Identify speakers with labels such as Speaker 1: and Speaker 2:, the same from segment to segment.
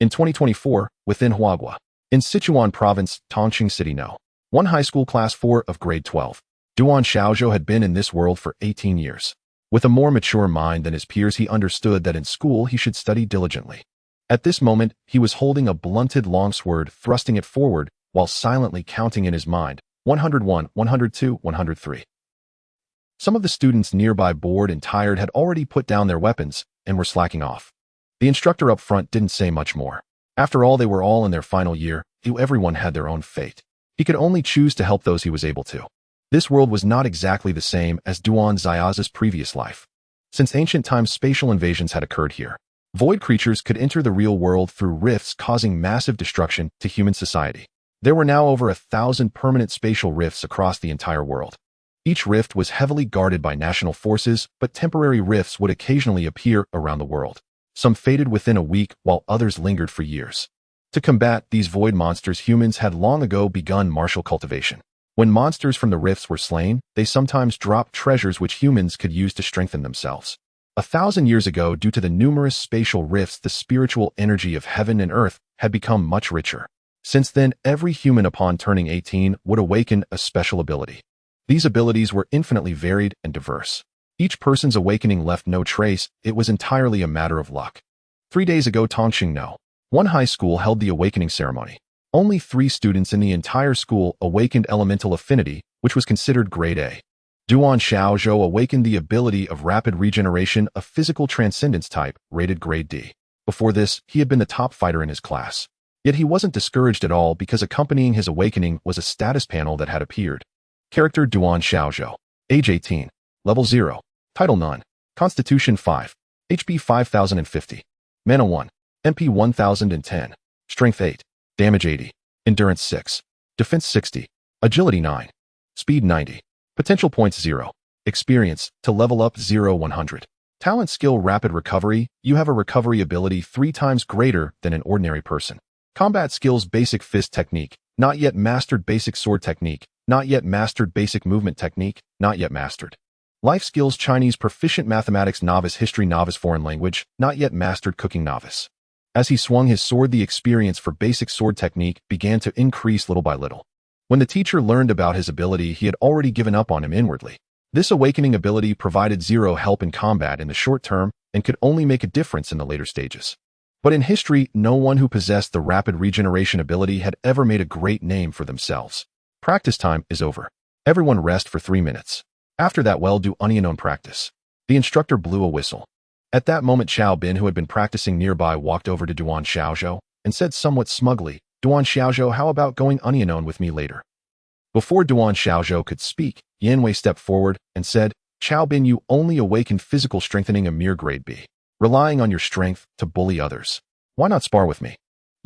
Speaker 1: In 2024, within Huagua, in Sichuan Province, Tongqing City No. 1 High School Class 4 of Grade 12, Duan Xiaozhou had been in this world for 18 years. With a more mature mind than his peers, he understood that in school he should study diligently. At this moment, he was holding a blunted longsword, thrusting it forward, while silently counting in his mind, 101, 102, 103. Some of the students nearby, bored and tired, had already put down their weapons and were slacking off. The instructor up front didn't say much more. After all, they were all in their final year, everyone had their own fate. He could only choose to help those he was able to. This world was not exactly the same as Duan Xiaozhou's previous life. Since ancient times, spatial invasions had occurred here. Void creatures could enter the real world through rifts, causing massive destruction to human society. There were now over 1,000 permanent spatial rifts across the entire world. Each rift was heavily guarded by national forces, but temporary rifts would occasionally appear around the world. Some faded within a week, while others lingered for years. To combat these void monsters, humans had long ago begun martial cultivation. When monsters from the rifts were slain, they sometimes dropped treasures which humans could use to strengthen themselves. 1,000 years ago, due to the numerous spatial rifts, the spiritual energy of heaven and earth had become much richer. Since then, every human upon turning 18 would awaken a special ability. These abilities were infinitely varied and diverse. Each person's awakening left no trace. It was entirely a matter of luck. 3 days ago, Tongqing No. 1 High School held the awakening ceremony. Only 3 students in the entire school awakened elemental affinity, which was considered grade A. Duan Xiaozhou awakened the ability of rapid regeneration, a physical transcendence type, rated grade D. Before this, he had been the top fighter in his class. Yet he wasn't discouraged at all, because accompanying his awakening was a status panel that had appeared. Character: Duan Xiaozhou. Age 18. Level 0. Title: None. Constitution 5. HP 5050. Mana 1. MP 1010. Strength 8. Damage 80. Endurance 6. Defense 60. Agility 9. Speed 90. Potential points 0. Experience: to level up 0-100. Talent skill: Rapid Recovery. You have a recovery ability 3 times greater than an ordinary person. Combat skills: Basic Fist Technique. Not yet mastered. Basic Sword Technique. Not yet mastered. Basic Movement Technique. Not yet mastered. Life skills: Chinese Proficient, Mathematics Novice, History Novice, Foreign Language. Not yet mastered. Cooking Novice. As he swung his sword, the experience for Basic Sword Technique began to increase little by little. When the teacher learned about his ability, he had already given up on him inwardly. This awakening ability provided 0 help in combat in the short term and could only make a difference in the later stages. But in history, no one who possessed the rapid regeneration ability had ever made a great name for themselves. Practice time is over. Everyone rest for 3 minutes. After that, do unknown practice. The instructor blew a whistle. At that moment, Xiao Bin, who had been practicing nearby, walked over to Duan Xiaozhou and said somewhat smugly, "Duan Xiaozhou, how about going unknown with me later?" Before Duan Xiaozhou could speak, Yanwei stepped forward and said, "Xiao Bin, you only awakened physical strengthening, a mere grade B. Relying on your strength to bully others. Why not spar with me?"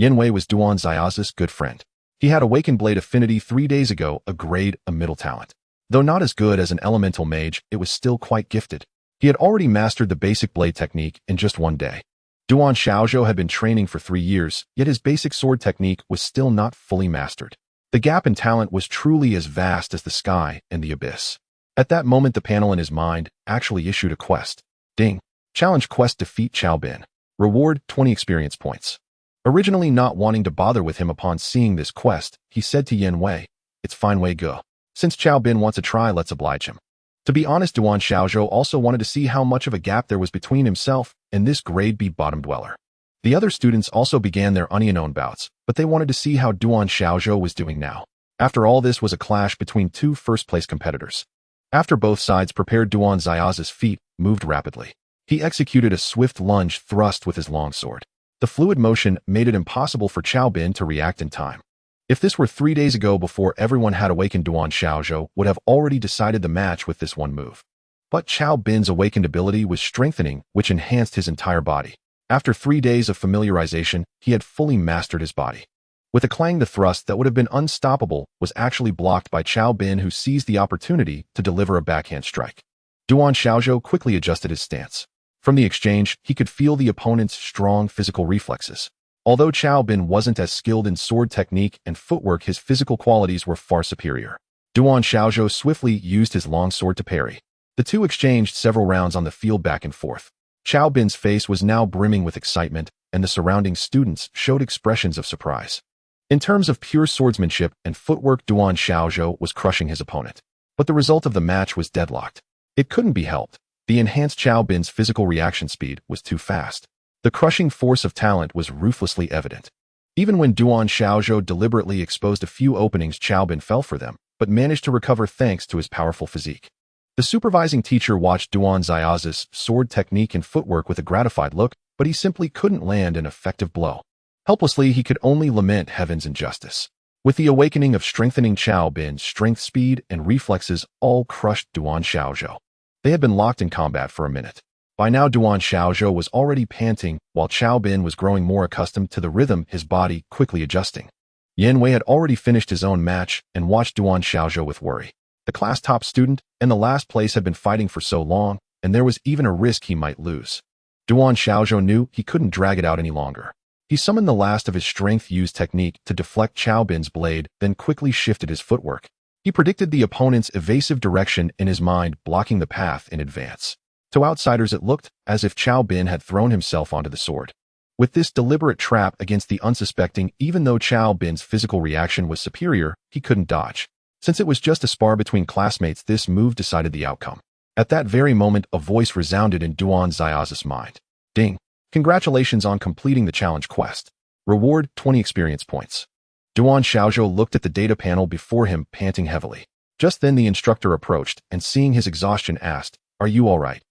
Speaker 1: Yanwei was Duan Xiaozhou's good friend. He had awakened Blade Affinity 3 days ago, a middle talent. Though not as good as an elemental mage, it was still quite gifted. He had already mastered the basic blade technique in just 1 day. Duan Xiaozhou had been training for 3 years, yet his basic sword technique was still not fully mastered. The gap in talent was truly as vast as the sky and the abyss. At that moment, the panel in his mind actually issued a quest. Ding. Challenge quest: defeat Xiao Bin. Reward: 20 experience points. Originally not wanting to bother with him, upon seeing this quest, he said to Yanwei, "It's fine, way go. Since Xiao Bin wants a try, let's oblige him." To be honest, Duan Xiaozhou also wanted to see how much of a gap there was between himself and this grade B bottom dweller. The other students also began their unknown bouts, but they wanted to see how Duan Xiaozhou was doing now. After all, this was a clash between 2 first-place competitors. After both sides prepared, Duan Xiaozhou's feet moved rapidly. He executed a swift lunge thrust with his longsword. The fluid motion made it impossible for Xiao Bin to react in time. If this were 3 days ago, before everyone had awakened, Duan Xiaozhou would have already decided the match with this one move. But Xiao Bin's awakened ability was strengthening, which enhanced his entire body. After 3 days of familiarization, he had fully mastered his body. With a clang, the thrust that would have been unstoppable was actually blocked by Xiao Bin, who seized the opportunity to deliver a backhand strike. Duan Xiaozhou quickly adjusted his stance. From the exchange, he could feel the opponent's strong physical reflexes. Although Xiao Bin wasn't as skilled in sword technique and footwork, his physical qualities were far superior. Duan Xiaozhou swiftly used his longsword to parry. The two exchanged several rounds on the field, back and forth. Xiao Bin's face was now brimming with excitement, and the surrounding students showed expressions of surprise. In terms of pure swordsmanship and footwork, Duan Xiaozhou was crushing his opponent. But the result of the match was deadlocked. It couldn't be helped. The enhanced Xiao Bin's physical reaction speed was too fast. The crushing force of talent was ruthlessly evident. Even when Duan Xiaozhou deliberately exposed a few openings, Xiao Bin fell for them, but managed to recover thanks to his powerful physique. The supervising teacher watched Duan Xiaozhou's sword technique and footwork with a gratified look, but he simply couldn't land an effective blow. Helplessly, he could only lament heaven's injustice. With the awakening of strengthening Xiao Bin's strength, speed, and reflexes all crushed Duan Xiaozhou. They had been locked in combat for a minute. By now, Duan Xiaozhou was already panting, while Xiao Bin was growing more accustomed to the rhythm, his body quickly adjusting. Yan Wei had already finished his own match and watched Duan Xiaozhou with worry. The class top student and the last place had been fighting for so long, and there was even a risk he might lose. Duan Xiaozhou knew he couldn't drag it out any longer. He summoned the last of his strength-used technique to deflect Xiao Bin's blade, then quickly shifted his footwork. He predicted the opponent's evasive direction in his mind, blocking the path in advance. To outsiders, it looked as if Xiao Bin had thrown himself onto the sword. With this deliberate trap against the unsuspecting, even though Xiao Bin's physical reaction was superior, he couldn't dodge. Since it was just a spar between classmates, this move decided the outcome. At that very moment, a voice resounded in Duan Xiaozhou's mind. Ding! Congratulations on completing the challenge quest. Reward 20 experience points. Duan Xiaozhou looked at the data panel before him, panting heavily. Just then the instructor approached and, seeing his exhaustion, asked, "Are you all right?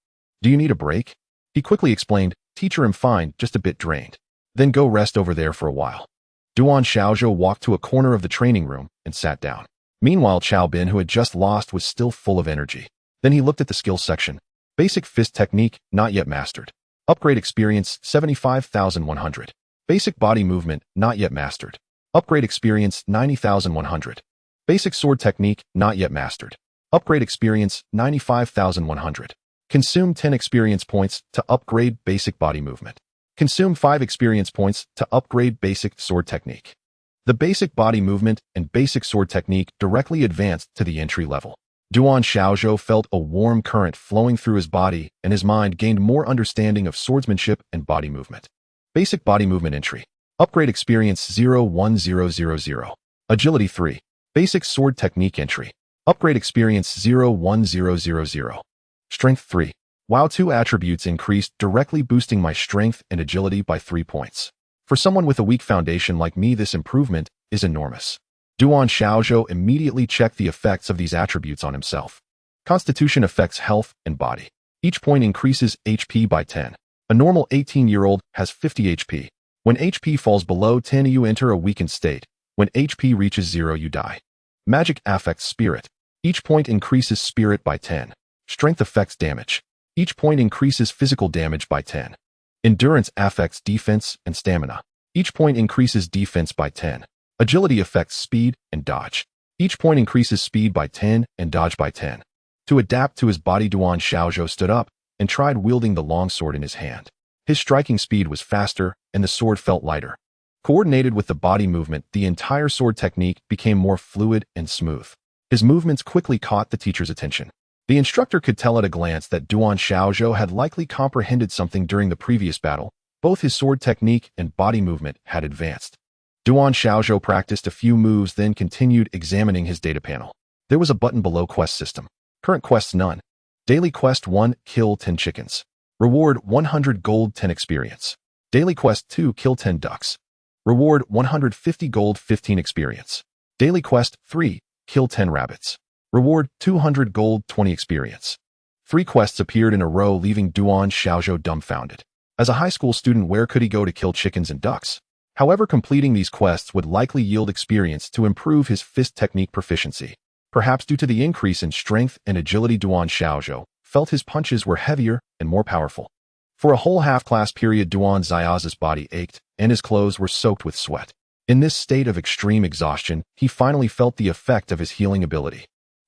Speaker 1: Do you need a break?" He quickly explained, "Teacher, I'm fine, just a bit drained." "Then go rest over there for a while." Duan Xiaozhou walked to a corner of the training room and sat down. Meanwhile, Xiao Bin, who had just lost, was still full of energy. Then he looked at the skills section. Basic fist technique, not yet mastered. Upgrade experience, 75,100. Basic body movement, not yet mastered. Upgrade experience, 90,100. Basic sword technique, not yet mastered. Upgrade experience, 95,100. Consume 10 experience points to upgrade basic body movement. Consume 5 experience points to upgrade basic sword technique. The basic body movement and basic sword technique directly advanced to the entry level. Duan Xiaozhou felt a warm current flowing through his body, and his mind gained more understanding of swordsmanship and body movement. Basic body movement entry. Upgrade experience 01000. Agility 3. Basic sword technique entry. Upgrade experience 01000. Strength 3. Wow, 2 attributes increased, directly boosting my strength and agility by 3 points. For someone with a weak foundation like me, this improvement is enormous. Duan Xiaozhou immediately checked the effects of these attributes on himself. Constitution affects health and body. Each point increases HP by 10. A normal 18-year-old has 50 HP. When HP falls below 10, you enter a weakened state. When HP reaches 0, you die. Magic affects spirit. Each point increases spirit by 10. Strength affects damage. Each point increases physical damage by 10. Endurance affects defense and stamina. Each point increases defense by 10. Agility affects speed and dodge. Each point increases speed by 10 and dodge by 10. To adapt to his body, Duan Xiaozhou stood up and tried wielding the long sword in his hand. His striking speed was faster, and the sword felt lighter. Coordinated with the body movement, the entire sword technique became more fluid and smooth. His movements quickly caught the teacher's attention. The instructor could tell at a glance that Duan Xiaozhou had likely comprehended something during the previous battle. Both his sword technique and body movement had advanced. Duan Xiaozhou practiced a few moves, then continued examining his data panel. There was a button below quest system. Current quests none. Daily quest 1, kill 10 chickens. Reward 100 gold, 10 experience. Daily quest 2, kill 10 ducks. Reward 150 gold, 15 experience. Daily quest 3, kill 10 rabbits. Reward 200 gold, 20 experience. 3 quests appeared in a row, leaving Duan Xiaozhou dumbfounded. As a high school student, where could he go to kill chickens and ducks? However, completing these quests would likely yield experience to improve his fist technique proficiency. Perhaps due to the increase in strength and agility, Duan Xiaozhou felt his punches were heavier and more powerful. For a whole half-class period, Duan Xiaozhou's body ached, and his clothes were soaked with sweat. In this state of extreme exhaustion, he finally felt the effect of his healing ability.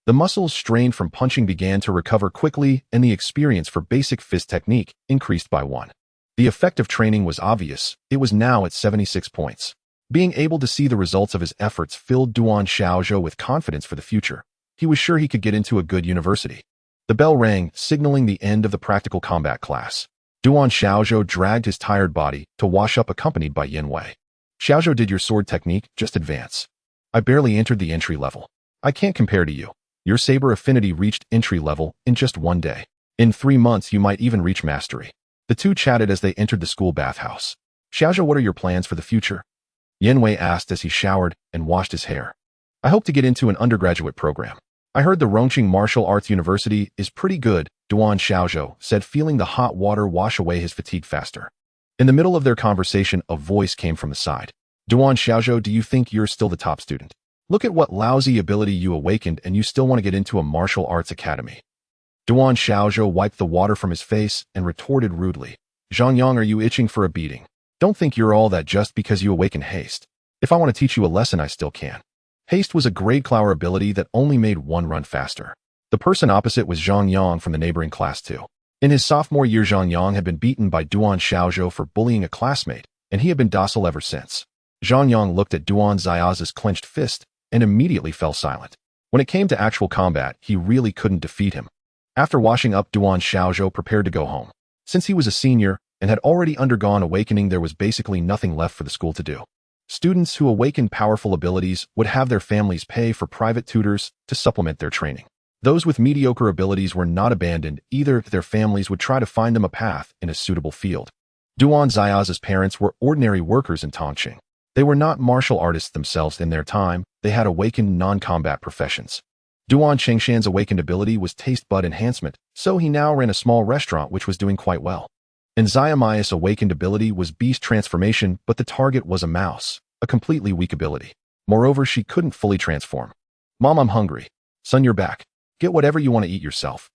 Speaker 1: The muscles strained from punching began to recover quickly, and the experience for basic fist technique increased by 1. The effect of training was obvious. It was now at 76 points. Being able to see the results of his efforts filled Duan Xiaozhou with confidence for the future. He was sure he could get into a good university. The bell rang, signaling the end of the practical combat class. Duan Xiaozhou dragged his tired body to wash up accompanied by Yin Wei. Xiaozhou, did your sword technique just advance? I barely entered the entry level. I can't compare to you. Your saber affinity reached entry level in just 1 day. In 3 months, you might even reach mastery. The two chatted as they entered the school bathhouse. Xiaozhou, what are your plans for the future? Yin Wei asked as he showered and washed his hair. I hope to get into an undergraduate program. I heard the Rongqing Martial Arts University is pretty good, Duan Xiaozhou said, feeling the hot water wash away his fatigue faster. In the middle of their conversation, a voice came from the side. Duan Xiaozhou, do you think you're still the top student? Look at what lousy ability you awakened and you still want to get into a martial arts academy. Duan Xiaozhou wiped the water from his face and retorted rudely. Zhangyang, are you itching for a beating? Don't think you're all that just because you awaken haste. If I want to teach you a lesson, I still can. Haste was a grade clower ability that only made one run faster. The person opposite was Zhang Yang from the neighboring class 2. In his sophomore year, Zhang Yang had been beaten by Duan Xiaozhou for bullying a classmate, and he had been docile ever since. Zhang Yang looked at Duan Xiaozhou's clenched fist and immediately fell silent. When it came to actual combat, he really couldn't defeat him. After washing up, Duan Xiaozhou prepared to go home. Since he was a senior and had already undergone awakening, there was basically nothing left for the school to do. Students who awakened powerful abilities would have their families pay for private tutors to supplement their training. Those with mediocre abilities were not abandoned either. Their families would try to find them a path in a suitable field. Duan Xiaozhou's parents were ordinary workers in Tongqing. They were not martial artists themselves in their time. They had awakened non-combat professions. Duan Chengshan's awakened ability was taste bud enhancement, so he now ran a small restaurant which was doing quite well. And Xiaomia's awakened ability was beast transformation, but the target was a mouse, a completely weak ability. Moreover, she couldn't fully transform. Mom, I'm hungry. Son, you're back. Get whatever you want to eat yourself.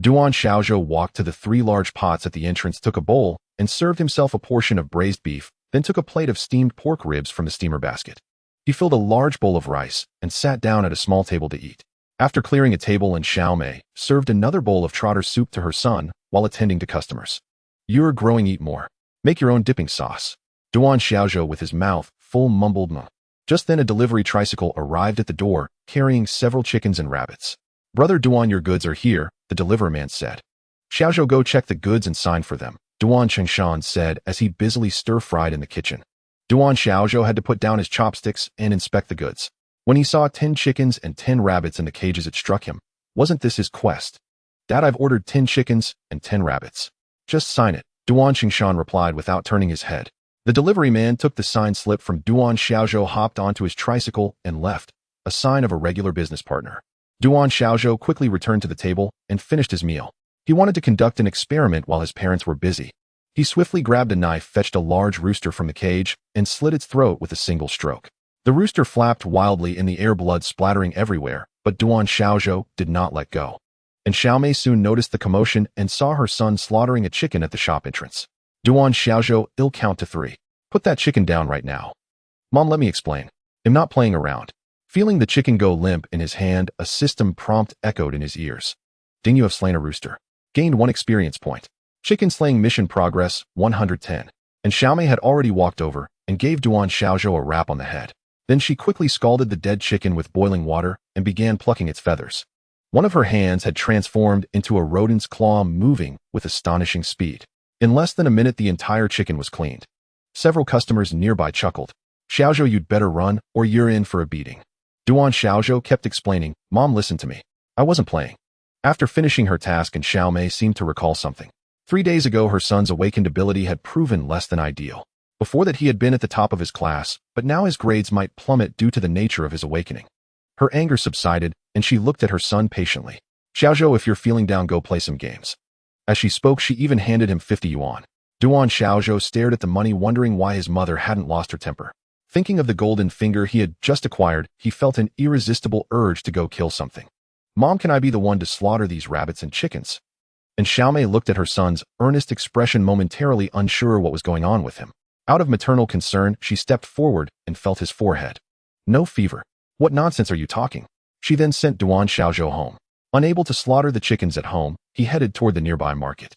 Speaker 1: Duan Xiaozhou walked to the 3 large pots at the entrance, took a bowl, and served himself a portion of braised beef, then took a plate of steamed pork ribs from the steamer basket. He filled a large bowl of rice and sat down at a small table to eat. After clearing a table, and Xiaomei served another bowl of trotter soup to her son while attending to customers. You're growing, eat more. Make your own dipping sauce. Duan Xiaozhou, with his mouth full, mumbled "Mmm." Just then a delivery tricycle arrived at the door, carrying several chickens and rabbits. Brother Duan, your goods are here, the delivery man said. Xiaozhou, go check the goods and sign for them, Duan Chengshan said as he busily stir-fried in the kitchen. Duan Xiaozhou had to put down his chopsticks and inspect the goods. When he saw 10 chickens and 10 rabbits in the cages, it struck him. Wasn't this his quest? Dad, I've ordered 10 chickens and 10 rabbits. Just sign it, Duan Chengshan replied without turning his head. The delivery man took the signed slip from Duan Xiaozhou, hopped onto his tricycle, and left, a sign of a regular business partner. Duan Xiaozhou quickly returned to the table and finished his meal. He wanted to conduct an experiment while his parents were busy. He swiftly grabbed a knife, fetched a large rooster from the cage, and slit its throat with a single stroke. The rooster flapped wildly in the air, blood splattering everywhere, but Duan Xiaozhou did not let go. And Xiaomei soon noticed the commotion and saw her son slaughtering a chicken at the shop entrance. Duan Xiaozhou, I'll count to 3. Put that chicken down right now. Mom, let me explain. I'm not playing around. Feeling the chicken go limp in his hand, a system prompt echoed in his ears. Ding, you have slain a rooster. Gained 1 experience point. Chicken slaying mission progress, 110. And Xiaomei had already walked over and gave Duan Xiaozhou a rap on the head. Then she quickly scalded the dead chicken with boiling water and began plucking its feathers. One of her hands had transformed into a rodent's claw, moving with astonishing speed. In less than a minute, the entire chicken was cleaned. Several customers nearby chuckled. Xiaozhou, you'd better run or you're in for a beating. Duan Xiaozhou kept explaining, Mom, listen to me. I wasn't playing. After finishing her task, and Xiaomei seemed to recall something. 3 days ago, her son's awakened ability had proven less than ideal. Before that, he had been at the top of his class, but now his grades might plummet due to the nature of his awakening. Her anger subsided, and she looked at her son patiently. Xiaozhou, if you're feeling down, go play some games. As she spoke, she even handed him 50 yuan. Duan Xiaozhou stared at the money, wondering why his mother hadn't lost her temper. Thinking of the golden finger he had just acquired, he felt an irresistible urge to go kill something. Mom, can I be the one to slaughter these rabbits and chickens? And Xiaomei looked at her son's earnest expression, momentarily unsure what was going on with him. Out of maternal concern, she stepped forward and felt his forehead. No fever. What nonsense are you talking? She then sent Duan Xiaozhou home. Unable to slaughter the chickens at home, he headed toward the nearby market.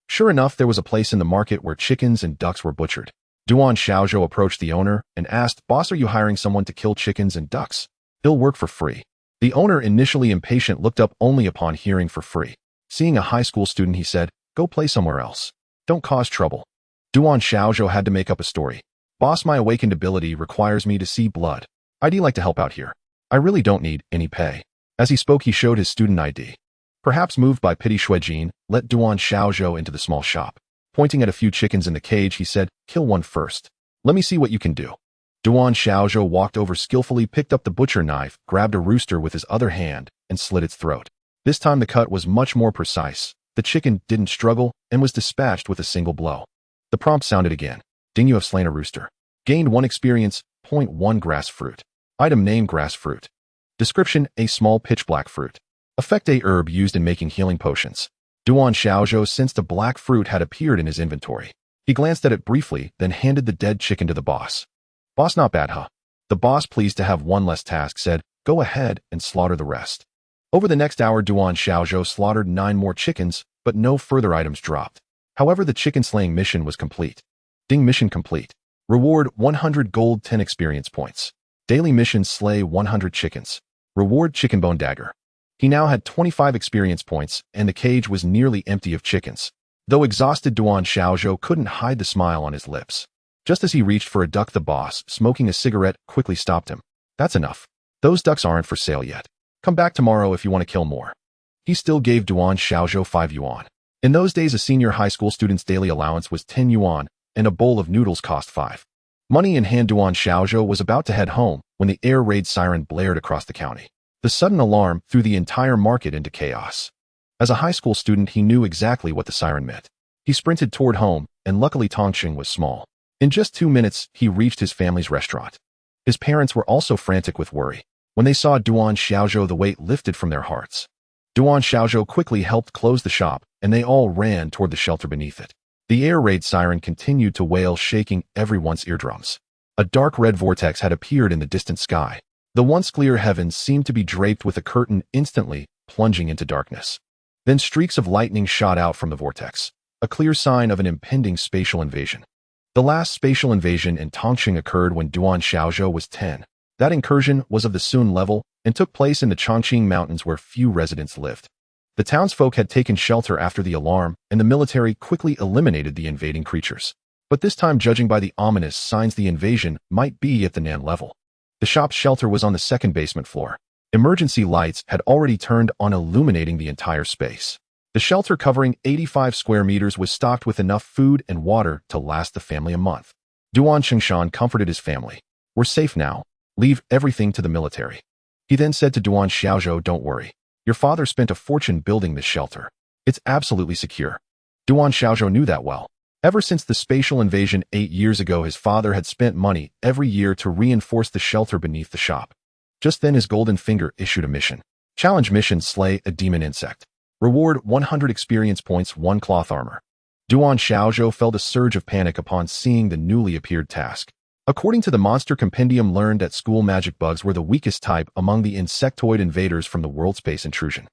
Speaker 1: Sure enough, there was a place in the market where chickens and ducks were butchered. Duan Xiaozhou approached the owner and asked, Boss, are you hiring someone to kill chickens and ducks? He'll work for free. The owner, initially impatient, looked up only upon hearing for free. Seeing a high school student, he said, Go play somewhere else. Don't cause trouble. Duan Xiaozhou had to make up a story. Boss, my awakened ability requires me to see blood. I'd like to help out here. I really don't need any pay. As he spoke, he showed his student ID. Perhaps moved by pity, Shuijin let Duan Xiaozhou into the small shop. Pointing at a few chickens in the cage, he said, "Kill one first. Let me see what you can do." Duan Xiaozhou walked over skillfully, picked up the butcher knife, grabbed a rooster with his other hand, and slit its throat. This time the cut was much more precise. The chicken didn't struggle and was dispatched with a single blow. The prompt sounded again. Ding, you have slain a rooster. Gained 1 experience, 0.1 grass fruit. Item name grass fruit. Description a small pitch black fruit. Effect a herb used in making healing potions. Duan Xiaozhou sensed a black fruit had appeared in his inventory. He glanced at it briefly, then handed the dead chicken to the boss. Boss, not bad, huh? The boss, pleased to have one less task, said, "Go ahead and slaughter the rest." Over the next hour, Duan Xiaozhou slaughtered 9 more chickens, but no further items dropped. However, the chicken slaying mission was complete. Ding, mission complete. Reward 100 gold, 10 experience points. Daily mission, slay 100 chickens. Reward chicken bone dagger. He now had 25 experience points, and the cage was nearly empty of chickens. Though exhausted, Duan Xiaozhou couldn't hide the smile on his lips. Just as he reached for a duck, the boss, smoking a cigarette, quickly stopped him. "That's enough. Those ducks aren't for sale yet. Come back tomorrow if you want to kill more." He still gave Duan Xiaozhou 5 yuan. In those days, a senior high school student's daily allowance was 10 yuan, and a bowl of noodles cost 5. Money in hand, Duan Xiaozhou was about to head home when the air raid siren blared across the county. The sudden alarm threw the entire market into chaos. As a high school student, he knew exactly what the siren meant. He sprinted toward home, and luckily Tongqing was small. In just 2 minutes, he reached his family's restaurant. His parents were also frantic with worry. When they saw Duan Xiaozhou, the weight lifted from their hearts. Duan Xiaozhou quickly helped close the shop, and they all ran toward the shelter beneath it. The air raid siren continued to wail, shaking everyone's eardrums. A dark red vortex had appeared in the distant sky. The once clear heavens seemed to be draped with a curtain, instantly plunging into darkness. Then streaks of lightning shot out from the vortex, a clear sign of an impending spatial invasion. The last spatial invasion in Tongqing occurred when Duan Xiaozhou was 10. That incursion was of the Sun level and took place in the Chongqing Mountains, where few residents lived. The townsfolk had taken shelter after the alarm, and the military quickly eliminated the invading creatures. But this time, judging by the ominous signs, the invasion might be at the Nan level. The shop's shelter was on the 2nd basement floor. Emergency lights had already turned on, illuminating the entire space. The shelter, covering 85 square meters, was stocked with enough food and water to last the family a month. Duan Qingshan comforted his family. "We're safe now. Leave everything to the military." He then said to Duan Xiaozhou, "Don't worry. Your father spent a fortune building this shelter. It's absolutely secure." Duan Xiaozhou knew that well. Ever since the spatial invasion 8 years ago, his father had spent money every year to reinforce the shelter beneath the shop. Just then, his golden finger issued a mission. Challenge mission: slay a demon insect. Reward 100 experience points, 1 cloth armor. Duan Xiaozhou felt a surge of panic upon seeing the newly appeared task. According to the monster compendium learned at school, magic bugs were the weakest type among the insectoid invaders from the world space intrusion.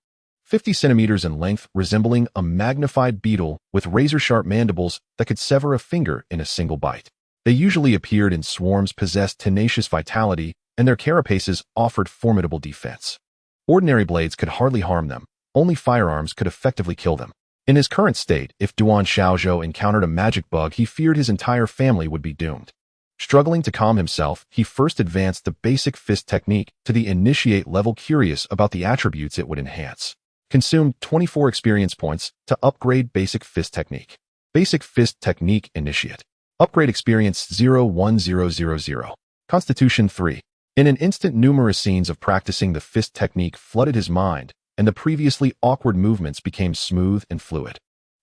Speaker 1: 50 centimeters in length, resembling a magnified beetle with razor-sharp mandibles that could sever a finger in a single bite. They usually appeared in swarms, possessed tenacious vitality, and their carapaces offered formidable defense. Ordinary blades could hardly harm them. Only firearms could effectively kill them. In his current state, if Duan Xiaozhou encountered a magic bug, he feared his entire family would be doomed. Struggling to calm himself, he first advanced the basic fist technique to the initiate level, curious about the attributes it would enhance. Consumed 24 experience points to upgrade basic fist technique. Basic fist technique initiate. Upgrade experience 01000. Constitution 3. In an instant, numerous scenes of practicing the fist technique flooded his mind, and the previously awkward movements became smooth and fluid.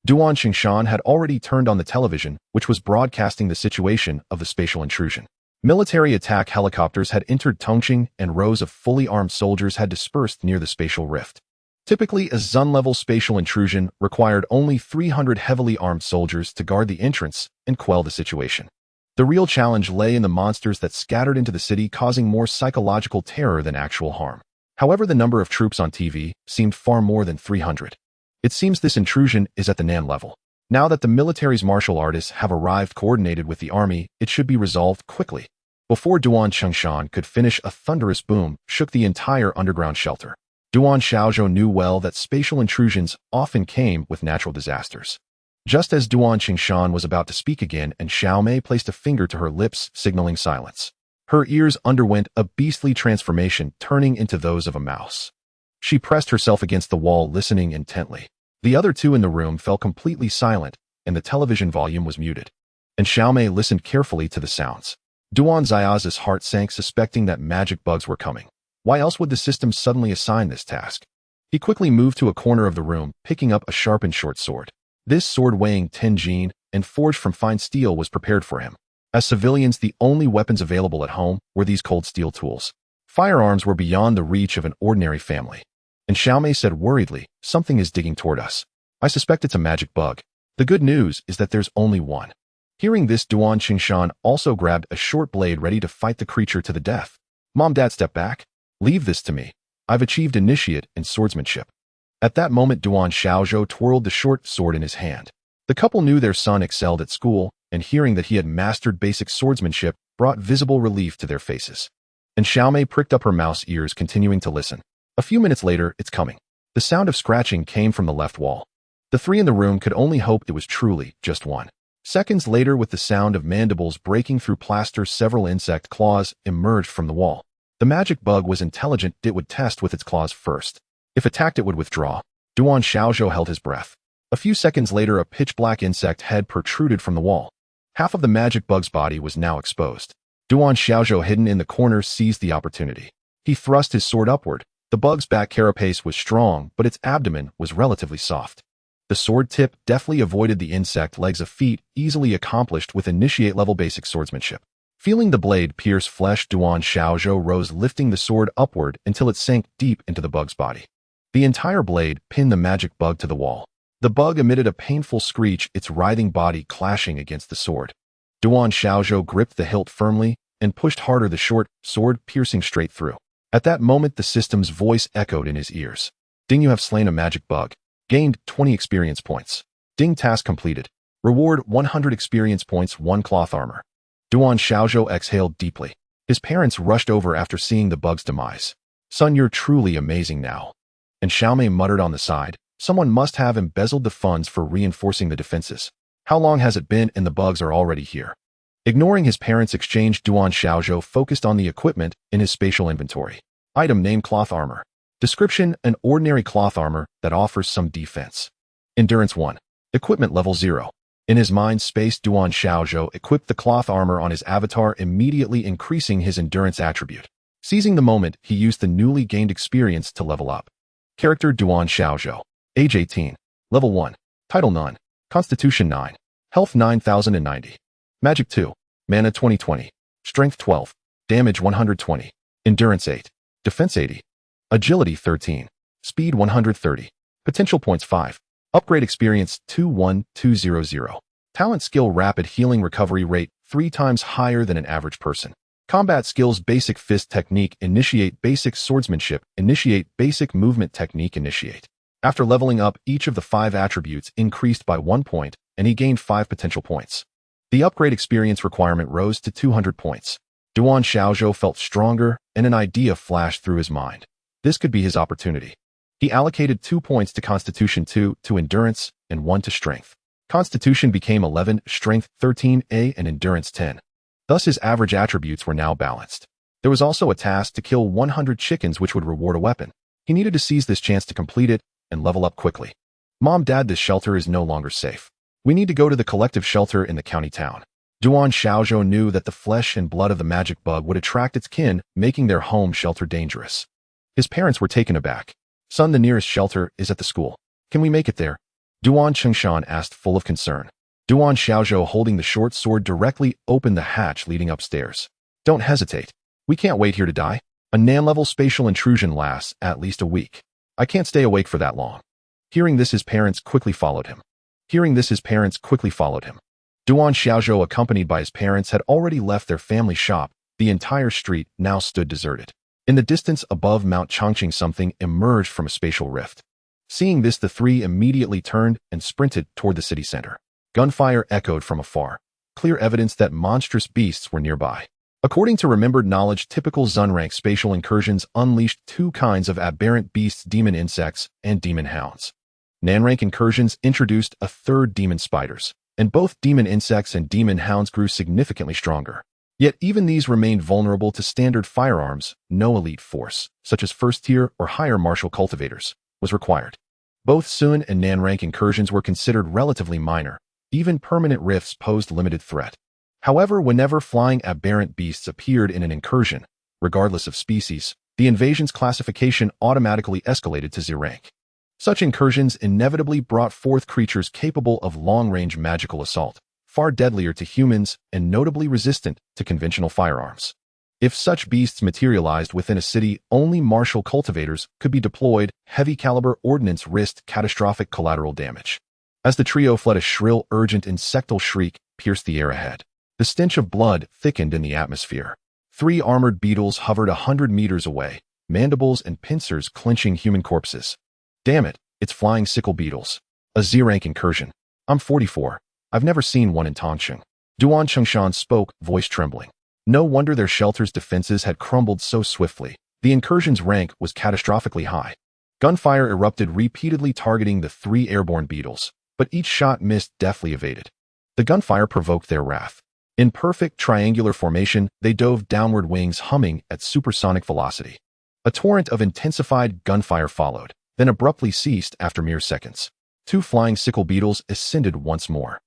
Speaker 1: Duan Qingshan had already turned on the television, which was broadcasting the situation of the spatial intrusion. Military attack helicopters had entered Tongqing, and rows of fully armed soldiers had dispersed near the spatial rift. Typically, a Sun-level spatial intrusion required only 300 heavily armed soldiers to guard the entrance and quell the situation. The real challenge lay in the monsters that scattered into the city, causing more psychological terror than actual harm. However, the number of troops on TV seemed far more than 300. It seems this intrusion is at the Nan level. Now that the military's martial artists have arrived coordinated with the army, it should be resolved quickly. Before Duan Qingshan could finish, a thunderous boom shook the entire underground shelter. Duan Xiaozhou knew well that spatial intrusions often came with natural disasters. Just as Duan Qingshan was about to speak again and Xiaomei placed a finger to her lips, signaling silence. Her ears underwent a beastly transformation, turning into those of a mouse. She pressed herself against the wall, listening intently. The other two in the room fell completely silent, and the television volume was muted. And Xiaomei listened carefully to the sounds. Duan Xiao's heart sank, suspecting that magic bugs were coming. Why else would the system suddenly assign this task? He quickly moved to a corner of the room, picking up a sharpened short sword. This sword, weighing 10 jin and forged from fine steel, was prepared for him. As civilians, the only weapons available at home were these cold steel tools. Firearms were beyond the reach of an ordinary family. And Xiaomei said worriedly, "Something is digging toward us. I suspect it's a magic bug. The good news is that there's only one." Hearing this, Duan Qingshan also grabbed a short blade, ready to fight the creature to the death. "Mom, Dad, step back. Leave this to me. I've achieved initiate in swordsmanship." At that moment, Duan Xiaozhou twirled the short sword in his hand. The couple knew their son excelled at school, and hearing that he had mastered basic swordsmanship brought visible relief to their faces. And Xiaomei pricked up her mouse ears, continuing to listen. A few minutes later, "It's coming." The sound of scratching came from the left wall. The three in the room could only hope it was truly just one. Seconds later, with the sound of mandibles breaking through plaster, several insect claws emerged from the wall. The magic bug was intelligent. It would test with its claws first. If attacked, it would withdraw. Duan Xiaozhou held his breath. A few seconds later, a pitch-black insect head protruded from the wall. Half of the magic bug's body was now exposed. Duan Xiaozhou, hidden in the corner, seized the opportunity. He thrust his sword upward. The bug's back carapace was strong, but its abdomen was relatively soft. The sword tip deftly avoided the insect legs, a feat easily accomplished with initiate-level basic swordsmanship. Feeling the blade pierce flesh, Duan Xiaozhou rose, lifting the sword upward until it sank deep into the bug's body. The entire blade pinned the magic bug to the wall. The bug emitted a painful screech, its writhing body clashing against the sword. Duan Xiaozhou gripped the hilt firmly and pushed harder, the short sword piercing straight through. At that moment, the system's voice echoed in his ears. "Ding, you have slain a magic bug. Gained 20 experience points. Ding, task completed. Reward 100 experience points, 1 cloth armor." Duan Xiaozhou exhaled deeply. His parents rushed over after seeing the bug's demise. "Son, you're truly amazing now." And Xiaomei muttered on the side, "Someone must have embezzled the funds for reinforcing the defenses. How long has it been, and the bugs are already here?" Ignoring his parents' exchange, Duan Xiaozhou focused on the equipment in his spatial inventory. Item name: cloth armor. Description: an ordinary cloth armor that offers some defense. Endurance 1. Equipment level 0. In his mind space, Duan Xiaozhou equipped the cloth armor on his avatar, immediately increasing his endurance attribute. Seizing the moment, he used the newly gained experience to level up. Character: Duan Xiaozhou. Age 18. Level 1. Title: None. Constitution 9. Health 9090. Magic 2. Mana 2020. Strength 12. Damage 120. Endurance 8. Defense 80. Agility 13. Speed 130. Potential points 5. Upgrade experience 21200. Talent skill: rapid healing, recovery rate 3 times higher than an average person. Combat skills: basic fist technique, initiate basic swordsmanship, initiate basic movement technique, initiate. After leveling up, each of the 5 attributes increased by 1 point, and he gained 5 potential points. The upgrade experience requirement rose to 200 points. Duan Xiaozhou felt stronger, and an idea flashed through his mind. This could be his opportunity. He allocated 2 points to Constitution, 2 to Endurance, and 1 to Strength. Constitution became 11, Strength 13A, and Endurance 10. Thus his average attributes were now balanced. There was also a task to kill 100 chickens, which would reward a weapon. He needed to seize this chance to complete it and level up quickly. "Mom, Dad, this shelter is no longer safe. We need to go to the collective shelter in the county town." Duan Xiaozhou knew that the flesh and blood of the magic bug would attract its kin, making their home shelter dangerous. His parents were taken aback. "Son, the nearest shelter is at the school. Can we make it there?" Duan Qingshan asked, full of concern. Duan Xiaozhou, holding the short sword directly, opened the hatch leading upstairs. "Don't hesitate. We can't wait here to die. A Nan-level spatial intrusion lasts at least a week. I can't stay awake for that long." Hearing this, his parents quickly followed him. Duan Xiaozhou, accompanied by his parents, had already left their family shop. The entire street now stood deserted. In the distance above Mount Chongqing, something emerged from a spatial rift. Seeing this, the three immediately turned and sprinted toward the city center. Gunfire echoed from afar, clear evidence that monstrous beasts were nearby. According to remembered knowledge, typical Zunrank spatial incursions unleashed 2 kinds of aberrant beasts: demon insects and demon hounds. Nan-rank incursions introduced a third demon spiders, and both demon insects and demon hounds grew significantly stronger. Yet even these remained vulnerable to standard firearms. No elite force, such as first-tier or higher martial cultivators, was required. Both Sun and Nan-rank incursions were considered relatively minor. Even permanent rifts posed limited threat. However, whenever flying aberrant beasts appeared in an incursion, regardless of species, the invasion's classification automatically escalated to Z-rank. Such incursions inevitably brought forth creatures capable of long-range magical assault, far deadlier to humans and notably resistant to conventional firearms. If such beasts materialized within a city, only martial cultivators could be deployed. Heavy-caliber ordnance risked catastrophic collateral damage. As the trio fled, a shrill, urgent insectal shriek pierced the air ahead. The stench of blood thickened in the atmosphere. 3 armored beetles hovered 100 meters away, mandibles and pincers clenching human corpses. Damn it, it's flying sickle beetles. A Z-rank incursion. I'm 44. I've never seen one in Tongcheng. Duan Chengshan spoke, voice trembling. No wonder their shelter's defenses had crumbled so swiftly. The incursion's rank was catastrophically high. Gunfire erupted repeatedly, targeting the 3 airborne beetles, but each shot missed, deftly evaded. The gunfire provoked their wrath. In perfect triangular formation, they dove downward, wings humming at supersonic velocity. A torrent of intensified gunfire followed, then abruptly ceased after mere seconds. 2 flying sickle beetles ascended once more.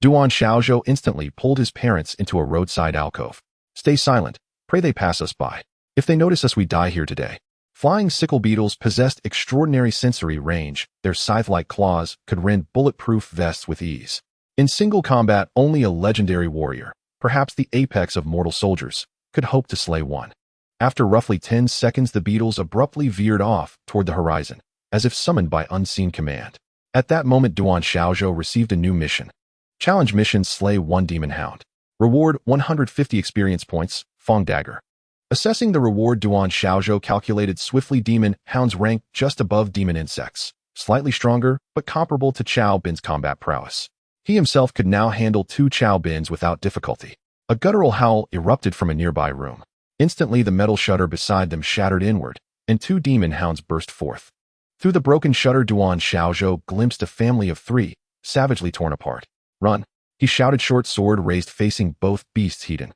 Speaker 1: Duan Xiaozhou instantly pulled his parents into a roadside alcove. Stay silent. Pray they pass us by. If they notice us, we die here today. Flying sickle beetles possessed extraordinary sensory range. Their scythe-like claws could rend bulletproof vests with ease. In single combat, only a legendary warrior, perhaps the apex of mortal soldiers, could hope to slay one. After roughly 10 seconds, the beetles abruptly veered off toward the horizon, as if summoned by unseen command. At that moment, Duan Xiaozhou received a new mission. Challenge mission: slay 1 demon hound. Reward 150 experience points, Fong Dagger. Assessing the reward, Duan Xiaozhou calculated swiftly. Demon hounds ranked just above demon insects, slightly stronger, but comparable to Chao Bin's combat prowess. He himself could now handle 2 Chao Bins without difficulty. A guttural howl erupted from a nearby room. Instantly, the metal shutter beside them shattered inward, and 2 demon hounds burst forth. Through the broken shutter, Duan Xiaozhou glimpsed a family of 3, savagely torn apart. Run! He shouted, short sword raised, facing both beasts. Heaton.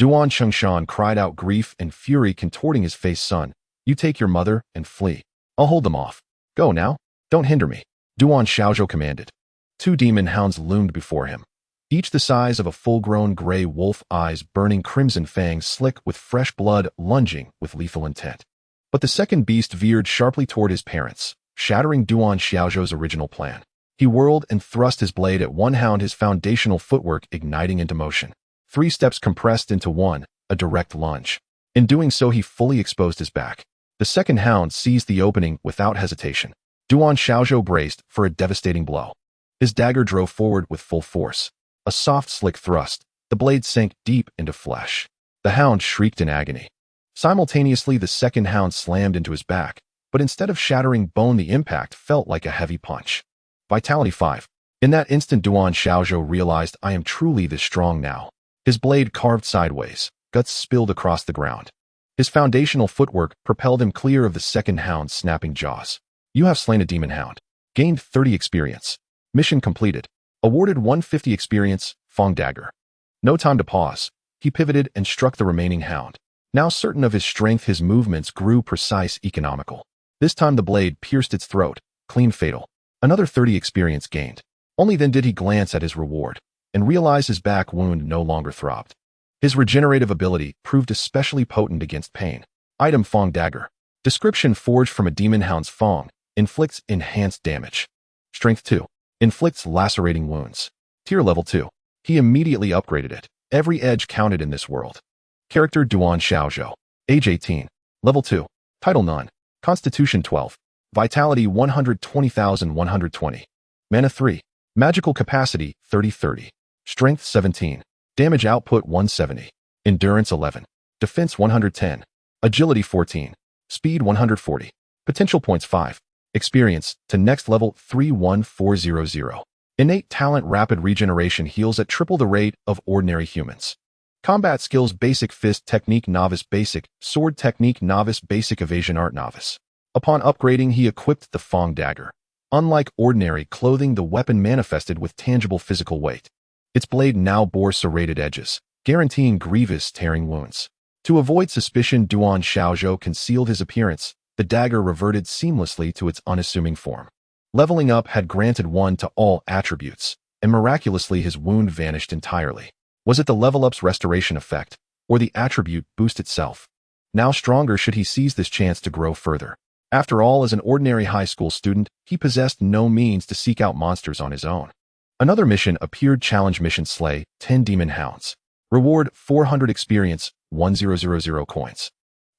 Speaker 1: Duan Chengshan cried out, grief and fury contorting his face. Son, you take your mother and flee. I'll hold them off. Go now. Don't hinder me. Duan Xiaozhou commanded. 2 demon hounds loomed before him, each the size of a full-grown gray wolf, eyes burning crimson, fangs slick with fresh blood, lunging with lethal intent. But the second beast veered sharply toward his parents, shattering Duan Xiaozhou's original plan. He whirled and thrust his blade at one hound, his foundational footwork igniting into motion. 3 steps compressed into one, a direct lunge. In doing so, he fully exposed his back. The second hound seized the opening without hesitation. Duan Xiaozhou braced for a devastating blow. His dagger drove forward with full force. A soft, slick thrust. The blade sank deep into flesh. The hound shrieked in agony. Simultaneously, the second hound slammed into his back, but instead of shattering bone, the impact felt like a heavy punch. Vitality 5. In that instant, Duan Xiaozhou realized, I am truly this strong now. His blade carved sideways, guts spilled across the ground. His foundational footwork propelled him clear of the second hound's snapping jaws. You have slain a demon hound. Gained 30 experience. Mission completed. Awarded 150 experience, Fong Dagger. No time to pause. He pivoted and struck the remaining hound. Now certain of his strength, his movements grew precise, economical. This time the blade pierced its throat, clean, fatal. Another 30 experience gained. Only then did he glance at his reward and realize his back wound no longer throbbed. His regenerative ability proved especially potent against pain. Item: Fong Dagger. Description: forged from a demon hound's fong. Inflicts enhanced damage. Strength 2. Inflicts lacerating wounds. Tier level 2. He immediately upgraded it. Every edge counted in this world. Character: Duan Xiaozhou. Age 18. Level 2. Title: None. Constitution 12. Vitality 120,120. Mana 3. Magical capacity 30/30. Strength 17. Damage output 170. Endurance 11. Defense 110. Agility 14. Speed 140. Potential points 5. Experience to next level 31400. Innate talent: rapid regeneration, heals at triple the rate of ordinary humans. Combat skills: basic fist technique novice, basic sword technique novice, basic evasion art novice. Upon upgrading, he equipped the Fong Dagger. Unlike ordinary clothing, the weapon manifested with tangible physical weight. Its blade now bore serrated edges, guaranteeing grievous tearing wounds. To avoid suspicion, Duan Xiaozhou concealed his appearance. The dagger reverted seamlessly to its unassuming form. Leveling up had granted one to all attributes, and miraculously his wound vanished entirely. Was it the level up's restoration effect, or the attribute boost itself? Now stronger, should he seize this chance to grow further? After all, as an ordinary high school student, he possessed no means to seek out monsters on his own. Another mission appeared. Challenge mission: slay 10 demon hounds. Reward 400 experience, 1000 coins.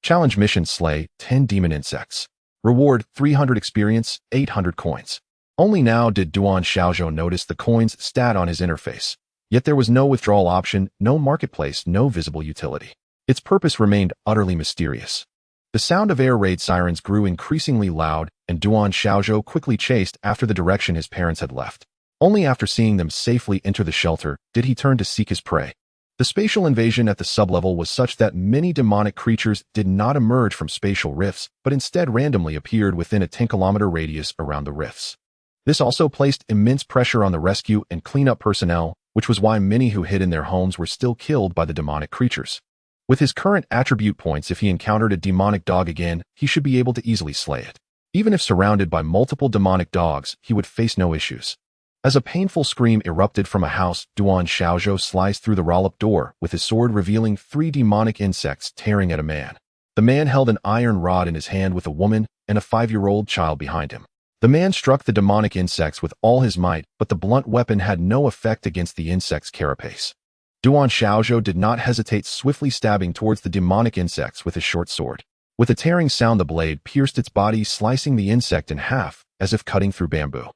Speaker 1: Challenge mission: slay 10 demon insects. Reward 300 experience, 800 coins. Only now did Duan Xiaozhou notice the coins stat on his interface. Yet there was no withdrawal option, no marketplace, no visible utility. Its purpose remained utterly mysterious. The sound of air raid sirens grew increasingly loud, and Duan Xiaozhou quickly chased after the direction his parents had left. Only after seeing them safely enter the shelter did he turn to seek his prey. The spatial invasion at the sublevel was such that many demonic creatures did not emerge from spatial rifts, but instead randomly appeared within a 10-kilometer radius around the rifts. This also placed immense pressure on the rescue and cleanup personnel, which was why many who hid in their homes were still killed by the demonic creatures. With his current attribute points, if he encountered a demonic dog again, he should be able to easily slay it. Even if surrounded by multiple demonic dogs, he would face no issues. As a painful scream erupted from a house, Duan Xiaozhou sliced through the roll-up door with his sword, revealing 3 demonic insects tearing at a man. The man held an iron rod in his hand with a woman and a 5-year-old child behind him. The man struck the demonic insects with all his might, but the blunt weapon had no effect against the insect's carapace. Duan Xiaozhou did not hesitate, swiftly stabbing towards the demonic insects with his short sword. With a tearing sound, the blade pierced its body, slicing the insect in half, as if cutting through bamboo.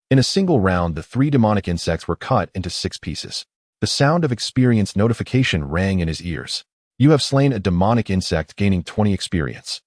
Speaker 1: In a single round, the 3 demonic insects were cut into 6 pieces. The sound of experience notification rang in his ears. You have slain a demonic insect, gaining 20 experience.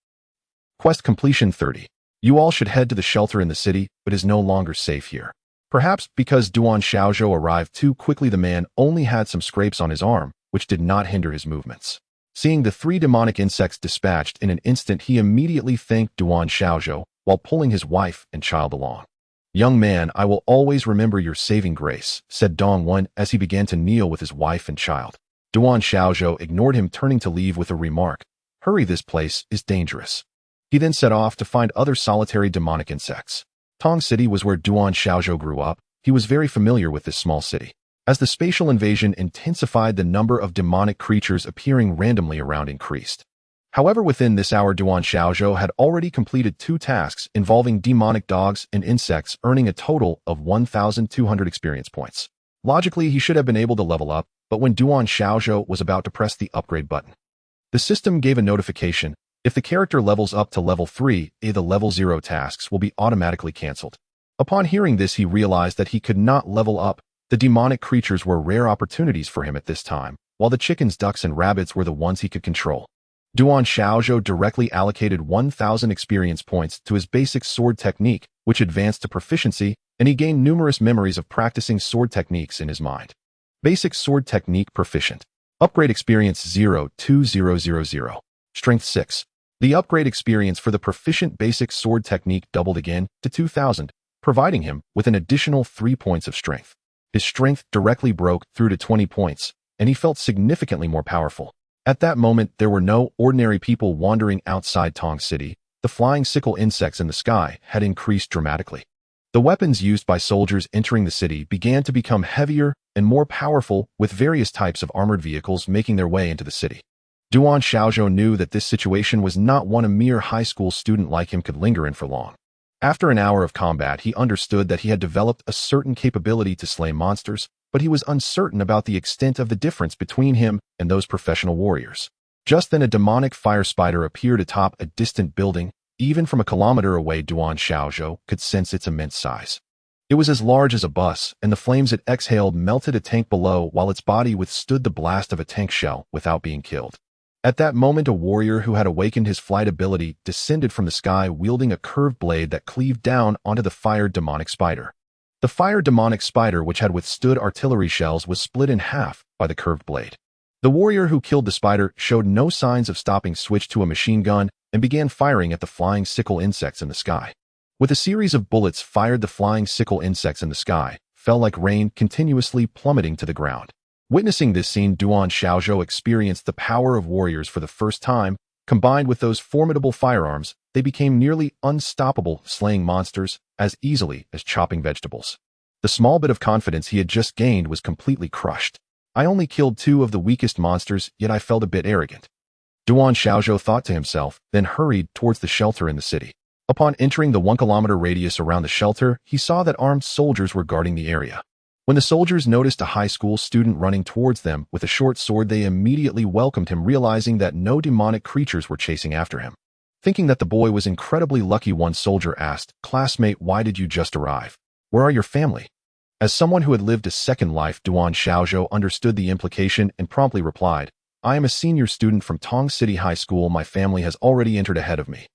Speaker 1: Quest completion 30. You all should head to the shelter in the city, but is no longer safe here. Perhaps because Duan Xiaozhou arrived too quickly, the man only had some scrapes on his arm, which did not hinder his movements. Seeing the 3 demonic insects dispatched in an instant, he immediately thanked Duan Xiaozhou while pulling his wife and child along. Young man, I will always remember your saving grace, said Dongwon as he began to kneel with his wife and child. Duan Xiaozhou ignored him, turning to leave with a remark, "Hurry, this place is dangerous." He then set off to find other solitary demonic insects. Tong City was where Duan Xiaozhou grew up. He was very familiar with this small city. As the spatial invasion intensified, the number of demonic creatures appearing randomly around increased. However, within this hour, Duan Xiaozhou had already completed 2 tasks involving demonic dogs and insects, earning a total of 1,200 experience points. Logically, he should have been able to level up, but when Duan Xiaozhou was about to press the upgrade button, the system gave a notification. If the character levels up to level 3, the level 0 tasks will be automatically cancelled. Upon hearing this, he realized that he could not level up. The demonic creatures were rare opportunities for him at this time, while the chickens, ducks, and rabbits were the ones he could control. Duan Xiaozhou directly allocated 1,000 experience points to his basic sword technique, which advanced to proficiency, and he gained numerous memories of practicing sword techniques in his mind. Basic sword technique proficient. Upgrade experience 02000. Strength 6. The upgrade experience for the proficient basic sword technique doubled again to 2,000, providing him with an additional 3 points of strength. His strength directly broke through to 20 points, and he felt significantly more powerful. At that moment, there were no ordinary people wandering outside Tong City. The flying sickle insects in the sky had increased dramatically. The weapons used by soldiers entering the city began to become heavier and more powerful, with various types of armored vehicles making their way into the city. Duan Xiaozhou knew that this situation was not one a mere high school student like him could linger in for long. After an hour of combat, he understood that he had developed a certain capability to slay monsters, but he was uncertain about the extent of the difference between him and those professional warriors. Just then, a demonic fire spider appeared atop a distant building. Even from a kilometer away, Duan Xiaozhou could sense its immense size. It was as large as a bus, and the flames it exhaled melted a tank below, while its body withstood the blast of a tank shell without being killed. At that moment, a warrior who had awakened his flight ability descended from the sky, wielding a curved blade that cleaved down onto the fire demonic spider. The fire demonic spider, which had withstood artillery shells, was split in half by the curved blade. The warrior who killed the spider showed no signs of stopping, switched to a machine gun, and began firing at the flying sickle insects in the sky. With a series of bullets fired, the flying sickle insects in the sky fell like rain, continuously plummeting to the ground. Witnessing this scene, Duan Xiaozhou experienced the power of warriors for the first time. Combined with those formidable firearms, they became nearly unstoppable, slaying monsters as easily as chopping vegetables. The small bit of confidence he had just gained was completely crushed. I only killed 2 of the weakest monsters, yet I felt a bit arrogant. Duan Xiaozhou thought to himself, then hurried towards the shelter in the city. Upon entering the 1-kilometer radius around the shelter, he saw that armed soldiers were guarding the area. When the soldiers noticed a high school student running towards them with a short sword, they immediately welcomed him, realizing that no demonic creatures were chasing after him. Thinking that the boy was incredibly lucky, one soldier asked, "Classmate, why did you just arrive? Where are your family?" As someone who had lived a second life, Duan Xiaozhou understood the implication and promptly replied, "I am a senior student from Tong City High School. My family has already entered ahead of me."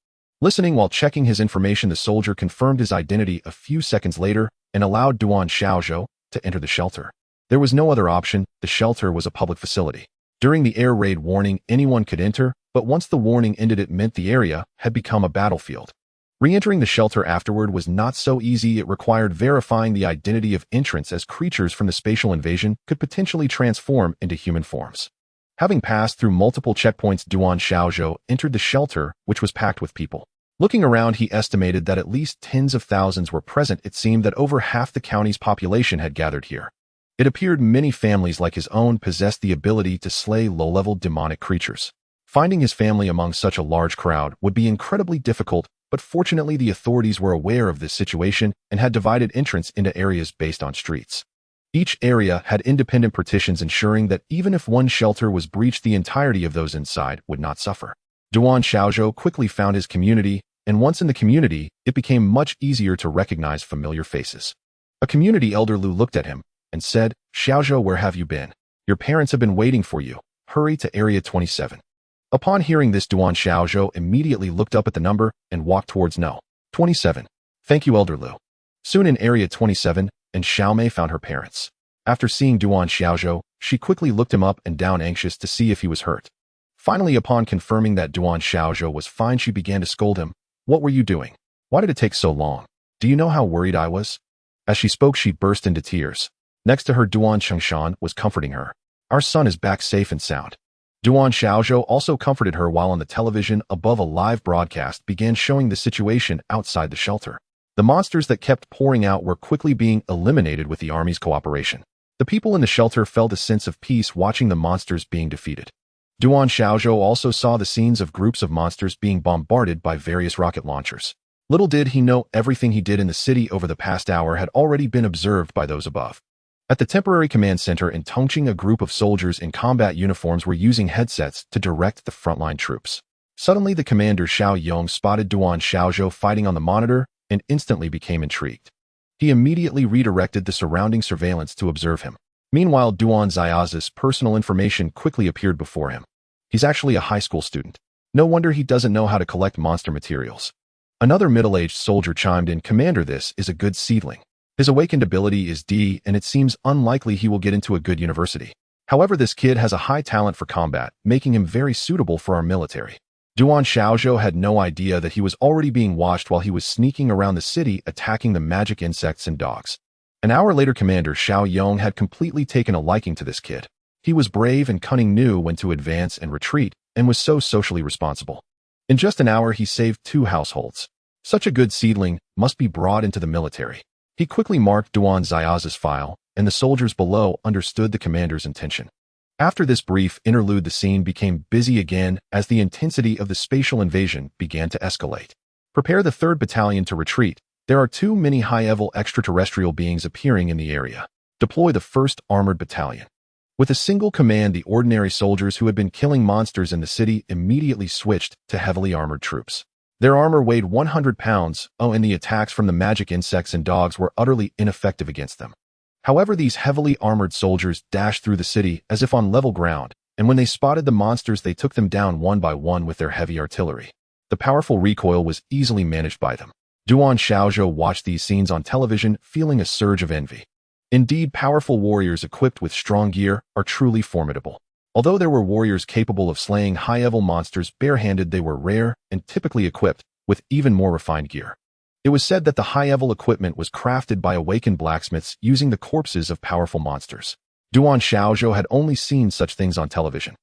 Speaker 1: Listening while checking his information, the soldier confirmed his identity a few seconds later and allowed Duan Xiaozhou to enter the shelter. There was no other option. The shelter was a public facility. During the air raid warning, anyone could enter, but once the warning ended, it meant the area had become a battlefield. Re-entering the shelter afterward was not so easy. It required verifying the identity of entrants, as creatures from the spatial invasion could potentially transform into human forms. Having passed through multiple checkpoints, Duan Xiaozhou entered the shelter, which was packed with people. Looking around, he estimated that at least tens of thousands were present. It seemed that over half the county's population had gathered here. It appeared many families like his own possessed the ability to slay low-level demonic creatures. Finding his family among such a large crowd would be incredibly difficult, but fortunately the authorities were aware of this situation and had divided entrance into areas based on streets. Each area had independent partitions, ensuring that even if one shelter was breached, the entirety of those inside would not suffer. Duan Xiaozhou quickly found his community, and once in the community, it became much easier to recognize familiar faces. A community elder Lu looked at him and said, "Xiaozhou, where have you been? Your parents have been waiting for you. Hurry to area 27. Upon hearing this, Duan Xiaozhou immediately looked up at the number and walked towards No. 27. "Thank you, Elder Lu." Soon in area 27, and Xiaomei found her parents. After seeing Duan Xiaozhou, she quickly looked him up and down, anxious to see if he was hurt. Finally, upon confirming that Duan Xiaozhou was fine, she began to scold him. "What were you doing? Why did it take so long? Do you know how worried I was?" As she spoke, she burst into tears. Next to her, Duan Chengshan was comforting her. "Our son is back safe and sound." Duan Xiaozhou also comforted her while on the television above a live broadcast began showing the situation outside the shelter. The monsters that kept pouring out were quickly being eliminated with the army's cooperation. The people in the shelter felt a sense of peace watching the monsters being defeated. Duan Xiaozhou also saw the scenes of groups of monsters being bombarded by various rocket launchers. Little did he know, everything he did in the city over the past hour had already been observed by those above. At the temporary command center in Tongqing, a group of soldiers in combat uniforms were using headsets to direct the frontline troops. Suddenly, the commander Xiao Yong spotted Duan Xiaozhou fighting on the monitor and instantly became intrigued. He immediately redirected the surrounding surveillance to observe him. Meanwhile, Duan Xiaozhou's personal information quickly appeared before him. He's actually a high school student. No wonder he doesn't know how to collect monster materials. Another middle-aged soldier chimed in, "Commander, this is a good seedling. His awakened ability is D, and it seems unlikely he will get into a good university. However, this kid has a high talent for combat, making him very suitable for our military." Duan Xiaozhou had no idea that he was already being watched while he was sneaking around the city attacking the magic insects and dogs. An hour later, Commander Xiao Yong had completely taken a liking to this kid. He was brave and cunning, knew when to advance and retreat, and was so socially responsible. In just an hour, he saved 2 households. Such a good seedling must be brought into the military. He quickly marked Duan Xiaozhou's file, and the soldiers below understood the commander's intention. After this brief interlude, the scene became busy again as the intensity of the spatial invasion began to escalate. Prepare the 3rd Battalion to retreat. There are too many high-level extraterrestrial beings appearing in the area. Deploy the 1st Armored Battalion. With a single command, the ordinary soldiers who had been killing monsters in the city immediately switched to heavily armored troops. Their armor weighed 100 pounds, and the attacks from the magic insects and dogs were utterly ineffective against them. However, these heavily armored soldiers dashed through the city as if on level ground, and when they spotted the monsters, they took them down one by one with their heavy artillery. The powerful recoil was easily managed by them. Duan Xiaozhou watched these scenes on television, feeling a surge of envy. Indeed, powerful warriors equipped with strong gear are truly formidable. Although there were warriors capable of slaying high-level monsters barehanded, they were rare and typically equipped with even more refined gear. It was said that the high-level equipment was crafted by awakened blacksmiths using the corpses of powerful monsters. Duan Xiaozhou had only seen such things on television.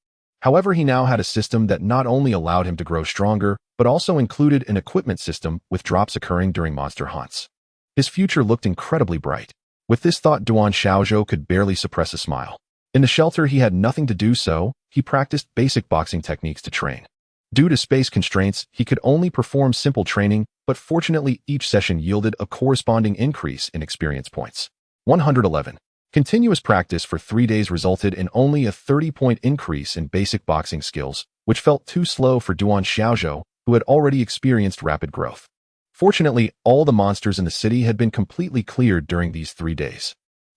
Speaker 1: However, he now had a system that not only allowed him to grow stronger, but also included an equipment system with drops occurring during monster hunts. His future looked incredibly bright. With this thought, Duan Xiaozhou could barely suppress a smile. In the shelter, he had nothing to do, so he practiced basic boxing techniques to train. Due to space constraints, he could only perform simple training, but fortunately each session yielded a corresponding increase in experience points. 111. Continuous practice for 3 days resulted in only a 30-point increase in basic boxing skills, which felt too slow for Duan Xiaozhou, who had already experienced rapid growth. Fortunately, all the monsters in the city had been completely cleared during these 3 days.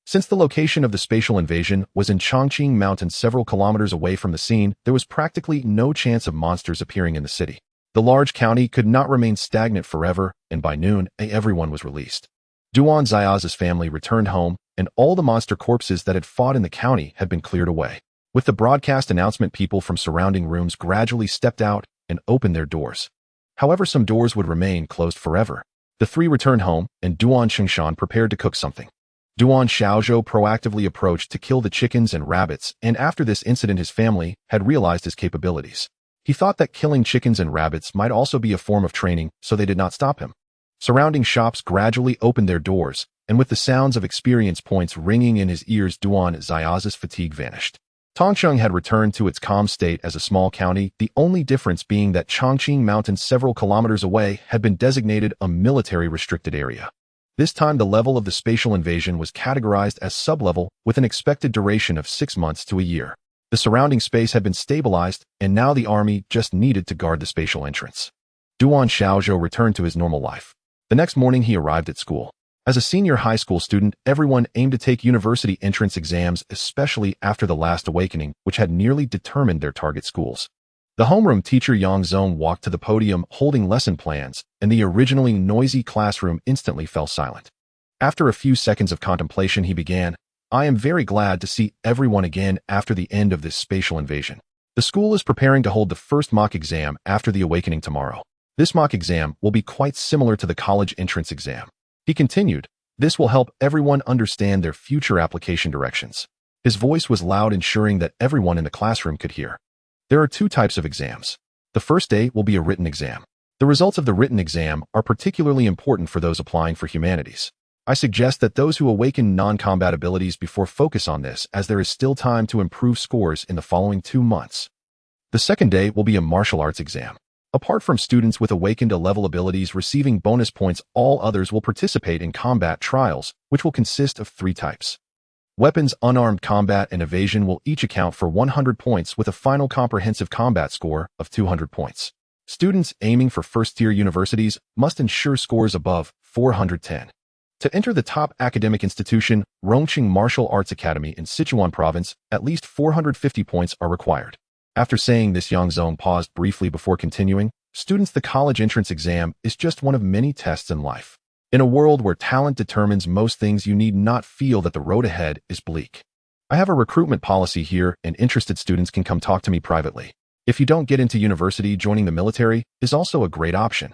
Speaker 1: Since the location of the spatial invasion was in Chongqing Mountain several kilometers away from the scene, there was practically no chance of monsters appearing in the city. The large county could not remain stagnant forever, and by noon, everyone was released. Duan Xiaoz's family returned home, and all the monster corpses that had fought in the county had been cleared away. With the broadcast announcement, people from surrounding rooms gradually stepped out and opened their doors. However, some doors would remain closed forever. The three returned home, and Duan Qingshan prepared to cook something. Duan Xiaozhou proactively approached to kill the chickens and rabbits, and after this incident his family had realized his capabilities. He thought that killing chickens and rabbits might also be a form of training, so they did not stop him. Surrounding shops gradually opened their doors, and with the sounds of experience points ringing in his ears, Duan Xiaoz's fatigue vanished. Tongcheng had returned to its calm state as a small county, the only difference being that Chongqing Mountain several kilometers away had been designated a military restricted area. This time the level of the spatial invasion was categorized as sublevel with an expected duration of 6 months to a year. The surrounding space had been stabilized, and now the army just needed to guard the spatial entrance. Duan Xiaozhou returned to his normal life. The next morning he arrived at school. As a senior high school student, everyone aimed to take university entrance exams, especially after the last awakening, which had nearly determined their target schools. The homeroom teacher Yang Zong walked to the podium holding lesson plans, and the originally noisy classroom instantly fell silent. After a few seconds of contemplation, he began, "I am very glad to see everyone again after the end of this spatial invasion. The school is preparing to hold the first mock exam after the awakening tomorrow. This mock exam will be quite similar to the college entrance exam." He continued, "This will help everyone understand their future application directions." His voice was loud, ensuring that everyone in the classroom could hear. There are 2 types of exams. The first day will be a written exam. The results of the written exam are particularly important for those applying for humanities. I suggest that those who awaken non-combat abilities before focus on this, as there is still time to improve scores in the following 2 months. The second day will be a martial arts exam. Apart from students with awakened level abilities receiving bonus points, all others will participate in combat trials, which will consist of 3 types. Weapons, unarmed combat, and evasion will each account for 100 points with a final comprehensive combat score of 200 points. Students aiming for first-tier universities must ensure scores above 410. To enter the top academic institution, Rongqing Martial Arts Academy in Sichuan Province, at least 450 points are required. After saying this, Yang Zong paused briefly before continuing, "Students, the college entrance exam is just one of many tests in life. In a world where talent determines most things, you need not feel that the road ahead is bleak. I have a recruitment policy here, and interested students can come talk to me privately. If you don't get into university, joining the military is also a great option."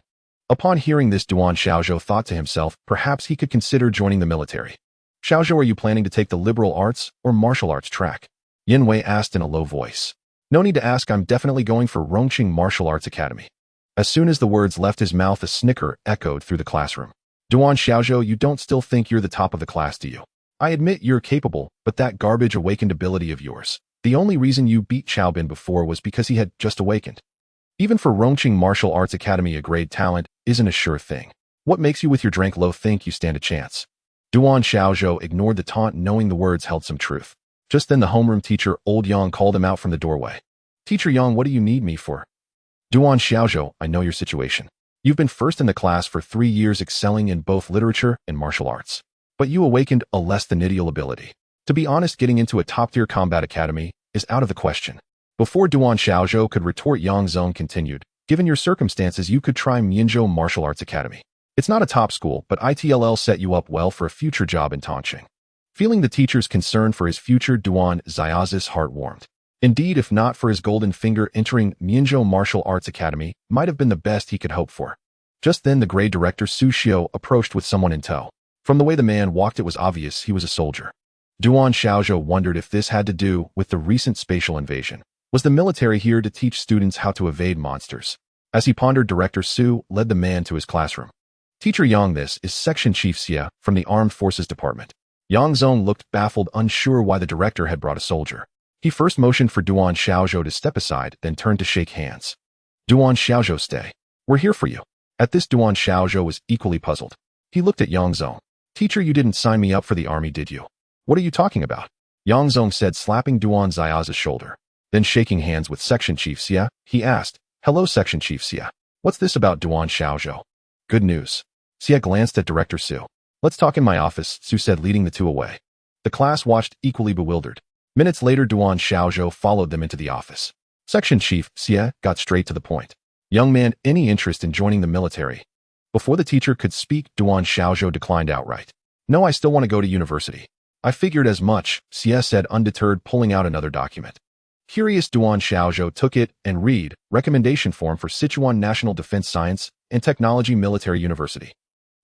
Speaker 1: Upon hearing this, Duan Xiaozhou thought to himself, perhaps he could consider joining the military. "Xiaozhou, are you planning to take the liberal arts or martial arts track?" Yin Wei asked in a low voice. "No need to ask, I'm definitely going for Rongqing Martial Arts Academy." As soon as the words left his mouth, a snicker echoed through the classroom. "Duan Xiaozhou, you don't still think you're the top of the class, do you? I admit you're capable, but that garbage awakened ability of yours. The only reason you beat Xiaobin before was because he had just awakened. Even for Rongqing Martial Arts Academy, a grade talent isn't a sure thing. What makes you with your rank low think you stand a chance?" Duan Xiaozhou ignored the taunt, knowing the words held some truth. Just then the homeroom teacher, Old Yang, called him out from the doorway. "Teacher Yang, what do you need me for?" "Duan Xiaozhou, I know your situation. You've been first in the class for 3 years, excelling in both literature and martial arts. But you awakened a less than ideal ability. To be honest, getting into a top-tier combat academy is out of the question." Before Duan Xiaozhou could retort, Yang Zong continued, "Given your circumstances, you could try Mianzhou Martial Arts Academy. It's not a top school, but it'll set you up well for a future job in Tongqing." Feeling the teacher's concern for his future, Duan Xiaoz's heart warmed. Indeed, if not for his golden finger, entering Mianzhou Martial Arts Academy might have been the best he could hope for. Just then the grade director Su Xiao approached with someone in tow. From the way the man walked, it was obvious he was a soldier. Duan Xiaozhou wondered if this had to do with the recent spatial invasion. Was the military here to teach students how to evade monsters? As he pondered, Director Su led the man to his classroom. Teacher Yang, this is Section Chief Xia from the Armed Forces Department. Yang Zong looked baffled, unsure why the director had brought a soldier. He first motioned for Duan Xiaozhou to step aside, then turned to shake hands. Duan Xiaozhou, stay. We're here for you. At this, Duan Xiaozhou was equally puzzled. He looked at Yang Zong. Teacher, you didn't sign me up for the army, did you? What are you talking about? Yang Zong said, slapping Duan Xiaozhou's shoulder. Then shaking hands with Section Chief Xia, he asked, hello Section Chief Xia. What's this about Duan Xiaozhou? Good news. Xia glanced at Director Su. Let's talk in my office, Su said, leading the two away. The class watched, equally bewildered. Minutes later, Duan Xiaozhou followed them into the office. Section Chief Xia got straight to the point. Young man, any interest in joining the military? Before the teacher could speak, Duan Xiaozhou declined outright. No, I still want to go to university. I figured as much, Xia said, undeterred, pulling out another document. Curious, Duan Xiaozhou took it and read, recommendation form for Sichuan National Defense Science and Technology Military University.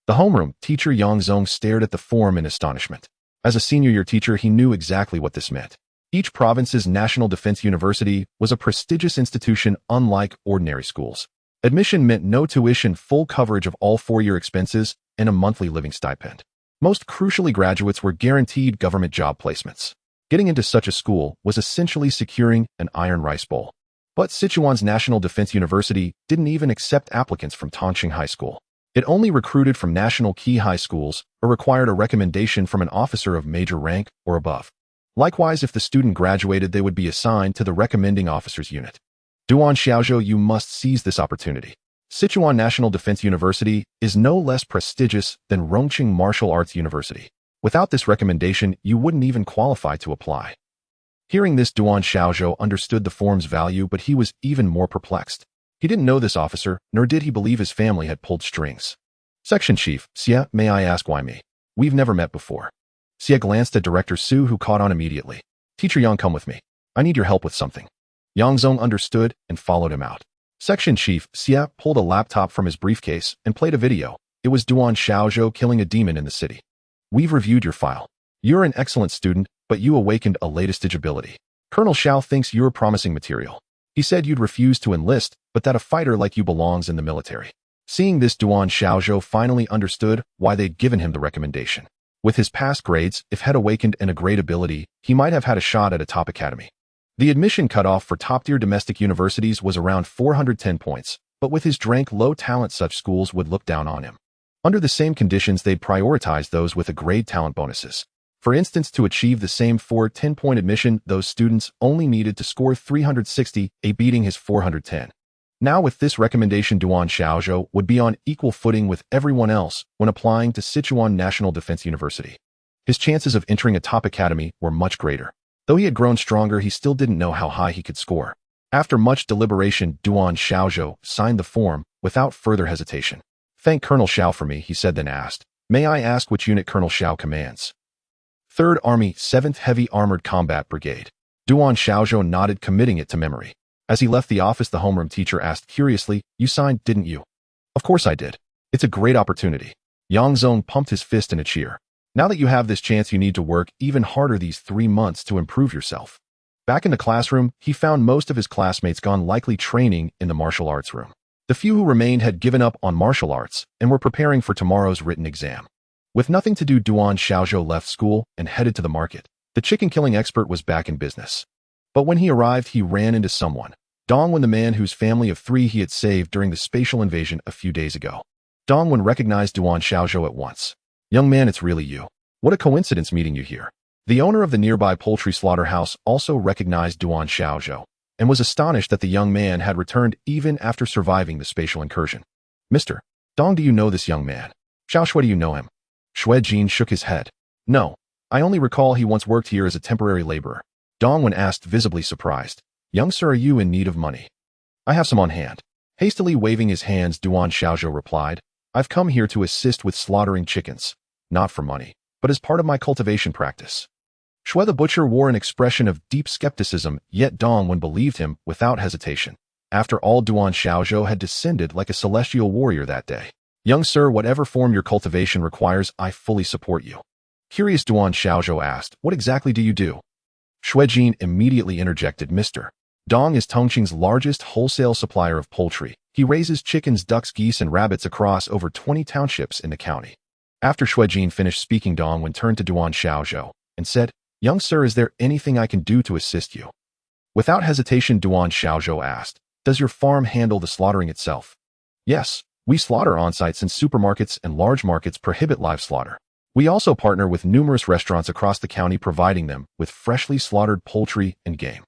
Speaker 1: The homeroom teacher Yang Zong stared at the form in astonishment. As a senior year teacher, he knew exactly what this meant. Each province's National Defense University was a prestigious institution unlike ordinary schools. Admission meant no tuition, full coverage of all four-year expenses, and a monthly living stipend. Most crucially, graduates were guaranteed government job placements. Getting into such a school was essentially securing an iron rice bowl. But Sichuan's National Defense University didn't even accept applicants from Tongqing High School. It only recruited from national key high schools or required a recommendation from an officer of major rank or above. Likewise, if the student graduated, they would be assigned to the recommending officers unit. Duan Xiaozhou, you must seize this opportunity. Sichuan National Defense University is no less prestigious than Rongqing Martial Arts University. Without this recommendation, you wouldn't even qualify to apply. Hearing this, Duan Xiaozhou understood the form's value, but he was even more perplexed. He didn't know this officer, nor did he believe his family had pulled strings. Section Chief Xia, may I ask why me? We've never met before. Xia glanced at Director Su, who caught on immediately. Teacher Yang, come with me. I need your help with something. Yang Zong understood and followed him out. Section Chief Xia pulled a laptop from his briefcase and played a video. It was Duan Xiaozhou killing a demon in the city. We've reviewed your file. You're an excellent student, but you awakened a late-stage ability. Colonel Xiao thinks you're promising material. He said you'd refuse to enlist, but that a fighter like you belongs in the military. Seeing this, Duan Xiaozhou finally understood why they'd given him the recommendation. With his past grades, if had awakened and a great ability, he might have had a shot at a top academy. The admission cutoff for top-tier domestic universities was around 410 points, but with his rank low talent, such schools would look down on him. Under the same conditions, they'd prioritize those with a grade talent bonuses. For instance, to achieve the same 410-point admission, those students only needed to score 360, beating his 410. Now with this recommendation, Duan Xiaozhou would be on equal footing with everyone else when applying to Sichuan National Defense University. His chances of entering a top academy were much greater. Though he had grown stronger, he still didn't know how high he could score. After much deliberation, Duan Xiaozhou signed the form without further hesitation. Thank Colonel Xiao for me, he said, then asked, may I ask which unit Colonel Xiao commands? 3rd Army, 7th Heavy Armored Combat Brigade. Duan Xiaozhou nodded, committing it to memory. As he left the office, the homeroom teacher asked curiously, you signed, didn't you? Of course I did. It's a great opportunity. Yang Zong pumped his fist in a cheer. Now that you have this chance, you need to work even harder these 3 months to improve yourself. Back in the classroom, he found most of his classmates gone, likely training in the martial arts room. The few who remained had given up on martial arts and were preparing for tomorrow's written exam. With nothing to do, Duan Xiaozhou left school and headed to the market. The chicken-killing expert was back in business. But when he arrived, he ran into someone. Dongwen, the man whose family of 3 he had saved during the spatial invasion a few days ago. Dongwen recognized Duan Xiaozhou at once. Young man, it's really you. What a coincidence meeting you here. The owner of the nearby poultry slaughterhouse also recognized Duan Xiaozhou and was astonished that the young man had returned even after surviving the spatial incursion. Mr. Dong, do you know this young man? Xiao Shui, do you know him? Shui Jin shook his head. No, I only recall he once worked here as a temporary laborer. Dongwen asked, visibly surprised. Young sir, are you in need of money? I have some on hand. Hastily waving his hands, Duan Xiaozhou replied, I've come here to assist with slaughtering chickens, not for money, but as part of my cultivation practice. Shui the butcher wore an expression of deep skepticism, yet Dongwen believed him without hesitation. After all, Duan Xiaozhou had descended like a celestial warrior that day. Young sir, whatever form your cultivation requires, I fully support you. Curious, Duan Xiaozhou asked, what exactly do you do? Xuejin immediately interjected, Mr. Dong is Tongqing's largest wholesale supplier of poultry. He raises chickens, ducks, geese, and rabbits across over 20 townships in the county. After Xuejin finished speaking, Dong Wen turned to Duan Xiaozhou and said, Young sir, is there anything I can do to assist you? Without hesitation, Duan Xiaozhou asked, does your farm handle the slaughtering itself? Yes, we slaughter on-site since supermarkets and large markets prohibit live slaughter. We also partner with numerous restaurants across the county, providing them with freshly slaughtered poultry and game.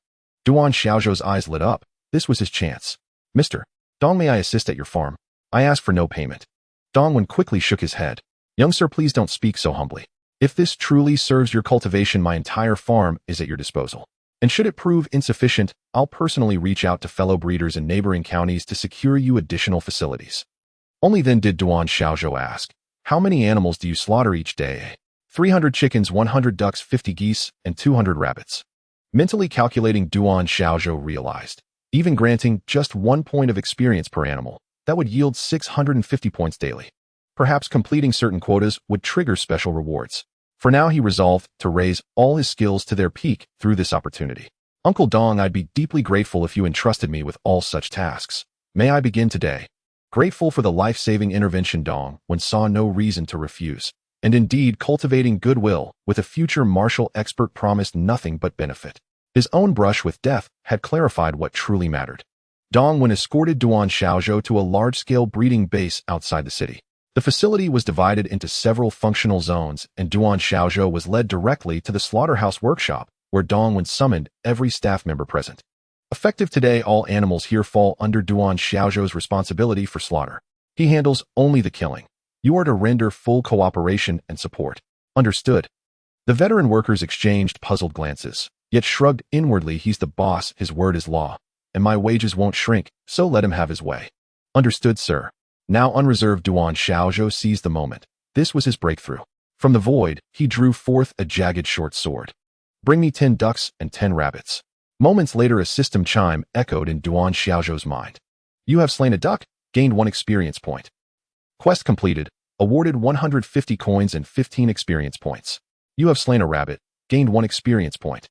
Speaker 1: Duan Xiaozhou's eyes lit up. This was his chance. Mr. Dong, may I assist at your farm? I ask for no payment. Dong Wen quickly shook his head. Young sir, please don't speak so humbly. If this truly serves your cultivation, my entire farm is at your disposal. And should it prove insufficient, I'll personally reach out to fellow breeders in neighboring counties to secure you additional facilities. Only then did Duan Xiaozhou ask, how many animals do you slaughter each day? 300 chickens, 100 ducks, 50 geese, and 200 rabbits. Mentally calculating, Duan Xiaozhou realized, even granting just 1 point of experience per animal, that would yield 650 points daily. Perhaps completing certain quotas would trigger special rewards. For now, he resolved to raise all his skills to their peak through this opportunity. Uncle Dong, I'd be deeply grateful if you entrusted me with all such tasks. May I begin today? Grateful for the life-saving intervention, Dong Wen saw no reason to refuse. And indeed, cultivating goodwill with a future martial expert promised nothing but benefit. His own brush with death had clarified what truly mattered. Dong Wen escorted Duan Xiaozhou to a large-scale breeding base outside the city. The facility was divided into several functional zones, and Duan Xiaozhou was led directly to the slaughterhouse workshop, where Dong Wen summoned every staff member present. Effective today, all animals here fall under Duan Xiaozhou's responsibility for slaughter. He handles only the killing. You are to render full cooperation and support. Understood? The veteran workers exchanged puzzled glances, yet shrugged inwardly. He's the boss, his word is law, and my wages won't shrink, so let him have his way. Understood, sir. Now unreserved, Duan Xiaozhou seized the moment. This was his breakthrough. From the void, he drew forth a jagged short sword. Bring me 10 ducks and 10 rabbits. Moments later, a system chime echoed in Duan Xiaozhou's mind. You have slain a duck, gained 1 experience point. Quest completed, awarded 150 coins and 15 experience points. You have slain a rabbit, gained 1 experience point.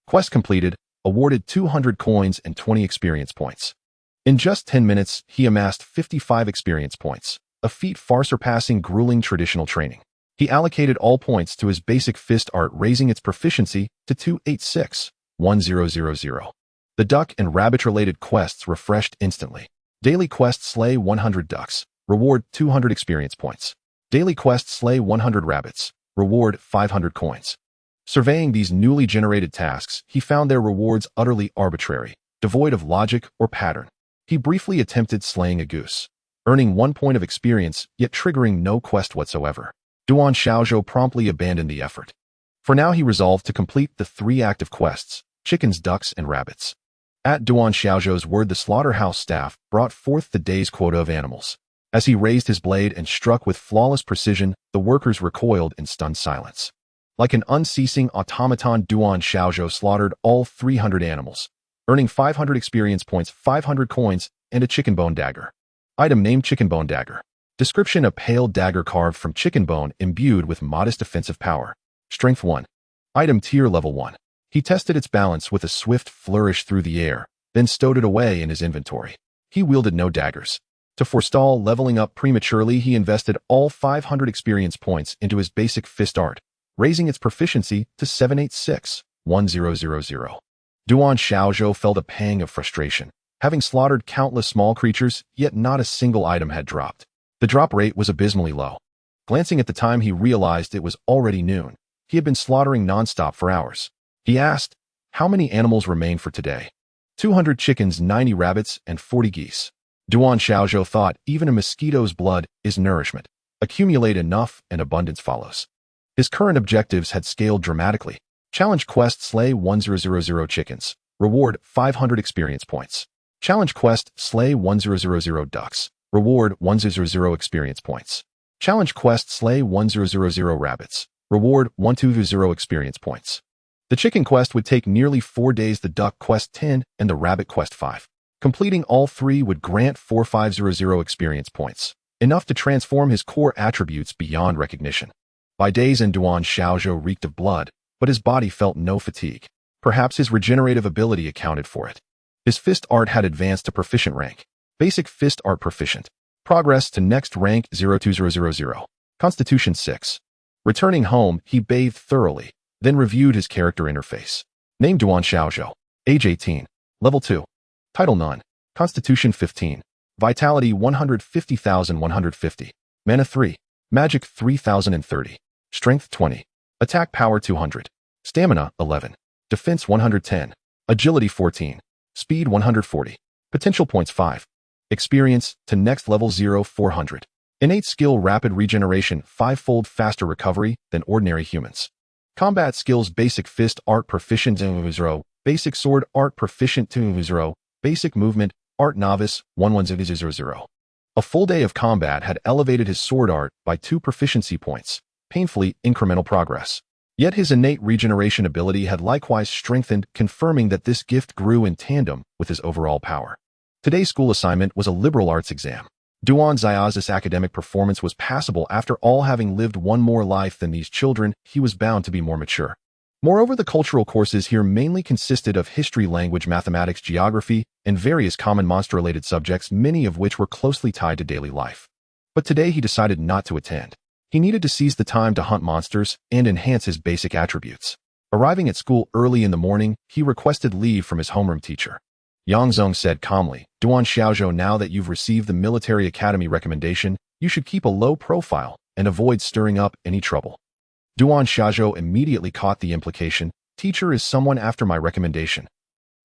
Speaker 1: Quest completed, awarded 200 coins and 20 experience points. In just 10 minutes, he amassed 55 experience points, a feat far surpassing grueling traditional training. He allocated all points to his basic fist art, raising its proficiency to 286-1000. The duck and rabbit-related quests refreshed instantly. Daily quest: slay 100 ducks, reward 200 experience points. Daily quest: slay 100 rabbits, reward 500 coins. Surveying these newly generated tasks, he found their rewards utterly arbitrary, devoid of logic or pattern. He briefly attempted slaying a goose, earning 1 point of experience, yet triggering no quest whatsoever. Duan Xiaozhou promptly abandoned the effort. For now, he resolved to complete the 3 active quests: chickens, ducks, and rabbits. At Duan Xiaozhou's word, the slaughterhouse staff brought forth the day's quota of animals. As he raised his blade and struck with flawless precision, the workers recoiled in stunned silence. Like an unceasing automaton, Duan Xiaozhou slaughtered all 300 animals, earning 500 experience points, 500 coins, and a chicken bone dagger. Item name: chicken bone dagger. Description: a pale dagger carved from chicken bone, imbued with modest offensive power. Strength 1. Item tier level 1. He tested its balance with a swift flourish through the air, then stowed it away in his inventory. He wielded no daggers. To forestall leveling up prematurely, he invested all 500 experience points into his basic fist art, raising its proficiency to 786-1000. Duan Xiaozhou felt a pang of frustration. Having slaughtered countless small creatures, yet not a single item had dropped. The drop rate was abysmally low. Glancing at the time, he realized it was already noon. He had been slaughtering nonstop for hours. He asked, how many animals remain for today? 200 chickens, 90 rabbits, and 40 geese. Duan Xiaozhou thought, even a mosquito's blood is nourishment. Accumulate enough and abundance follows. His current objectives had scaled dramatically. Challenge quest: slay 1000 chickens. Reward 500 experience points. Challenge quest: slay 1000 ducks. Reward 100 experience points. Challenge quest: slay 1000 rabbits. Reward 120 experience points. The chicken quest would take nearly 4 days, the duck quest 10, and the rabbit quest 5. Completing all 3 would grant 4500 experience points, enough to transform his core attributes beyond recognition. By days in Duan Xiaozhou reeked of blood, but his body felt no fatigue. Perhaps his regenerative ability accounted for it. His fist art had advanced to proficient rank. Basic fist art proficient. Progress to next rank 02000. Constitution 6. Returning home, he bathed thoroughly, then reviewed his character interface. Name Duan Xiaozhou. Age 18. Level 2. Title None. Constitution 15. Vitality 150,150. Mana 3. Magic 3,030. Strength 20. Attack power 200. Stamina 11. Defense 110. Agility 14. Speed 140. Potential points 5. Experience to next level 400. Innate skill rapid regeneration 5-fold faster recovery than ordinary humans. Combat skills basic fist art proficient 0. Basic sword art proficient 0. Basic movement art novice 11000. A full day of combat had elevated his sword art by 2 proficiency points, painfully incremental progress. Yet his innate regeneration ability had likewise strengthened, confirming that this gift grew in tandem with his overall power. Today's school assignment was a liberal arts exam. Duan Xiaozhou's academic performance was passable. After all, having lived one more life than these children, he was bound to be more mature. Moreover, the cultural courses here mainly consisted of history, language, mathematics, geography, and various common monster-related subjects, many of which were closely tied to daily life. But today he decided not to attend. He needed to seize the time to hunt monsters and enhance his basic attributes. Arriving at school early in the morning, he requested leave from his homeroom teacher. Yang Zong said calmly, Duan Xiaozhou, now that you've received the military academy recommendation, you should keep a low profile and avoid stirring up any trouble. Duan Xiaozhou immediately caught the implication. Teacher is someone after my recommendation.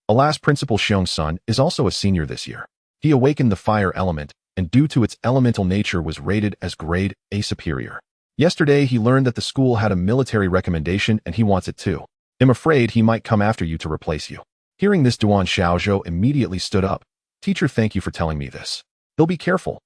Speaker 1: Alas, Principal Xiong's son is also a senior this year. He awakened the fire element, and due to its elemental nature was rated as grade A superior. Yesterday he learned that the school had a military recommendation and he wants it too. I'm afraid he might come after you to replace you. Hearing this, Duan Xiaozhou immediately stood up. Teacher, thank you for telling me this. He'll be careful.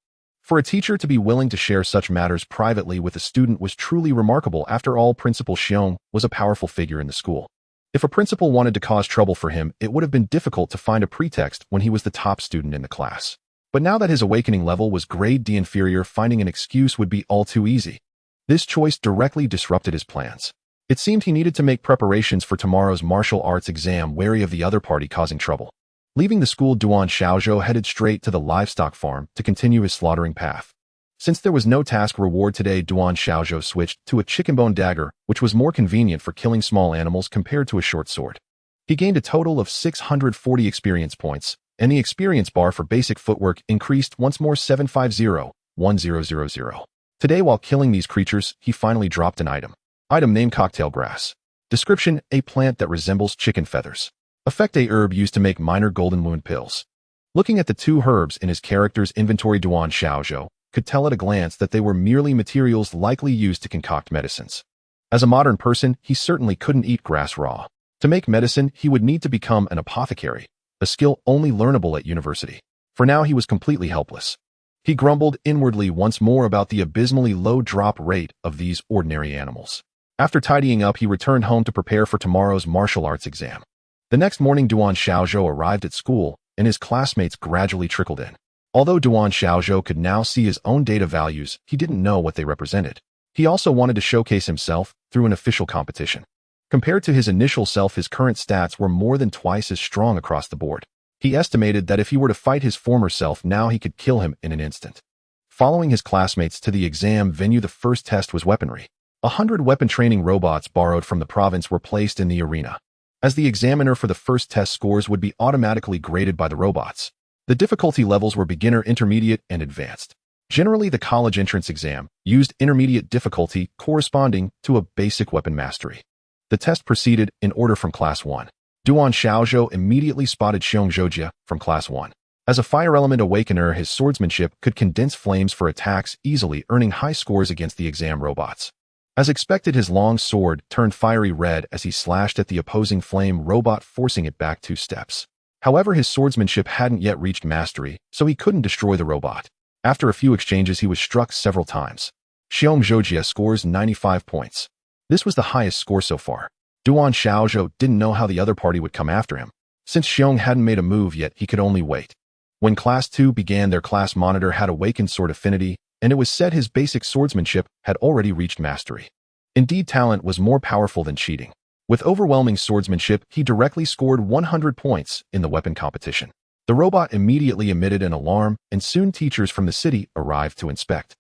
Speaker 1: For a teacher to be willing to share such matters privately with a student was truly remarkable. After all, Principal Xiong was a powerful figure in the school. If a principal wanted to cause trouble for him, it would have been difficult to find a pretext when he was the top student in the class. But now that his awakening level was grade D inferior, finding an excuse would be all too easy. This choice directly disrupted his plans. It seemed he needed to make preparations for tomorrow's martial arts exam, wary of the other party causing trouble. Leaving the school, Duan Xiaozhou headed straight to the livestock farm to continue his slaughtering path. Since there was no task reward today, Duan Xiaozhou switched to a chicken bone dagger, which was more convenient for killing small animals compared to a short sword. He gained a total of 640 experience points, and the experience bar for basic footwork increased once more 750-1000. Today, while killing these creatures, he finally dropped an item. Item name cocktail grass. Description: a plant that resembles chicken feathers. Effect: a herb used to make minor golden wound pills. Looking at the 2 herbs in his character's inventory, Duan Xiaozhou could tell at a glance that they were merely materials likely used to concoct medicines. As a modern person, he certainly couldn't eat grass raw. To make medicine, he would need to become an apothecary, a skill only learnable at university. For now, he was completely helpless. He grumbled inwardly once more about the abysmally low drop rate of these ordinary animals. After tidying up, he returned home to prepare for tomorrow's martial arts exam. The next morning, Duan Xiaozhou arrived at school, and his classmates gradually trickled in. Although Duan Xiaozhou could now see his own data values, he didn't know what they represented. He also wanted to showcase himself through an official competition. Compared to his initial self, his current stats were more than twice as strong across the board. He estimated that if he were to fight his former self now, he could kill him in an instant. Following his classmates to the exam venue, the first test was weaponry. 100 weapon training robots borrowed from the province were placed in the arena. As the examiner for the first test, scores would be automatically graded by the robots. The difficulty levels were beginner, intermediate, and advanced. Generally, the college entrance exam used intermediate difficulty corresponding to a basic weapon mastery. The test proceeded in order from Class 1. Duan Xiaozhou immediately spotted Xiong Zhoujia from Class 1. As a fire element awakener, his swordsmanship could condense flames for attacks easily, earning high scores against the exam robots. As expected, his long sword turned fiery red as he slashed at the opposing flame robot, forcing it back 2 steps. However, his swordsmanship hadn't yet reached mastery, so he couldn't destroy the robot. After a few exchanges, he was struck several times. Xiong Zhoujia scores 95 points. This was the highest score so far. Duan Xiaozhou didn't know how the other party would come after him. Since Xiong hadn't made a move yet, he could only wait. When Class 2 began, their class monitor had awakened sword affinity, and it was said his basic swordsmanship had already reached mastery. Indeed, talent was more powerful than cheating. With overwhelming swordsmanship, he directly scored 100 points in the weapon competition. The robot immediately emitted an alarm, and soon teachers from the city arrived to inspect.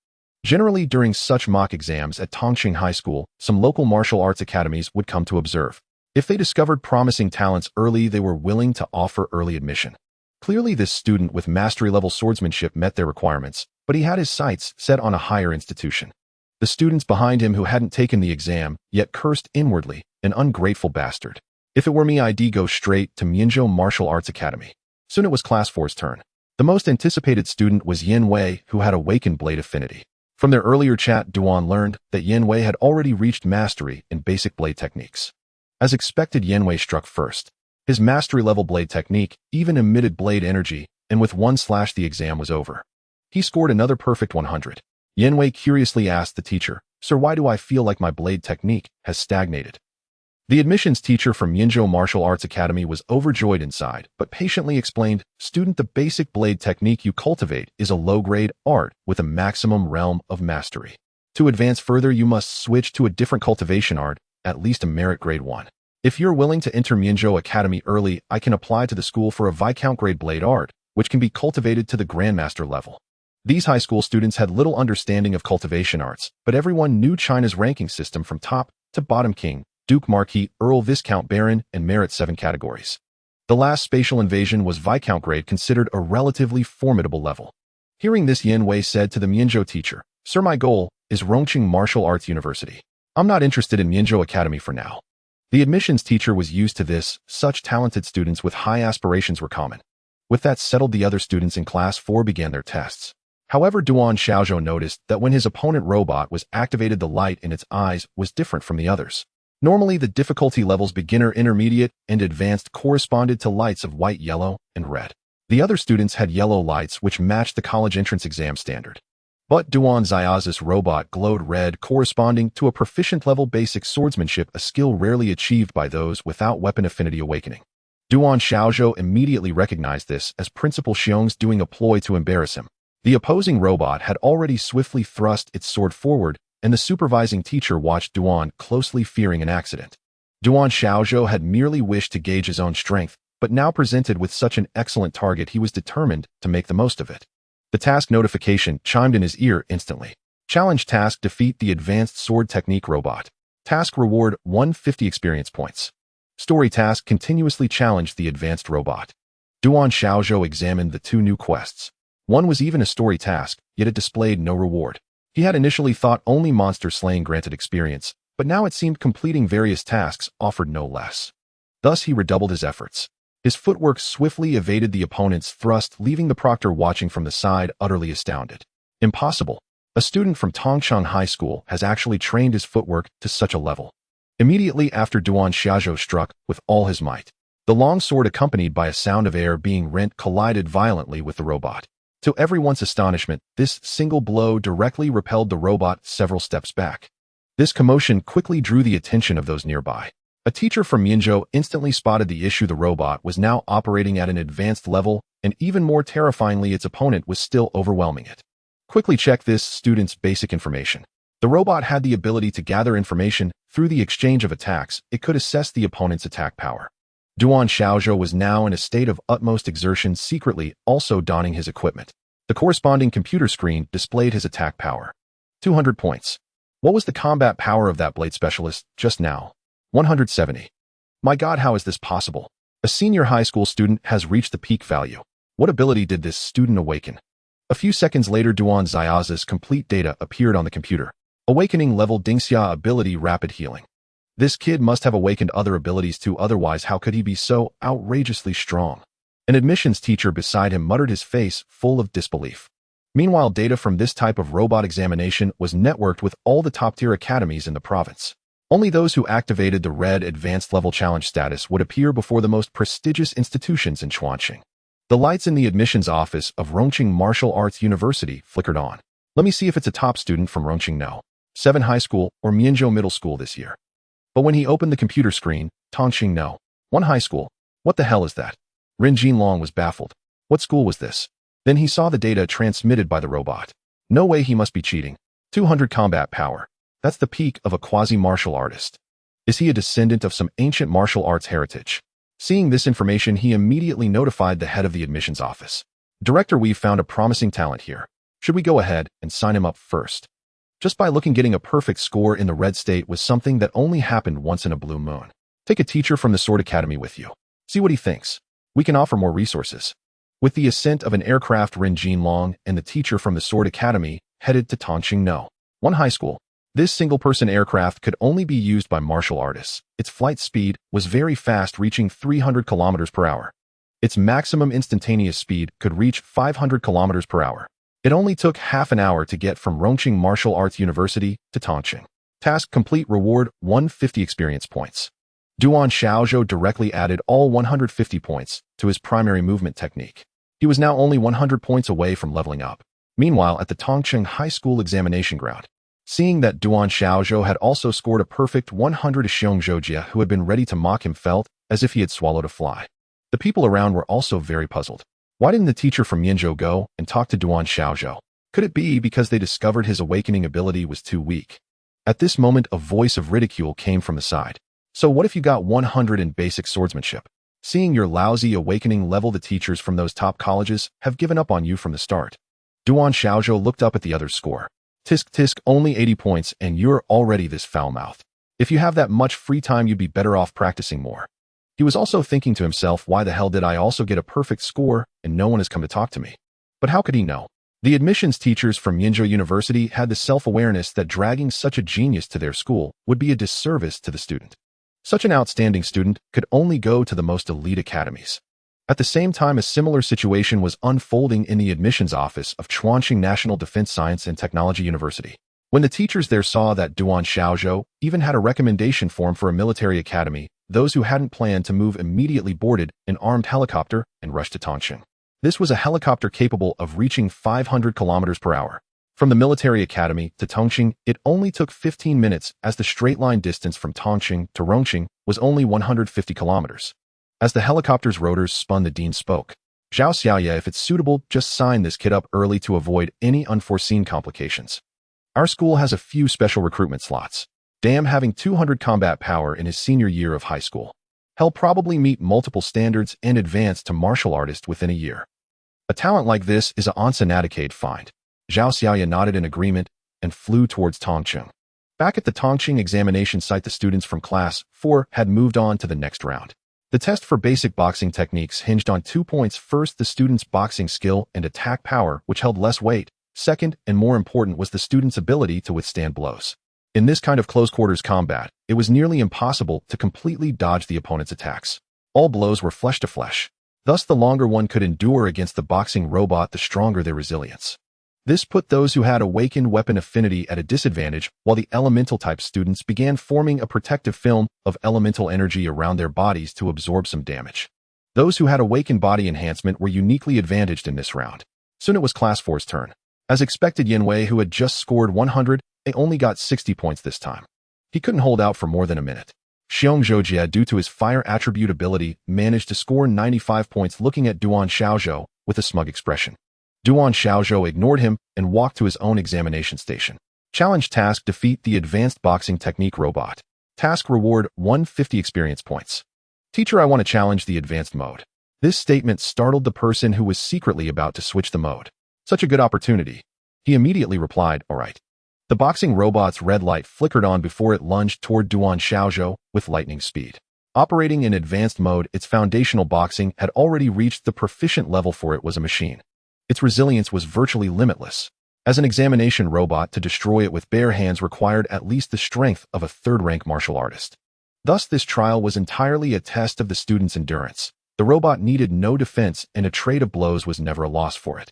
Speaker 1: Generally, during such mock exams at Tongqing High School, some local martial arts academies would come to observe. If they discovered promising talents early, they were willing to offer early admission. Clearly, this student with mastery-level swordsmanship met their requirements, but he had his sights set on a higher institution. The students behind him who hadn't taken the exam yet cursed inwardly, an ungrateful bastard. If it were me, I'd go straight to Mianzhou Martial Arts Academy. Soon it was Class 4's turn. The most anticipated student was Yin Wei, who had awakened blade affinity. From their earlier chat, Duan learned that Yin Wei had already reached mastery in basic blade techniques. As expected, Yin Wei struck first. His mastery-level blade technique even emitted blade energy, and with one slash the exam was over. He scored another perfect 100. Yin Wei curiously asked the teacher, "Sir, why do I feel like my blade technique has stagnated?" The admissions teacher from Mianzhou Martial Arts Academy was overjoyed inside, but patiently explained, "Student, the basic blade technique you cultivate is a low-grade art with a maximum realm of mastery. To advance further, you must switch to a different cultivation art, at least a merit grade 1. If you're willing to enter Mianzhou Academy early, I can apply to the school for a Viscount grade blade art, which can be cultivated to the Grandmaster level." These high school students had little understanding of cultivation arts, but everyone knew China's ranking system from top to bottom: King, Duke, Marquis, Earl, Viscount, Baron, and Merit 7 categories. The last spatial invasion was Viscount grade, considered a relatively formidable level. Hearing this, Yin Wei said to the Mianzhou teacher, "Sir, my goal is Rongqing Martial Arts University. I'm not interested in Mianzhou Academy for now." The admissions teacher was used to this. Such talented students with high aspirations were common. With that settled, the other students in Class 4 began their tests. However, Duan Xiaozhou noticed that when his opponent robot was activated, the light in its eyes was different from the others. Normally, the difficulty levels beginner, intermediate, and advanced corresponded to lights of white, yellow, and red. The other students had yellow lights, which matched the college entrance exam standard. But Duan Xiaozhou's robot glowed red, corresponding to a proficient level basic swordsmanship, a skill rarely achieved by those without weapon affinity awakening. Duan Xiaozhou immediately recognized this as Principal Xiong's doing a ploy to embarrass him. The opposing robot had already swiftly thrust its sword forward, and the supervising teacher watched Duan closely, fearing an accident. Duan Xiaozhou had merely wished to gauge his own strength, but now presented with such an excellent target, he was determined to make the most of it. The task notification chimed in his ear instantly. Challenge task: defeat the advanced sword technique robot. Task reward: 150 experience points. Story task: continuously challenge the advanced robot. Duan Xiaozhou examined the two new quests. One was even a story task, yet it displayed no reward. He had initially thought only monster slaying granted experience, but now it seemed completing various tasks offered no less. Thus he redoubled his efforts. His footwork swiftly evaded the opponent's thrust, leaving the proctor watching from the side utterly astounded. Impossible. A student from Tongqing High School has actually trained his footwork to such a level. Immediately after, Duan Xiaozhou struck with all his might. The long sword, accompanied by a sound of air being rent, collided violently with the robot. To everyone's astonishment, this single blow directly repelled the robot several steps back. This commotion quickly drew the attention of those nearby. A teacher from Mianzhou instantly spotted the issue. The robot was now operating at an advanced level, and even more terrifyingly, its opponent was still overwhelming it. Quickly check this student's basic information. The robot had the ability to gather information. Through the exchange of attacks, it could assess the opponent's attack power. Duan Xiaozhou was now in a state of utmost exertion, secretly also donning his equipment. The corresponding computer screen displayed his attack power. 200 points. What was the combat power of that blade specialist just now? 170. My God, how is this possible? A senior high school student has reached the peak value. What ability did this student awaken? A few seconds later, Duan Xiaozhou's complete data appeared on the computer. Awakening level: Dingxia ability, rapid healing. This kid must have awakened other abilities too, otherwise how could he be so outrageously strong? An admissions teacher beside him muttered, his face full of disbelief. Meanwhile, data from this type of robot examination was networked with all the top-tier academies in the province. Only those who activated the red advanced level challenge status would appear before the most prestigious institutions in Chuanqing. The lights in the admissions office of Rongqing Martial Arts University flickered on. Let me see if it's a top student from Rongqing No. 7 High School or Mianzhou Middle School this year. But when he opened the computer screen, Tongqing No. 1 High School. What the hell is that? Ren Jinlong was baffled. What school was this? Then he saw the data transmitted by the robot. No way, he must be cheating. 200 combat power. That's the peak of a quasi-martial artist. Is he a descendant of some ancient martial arts heritage? Seeing this information, he immediately notified the head of the admissions office. Director, we've found a promising talent here. Should we go ahead and sign him up first? Just by looking, getting a perfect score in the red state was something that only happened once in a blue moon. Take a teacher from the Sword Academy with you. See what he thinks. We can offer more resources. With the ascent of an aircraft, Rin Jinlong and the teacher from the Sword Academy headed to Tongqing No. 1 high school. This single-person aircraft could only be used by martial artists. Its flight speed was very fast, reaching 300 kilometers per hour. Its maximum instantaneous speed could reach 500 kilometers per hour. It only took half an hour to get from Rongqing Martial Arts University to Tongqing. Task complete. Reward 150 experience points. Duan Xiaozhou directly added all 150 points to his primary movement technique. He was now only 100 points away from leveling up. Meanwhile, at the Tongqing High School examination ground, seeing that Duan Xiaozhou had also scored a perfect 100, Xiong Zhoujia, who had been ready to mock him, felt as if he had swallowed a fly. The people around were also very puzzled. Why didn't the teacher from Yinzhou go and talk to Duan Xiaozhou? Could it be because they discovered his awakening ability was too weak? At this moment, a voice of ridicule came from the side. So what if you got 100 in basic swordsmanship? Seeing your lousy awakening level, the teachers from those top colleges have given up on you from the start. Duan Xiaozhou looked up at the other's score. Tisk tisk, only 80 points and you're already this foul-mouthed. If you have that much free time, you'd be better off practicing more. He was also thinking to himself, why the hell did I also get a perfect score and no one has come to talk to me? But how could he know? The admissions teachers from Yinzhou University had the self-awareness that dragging such a genius to their school would be a disservice to the student. Such an outstanding student could only go to the most elite academies. At the same time, a similar situation was unfolding in the admissions office of Chuanqing National Defense Science and Technology University. When the teachers there saw that Duan Xiaozhou even had a recommendation form for a military academy, those who hadn't planned to move immediately boarded an armed helicopter and rushed to Tongqing. This was a helicopter capable of reaching 500 kilometers per hour. From the military academy to Tongqing, it only took 15 minutes, as the straight-line distance from Tongqing to Rongqing was only 150 kilometers. As the helicopter's rotors spun, the dean spoke. Zhao Xiaoye, if it's suitable, just sign this kid up early to avoid any unforeseen complications. Our school has a few special recruitment slots. Damn, having 200 combat power in his senior year of high school. He'll probably meet multiple standards and advance to martial artist within a year. A talent like this is a once-in-a-decade find. Zhao Xiaoye nodded in agreement and flew towards Tongqing. Back at the Tongqing examination site, the students from Class 4 had moved on to the next round. The test for basic boxing techniques hinged on 2 points. First, the student's boxing skill and attack power, which held less weight. Second, and more important, was the student's ability to withstand blows. In this kind of close-quarters combat, it was nearly impossible to completely dodge the opponent's attacks. All blows were flesh to flesh. Thus, the longer one could endure against the boxing robot, the stronger their resilience. This put those who had awakened weapon affinity at a disadvantage, while the elemental-type students began forming a protective film of elemental energy around their bodies to absorb some damage. Those who had awakened body enhancement were uniquely advantaged in this round. Soon it was Class 4's turn. As expected, Yin Wei, who had just scored 100, only got 60 points this time. He couldn't hold out for more than a minute. Xiong Zhoujia, due to his fire attribute ability, managed to score 95 points, looking at Duan Xiaozhou with a smug expression. Duan Xiaozhou ignored him and walked to his own examination station. Challenge task: defeat the advanced boxing technique robot. Task reward 150 experience points. Teacher, I want to challenge the advanced mode. This statement startled the person who was secretly about to switch the mode. Such a good opportunity. He immediately replied, all right. The boxing robot's red light flickered on before it lunged toward Duan Xiaozhou with lightning speed. Operating in advanced mode, its foundational boxing had already reached the proficient level, for it was a machine. Its resilience was virtually limitless. As an examination robot, to destroy it with bare hands required at least the strength of a third-rank martial artist. Thus, this trial was entirely a test of the student's endurance. The robot needed no defense, and a trade of blows was never a loss for it.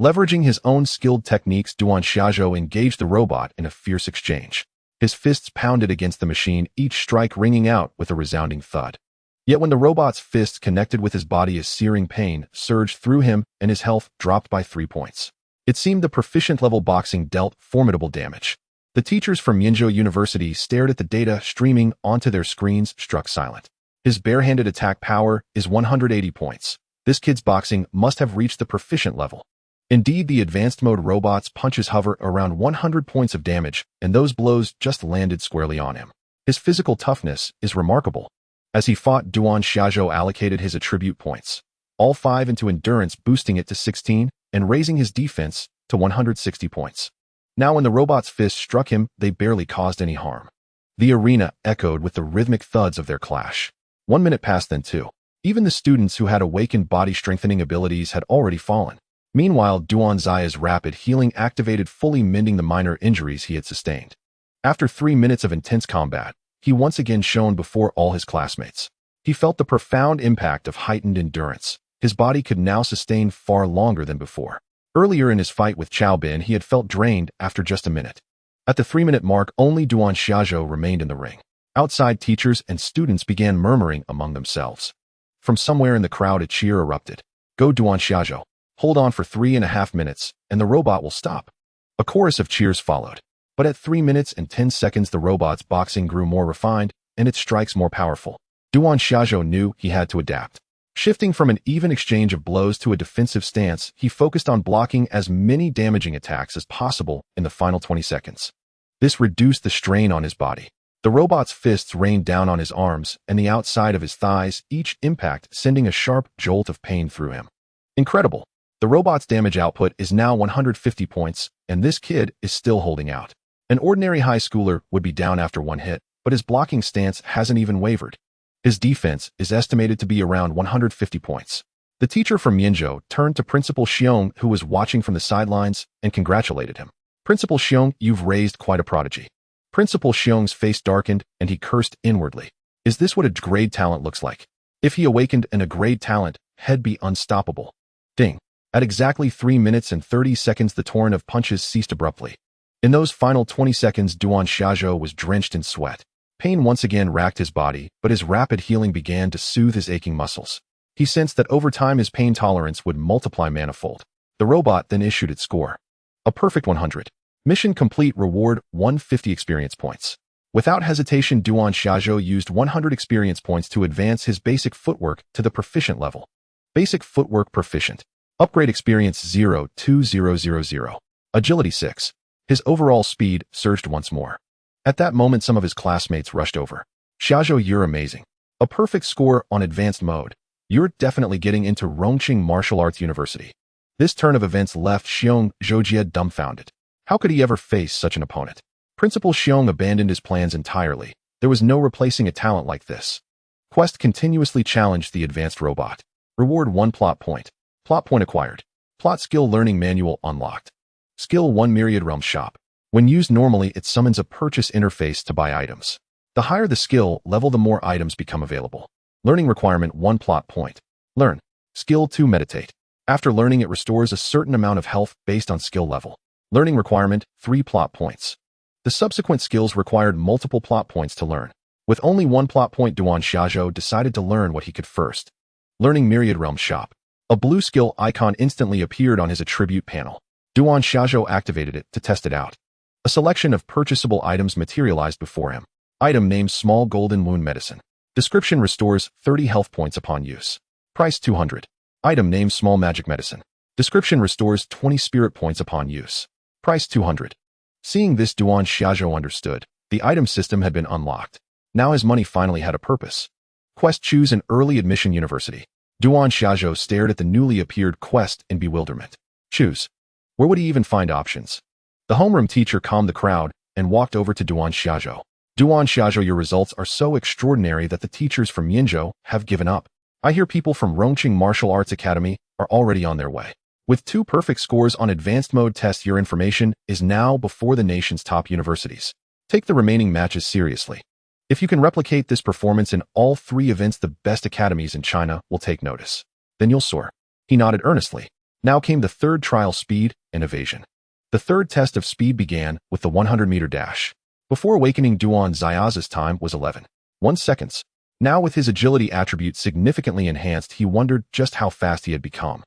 Speaker 1: Leveraging his own skilled techniques, Duan Xiaozhou engaged the robot in a fierce exchange. His fists pounded against the machine, each strike ringing out with a resounding thud. Yet when the robot's fists connected with his body, a searing pain surged through him and his health dropped by 3 points. It seemed the proficient-level boxing dealt formidable damage. The teachers from Yinzhou University stared at the data streaming onto their screens, struck silent. His barehanded attack power is 180 points. This kid's boxing must have reached the proficient level. Indeed, the advanced mode robot's punches hover around 100 points of damage, and those blows just landed squarely on him. His physical toughness is remarkable. As he fought, Duan Xiaozhou allocated his attribute points, all 5 into endurance, boosting it to 16 and raising his defense to 160 points. Now when the robot's fists struck him, they barely caused any harm. The arena echoed with the rhythmic thuds of their clash. 1 minute passed, then 2. Even the students who had awakened body-strengthening abilities had already fallen. Meanwhile, Duan Xia's rapid healing activated, fully mending the minor injuries he had sustained. After 3 minutes of intense combat, he once again shone before all his classmates. He felt the profound impact of heightened endurance. His body could now sustain far longer than before. Earlier in his fight with Chao Bin, he had felt drained after just a minute. At the 3-minute mark, only Duan Xiaozhou remained in the ring. Outside, teachers and students began murmuring among themselves. From somewhere in the crowd, a cheer erupted. "Go, Duan Xiaozhou. Hold on for 3.5 minutes, and the robot will stop." A chorus of cheers followed. But at 3 minutes and 10 seconds, the robot's boxing grew more refined, and its strikes more powerful. Duan Xiaozhou knew he had to adapt. Shifting from an even exchange of blows to a defensive stance, he focused on blocking as many damaging attacks as possible in the final 20 seconds. This reduced the strain on his body. The robot's fists rained down on his arms and the outside of his thighs, each impact sending a sharp jolt of pain through him. Incredible! The robot's damage output is now 150 points, and this kid is still holding out. An ordinary high schooler would be down after 1 hit, but his blocking stance hasn't even wavered. His defense is estimated to be around 150 points. The teacher from Yinzhou turned to Principal Xiong, who was watching from the sidelines, and congratulated him. "Principal Xiong, you've raised quite a prodigy." Principal Xiong's face darkened, and he cursed inwardly. Is this what a grade talent looks like? If he awakened in a grade talent, he'd be unstoppable. Ding. At exactly 3 minutes and 30 seconds, the torrent of punches ceased abruptly. In those final 20 seconds, Duan Xiaozhou was drenched in sweat. Pain once again racked his body, but his rapid healing began to soothe his aching muscles. He sensed that over time his pain tolerance would multiply manifold. The robot then issued its score. A perfect 100. Mission complete. Reward 150 experience points. Without hesitation, Duan Xiaozhou used 100 experience points to advance his basic footwork to the proficient level. Basic footwork proficient. Upgrade experience 0.2000. Agility 6. His overall speed surged once more. At that moment, some of his classmates rushed over. "Xiaozhou, you're amazing. A perfect score on advanced mode. You're definitely getting into Rongqing Martial Arts University." This turn of events left Xiong Zhoujie dumbfounded. How could he ever face such an opponent? Principal Xiong abandoned his plans entirely. There was no replacing a talent like this. Quest continuously challenged the advanced robot. Reward 1 plot point. Plot point acquired. Plot skill learning manual unlocked. Skill 1 Myriad Realm Shop. When used normally, it summons a purchase interface to buy items. The higher the skill level, the more items become available. Learning requirement 1 plot point. Learn. Skill 2 Meditate. After learning, it restores a certain amount of health based on skill level. Learning requirement 3 plot points. The subsequent skills required multiple plot points to learn. With only 1 plot point, Duan Xiaozhou decided to learn what he could first. Learning Myriad Realm Shop. A blue skill icon instantly appeared on his attribute panel. Duan Xiaozhou activated it to test it out. A selection of purchasable items materialized before him. Item name Small Golden Wound Medicine. Description restores 30 health points upon use. Price 200. Item name Small Magic Medicine. Description restores 20 spirit points upon use. Price 200. Seeing this, Duan Xiaozhou understood. The item system had been unlocked. Now his money finally had a purpose. Quest: choose an early admission university. Duan Xiaozhou stared at the newly appeared quest in bewilderment. Choose. Where would he even find options? The homeroom teacher calmed the crowd and walked over to Duan Xiaozhou. "Duan Xiaozhou, your results are so extraordinary that the teachers from Yinzhou have given up. I hear people from Rongqing Martial Arts Academy are already on their way. With 2 perfect scores on advanced mode tests, your information is now before the nation's top universities. Take the remaining matches seriously. If you can replicate this performance in all 3 events, the best academies in China will take notice. Then you'll soar." He nodded earnestly. Now came the 3rd trial: speed and evasion. The 3rd test of speed began with the 100-meter dash. Before awakening, Duan Xiaozhou's time was 11.1 seconds. Now with his agility attribute significantly enhanced, he wondered just how fast he had become.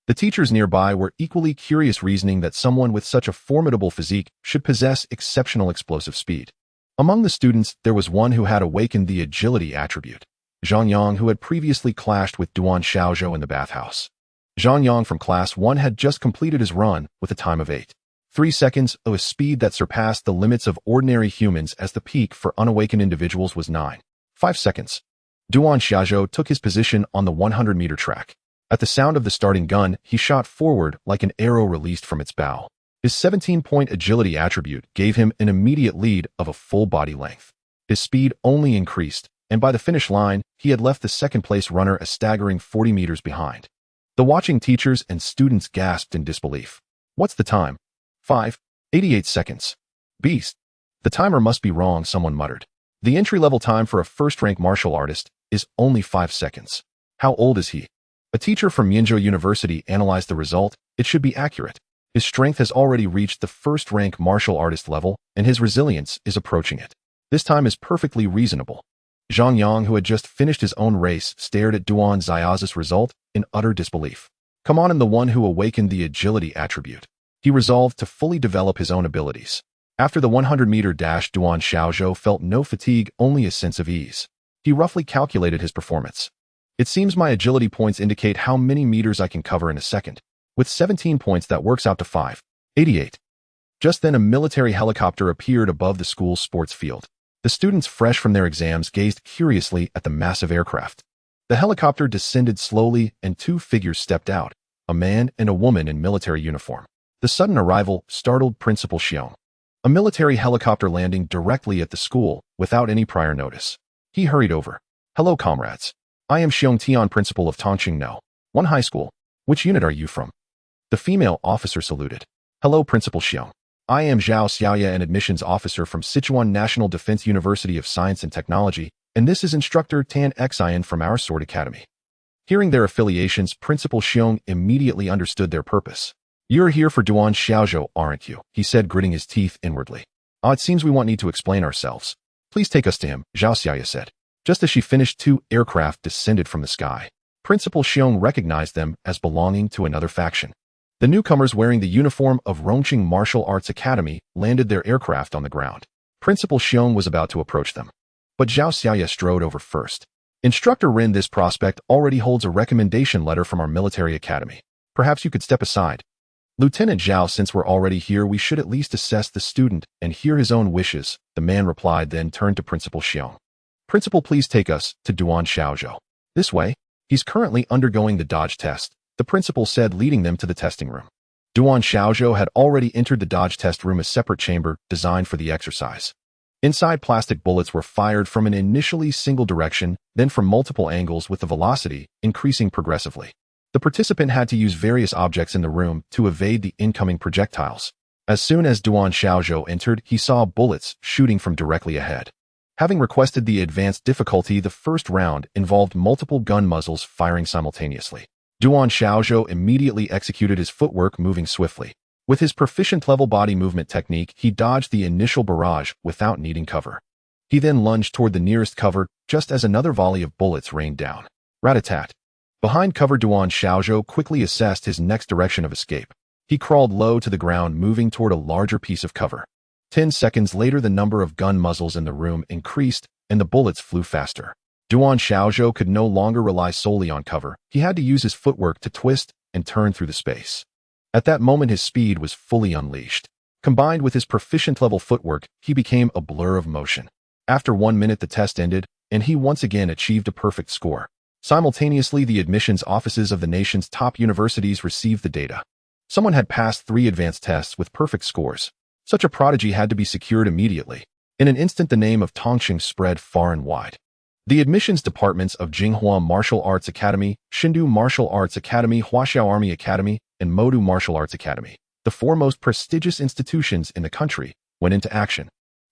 Speaker 1: The teachers nearby were equally curious, reasoning that someone with such a formidable physique should possess exceptional explosive speed. Among the students, there was one who had awakened the agility attribute. Zhang Yang, who had previously clashed with Duan Xiaozhou in the bathhouse. Zhang Yang from Class 1 had just completed his run with a time of 8.3 seconds, a speed that surpassed the limits of ordinary humans, as the peak for unawakened individuals was 9.5 seconds. Duan Xiaozhou took his position on the 100-meter track. At the sound of the starting gun, he shot forward like an arrow released from its bow. His 17-point agility attribute gave him an immediate lead of a full body length. His speed only increased, and by the finish line, he had left the second-place runner a staggering 40 meters behind. The watching teachers and students gasped in disbelief. "What's the time?" 5.88 seconds. "Beast. The timer must be wrong," someone muttered. "The entry-level time for a first-rank martial artist is only 5 seconds. How old is he?" A teacher from Yinzhou University analyzed the result. It should be accurate. His strength has already reached the first-rank martial artist level, and his resilience is approaching it. This time is perfectly reasonable. Zhang Yang, who had just finished his own race, stared at Duan Xiaozhou's result in utter disbelief. Come on, and the one who awakened the agility attribute. He resolved to fully develop his own abilities. After the 100-meter dash, Duan Xiaozhou felt no fatigue, only a sense of ease. He roughly calculated his performance. "It seems my agility points indicate how many meters I can cover in a second. With 17 points, that works out to 5.88. Just then, a military helicopter appeared above the school's sports field. The students, fresh from their exams, gazed curiously at the massive aircraft. The helicopter descended slowly, and two figures stepped out, a man and a woman in military uniform. The sudden arrival startled Principal Xiong. A military helicopter landing directly at the school without any prior notice. He hurried over. "Hello, comrades. I am Xiong Tian, principal of Tongqing No. 1 High School. Which unit are you from?" The female officer saluted. "Hello, Principal Xiong. I am Zhao Xiaoya, an admissions officer from Sichuan National Defense University of Science and Technology, and this is Instructor Tan Xian from our Sword Academy." Hearing their affiliations, Principal Xiong immediately understood their purpose. "You're here for Duan Xiaozhou, aren't you?" he said, gritting his teeth inwardly. It seems we won't need to explain ourselves. Please take us to him," Zhao Xiaoya said. Just as she finished, 2 aircraft descended from the sky. Principal Xiong recognized them as belonging to another faction. The newcomers, wearing the uniform of Rongqing Martial Arts Academy, landed their aircraft on the ground. Principal Xiong was about to approach them, but Zhao Xiaoya strode over first. "Instructor Ren, this prospect already holds a recommendation letter from our military academy. Perhaps you could step aside." "Lieutenant Zhao, since we're already here, we should at least assess the student and hear his own wishes," the man replied, then turned to Principal Xiong. "Principal, please take us to Duan Xiaozhou. This way. He's currently undergoing the dodge test," the principal said, leading them to the testing room. Duan Xiaozhou had already entered the dodge test room, a separate chamber designed for the exercise. Inside, plastic bullets were fired from an initially single direction, then from multiple angles, with the velocity increasing progressively. The participant had to use various objects in the room to evade the incoming projectiles. As soon as Duan Xiaozhou entered, he saw bullets shooting from directly ahead. Having requested the advanced difficulty, the first round involved multiple gun muzzles firing simultaneously. Duan Xiaozhou immediately executed his footwork, moving swiftly. With his proficient level body movement technique, he dodged the initial barrage without needing cover. He then lunged toward the nearest cover, just as another volley of bullets rained down. Rat-a-tat. Behind cover, Duan Xiaozhou quickly assessed his next direction of escape. He crawled low to the ground, moving toward a larger piece of cover. 10 seconds later, the number of gun muzzles in the room increased, and the bullets flew faster. Duan Xiaozhou could no longer rely solely on cover. He had to use his footwork to twist and turn through the space. At that moment, his speed was fully unleashed. Combined with his proficient level footwork, he became a blur of motion. After 1 minute, the test ended, and he once again achieved a perfect score. Simultaneously, the admissions offices of the nation's top universities received the data. Someone had passed 3 advanced tests with perfect scores. Such a prodigy had to be secured immediately. In an instant, the name of Tongqing spread far and wide. The admissions departments of Jinghua Martial Arts Academy, Shindu Martial Arts Academy, Huaxiao Army Academy, and Modu Martial Arts Academy, the 4 most prestigious institutions in the country, went into action.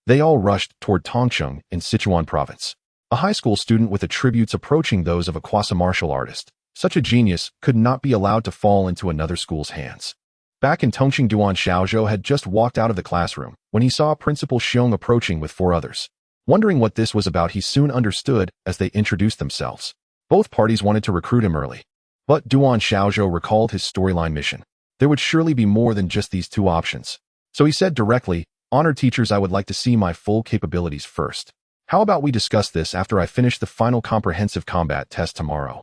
Speaker 1: They all rushed toward Tongqing in Sichuan province. A high school student with attributes approaching those of a quasi-martial artist. Such a genius could not be allowed to fall into another school's hands. Back in Tongqing, Duan Xiaozhou had just walked out of the classroom when he saw Principal Xiong approaching with 4 others. Wondering what this was about, he soon understood as they introduced themselves. Both parties wanted to recruit him early. But Duan Xiaozhou recalled his storyline mission. There would surely be more than just these 2 options. So he said directly, "Honored teachers, I would like to see my full capabilities first." How about we discuss this after I finish the final comprehensive combat test tomorrow?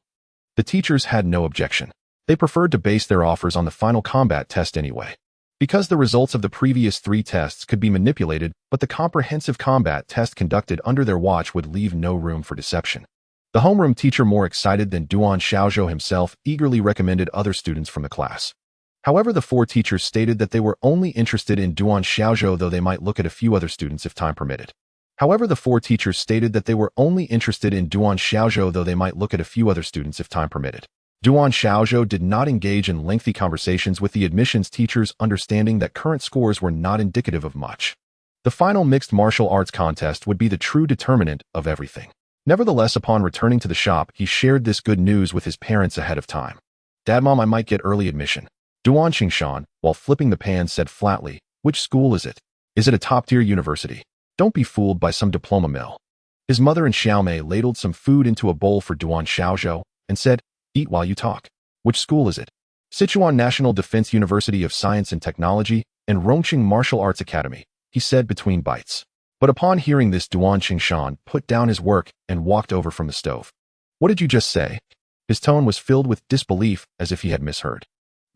Speaker 1: The teachers had no objection. They preferred to base their offers on the final combat test anyway, because the results of the previous 3 tests could be manipulated, but the comprehensive combat test conducted under their watch would leave no room for deception. The homeroom teacher, more excited than Duan Xiaozhou himself, eagerly recommended other students from the class. However, the 4 teachers stated that they were only interested in Duan Xiaozhou, though they might look at a few other students if time permitted. Duan Xiaozhou did not engage in lengthy conversations with the admissions teachers, understanding that current scores were not indicative of much. The final mixed martial arts contest would be the true determinant of everything. Nevertheless, upon returning to the shop, he shared this good news with his parents ahead of time. "Dad, Mom, I might get early admission." Duan Qingshan, while flipping the pan, said flatly, "Which school is it? Is it a top-tier university? Don't be fooled by some diploma mill." His mother and Xiaomei ladled some food into a bowl for Duan Xiaozhou and said, "Eat while you talk." "Which school is it?" "Sichuan National Defense University of Science and Technology and Rongqing Martial Arts Academy," he said between bites. But upon hearing this, Duan Qingshan put down his work and walked over from the stove. "What did you just say?" His tone was filled with disbelief, as if he had misheard.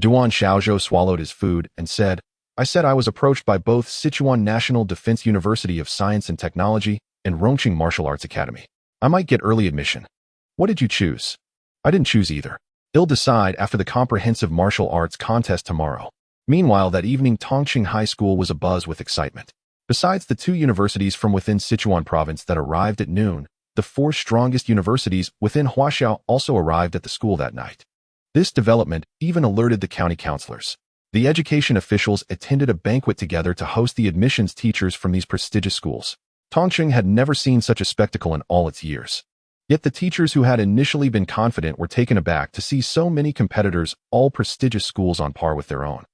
Speaker 1: Duan Xiaozhou swallowed his food and said, "I said I was approached by both Sichuan National Defense University of Science and Technology and Rongqing Martial Arts Academy. I might get early admission." "What did you choose?" "I didn't choose either. I'll decide after the comprehensive martial arts contest tomorrow." Meanwhile, that evening, Tongqing High School was abuzz with excitement. Besides the 2 universities from within Sichuan province that arrived at noon, the 4 strongest universities within Huaxiao also arrived at the school that night. This development even alerted the county councilors. The education officials attended a banquet together to host the admissions teachers from these prestigious schools. Tongqing had never seen such a spectacle in all its years. Yet the teachers who had initially been confident were taken aback to see so many competitors, all prestigious schools on par with their own.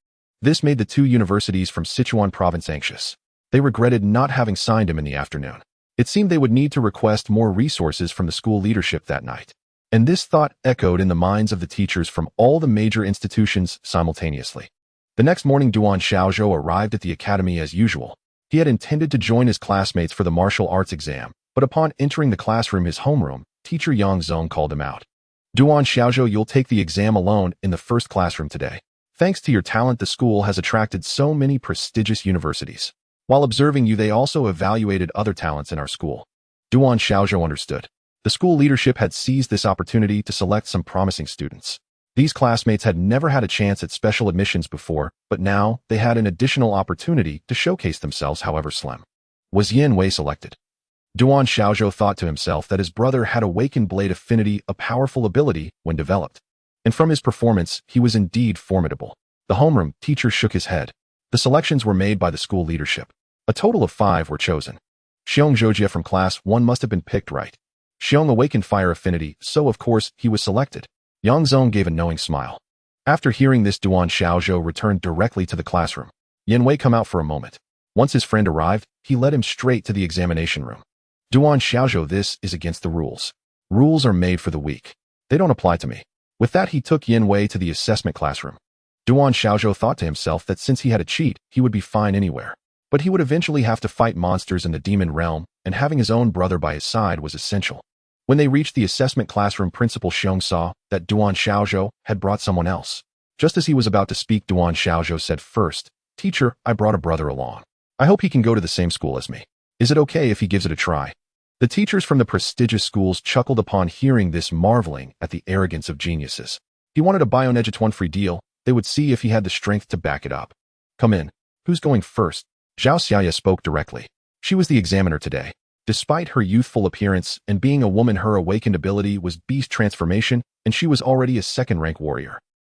Speaker 1: This made the 2 universities from Sichuan province anxious. They regretted not having signed him in the afternoon. It seemed they would need to request more resources from the school leadership that night. And this thought echoed in the minds of the teachers from all the major institutions simultaneously. The next morning, Duan Xiaozhou arrived at the academy as usual. He had intended to join his classmates for the martial arts exam, but upon entering the classroom, his homeroom, teacher Yang Zong called him out. "Duan Xiaozhou, you'll take the exam alone in the first classroom today. Thanks to your talent, the school has attracted so many prestigious universities. While observing you, they also evaluated other talents in our school." Duan Xiaozhou understood. The school leadership had seized this opportunity to select some promising students. These classmates had never had a chance at special admissions before, but now they had an additional opportunity to showcase themselves, however slim. Was Yin Wei selected? Duan Xiaozhou thought to himself that his brother had awakened blade affinity, a powerful ability when developed. And from his performance, he was indeed formidable. The homeroom teacher shook his head. The selections were made by the school leadership. A total of 5 were chosen. Xiong Zhoujie from class 1 must have been picked right. Xiong awakened fire affinity, so of course he was selected. Yang Zong gave a knowing smile. After hearing this, Duan Xiaozhou returned directly to the classroom. Yin Wei come out for a moment. Once his friend arrived, he led him straight to the examination room. "Duan Xiaozhou, this is against the rules. Rules are made for the weak. They don't apply to me." With that, he took Yin Wei to the assessment classroom. Duan Xiaozhou thought to himself that since he had a cheat, he would be fine anywhere. But he would eventually have to fight monsters in the demon realm, and having his own brother by his side was essential. When they reached the assessment classroom, Principal Xiong saw that Duan Xiaozhou had brought someone else. Just as he was about to speak, Duan Xiaozhou said, "First, teacher, I brought a brother along. I hope he can go to the same school as me. Is it okay if he gives it a try?" The teachers from the prestigious schools chuckled upon hearing this, marveling at the arrogance of geniuses. He wanted a Bionegetone-free deal. They would see if he had the strength to back it up. "Come in. Who's going first?" Zhao Xiaoya spoke directly. She was the examiner today. Despite her youthful appearance and being a woman, her awakened ability was beast transformation, and she was already a 2nd-rank warrior.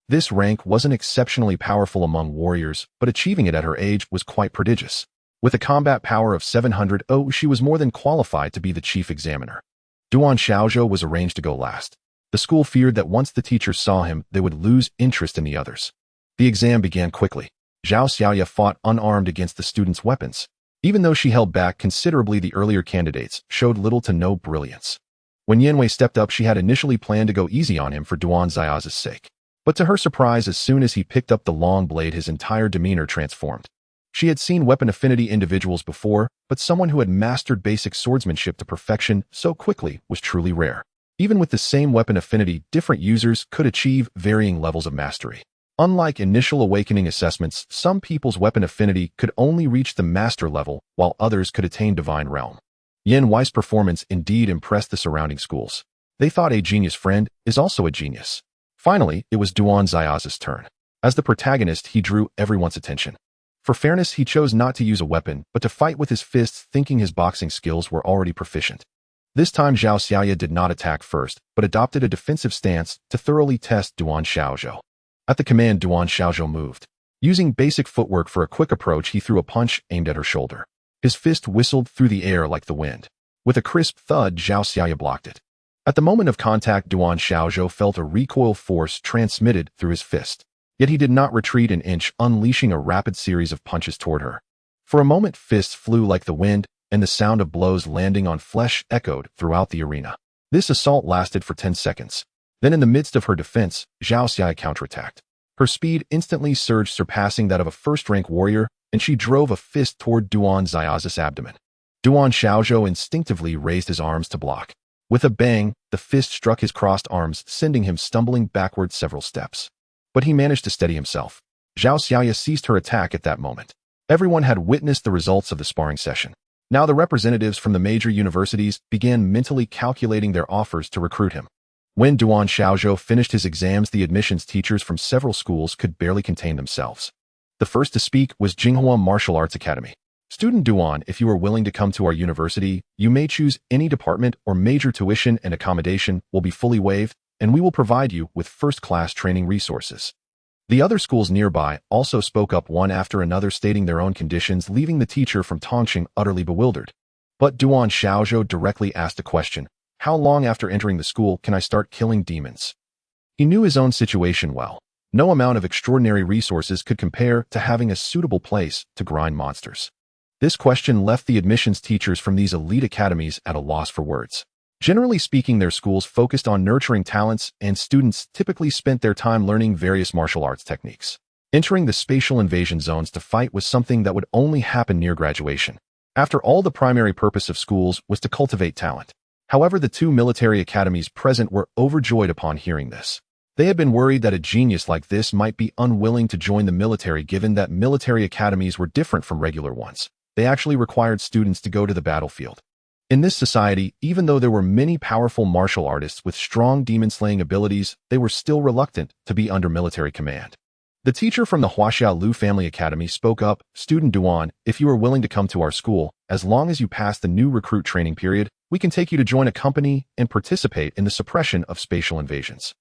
Speaker 1: This rank wasn't exceptionally powerful among warriors, but achieving it at her age was quite prodigious. With a combat power of 700, she was more than qualified to be the chief examiner. Duan Xiaozhou was arranged to go last. The school feared that once the teachers saw him, they would lose interest in the others. The exam began quickly. Zhao Xiaoya fought unarmed against the students' weapons. Even though she held back considerably, the earlier candidates showed little to no brilliance. When Yin Wei stepped up, she had initially planned to go easy on him for Duan Xiaoya's sake. But to her surprise, as soon as he picked up the long blade, his entire demeanor transformed. She had seen weapon affinity individuals before, but someone who had mastered basic swordsmanship to perfection so quickly was truly rare. Even with the same weapon affinity, different users could achieve varying levels of mastery. Unlike initial awakening assessments, some people's weapon affinity could only reach the master level, while others could attain divine realm. Yin Wei's performance indeed impressed the surrounding schools. They thought a genius friend is also a genius. Finally, it was Duan Xiao's turn. As the protagonist, he drew everyone's attention. For fairness, he chose not to use a weapon, but to fight with his fists, thinking his boxing skills were already proficient. This time Zhao Xiaoya did not attack first, but adopted a defensive stance to thoroughly test Duan Xiaozhou. At the command, Duan Xiaozhou moved. Using basic footwork for a quick approach, he threw a punch aimed at her shoulder. His fist whistled through the air like the wind. With a crisp thud, Zhao Xiaoya blocked it. At the moment of contact, Duan Xiaozhou felt a recoil force transmitted through his fist. Yet he did not retreat an inch, unleashing a rapid series of punches toward her. For a moment, fists flew like the wind, and the sound of blows landing on flesh echoed throughout the arena. This assault lasted for 10 seconds. Then in the midst of her defense, Zhao Xiaoya counterattacked. Her speed instantly surged, surpassing that of a first-rank warrior, and she drove a fist toward Duan Xiao's abdomen. Duan Xiaozhou instinctively raised his arms to block. With a bang, the fist struck his crossed arms, sending him stumbling backward several steps. But he managed to steady himself. Zhao Xiaoya ceased her attack at that moment. Everyone had witnessed the results of the sparring session. Now the representatives from the major universities began mentally calculating their offers to recruit him. When Duan Xiaozhou finished his exams, the admissions teachers from several schools could barely contain themselves. The first to speak was Jinghua Martial Arts Academy. Student Duan, if you are willing to come to our university, you may choose any department or major. Tuition and accommodation will be fully waived, and we will provide you with first-class training resources. The other schools nearby also spoke up one after another, stating their own conditions, leaving the teacher from Tongqing utterly bewildered. But Duan Xiaozhou directly asked a question: how long after entering the school can I start killing demons? He knew his own situation well. No amount of extraordinary resources could compare to having a suitable place to grind monsters. This question left the admissions teachers from these elite academies at a loss for words. Generally speaking, their schools focused on nurturing talents, and students typically spent their time learning various martial arts techniques. Entering the spatial invasion zones to fight was something that would only happen near graduation. After all, the primary purpose of schools was to cultivate talent. However, the two military academies present were overjoyed upon hearing this. They had been worried that a genius like this might be unwilling to join the military, given that military academies were different from regular ones. They actually required students to go to the battlefield. In this society, even though there were many powerful martial artists with strong demon-slaying abilities, they were still reluctant to be under military command. The teacher from the Huaxiao Lu Family Academy spoke up: Student Duan, if you are willing to come to our school, as long as you pass the new recruit training period, we can take you to join a company and participate in the suppression of spatial invasions.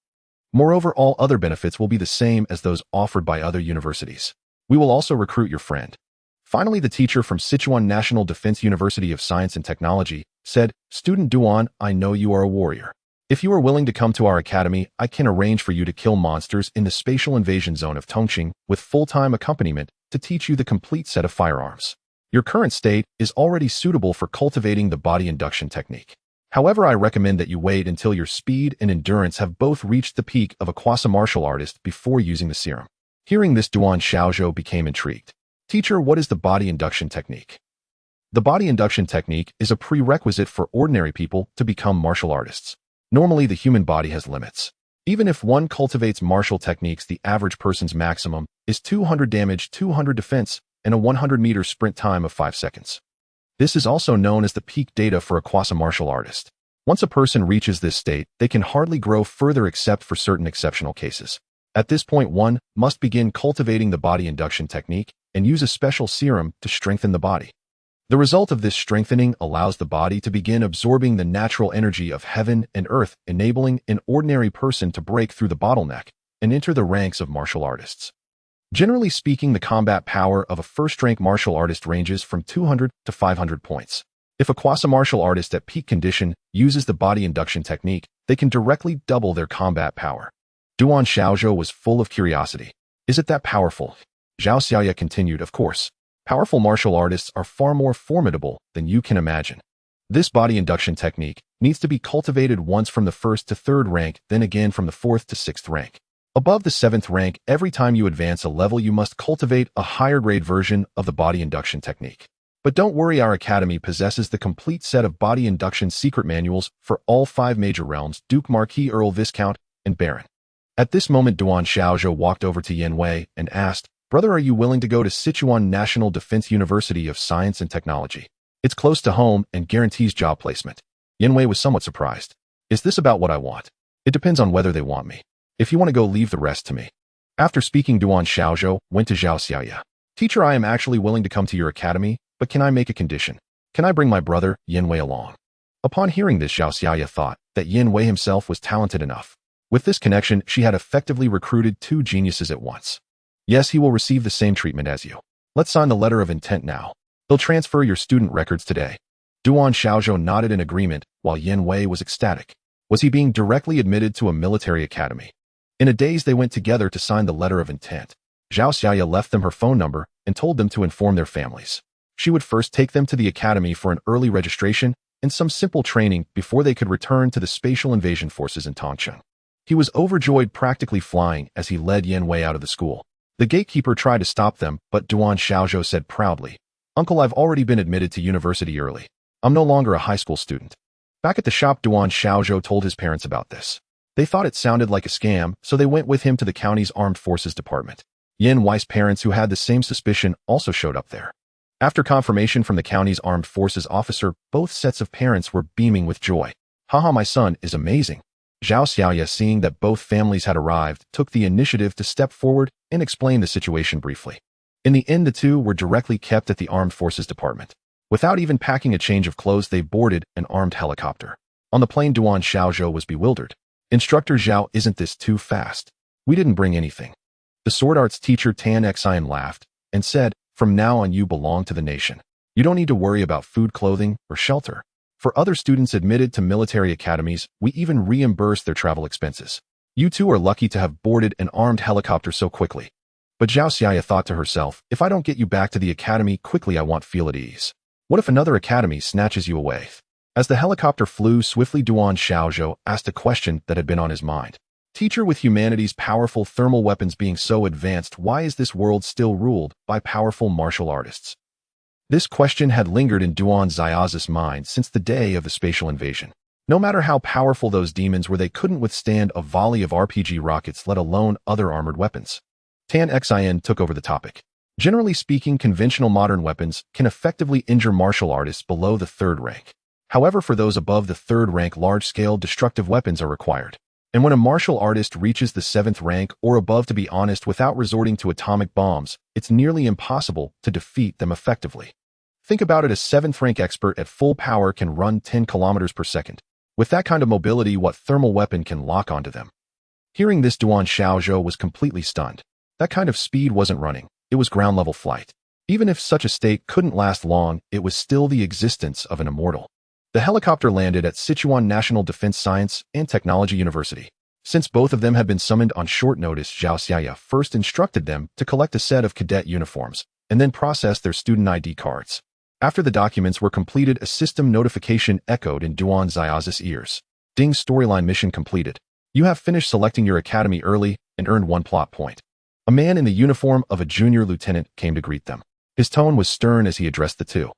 Speaker 1: Moreover, all other benefits will be the same as those offered by other universities. We will also recruit your friend. Finally, the teacher from Sichuan National Defense University of Science and Technology said, Student Duan, I know you are a warrior. If you are willing to come to our academy, I can arrange for you to kill monsters in the spatial invasion zone of Tongqing with full-time accompaniment to teach you the complete set of firearms. Your current state is already suitable for cultivating the body induction technique. However, I recommend that you wait until your speed and endurance have both reached the peak of a quasi-martial artist before using the serum. Hearing this, Duan Xiaozhou became intrigued. Teacher, what is the body induction technique? The body induction technique is a prerequisite for ordinary people to become martial artists. Normally, the human body has limits. Even if one cultivates martial techniques, the average person's maximum is 200 damage, 200 defense, and a 100-meter sprint time of 5 seconds. This is also known as the peak data for a quasi-martial artist. Once a person reaches this state, they can hardly grow further except for certain exceptional cases. At this point, one must begin cultivating the body induction technique and use a special serum to strengthen the body. The result of this strengthening allows the body to begin absorbing the natural energy of heaven and earth, enabling an ordinary person to break through the bottleneck and enter the ranks of martial artists. Generally speaking, the combat power of a first-rank martial artist ranges from 200 to 500 points. If a quasi-martial artist at peak condition uses the body induction technique, they can directly double their combat power. Duan Xiaozhou was full of curiosity. Is it that powerful? Zhao Xiaoya continued, of course. Powerful martial artists are far more formidable than you can imagine. This body induction technique needs to be cultivated once from the 1st to 3rd rank, then again from the 4th to 6th rank. Above the 7th rank, every time you advance a level, you must cultivate a higher grade version of the body induction technique. But don't worry, our academy possesses the complete set of body induction secret manuals for all 5 major realms: Duke, Marquis, Earl, Viscount, and Baron. At this moment, Duan Xiaozhou walked over to Yin Wei and asked, "Brother, are you willing to go to Sichuan National Defense University of Science and Technology? It's close to home and guarantees job placement." Yin Wei was somewhat surprised. "Is this about what I want? It depends on whether they want me. If you want to go, leave the rest to me." After speaking, Duan Xiaozhou went to Zhao Xiaoya. "Teacher, I am actually willing to come to your academy, but can I make a condition? Can I bring my brother, Yin Wei, along?" Upon hearing this, Zhao Xiaoya thought that Yin Wei himself was talented enough. With this connection, she had effectively recruited 2 geniuses at once. "Yes, he will receive the same treatment as you. Let's sign the letter of intent now. They'll transfer your student records today." Duan Xiaozhou nodded in agreement, while Yin Wei was ecstatic. Was he being directly admitted to a military academy? In a daze, they went together to sign the letter of intent. Zhao Xiaoya left them her phone number and told them to inform their families. She would first take them to the academy for an early registration and some simple training before they could return to the spatial invasion forces in Tongcheng. He was overjoyed, practically flying, as he led Yin Wei out of the school. The gatekeeper tried to stop them, but Duan Xiaozhou said proudly, "Uncle, I've already been admitted to university early. I'm no longer a high school student." Back at the shop, Duan Xiaozhou told his parents about this. They thought it sounded like a scam, so they went with him to the county's armed forces department. Yin Wei's parents, who had the same suspicion, also showed up there. After confirmation from the county's armed forces officer, both sets of parents were beaming with joy. "Haha, my son is amazing." Zhao Xiaoya, seeing that both families had arrived, took the initiative to step forward and explain the situation briefly. In the end, the two were directly kept at the armed forces department. Without even packing a change of clothes, they boarded an armed helicopter. On the plane, Duan Xiaozhou was bewildered. "Instructor Zhao, isn't this too fast? We didn't bring anything." The sword arts teacher Tan Xian laughed and said, "From now on, you belong to the nation. You don't need to worry about food, clothing, or shelter. For other students admitted to military academies, we even reimburse their travel expenses. You two are lucky to have boarded an armed helicopter so quickly." But Zhao Xiaoya thought to herself, "If I don't get you back to the academy quickly, I won't feel at ease. What if another academy snatches you away?" As the helicopter flew swiftly, Duan Xiaozhou asked a question that had been on his mind. "Teacher, with humanity's powerful thermal weapons being so advanced, why is this world still ruled by powerful martial artists?" This question had lingered in Duan Xiaoz's mind since the day of the spatial invasion. No matter how powerful those demons were, they couldn't withstand a volley of RPG rockets, let alone other armored weapons. Tan Xian took over the topic. "Generally speaking, conventional modern weapons can effectively injure martial artists below the 3rd rank. However, for those above the 3rd rank, large-scale destructive weapons are required. And when a martial artist reaches the 7th rank or above, to be honest, without resorting to atomic bombs, it's nearly impossible to defeat them effectively. Think about it, a 7th rank expert at full power can run 10 kilometers per second. With that kind of mobility, what thermal weapon can lock onto them?" Hearing this, Duan Xiaozhou was completely stunned. That kind of speed wasn't running, it was ground-level flight. Even if such a state couldn't last long, it was still the existence of an immortal. The helicopter landed at Sichuan National Defense Science and Technology University. Since both of them had been summoned on short notice, Zhao Xiaoya first instructed them to collect a set of cadet uniforms and then process their student ID cards. After the documents were completed, a system notification echoed in Duan Xiaoz's ears. "Ding, storyline mission completed. You have finished selecting your academy early and earned 1 plot point." A man in the uniform of a junior lieutenant came to greet them. His tone was stern as he addressed the two.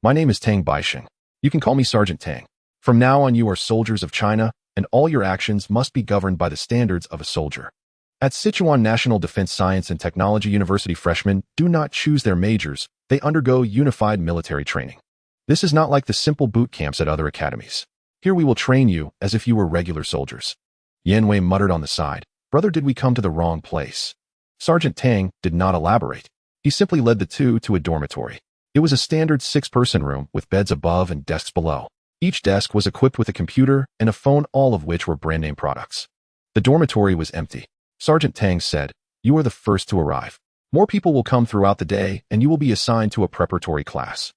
Speaker 1: "My name is Tang Baixing. You can call me Sergeant Tang. From now on, you are soldiers of China, and all your actions must be governed by the standards of a soldier." At Sichuan National Defense Science and Technology University, freshmen do not choose their majors, they undergo unified military training. This is not like the simple boot camps at other academies. Here we will train you as if you were regular soldiers. Yin Wei muttered on the side, "Brother, did we come to the wrong place?" Sergeant Tang did not elaborate. He simply led the two to a dormitory. It was a standard 6-person room with beds above and desks below. Each desk was equipped with a computer and a phone, all of which were brand-name products. The dormitory was empty. Sergeant Tang said, "You are the first to arrive. More people will come throughout the day, and you will be assigned to a preparatory class.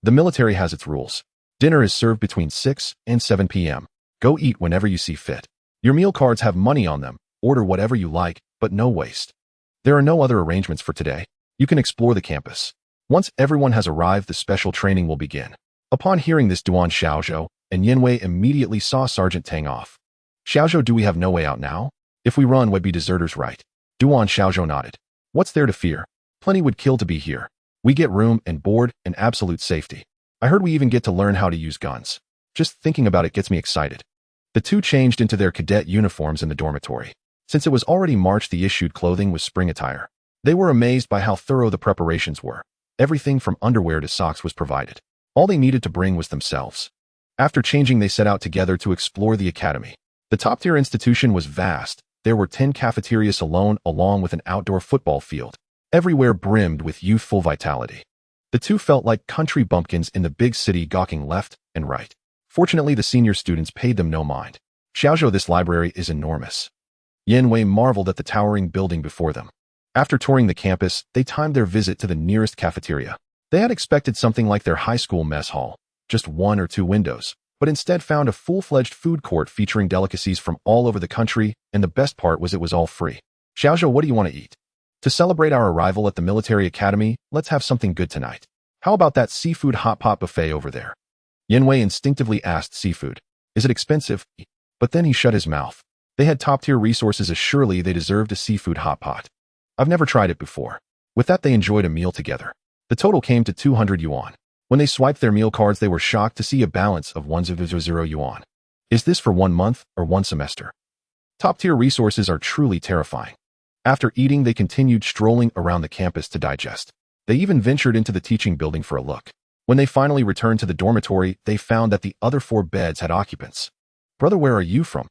Speaker 1: The military has its rules. Dinner is served between 6 and 7 p.m. Go eat whenever you see fit. Your meal cards have money on them. Order whatever you like, but no waste. There are no other arrangements for today. You can explore the campus. Once everyone has arrived, the special training will begin." Upon hearing this, Duan Xiaozhou and Yin Wei immediately saw Sergeant Tang off. "Xiaozhou, do we have no way out now? If we run, we'd be deserters, right? Duan Xiaozhou nodded. What's there to fear? Plenty would kill to be here. We get room and board and absolute safety. I heard we even get to learn how to use guns. Just thinking about it gets me excited. The two changed into their cadet uniforms in the dormitory. Since it was already March, the issued clothing was spring attire. They were amazed by how thorough the preparations were. Everything from underwear to socks was provided. All they needed to bring was themselves. After changing, they set out together to explore the academy. The top-tier institution was vast. There were 10 cafeterias alone, along with an outdoor football field. Everywhere brimmed with youthful vitality. The two felt like country bumpkins in the big city, gawking left and right. Fortunately, the senior students paid them no mind. Xiaozhou, this library is enormous. Yanwei marveled at the towering building before them. After touring the campus, they timed their visit to the nearest cafeteria. They had expected something like their high school mess hall, just 1 or 2 windows, but instead found a full-fledged food court featuring delicacies from all over the country, and the best part was it was all free. Xiaozhou, what do you want to eat? To celebrate our arrival at the military academy, let's have something good tonight. How about that seafood hot pot buffet over there? Yanwei instinctively asked seafood. Is it expensive? But then he shut his mouth. They had top-tier resources, as surely they deserved a seafood hot pot. I've never tried it before. With that, they enjoyed a meal together. The total came to 200 yuan. When they swiped their meal cards, they were shocked to see a balance of 100 yuan. Is this for 1 month or 1 semester? Top-tier resources are truly terrifying. After eating, they continued strolling around the campus to digest. They even ventured into the teaching building for a look. When they finally returned to the dormitory, they found that the other 4 beds had occupants. Brother, where are you from?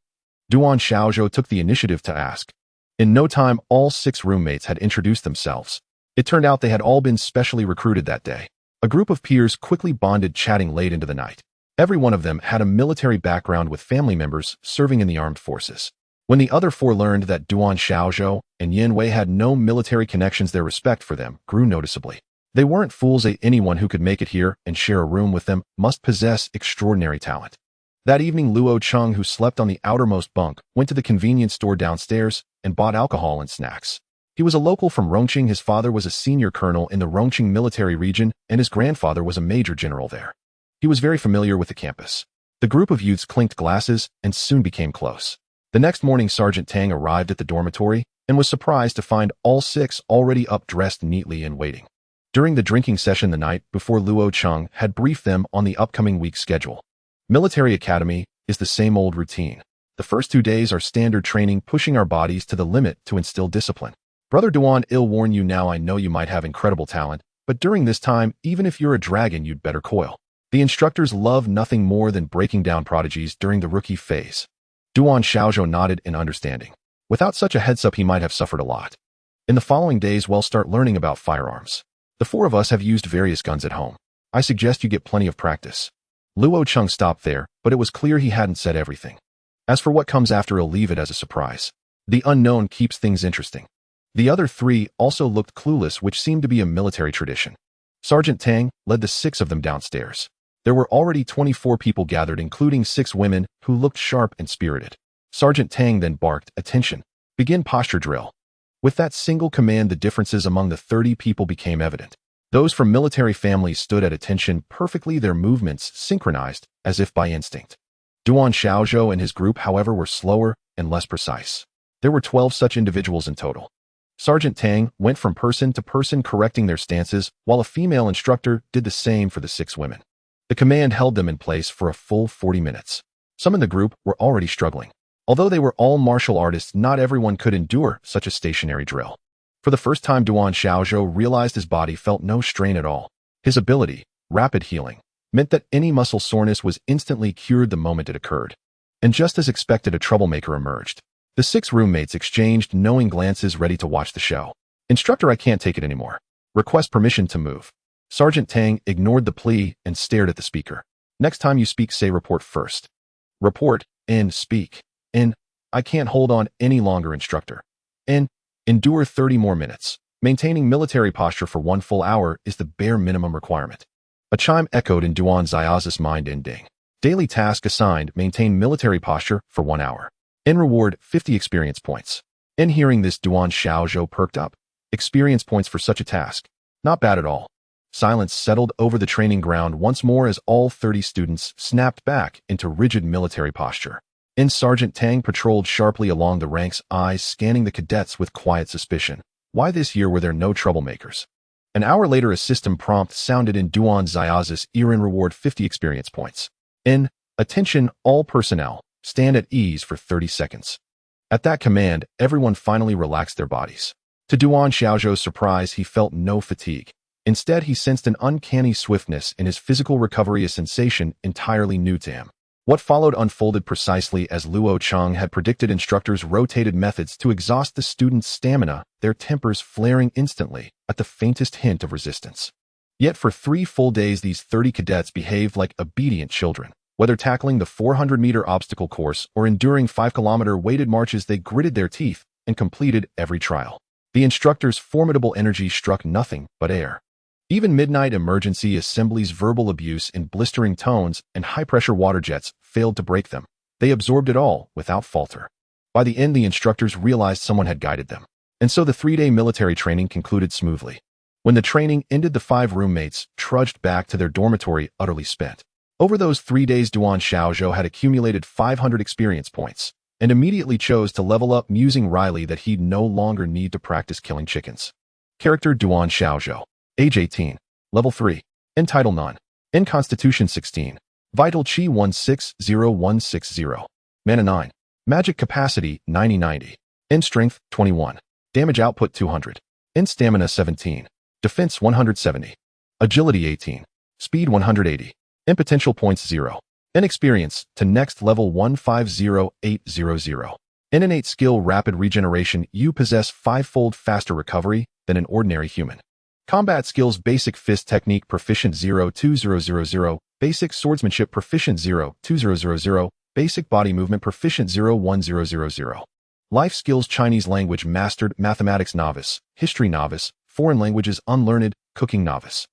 Speaker 1: Duan Xiaozhou took the initiative to ask. In no time, all 6 roommates had introduced themselves. It turned out they had all been specially recruited that day. A group of peers quickly bonded, chatting late into the night. Every one of them had a military background, with family members serving in the armed forces. When the other 4 learned that Duan Xiaozhou and Yanwei had no military connections, their respect for them grew noticeably. They weren't fools. Anyone who could make it here and share a room with them must possess extraordinary talent. That evening, Luo Cheng, who slept on the outermost bunk, went to the convenience store downstairs and bought alcohol and snacks. He was a local from Rongqing. His father was a senior colonel in the Rongqing military region, and his grandfather was a major general there. He was very familiar with the campus. The group of youths clinked glasses and soon became close. The next morning, Sergeant Tang arrived at the dormitory and was surprised to find all 6 already up, dressed neatly and waiting. During the drinking session the night before, Luo Cheng had briefed them on the upcoming week's schedule. Military academy is the same old routine. The first 2 days are standard training, pushing our bodies to the limit to instill discipline. Brother Duan, I'll warn you now, I know you might have incredible talent, but during this time, even if you're a dragon, you'd better coil. The instructors love nothing more than breaking down prodigies during the rookie phase. Duan Xiaozhou nodded in understanding. Without such a heads up, he might have suffered a lot. In the following days, we'll start learning about firearms. The 4 of us have used various guns at home. I suggest you get plenty of practice. Luo Cheng stopped there, but it was clear he hadn't said everything. As for what comes after, he'll leave it as a surprise. The unknown keeps things interesting. The other 3 also looked clueless, which seemed to be a military tradition. Sergeant Tang led the 6 of them downstairs. There were already 24 people gathered, including 6 women who looked sharp and spirited. Sergeant Tang then barked, "Attention! Begin posture drill." With that single command, the differences among the 30 people became evident. Those from military families stood at attention perfectly, their movements synchronized as if by instinct. Duan Xiaozhou and his group, however, were slower and less precise. There were 12 such individuals in total. Sergeant Tang went from person to person, correcting their stances, while a female instructor did the same for the 6 women. The command held them in place for a full 40 minutes. Some in the group were already struggling. Although they were all martial artists, not everyone could endure such a stationary drill. For the first time, Duan Xiaozhou realized his body felt no strain at all. His ability, rapid healing, meant that any muscle soreness was instantly cured the moment it occurred. And just as expected, a troublemaker emerged. The 6 roommates exchanged knowing glances, ready to watch the show. "Instructor, I can't take it anymore. Request permission to move." Sergeant Tang ignored the plea and stared at the speaker. "Next time you speak, say report first." "Report, and speak. And I can't hold on any longer, instructor. And endure 30 more minutes. Maintaining military posture for 1 full hour is the bare minimum requirement." A chime echoed in Duan Xiaozhou's mind, ending. Daily task assigned: maintain military posture for 1 hour. In reward, 50 experience points. In hearing this, Duan Xiaozhou perked up. Experience points for such a task. Not bad at all. Silence settled over the training ground once more as all 30 students snapped back into rigid military posture. Sergeant Tang patrolled sharply along the ranks, eyes scanning the cadets with quiet suspicion. Why this year were there no troublemakers? An hour later, a system prompt sounded in Duan Xiao's ear and reward 50 experience points. Attention, all personnel, stand at ease for 30 seconds. At that command, everyone finally relaxed their bodies. To Duan Xiao's surprise, he felt no fatigue. Instead, he sensed an uncanny swiftness in his physical recovery, a sensation entirely new to him. What followed unfolded precisely as Luo Cheng had predicted. Instructors rotated methods to exhaust the students' stamina, their tempers flaring instantly at the faintest hint of resistance. Yet for 3 full days, these 30 cadets behaved like obedient children. Whether tackling the 400-meter obstacle course or enduring 5-kilometer weighted marches, they gritted their teeth and completed every trial. The instructors' formidable energy struck nothing but air. Even midnight emergency assemblies' verbal abuse in blistering tones and high-pressure water jets failed to break them. They absorbed it all without falter. By the end, the instructors realized someone had guided them. And so the 3-day military training concluded smoothly. When the training ended, the 5 roommates trudged back to their dormitory utterly spent. Over those 3 days, Duan Xiaozhou had accumulated 500 experience points and immediately chose to level up, musing wryly that he'd no longer need to practice killing chickens. Character: Duan Xiaozhou. Age 18. Level 3. In Title None. In Constitution 16. Vital Qi 160160. Mana 9. Magic Capacity 9090. In Strength 21. Damage Output 200. In Stamina 17. Defense 170. Agility 18. Speed 180. In Potential Points 0. In Experience to Next Level 150800. In Innate Skill Rapid Regeneration, you possess 5-fold faster recovery than an ordinary human. Combat Skills: Basic Fist Technique Proficient 02000, Basic Swordsmanship Proficient 02000, Basic Body Movement Proficient 01000. Life Skills: Chinese Language Mastered, Mathematics Novice, History Novice, Foreign Languages Unlearned, Cooking Novice.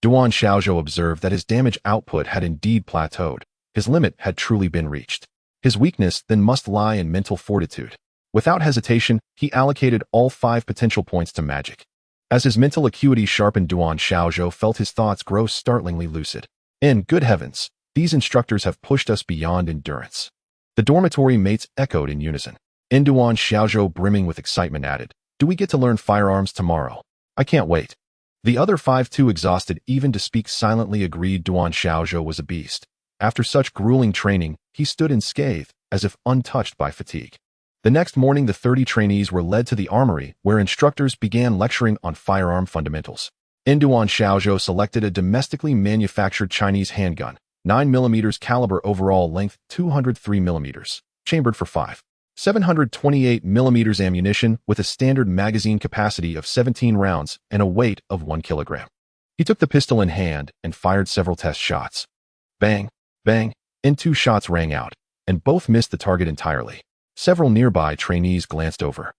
Speaker 1: Duan Xiaozhou observed that his damage output had indeed plateaued. His limit had truly been reached. His weakness then must lie in mental fortitude. Without hesitation, he allocated all 5 potential points to magic. As his mental acuity sharpened, Duan Xiaozhou felt his thoughts grow startlingly lucid. Good heavens, these instructors have pushed us beyond endurance. The dormitory mates echoed in unison. Duan Xiaozhou, brimming with excitement, added, "Do we get to learn firearms tomorrow? I can't wait." The other 5, too exhausted even to speak, silently agreed. Duan Xiaozhou was a beast. After such grueling training, he stood unscathed, as if untouched by fatigue. The next morning, the 30 trainees were led to the armory, where instructors began lecturing on firearm fundamentals. Duan Xiaozhou selected a domestically manufactured Chinese handgun, 9mm caliber, overall length 203mm, chambered for 728mm ammunition with a standard magazine capacity of 17 rounds and a weight of 1 kilogram. He took the pistol in hand and fired several test shots. Bang, bang, and 2 shots rang out, and both missed the target entirely. Several nearby trainees glanced over.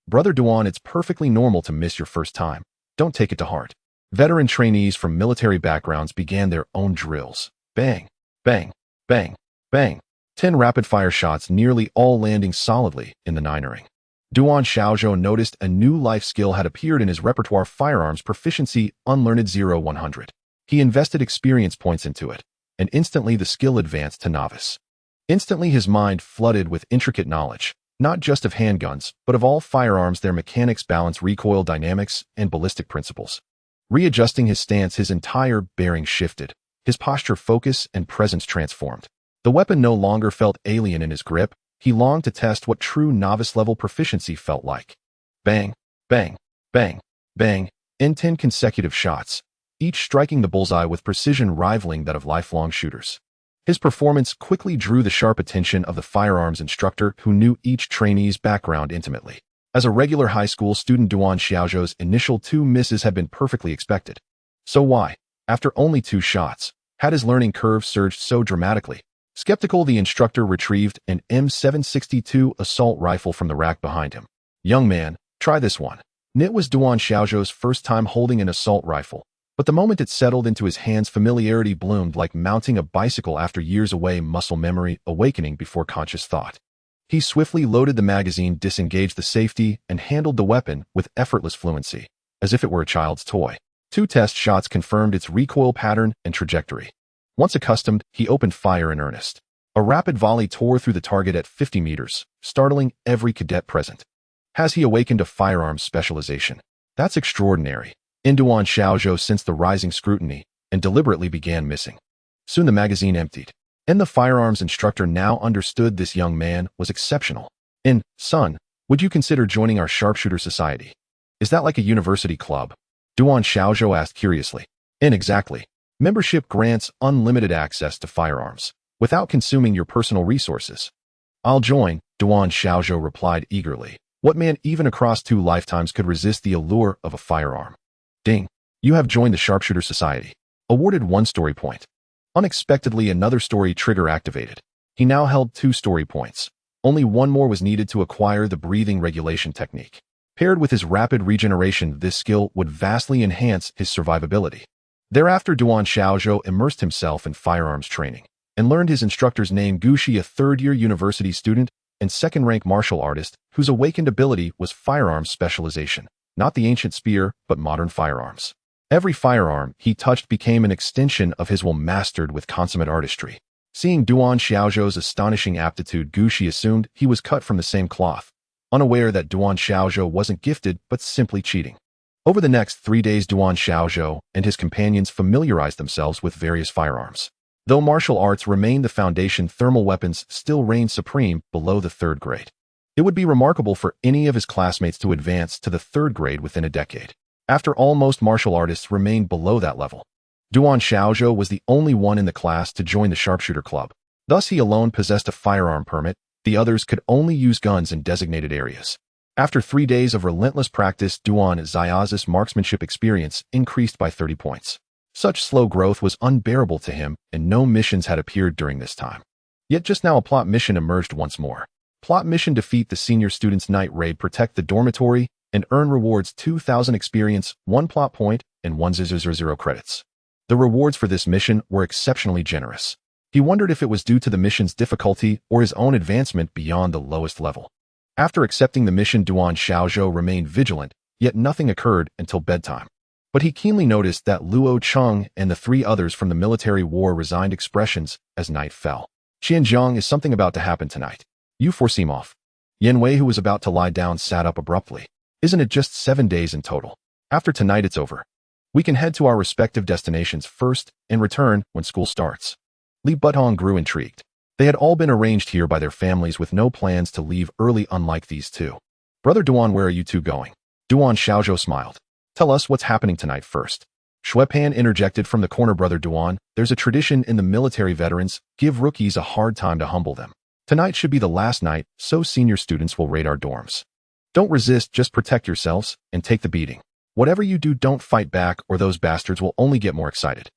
Speaker 1: Brother Duan, it's perfectly normal to miss your first time. Don't take it to heart." Veteran trainees from military backgrounds began their own drills. Bang, bang, bang, bang. 10 rapid-fire shots, nearly all landing solidly in the 9-ring. Duan Xiaozhou noticed a new life skill had appeared in his repertoire: Firearms Proficiency Unlearned 0-100. He invested experience points into it, and instantly the skill advanced to Novice. Instantly his mind flooded with intricate knowledge, not just of handguns, but of all firearms, their mechanics, balance, recoil dynamics, and ballistic principles. Readjusting his stance, his entire bearing shifted. His posture, focus, and presence transformed. The weapon no longer felt alien in his grip. He longed to test what true novice-level proficiency felt like. Bang, bang, bang, bang, in 10 consecutive shots, each striking the bullseye with precision rivaling that of lifelong shooters. His performance quickly drew the sharp attention of the firearms instructor, who knew each trainee's background intimately. As a regular high school student, Duan Xiaozhou's initial 2 misses had been perfectly expected. So why, after only 2 shots, had his learning curve surged so dramatically? Skeptical, the instructor retrieved an M762 assault rifle from the rack behind him. "Young man, try this one." It was Duan Xiaozhou's first time holding an assault rifle, but the moment it settled into his hands, familiarity bloomed like mounting a bicycle after years away, muscle memory awakening before conscious thought. He swiftly loaded the magazine, disengaged the safety, and handled the weapon with effortless fluency, as if it were a child's toy. 2 test shots confirmed its recoil pattern and trajectory. Once accustomed, he opened fire in earnest. A rapid volley tore through the target at 50 meters, startling every cadet present. Has he awakened a firearms specialization? That's extraordinary. Duan Xiaozhou sensed the rising scrutiny and deliberately began missing. Soon the magazine emptied, and the firearms instructor now understood this young man was exceptional. Son, would you consider joining our sharpshooter society? Is that like a university club? Duan Xiaozhou asked curiously. Exactly. Membership grants unlimited access to firearms, without consuming your personal resources. I'll join, Duan Xiaozhou replied eagerly. What man even across 2 lifetimes could resist the allure of a firearm? Ding. You have joined the Sharpshooter Society. Awarded 1 story point. Unexpectedly, another story trigger activated. He now held 2 story points. Only 1 more was needed to acquire the breathing regulation technique. Paired with his rapid regeneration, this skill would vastly enhance his survivability. Thereafter, Duan Xiaozhou immersed himself in firearms training and learned his instructor's name, Gushi, a third-year university student and second-rank martial artist whose awakened ability was firearms specialization, not the ancient spear, but modern firearms. Every firearm he touched became an extension of his will, mastered with consummate artistry. Seeing Duan Xiaozhou's astonishing aptitude, Gushi assumed he was cut from the same cloth, unaware that Duan Xiaozhou wasn't gifted but simply cheating. Over the next 3 days, Duan Xiaozhou and his companions familiarized themselves with various firearms. Though martial arts remained the foundation, thermal weapons still reigned supreme below the 3rd grade. It would be remarkable for any of his classmates to advance to the 3rd grade within a decade. After all, most martial artists remained below that level. Duan Xiaozhou was the only one in the class to join the Sharpshooter Club. Thus, he alone possessed a firearm permit. The others could only use guns in designated areas. After 3 days of relentless practice, Duan Xiaozhou's marksmanship experience increased by 30 points. Such slow growth was unbearable to him, and no missions had appeared during this time. Yet just now a plot mission emerged once more. Plot mission: defeat the senior students' night raid, protect the dormitory, and earn rewards 2,000 experience, 1 plot point, and 1,000 credits. The rewards for this mission were exceptionally generous. He wondered if it was due to the mission's difficulty or his own advancement beyond the lowest level. After accepting the mission, Duan Xiaozhou remained vigilant, yet nothing occurred until bedtime. But he keenly noticed that Luo Cheng and the 3 others from the military wore resigned expressions as night fell. Qianzhang, is something about to happen tonight? You foresee off. Yan Wei, who was about to lie down, sat up abruptly. Isn't it just 7 days in total? After tonight it's over. We can head to our respective destinations first and return when school starts. Li Butong grew intrigued. They had all been arranged here by their families with no plans to leave early, unlike these 2. Brother Duan, where are you 2 going? Duan Xiaozhou smiled. Tell us what's happening tonight first. Shuepan interjected from the corner. Brother Duan, there's a tradition in the military: veterans give rookies a hard time to humble them. Tonight should be the last night, so senior students will raid our dorms. Don't resist, just protect yourselves and take the beating. Whatever you do, don't fight back or those bastards will only get more excited.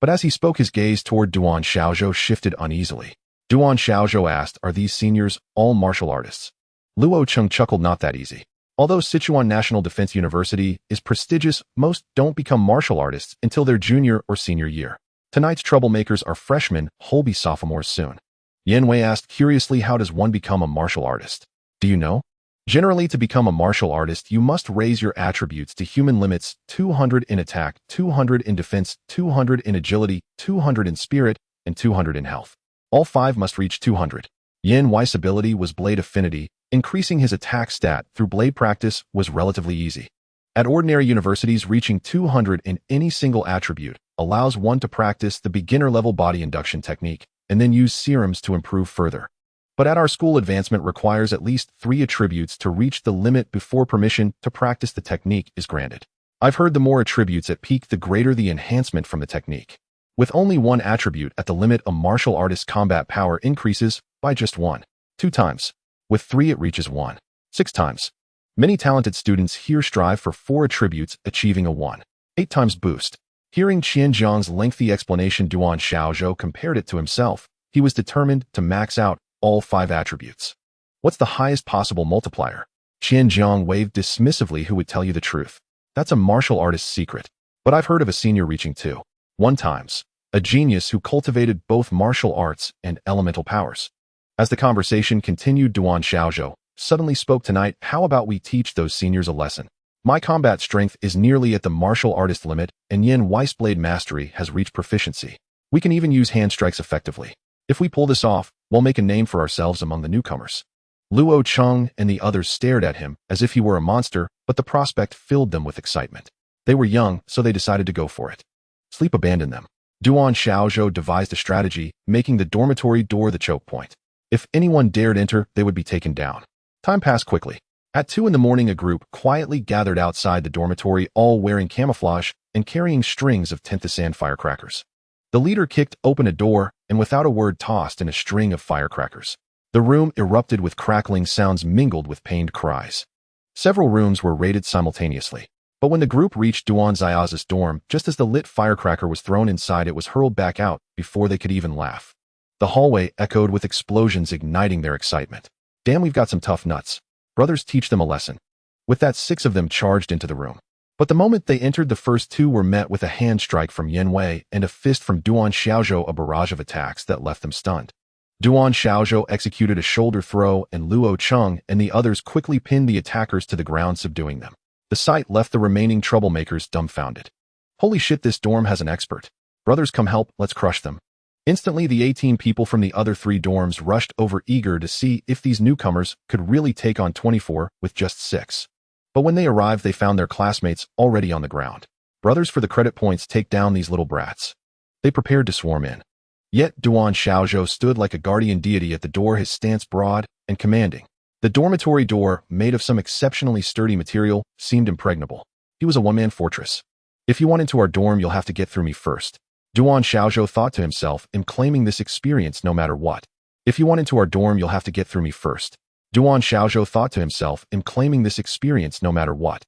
Speaker 1: But as he spoke, his gaze toward Duan Xiaozhou shifted uneasily. Duan Xiaozhou asked, are these seniors all martial artists? Luo Cheng chuckled, not that easy. Although Sichuan National Defense University is prestigious, most don't become martial artists until their junior or senior year. Tonight's troublemakers are freshmen, who'll be sophomores soon. Yan Wei asked curiously, how does one become a martial artist? Do you know? Generally, to become a martial artist, you must raise your attributes to human limits: 200 in attack, 200 in defense, 200 in agility, 200 in spirit, and 200 in health. All 5 must reach 200. Yan Wei's ability was blade affinity. Increasing his attack stat through blade practice was relatively easy. At ordinary universities, reaching 200 in any single attribute allows one to practice the beginner-level body induction technique and then use serums to improve further. But at our school, advancement requires at least 3 attributes to reach the limit before permission to practice the technique is granted. I've heard the more attributes at peak, the greater the enhancement from the technique. With only 1 attribute at the limit, a martial artist's combat power increases by just 1, 2 times. With 3, it reaches 1, 6 times. Many talented students here strive for 4 attributes, achieving a 1, 8 times boost. Hearing Qianzhang's lengthy explanation, Duan Xiaozhou compared it to himself. He was determined to max out all 5 attributes. What's the highest possible multiplier? Qianzhang waved dismissively. Who would tell you the truth? That's a martial artist's secret. But I've heard of a senior reaching 2, 1 times. A genius who cultivated both martial arts and elemental powers. As the conversation continued, Duan Xiaozhou suddenly spoke. Tonight, how about we teach those seniors a lesson? My combat strength is nearly at the martial artist limit, and Yan Wei's blade mastery has reached proficiency. We can even use hand strikes effectively. If we pull this off, we'll make a name for ourselves among the newcomers. Luo Cheng and the others stared at him as if he were a monster, but the prospect filled them with excitement. They were young, so they decided to go for it. Sleep abandoned them. Duan Xiaozhou devised a strategy, making the dormitory door the choke point. If anyone dared enter, they would be taken down. Time passed quickly. At 2 in the morning, a group quietly gathered outside the dormitory, all wearing camouflage and carrying strings of Tinthasan firecrackers. The leader kicked open a door and without a word tossed in a string of firecrackers. The room erupted with crackling sounds mingled with pained cries. Several rooms were raided simultaneously. But when the group reached Duan Xiaoz's dorm, just as the lit firecracker was thrown inside, it was hurled back out before they could even laugh. The hallway echoed with explosions, igniting their excitement. Damn, we've got some tough nuts. Brothers, teach them a lesson. With that, 6 of them charged into the room. But the moment they entered, the first 2 were met with a hand strike from Yen Wei and a fist from Duan Xiaozhou, a barrage of attacks that left them stunned. Duan Xiaozhou executed a shoulder throw, and Luo Cheng and the others quickly pinned the attackers to the ground, subduing them. The sight left the remaining troublemakers dumbfounded. Holy shit, this dorm has an expert. Brothers, come help, let's crush them. Instantly, the 18 people from the other 3 dorms rushed over, eager to see if these newcomers could really take on 24 with just 6. But when they arrived, they found their classmates already on the ground. Brothers, for the credit points, take down these little brats. They prepared to swarm in. Yet Duan Xiaozhou stood like a guardian deity at the door, his stance broad and commanding. The dormitory door, made of some exceptionally sturdy material, seemed impregnable. He was a one-man fortress. If you want into our dorm, you'll have to get through me first. Duan Xiaozhou thought to himself, in claiming this experience no matter what. If you want into our dorm, you'll have to get through me first. Duan Xiaozhou thought to himself, in claiming this experience no matter what.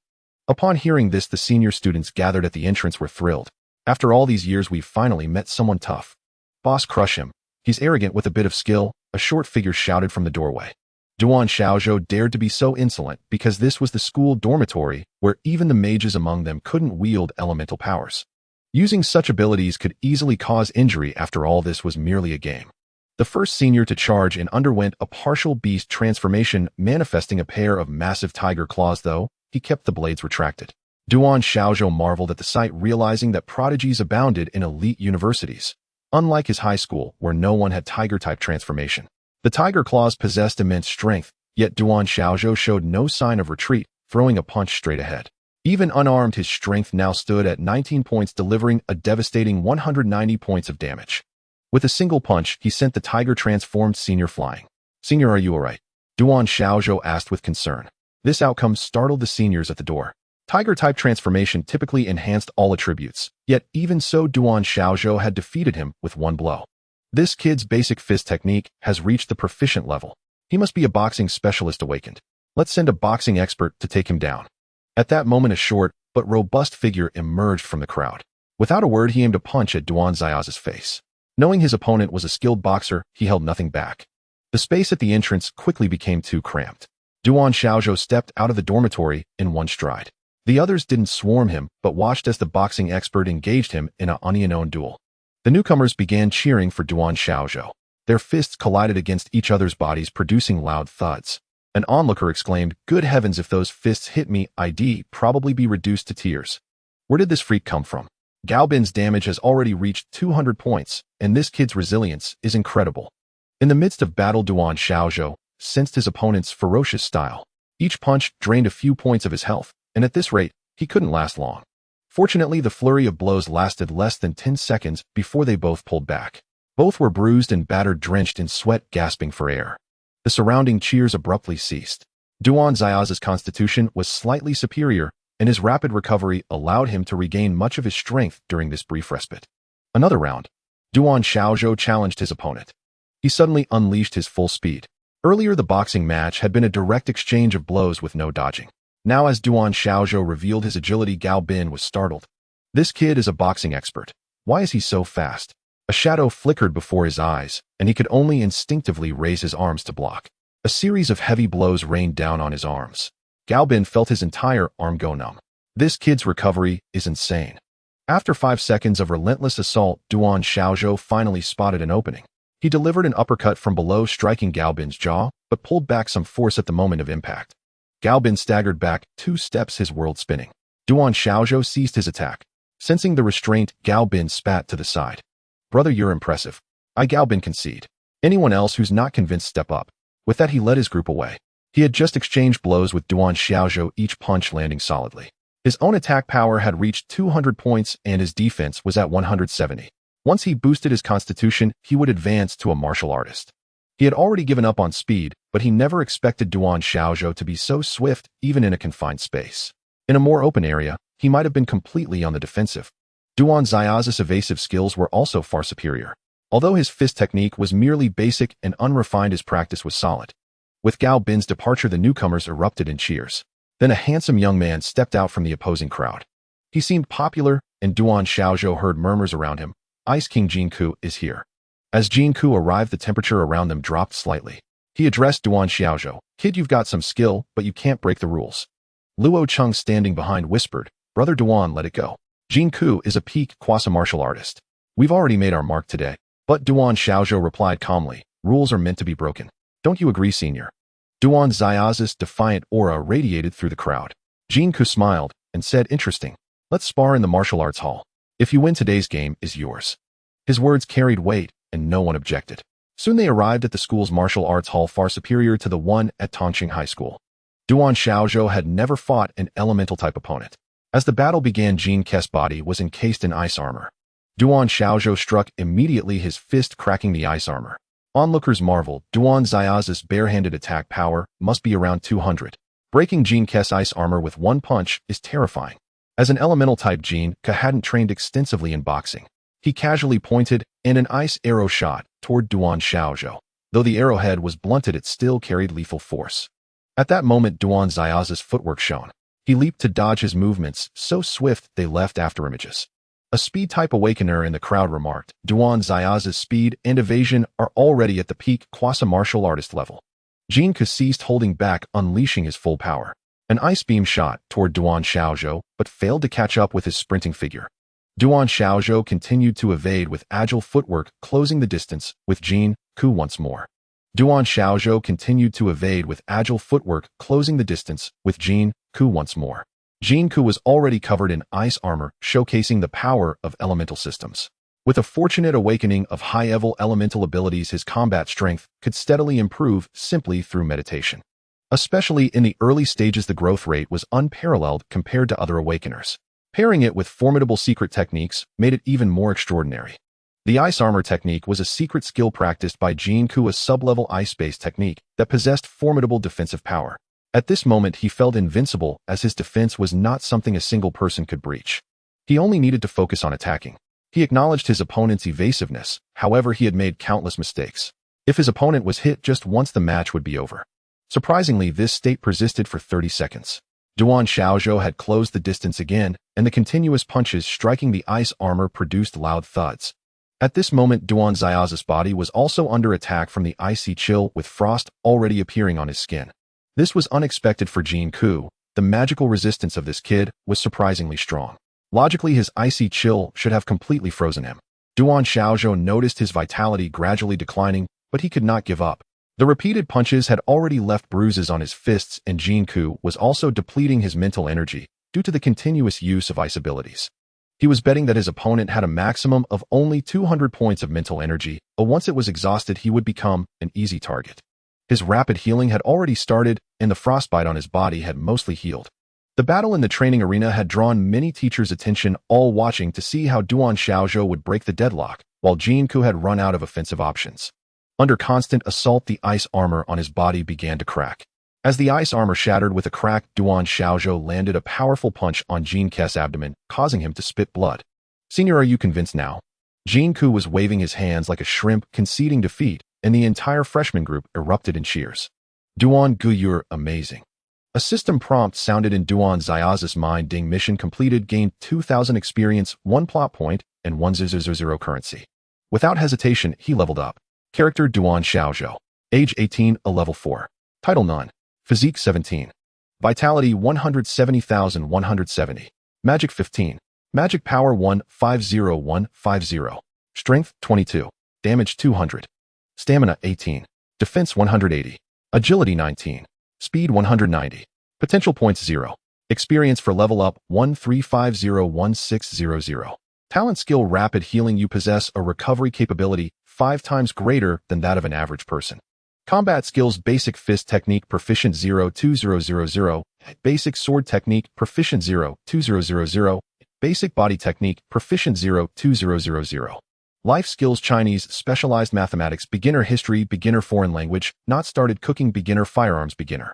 Speaker 1: Upon hearing this, the senior students gathered at the entrance were thrilled. After all these years, we've finally met someone tough. Boss, crush him. He's arrogant with a bit of skill, a short figure shouted from the doorway. Duan Xiaozhou dared to be so insolent because this was the school dormitory where even the mages among them couldn't wield elemental powers. Using such abilities could easily cause injury. After all, this was merely a game. The first senior to charge and underwent a partial beast transformation, manifesting a pair of massive tiger claws, though he kept the blades retracted. Duan Xiaozhou marveled at the sight, realizing that prodigies abounded in elite universities, unlike his high school where no one had tiger-type transformation. The tiger claws possessed immense strength, yet Duan Xiaozhou showed no sign of retreat, throwing a punch straight ahead. Even unarmed, his strength now stood at 19 points, delivering a devastating 190 points of damage. With a single punch, he sent the tiger-transformed senior flying. Senior, are you alright? Duan Xiaozhou asked with concern. This outcome startled the seniors at the door. Tiger-type transformation typically enhanced all attributes, yet even so, Duan Xiaozhou had defeated him with one blow. This kid's basic fist technique has reached the proficient level. He must be a boxing specialist awakened. Let's send a boxing expert to take him down. At that moment, a short but robust figure emerged from the crowd. Without a word, he aimed a punch at Duan Xiaoz's face. Knowing his opponent was a skilled boxer, he held nothing back. The space at the entrance quickly became too cramped. Duan Xiaozhou stepped out of the dormitory in one stride. The others didn't swarm him, but watched as the boxing expert engaged him in an unknown duel. The newcomers began cheering for Duan Xiaozhou. Their fists collided against each other's bodies, producing loud thuds. An onlooker exclaimed, "Good heavens, if those fists hit me, I'd probably be reduced to tears." Where did this freak come from? Gaobin's damage has already reached 200 points, and this kid's resilience is incredible. In the midst of battle, Duan Xiaozhou sensed his opponent's ferocious style. Each punch drained a few points of his health, and at this rate, he couldn't last long. Fortunately, the flurry of blows lasted less than 10 seconds before they both pulled back. Both were bruised and battered, drenched in sweat, gasping for air. The surrounding cheers abruptly ceased. Duan Xiaoz's constitution was slightly superior, and his rapid recovery allowed him to regain much of his strength during this brief respite. Another round. Duan Xiaozhou challenged his opponent. He suddenly unleashed his full speed. Earlier, the boxing match had been a direct exchange of blows with no dodging. Now, as Duan Xiaozhou revealed his agility, Gao Bin was startled. This kid is a boxing expert. Why is he so fast? A shadow flickered before his eyes, and he could only instinctively raise his arms to block. A series of heavy blows rained down on his arms. Gao Bin felt his entire arm go numb. This kid's recovery is insane. After 5 seconds of relentless assault, Duan Xiaozhou finally spotted an opening. He delivered an uppercut from below, striking Gao Bin's jaw, but pulled back some force at the moment of impact. Gao Bin staggered back 2 steps, his world spinning. Duan Xiaozhou seized his attack. Sensing the restraint, Gao Bin spat to the side. "Brother, you're impressive. Gao Bin concede. Anyone else who's not convinced step up. With that he led his group away. He had just exchanged blows with Duan Xiaozhou, each punch landing solidly. His own attack power had reached 200 points and his defense was at 170. Once he boosted his constitution, he would advance to a martial artist. He had already given up on speed, but he never expected Duan Xiaozhou to be so swift even in a confined space. In a more open area, he might have been completely on the defensive. Duan Xiaozhou's evasive skills were also far superior. Although his fist technique was merely basic and unrefined, his practice was solid. With Gao Bin's departure, the newcomers erupted in cheers. Then a handsome young man stepped out from the opposing crowd. He seemed popular, and Duan Xiaozhou heard murmurs around him. Ice King Jin Ku is here. As Jin Ku arrived, the temperature around them dropped slightly. He addressed Duan Xiaozhou. Kid, you've got some skill, but you can't break the rules. Luo Chung, standing behind, whispered, Brother Duan, let it go. Jin Ku is a peak quasi-martial artist. We've already made our mark today. But Duan Xiaozhou replied calmly, rules are meant to be broken. Don't you agree, senior? Duan Xiaozhou's defiant aura radiated through the crowd. Jin Ku smiled and said, interesting. Let's spar in the martial arts hall. If you win, today's game is yours. His words carried weight, and no one objected. Soon they arrived at the school's martial arts hall, far superior to the one at Tongqing High School. Duan Xiaozhou had never fought an elemental-type opponent. As the battle began, Jin Ke's body was encased in ice armor. Duan Xiaozhou struck immediately, his fist cracking the ice armor. Onlookers marveled. Duan Xiaozhou's barehanded attack power must be around 200. Breaking Jin Ke's ice armor with one punch is terrifying. As an elemental-type, Jin Ke hadn't trained extensively in boxing. He casually pointed, and an ice arrow shot toward Duan Xiaozhou. Though the arrowhead was blunted, it still carried lethal force. At that moment, Duan Xiaozhou's footwork shone. He leaped to dodge his movements, so swift they left afterimages. A speed-type awakener in the crowd remarked, Duan Xiaozhou's speed and evasion are already at the peak quasi-martial artist level. Jin Ke ceased holding back, unleashing his full power. An ice beam shot toward Duan Xiaozhou, but failed to catch up with his sprinting figure. Duan Xiaozhou continued to evade with agile footwork, closing the distance with Jin Ke once more. Duan Xiaozhou continued to evade with agile footwork, closing the distance with Jin Ke once more. Jin Ke was already covered in ice armor, showcasing the power of elemental systems. With a fortunate awakening of high-level elemental abilities, his combat strength could steadily improve simply through meditation. Especially in the early stages, the growth rate was unparalleled compared to other awakeners. Pairing it with formidable secret techniques made it even more extraordinary. The ice armor technique was a secret skill practiced by Jin Ke, a sub-level ice-based technique that possessed formidable defensive power. At this moment, he felt invincible, as his defense was not something a single person could breach. He only needed to focus on attacking. He acknowledged his opponent's evasiveness, however, he had made countless mistakes. If his opponent was hit just once, the match would be over. Surprisingly, this state persisted for 30 seconds. Duan Xiaozhou had closed the distance again, and the continuous punches striking the ice armor produced loud thuds. At this moment, Duan Xiaozhou's body was also under attack from the icy chill, with frost already appearing on his skin. This was unexpected for Jin Ke. The magical resistance of this kid was surprisingly strong. Logically, his icy chill should have completely frozen him. Duan Xiaozhou noticed his vitality gradually declining, but he could not give up. The repeated punches had already left bruises on his fists, and Jin Ke was also depleting his mental energy due to the continuous use of ice abilities. He was betting that his opponent had a maximum of only 200 points of mental energy, but once it was exhausted, he would become an easy target. His rapid healing had already started, and the frostbite on his body had mostly healed. The battle in the training arena had drawn many teachers' attention, all watching to see how Duan Xiaozhou would break the deadlock, while Jin Ke had run out of offensive options. Under constant assault, the ice armor on his body began to crack. As the ice armor shattered with a crack, Duan Xiaozhou landed a powerful punch on Jin Ke's abdomen, causing him to spit blood. Senior, are you convinced now? Jin Ke was waving his hands like a shrimp, conceding defeat, and the entire freshman group erupted in cheers. Duan Ge, you're amazing. A system prompt sounded in Duan Xiaozhou's mind. Ding, mission completed, gained 2,000 experience, 1 plot point, and 1,000 currency. Without hesitation, he leveled up. Character Duan Xiaozhou. Age 18, a level 4. Title None. Physique 17. Vitality 170,170. Magic 15. Magic Power 150,150. Strength 22. Damage 200. Stamina 18. Defense 180. Agility 19. Speed 190. Potential points 0. Experience for level up 13501600. Talent skill rapid healing. You possess a recovery capability 5 times greater than that of an average person. Combat skills: basic fist technique proficient 0-2000, basic sword technique proficient 0-2000, basic body technique proficient 0-2000. Life skills: Chinese, specialized mathematics, beginner history, beginner foreign language, not started cooking, beginner firearms, beginner.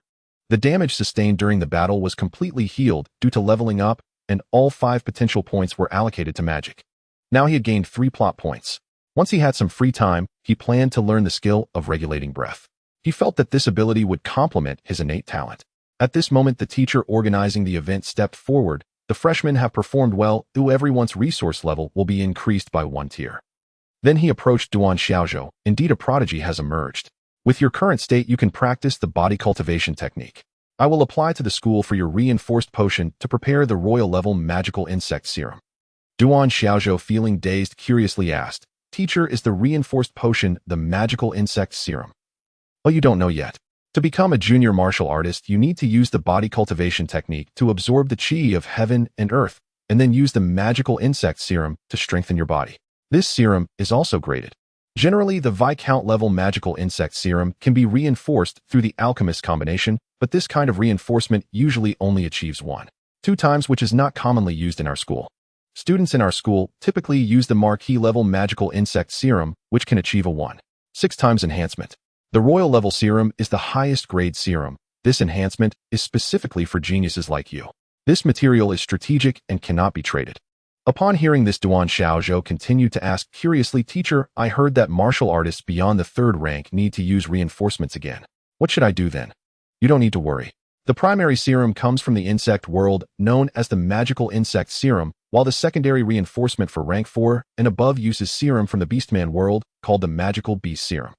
Speaker 1: The damage sustained during the battle was completely healed due to leveling up, and all 5 potential points were allocated to magic. Now he had gained 3 plot points. Once he had some free time, he planned to learn the skill of regulating breath. He felt that this ability would complement his innate talent. At this moment, the teacher organizing the event stepped forward. The freshmen have performed well, everyone's resource level will be increased by 1 tier. Then he approached Duan Xiaozhou. Indeed, a prodigy has emerged. With your current state, you can practice the body cultivation technique. I will apply to the school for your reinforced potion to prepare the royal level magical insect serum. Duan Xiaozhou, feeling dazed, curiously asked, "Teacher, is the reinforced potion the magical insect serum?" "Well, you don't know yet. To become a junior martial artist, you need to use the body cultivation technique to absorb the qi of heaven and earth, and then use the magical insect serum to strengthen your body. This serum is also graded. Generally, the Viscount level magical insect serum can be reinforced through the alchemist combination, but this kind of reinforcement usually only achieves 1-2 times, which is not commonly used in our school. Students in our school typically use the marquee level magical insect serum, which can achieve a 1-6 times enhancement. The royal level serum is the highest grade serum. This enhancement is specifically for geniuses like you. This material is strategic and cannot be traded." Upon hearing this, Duan Xiaozhou continued to ask curiously, "Teacher, I heard that martial artists beyond the 3rd rank need to use reinforcements again. What should I do then?" "You don't need to worry. The primary serum comes from the insect world, known as the magical insect serum, while the secondary reinforcement for rank 4 and above uses serum from the beastman world, called the magical beast serum.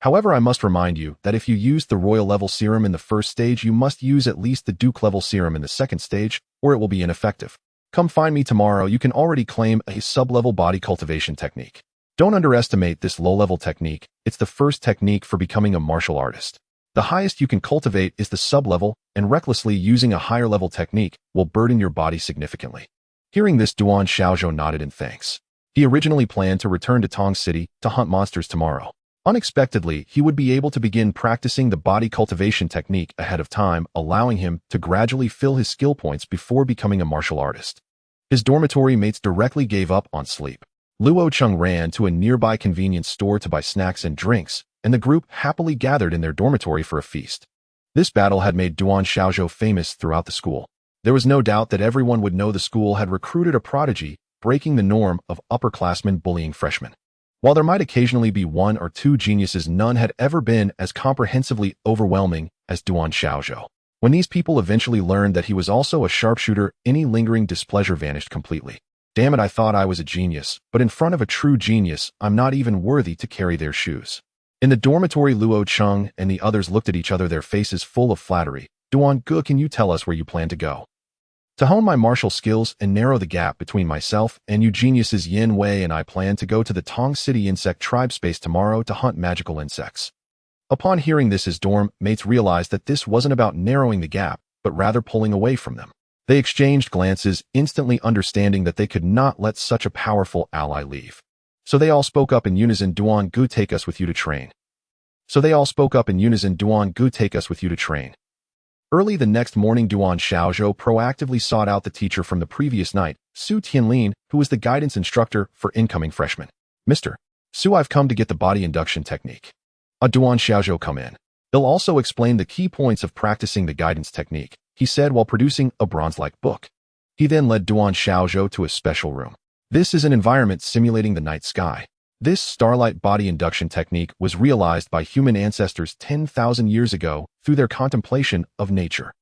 Speaker 1: However, I must remind you that if you use the royal level serum in the 1st stage, you must use at least the duke level serum in the 2nd stage, or it will be ineffective. Come find me tomorrow. You can already claim a sub-level body cultivation technique. Don't underestimate this low-level technique. It's the first technique for becoming a martial artist. The highest you can cultivate is the sub-level, and recklessly using a higher-level technique will burden your body significantly." Hearing this, Duan Xiaozhou nodded in thanks. He originally planned to return to Tong City to hunt monsters tomorrow. Unexpectedly, he would be able to begin practicing the body cultivation technique ahead of time, allowing him to gradually fill his skill points before becoming a martial artist. His dormitory mates directly gave up on sleep. Luo Cheng ran to a nearby convenience store to buy snacks and drinks, and the group happily gathered in their dormitory for a feast. This battle had made Duan Xiaozhou famous throughout the school. There was no doubt that everyone would know the school had recruited a prodigy, breaking the norm of upperclassmen bullying freshmen. While there might occasionally be 1 or 2 geniuses, none had ever been as comprehensively overwhelming as Duan Xiaozhou. When these people eventually learned that he was also a sharpshooter, any lingering displeasure vanished completely. "Damn it, I thought I was a genius, but in front of a true genius, I'm not even worthy to carry their shoes." In the dormitory, Luo Cheng and the others looked at each other, their faces full of flattery. "Duan Ge, can you tell us where you plan to go?" "To hone my martial skills and narrow the gap between myself and you geniuses, Yin Wei and I plan to go to the Tong City insect tribe space tomorrow to hunt magical insects." Upon hearing this, his dorm mates realized that this wasn't about narrowing the gap, but rather pulling away from them. They exchanged glances, instantly understanding that they could not let such a powerful ally leave. So they all spoke up in unison, "Duan Ge, take us with you to train." Early the next morning, Duan Xiaozhou proactively sought out the teacher from the previous night, Su Tianlin, who was the guidance instructor for incoming freshmen. "Mr. Su, I've come to get the body induction technique." Duan Xiaozhou, come in. "They'll also explain the key points of practicing the guidance technique," he said while producing a bronze-like book. He then led Duan Xiaozhou to a special room. This is an environment simulating the night sky. This starlight body induction technique was realized by human ancestors 10,000 years ago through their contemplation of nature.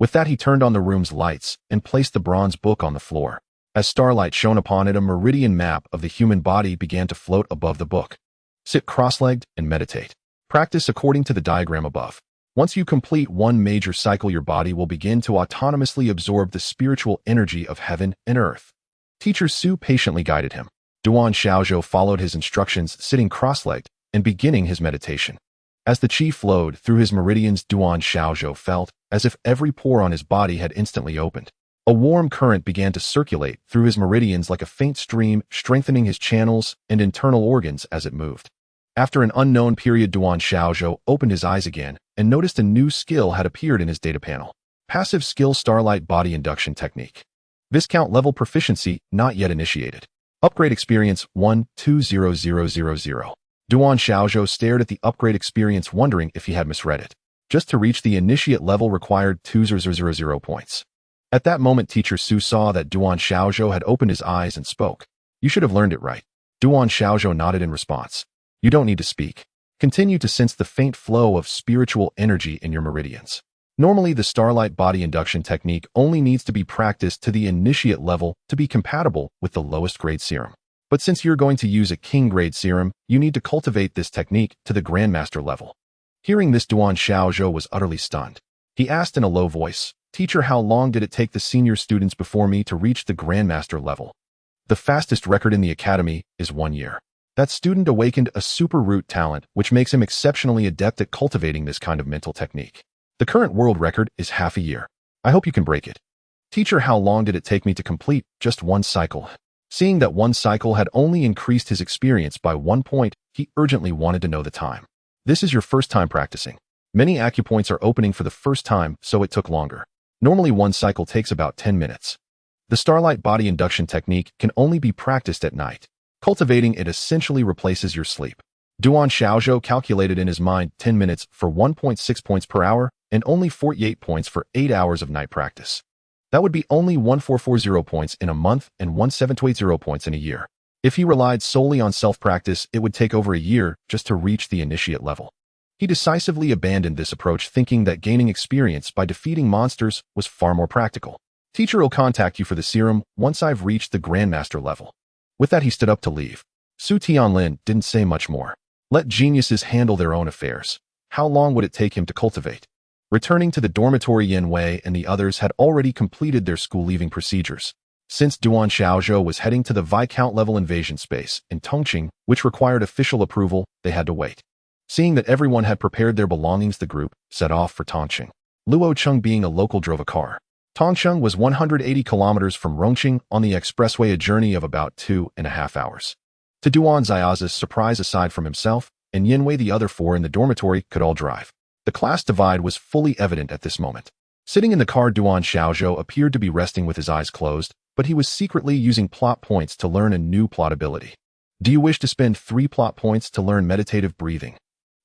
Speaker 1: With that, he turned on the room's lights and placed the bronze book on the floor. As starlight shone upon it, a meridian map of the human body began to float above the book. Sit cross-legged and meditate. Practice according to the diagram above. Once you complete 1 major cycle, your body will begin to autonomously absorb the spiritual energy of heaven and earth. Teacher Su patiently guided him. Duan Xiaozhou followed his instructions, sitting cross-legged and beginning his meditation. As the qi flowed through his meridians, Duan Xiaozhou felt as if every pore on his body had instantly opened. A warm current began to circulate through his meridians like a faint stream, strengthening his channels and internal organs as it moved. After an unknown period, Duan Xiaozhou opened his eyes again and noticed a new skill had appeared in his data panel. Passive skill Starlight Body Induction Technique. Viscount level proficiency not yet initiated. Upgrade experience 1-2-0-0-0-0. Duan Xiaozhou stared at the upgrade experience wondering if he had misread it. Just to reach the initiate level required 2,000 points. At that moment, Teacher Su saw that Duan Xiaozhou had opened his eyes and spoke. You should have learned it right. Duan Xiaozhou nodded in response. You don't need to speak. Continue to sense the faint flow of spiritual energy in your meridians. Normally, the Starlight Body Induction Technique only needs to be practiced to the initiate level to be compatible with the lowest grade serum. But since you're going to use a king grade serum, you need to cultivate this technique to the Grandmaster level. Hearing this, Duan Xiaozhou was utterly stunned. He asked in a low voice, Teacher, how long did it take the senior students before me to reach the Grandmaster level? The fastest record in the academy is 1 year. That student awakened a super root talent, which makes him exceptionally adept at cultivating this kind of mental technique. The current world record is half a year. I hope you can break it. Teacher, how long did it take me to complete just 1 cycle? Seeing that 1 cycle had only increased his experience by 1 point, he urgently wanted to know the time. This is your first time practicing. Many acupoints are opening for the first time, so it took longer. Normally 1 cycle takes about 10 minutes. The Starlight Body Induction Technique can only be practiced at night. Cultivating it essentially replaces your sleep. Duan Xiaozhou calculated in his mind 10 minutes for 1.6 points per hour and only 48 points for 8 hours of night practice. That would be only 1,440 points in a month and 1,780 points in a year. If he relied solely on self-practice, it would take over a year just to reach the initiate level. He decisively abandoned this approach, thinking that gaining experience by defeating monsters was far more practical. Teacher will contact you for the serum once I've reached the Grandmaster level. With that, he stood up to leave. Su Tianlin didn't say much more. Let geniuses handle their own affairs. How long would it take him to cultivate? Returning to the dormitory, Yin Wei and the others had already completed their school-leaving procedures. Since Duan Xiaozhou was heading to the Viscount level invasion space in Tongqing, which required official approval, they had to wait. Seeing that everyone had prepared their belongings, the group set off for Tongqing. Luo Cheng, being a local, drove a car. Tongqing was 180 kilometers from Rongqing on the expressway, a journey of about 2.5 hours. To Duan Xiaoz's surprise, aside from himself and Yin Wei, the other 4 in the dormitory could all drive. The class divide was fully evident at this moment. Sitting in the car, Duan Xiaozhou appeared to be resting with his eyes closed, but he was secretly using plot points to learn a new plot ability. Do you wish to spend 3 plot points to learn meditative breathing?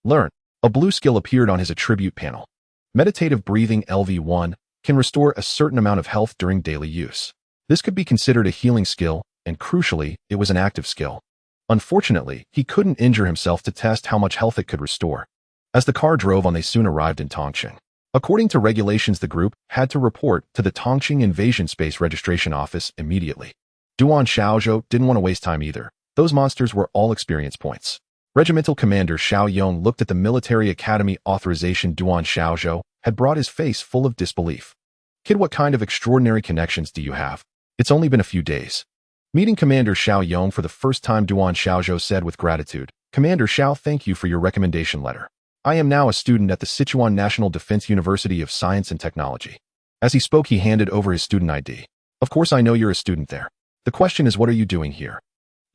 Speaker 1: Learn. A blue skill appeared on his attribute panel. Meditative breathing LV1 can restore a certain amount of health during daily use. This could be considered a healing skill, and crucially, it was an active skill. Unfortunately, he couldn't injure himself to test how much health it could restore. As the car drove on, they soon arrived in Tongqing. According to regulations, the group had to report to the Tongqing Invasion Space Registration Office immediately. Duan Xiaozhou didn't want to waste time either. Those monsters were all experience points. Regimental Commander Xiao Yong looked at the military academy authorization. Duan Xiaozhou had brought his face full of disbelief. Kid, what kind of extraordinary connections do you have? It's only been a few days. Meeting Commander Xiao Yong for the first time, Duan Xiaozhou said with gratitude, Commander Xiao, thank you for your recommendation letter. I am now a student at the Sichuan National Defense University of Science and Technology. As he spoke, he handed over his student ID. Of course, I know you're a student there. The question is, what are you doing here?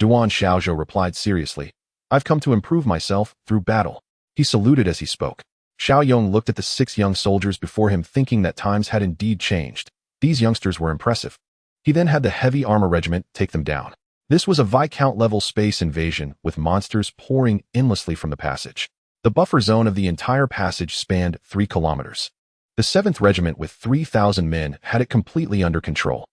Speaker 1: Duan Xiaozhou replied seriously, I've come to improve myself through battle. He saluted as he spoke. Xiao Yong looked at the 6 young soldiers before him, thinking that times had indeed changed. These youngsters were impressive. He then had the heavy armor regiment take them down. This was a Viscount level space invasion with monsters pouring endlessly from the passage. The buffer zone of the entire passage spanned 3 kilometers. The 7th Regiment with 3,000 men had it completely under control.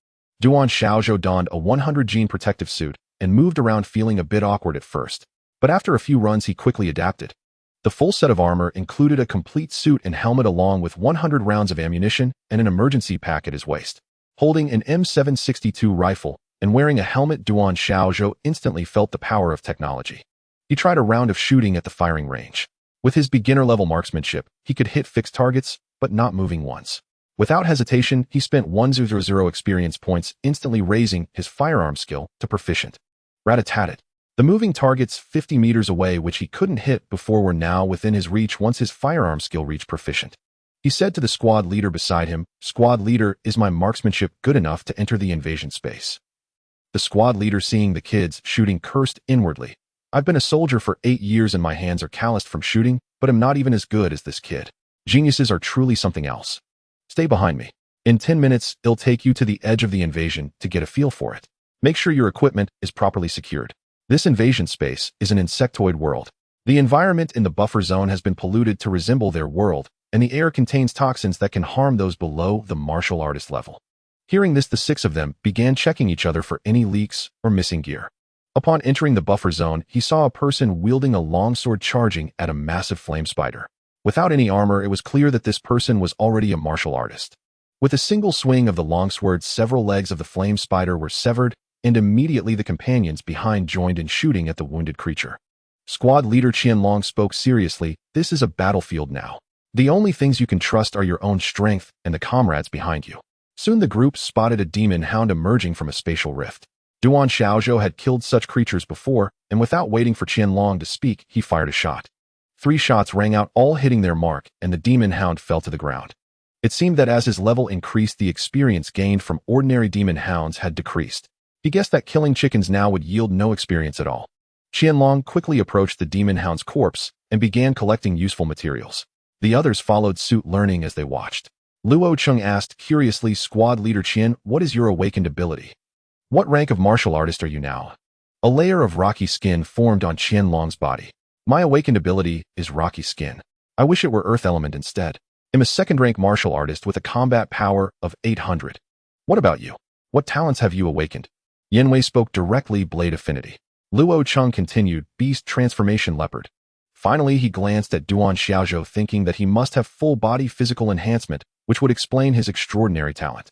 Speaker 1: Duan Xiaozhou donned a 100 gene protective suit and moved around, feeling a bit awkward at first. But after a few runs, he quickly adapted. The full set of armor included a complete suit and helmet along with 100 rounds of ammunition and an emergency pack at his waist. Holding an M762 rifle and wearing a helmet, Duan Xiaozhou instantly felt the power of technology. He tried a round of shooting at the firing range. With his beginner-level marksmanship, he could hit fixed targets, but not moving ones. Without hesitation, he spent 100 experience points, instantly raising his firearm skill to proficient. Rat-a-tat-tat. The moving targets 50 meters away, which he couldn't hit before, were now within his reach once his firearm skill reached proficient. He said to the squad leader beside him, Squad leader, is my marksmanship good enough to enter the invasion space? The squad leader, seeing the kids shooting, cursed inwardly. I've been a soldier for 8 years and my hands are calloused from shooting, but I'm not even as good as this kid. Geniuses are truly something else. Stay behind me. In 10 minutes, it'll take you to the edge of the invasion to get a feel for it. Make sure your equipment is properly secured. This invasion space is an insectoid world. The environment in the buffer zone has been polluted to resemble their world, and the air contains toxins that can harm those below the martial artist level. Hearing this, the 6 of them began checking each other for any leaks or missing gear. Upon entering the buffer zone, he saw a person wielding a longsword charging at a massive flame spider. Without any armor, it was clear that this person was already a martial artist. With a single swing of the longsword, several legs of the flame spider were severed, and immediately the companions behind joined in shooting at the wounded creature. Squad leader Qianlong spoke seriously. This is a battlefield now. The only things you can trust are your own strength and the comrades behind you. Soon the group spotted a demon hound emerging from a spatial rift. Duan Xiaozhou had killed such creatures before, and without waiting for Qianlong to speak, he fired a shot. 3 shots rang out, all hitting their mark, and the demon hound fell to the ground. It seemed that as his level increased, the experience gained from ordinary demon hounds had decreased. He guessed that killing chickens now would yield no experience at all. Qianlong quickly approached the demon hound's corpse and began collecting useful materials. The others followed suit, learning as they watched. Luo Chung asked curiously, "Squad leader Qian, what is your awakened ability? What rank of martial artist are you now?" A layer of rocky skin formed on Qianlong's body. "My awakened ability is rocky skin. I wish it were earth element instead. I'm a second-rank martial artist with a combat power of 800. What about you? What talents have you awakened?" Yanwei spoke directly, blade affinity. Luo Chung continued, beast transformation leopard. Finally, he glanced at Duan Xiaozhou, thinking that he must have full-body physical enhancement, which would explain his extraordinary talent.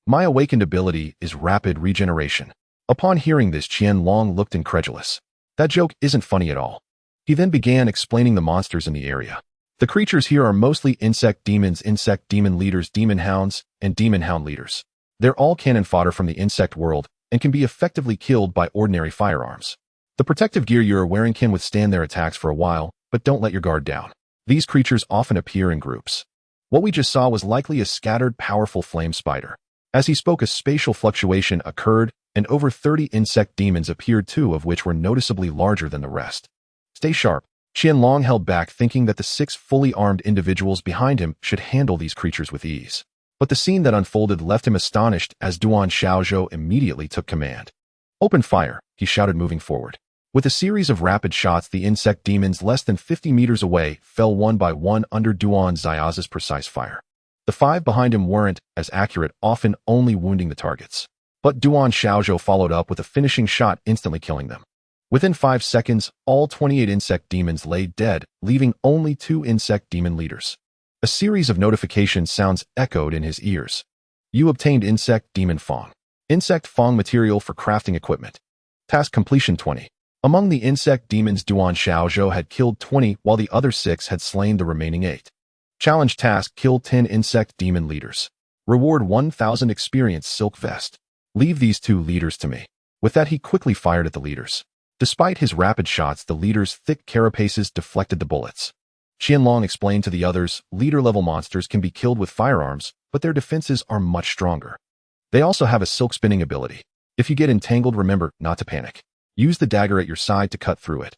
Speaker 1: "My awakened ability is rapid regeneration." Upon hearing this, Qianlong looked incredulous. That joke isn't funny at all. He then began explaining the monsters in the area. The creatures here are mostly insect demons, insect demon leaders, demon hounds, and demon hound leaders. They're all cannon fodder from the insect world and can be effectively killed by ordinary firearms. The protective gear you're wearing can withstand their attacks for a while, but don't let your guard down. These creatures often appear in groups. What we just saw was likely a scattered, powerful flame spider. As he spoke, a spatial fluctuation occurred, and over 30 insect demons appeared, 2 of which were noticeably larger than the rest. Stay sharp. Qianlong held back, thinking that the 6 fully armed individuals behind him should handle these creatures with ease. But the scene that unfolded left him astonished as Duan Xiaozhou immediately took command. "Open fire," he shouted, moving forward. With a series of rapid shots, the insect demons less than 50 meters away fell one by one under Duan Xiaozhou's precise fire. The 5 behind him weren't as accurate, often only wounding the targets. But Duan Xiaozhou followed up with a finishing shot, instantly killing them. Within 5 seconds, all 28 insect demons lay dead, leaving only 2 insect demon leaders. A series of notification sounds echoed in his ears. You obtained Insect Demon Fong. Insect Fong material for crafting equipment. Task completion 20. Among the insect demons, Duan Xiaozhou had killed 20, while the other 6 had slain the remaining 8. Challenge task: kill 10 insect demon leaders. Reward 1,000 experience silk vest. Leave these 2 leaders to me. With that, he quickly fired at the leaders. Despite his rapid shots, the leaders' thick carapaces deflected the bullets. Qianlong explained to the others, leader-level monsters can be killed with firearms, but their defenses are much stronger. They also have a silk spinning ability. If you get entangled, remember not to panic. Use the dagger at your side to cut through it.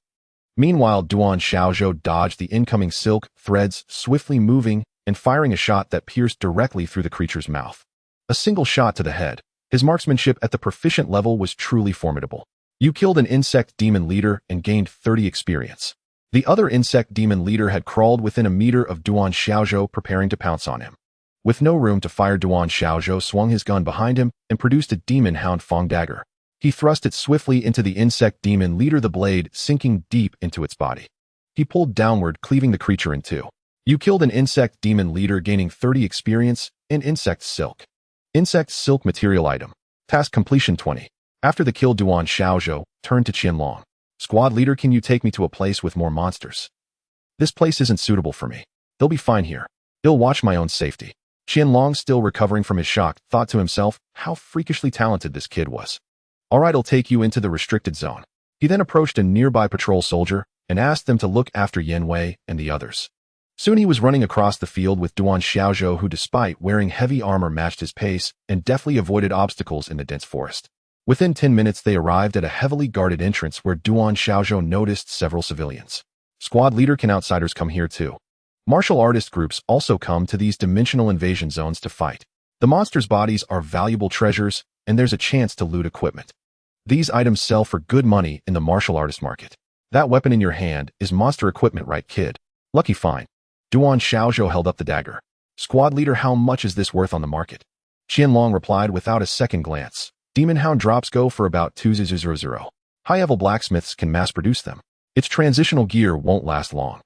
Speaker 1: Meanwhile, Duan Xiaozhou dodged the incoming silk threads, swiftly moving and firing a shot that pierced directly through the creature's mouth. A single shot to the head. His marksmanship at the proficient level was truly formidable. You killed an insect demon leader and gained 30 experience. The other insect demon leader had crawled within a meter of Duan Xiaozhou, preparing to pounce on him. With no room to fire, Duan Xiaozhou swung his gun behind him and produced a demon hound Fong dagger. He thrust it swiftly into the insect demon leader, the blade sinking deep into its body. He pulled downward, cleaving the creature in 2. You killed an insect demon leader, gaining 30 experience and insect silk. Insect silk material item. Task completion 20. After the kill, Duan Xiaozhou turned to Qianlong. "Squad leader, can you take me to a place with more monsters? This place isn't suitable for me. They'll be fine here. I'll watch my own safety." Qianlong, still recovering from his shock, thought to himself how freakishly talented this kid was. "All right, I'll take you into the restricted zone." He then approached a nearby patrol soldier and asked them to look after Yanwei and the others. Soon he was running across the field with Duan Xiaozhou, who despite wearing heavy armor matched his pace and deftly avoided obstacles in the dense forest. Within 10 minutes, they arrived at a heavily guarded entrance where Duan Xiaozhou noticed several civilians. Squad leader, can outsiders come here too? Martial artist groups also come to these dimensional invasion zones to fight. The monsters' bodies are valuable treasures, and there's a chance to loot equipment. These items sell for good money in the martial artist market. That weapon in your hand is monster equipment, right, kid? Lucky find. Duan Xiaozhou held up the dagger. Squad leader, how much is this worth on the market? Qianlong replied without a second glance. Demon Hound drops go for about 2,000. High-level blacksmiths can mass-produce them. Its transitional gear won't last long.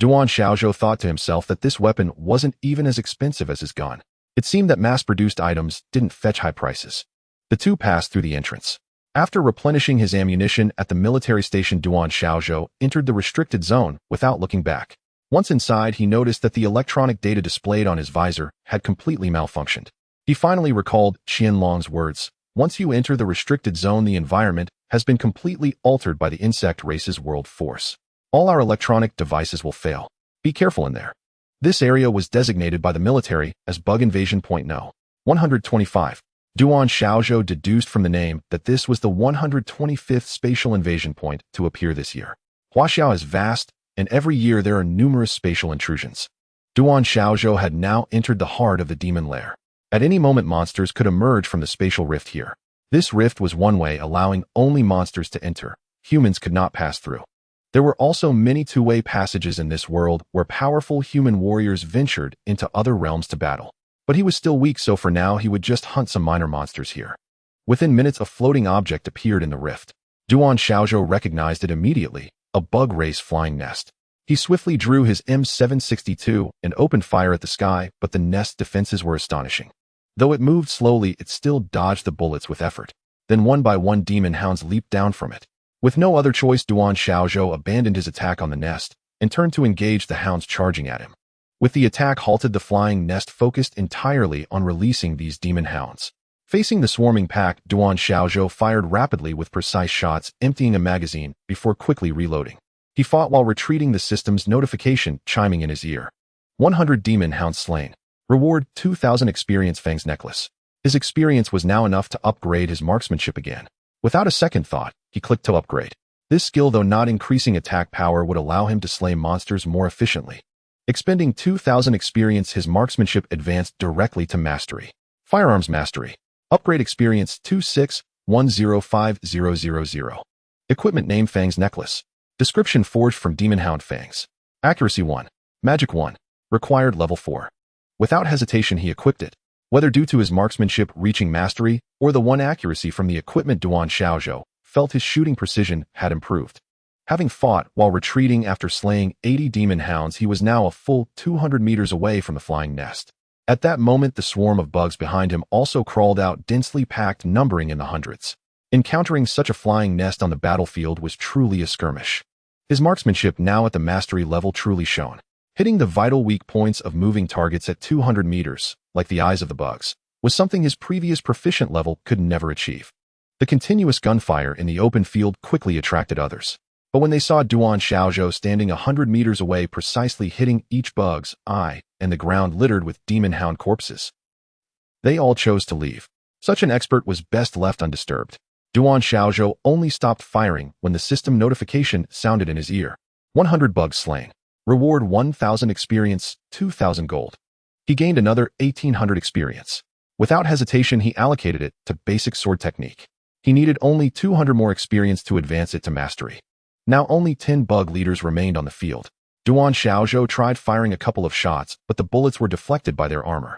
Speaker 1: Duan Xiaozhou thought to himself that this weapon wasn't even as expensive as his gun. It seemed that mass-produced items didn't fetch high prices. The two passed through the entrance. After replenishing his ammunition at the military station, Duan Xiaozhou entered the restricted zone without looking back. Once inside, he noticed that the electronic data displayed on his visor had completely malfunctioned. He finally recalled Qianlong's words. Once you enter the restricted zone, the environment has been completely altered by the insect race's world force. All our electronic devices will fail. Be careful in there. This area was designated by the military as Bug Invasion Point No. 125. Duan Xiaozhou deduced from the name that this was the 125th spatial invasion point to appear this year. Huaxiao is vast, and every year there are numerous spatial intrusions. Duan Xiaozhou had now entered the heart of the demon lair. At any moment, monsters could emerge from the spatial rift here. This rift was one way, allowing only monsters to enter. Humans could not pass through. There were also many two-way passages in this world where powerful human warriors ventured into other realms to battle. But he was still weak, so for now he would just hunt some minor monsters here. Within minutes, a floating object appeared in the rift. Duan Xiaozhou recognized it immediately, a bug race flying nest. He swiftly drew his M762 and opened fire at the sky, but the nest's defenses were astonishing. Though it moved slowly, it still dodged the bullets with effort. Then one by one, demon hounds leaped down from it. With no other choice, Duan Xiaozhou abandoned his attack on the nest and turned to engage the hounds charging at him. With the attack halted, the flying nest focused entirely on releasing these demon hounds. Facing the swarming pack, Duan Xiaozhou fired rapidly with precise shots, emptying a magazine before quickly reloading. He fought while retreating, the system's notification chiming in his ear. 100 demon hounds slain. Reward 2,000 experience. Fang's necklace. His experience was now enough to upgrade his marksmanship again. Without a second thought, he clicked to upgrade. This skill, though not increasing attack power, would allow him to slay monsters more efficiently. Expending 2,000 experience, his marksmanship advanced directly to mastery. Firearms mastery. Upgrade experience 26105000. Equipment name Fang's necklace. Description forged from Demon Hound fangs. Accuracy 1. Magic 1. Required level 4. Without hesitation, he equipped it. Whether due to his marksmanship reaching mastery or the 1 accuracy from the equipment, Duan Xiaozhou felt his shooting precision had improved. Having fought while retreating after slaying 80 demon hounds, he was now a full 200 meters away from the flying nest. At that moment, the swarm of bugs behind him also crawled out, densely packed, numbering in the hundreds. Encountering such a flying nest on the battlefield was truly a skirmish. His marksmanship, now at the mastery level, truly shone. Hitting the vital weak points of moving targets at 200 meters, like the eyes of the bugs, was something his previous proficient level could never achieve. The continuous gunfire in the open field quickly attracted others. But when they saw Duan Xiaozhou standing 100 meters away, precisely hitting each bug's eye and the ground littered with demon hound corpses, they all chose to leave. Such an expert was best left undisturbed. Duan Xiaozhou only stopped firing when the system notification sounded in his ear. 100 bugs slain. Reward 1,000 experience, 2,000 gold. He gained another 1,800 experience. Without hesitation, he allocated it to basic sword technique. He needed only 200 more experience to advance it to mastery. Now only 10 bug leaders remained on the field. Duan Xiaozhou tried firing a couple of shots, but the bullets were deflected by their armor.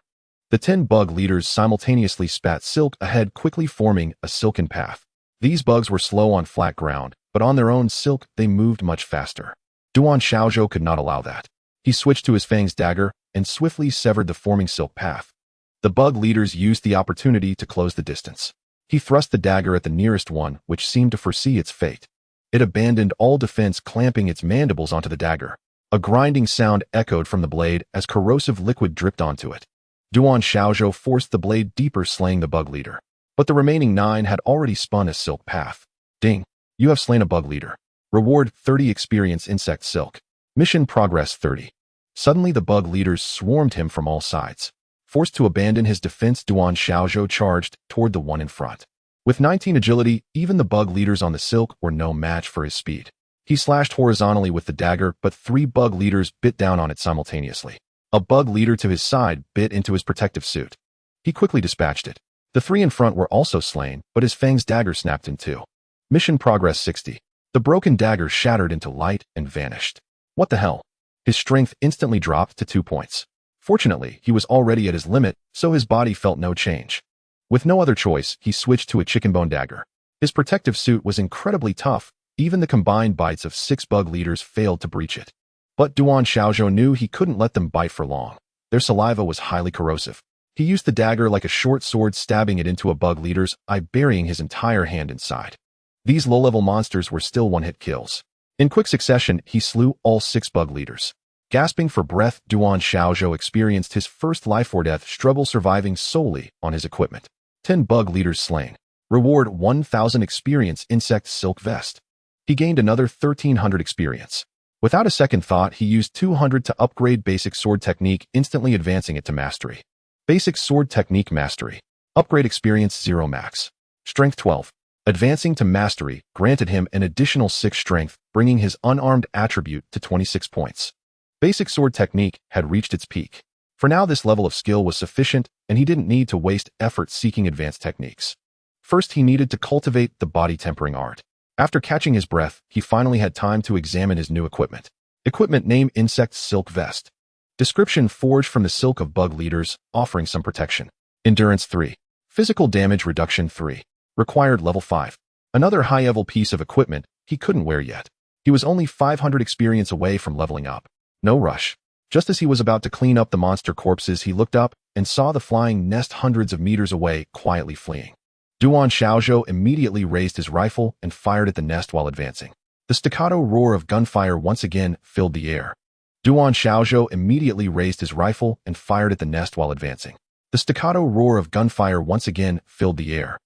Speaker 1: The 10 bug leaders simultaneously spat silk ahead, quickly forming a silken path. These bugs were slow on flat ground, but on their own silk, they moved much faster. Duan Xiaozhou could not allow that. He switched to his Fang's dagger and swiftly severed the forming silk path. The bug leaders used the opportunity to close the distance. He thrust the dagger at the nearest one, which seemed to foresee its fate. It abandoned all defense, clamping its mandibles onto the dagger. A grinding sound echoed from the blade as corrosive liquid dripped onto it. Duan Xiaozhou forced the blade deeper, slaying the bug leader. But the remaining 9 had already spun a silk path. Ding! You have slain a bug leader. Reward 30 experience insect silk. Mission progress 30. Suddenly the bug leaders swarmed him from all sides. Forced to abandon his defense, Duan Xiaozhou charged toward the one in front. With 19 agility, even the bug leaders on the silk were no match for his speed. He slashed horizontally with the dagger, but 3 bug leaders bit down on it simultaneously. A bug leader to his side bit into his protective suit. He quickly dispatched it. The 3 in front were also slain, but his fang's dagger snapped in 2. Mission progress 60. The broken dagger shattered into light and vanished. What the hell? His strength instantly dropped to 2 points. Fortunately, he was already at his limit, so his body felt no change. With no other choice, he switched to a chicken bone dagger. His protective suit was incredibly tough. Even the combined bites of 6 bug leaders failed to breach it. But Duan Xiaozhou knew he couldn't let them bite for long. Their saliva was highly corrosive. He used the dagger like a short sword, stabbing it into a bug leader's eye, burying his entire hand inside. These low-level monsters were still one-hit kills. In quick succession, he slew all 6 bug leaders. Gasping for breath, Duan Xiaozhou experienced his first life-or-death struggle, surviving solely on his equipment. 10 bug leaders slain. Reward 1,000 experience, insect silk vest. He gained another 1,300 experience. Without a second thought, he used 200 to upgrade basic sword technique, instantly advancing it to mastery. Basic sword technique mastery. Upgrade experience 0 max. Strength 12. Advancing to mastery granted him an additional 6 strength, bringing his unarmed attribute to 26 points. Basic sword technique had reached its peak. For now, this level of skill was sufficient, and he didn't need to waste effort seeking advanced techniques. First, he needed to cultivate the body tempering art. After catching his breath, he finally had time to examine his new equipment. Equipment name: insect silk vest. Description: forged from the silk of bug leaders, offering some protection. Endurance 3. Physical damage reduction 3. Required level 5. Another high-level piece of equipment he couldn't wear yet. He was only 500 experience away from leveling up. No rush. Just as he was about to clean up the monster corpses, he looked up and saw the flying nest hundreds of meters away, quietly fleeing. Duan Xiaozhou immediately raised his rifle and fired at the nest while advancing. The staccato roar of gunfire once again filled the air. Duan Xiaozhou immediately raised his rifle and fired at the nest while advancing. The staccato roar of gunfire once again filled the air.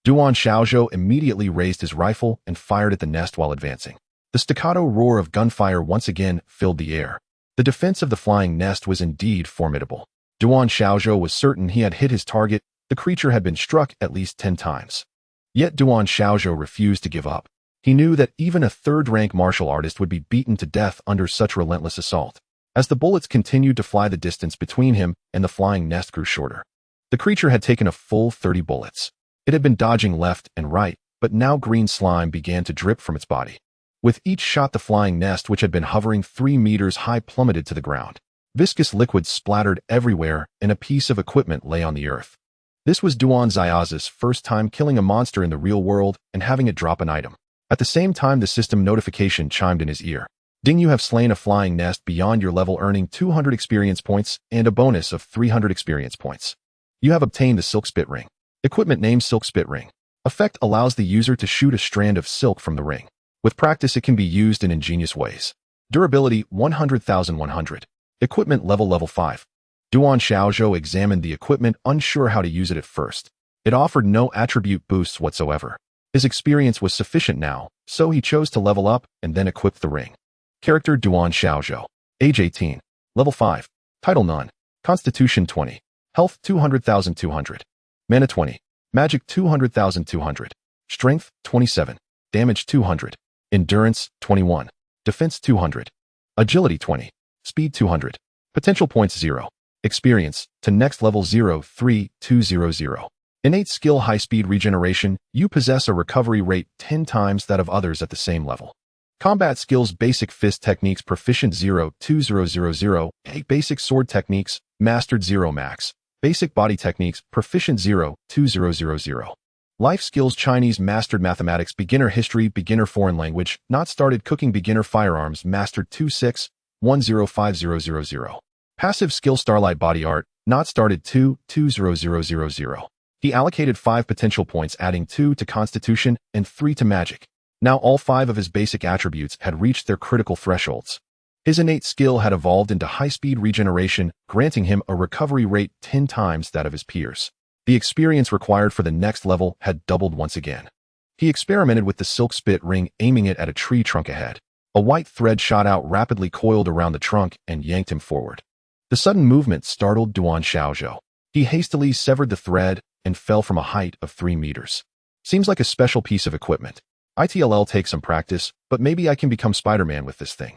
Speaker 1: Duan Xiaozhou immediately raised his rifle and fired at the nest while advancing. The staccato roar of gunfire once again filled the air. The defense of the flying nest was indeed formidable. Duan Xiaozhou was certain he had hit his target. The creature had been struck at least 10 times. Yet Duan Xiaozhou refused to give up. He knew that even a third-rank martial artist would be beaten to death under such relentless assault. As the bullets continued to fly, the distance between him and the flying nest grew shorter. The creature had taken a full 30 bullets. It had been dodging left and right, but now green slime began to drip from its body. With each shot, the flying nest, which had been hovering 3 meters high, plummeted to the ground. Viscous liquid splattered everywhere, and a piece of equipment lay on the earth. This was Duan Xiaozhou's first time killing a monster in the real world and having it drop an item. At the same time, the system notification chimed in his ear. Ding, you have slain a flying nest beyond your level, earning 200 experience points and a bonus of 300 experience points. You have obtained the silk spit ring. Equipment name: silk spit ring. Effect allows the user to shoot a strand of silk from the ring. With practice, it can be used in ingenious ways. Durability 100,100. Equipment level 5. Duan Xiaozhou examined the equipment, unsure how to use it at first. It offered no attribute boosts whatsoever. His experience was sufficient now, so he chose to level up and then equip the ring. Character: Duan Xiaozhou. Age 18. Level 5. Title: None. Constitution 20. Health 200,200. Mana 20. Magic 200,200. Strength 27. Damage 200. Endurance 21. Defense 200. Agility 20. Speed 200. Potential points 0. Experience to next level 03200. Innate skill: high speed regeneration. You possess a recovery rate 10 times that of others at the same level. Combat skills: basic fist techniques proficient 02000. Basic sword techniques mastered 0 max. Basic body techniques proficient 02000. Life skills: Chinese mastered, mathematics beginner, history beginner, foreign language not started, cooking beginner, firearms mastered 26105000. Passive skill: starlight body art not started 220000. He allocated 5 potential points, adding 2 to constitution and 3 to magic. Now all 5 of his basic attributes had reached their critical thresholds. His innate skill had evolved into high-speed regeneration, granting him a recovery rate 10 times that of his peers. The experience required for the next level had doubled once again. He experimented with the silk spit ring, aiming it at a tree trunk ahead. A white thread shot out, rapidly coiled around the trunk, and yanked him forward. The sudden movement startled Duan Xiaozhou. He hastily severed the thread and fell from a height of 3 meters. Seems like a special piece of equipment. ITLL takes some practice, but maybe I can become Spider-Man with this thing.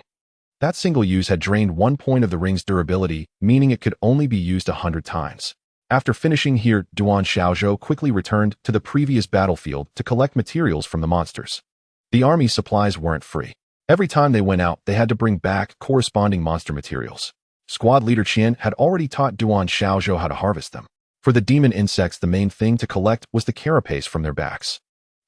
Speaker 1: That single use had drained 1 point of the ring's durability, meaning it could only be used 100 times. After finishing here, Duan Xiaozhou quickly returned to the previous battlefield to collect materials from the monsters. The army's supplies weren't free. Every time they went out, they had to bring back corresponding monster materials. Squad leader Qian had already taught Duan Xiaozhou how to harvest them. For the demon insects, the main thing to collect was the carapace from their backs.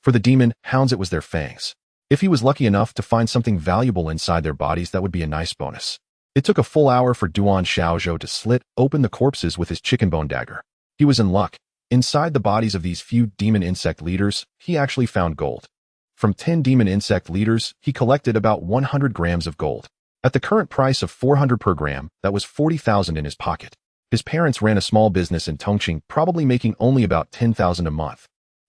Speaker 1: For the demon hounds, it was their fangs. If he was lucky enough to find something valuable inside their bodies, that would be a nice bonus. It took a full hour for Duan Xiaozhou to slit open the corpses with his chicken bone dagger. He was in luck. Inside the bodies of these few demon insect leaders, he actually found gold. From 10 demon insect leaders, he collected about 100 grams of gold. At the current price of 400 per gram, that was 40,000 in his pocket. His parents ran a small business in Tongqing, probably making only about 10,000 a month.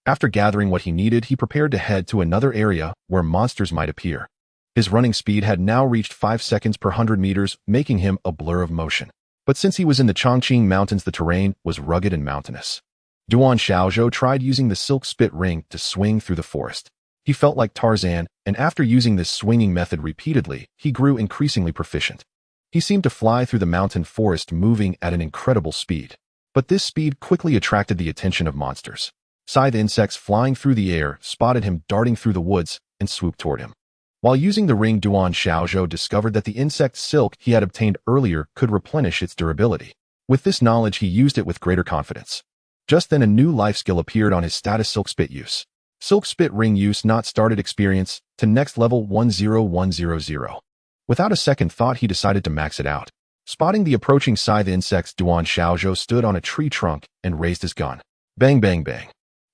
Speaker 1: After gathering what he needed, he prepared to head to another area where monsters might appear. His running speed had now reached 5 seconds per 100 meters, making him a blur of motion. But since he was in the Chongqing Mountains, the terrain was rugged and mountainous. Duan Xiaozhou tried using the silk spit ring to swing through the forest. He felt like Tarzan, and after using this swinging method repeatedly, he grew increasingly proficient. He seemed to fly through the mountain forest, moving at an incredible speed. But this speed quickly attracted the attention of monsters. Scythe insects flying through the air spotted him darting through the woods and swooped toward him. While using the ring, Duan Xiaozhou discovered that the insect silk he had obtained earlier could replenish its durability. With this knowledge, he used it with greater confidence. Just then, a new life skill appeared on his status: silk spit use. Silk spit ring use not started experience to next level 10100. Without a second thought, he decided to max it out. Spotting the approaching scythe insects, Duan Xiaozhou stood on a tree trunk and raised his gun. Bang, bang, bang.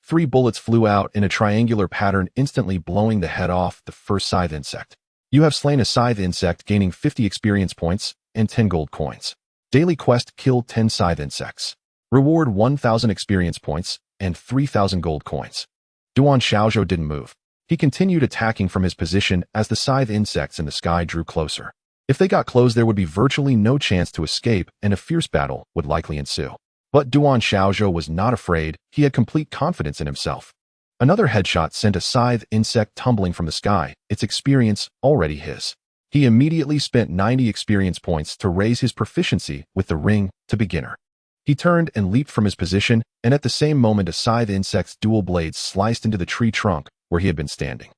Speaker 1: 3 bullets flew out in a triangular pattern, instantly blowing the head off the first scythe insect. You have slain a scythe insect, gaining 50 experience points and 10 gold coins. Daily quest: kill 10 scythe insects. Reward 1,000 experience points and 3,000 gold coins. Duan Xiaozhou didn't move. He continued attacking from his position as the scythe insects in the sky drew closer. If they got close, there would be virtually no chance to escape, and a fierce battle would likely ensue. But Duan Xiaozhou was not afraid. He had complete confidence in himself. Another headshot sent a scythe insect tumbling from the sky, its experience already his. He immediately spent 90 experience points to raise his proficiency with the ring to beginner. He turned and leaped from his position, and at the same moment a scythe insect's dual blades sliced into the tree trunk where he had been standing.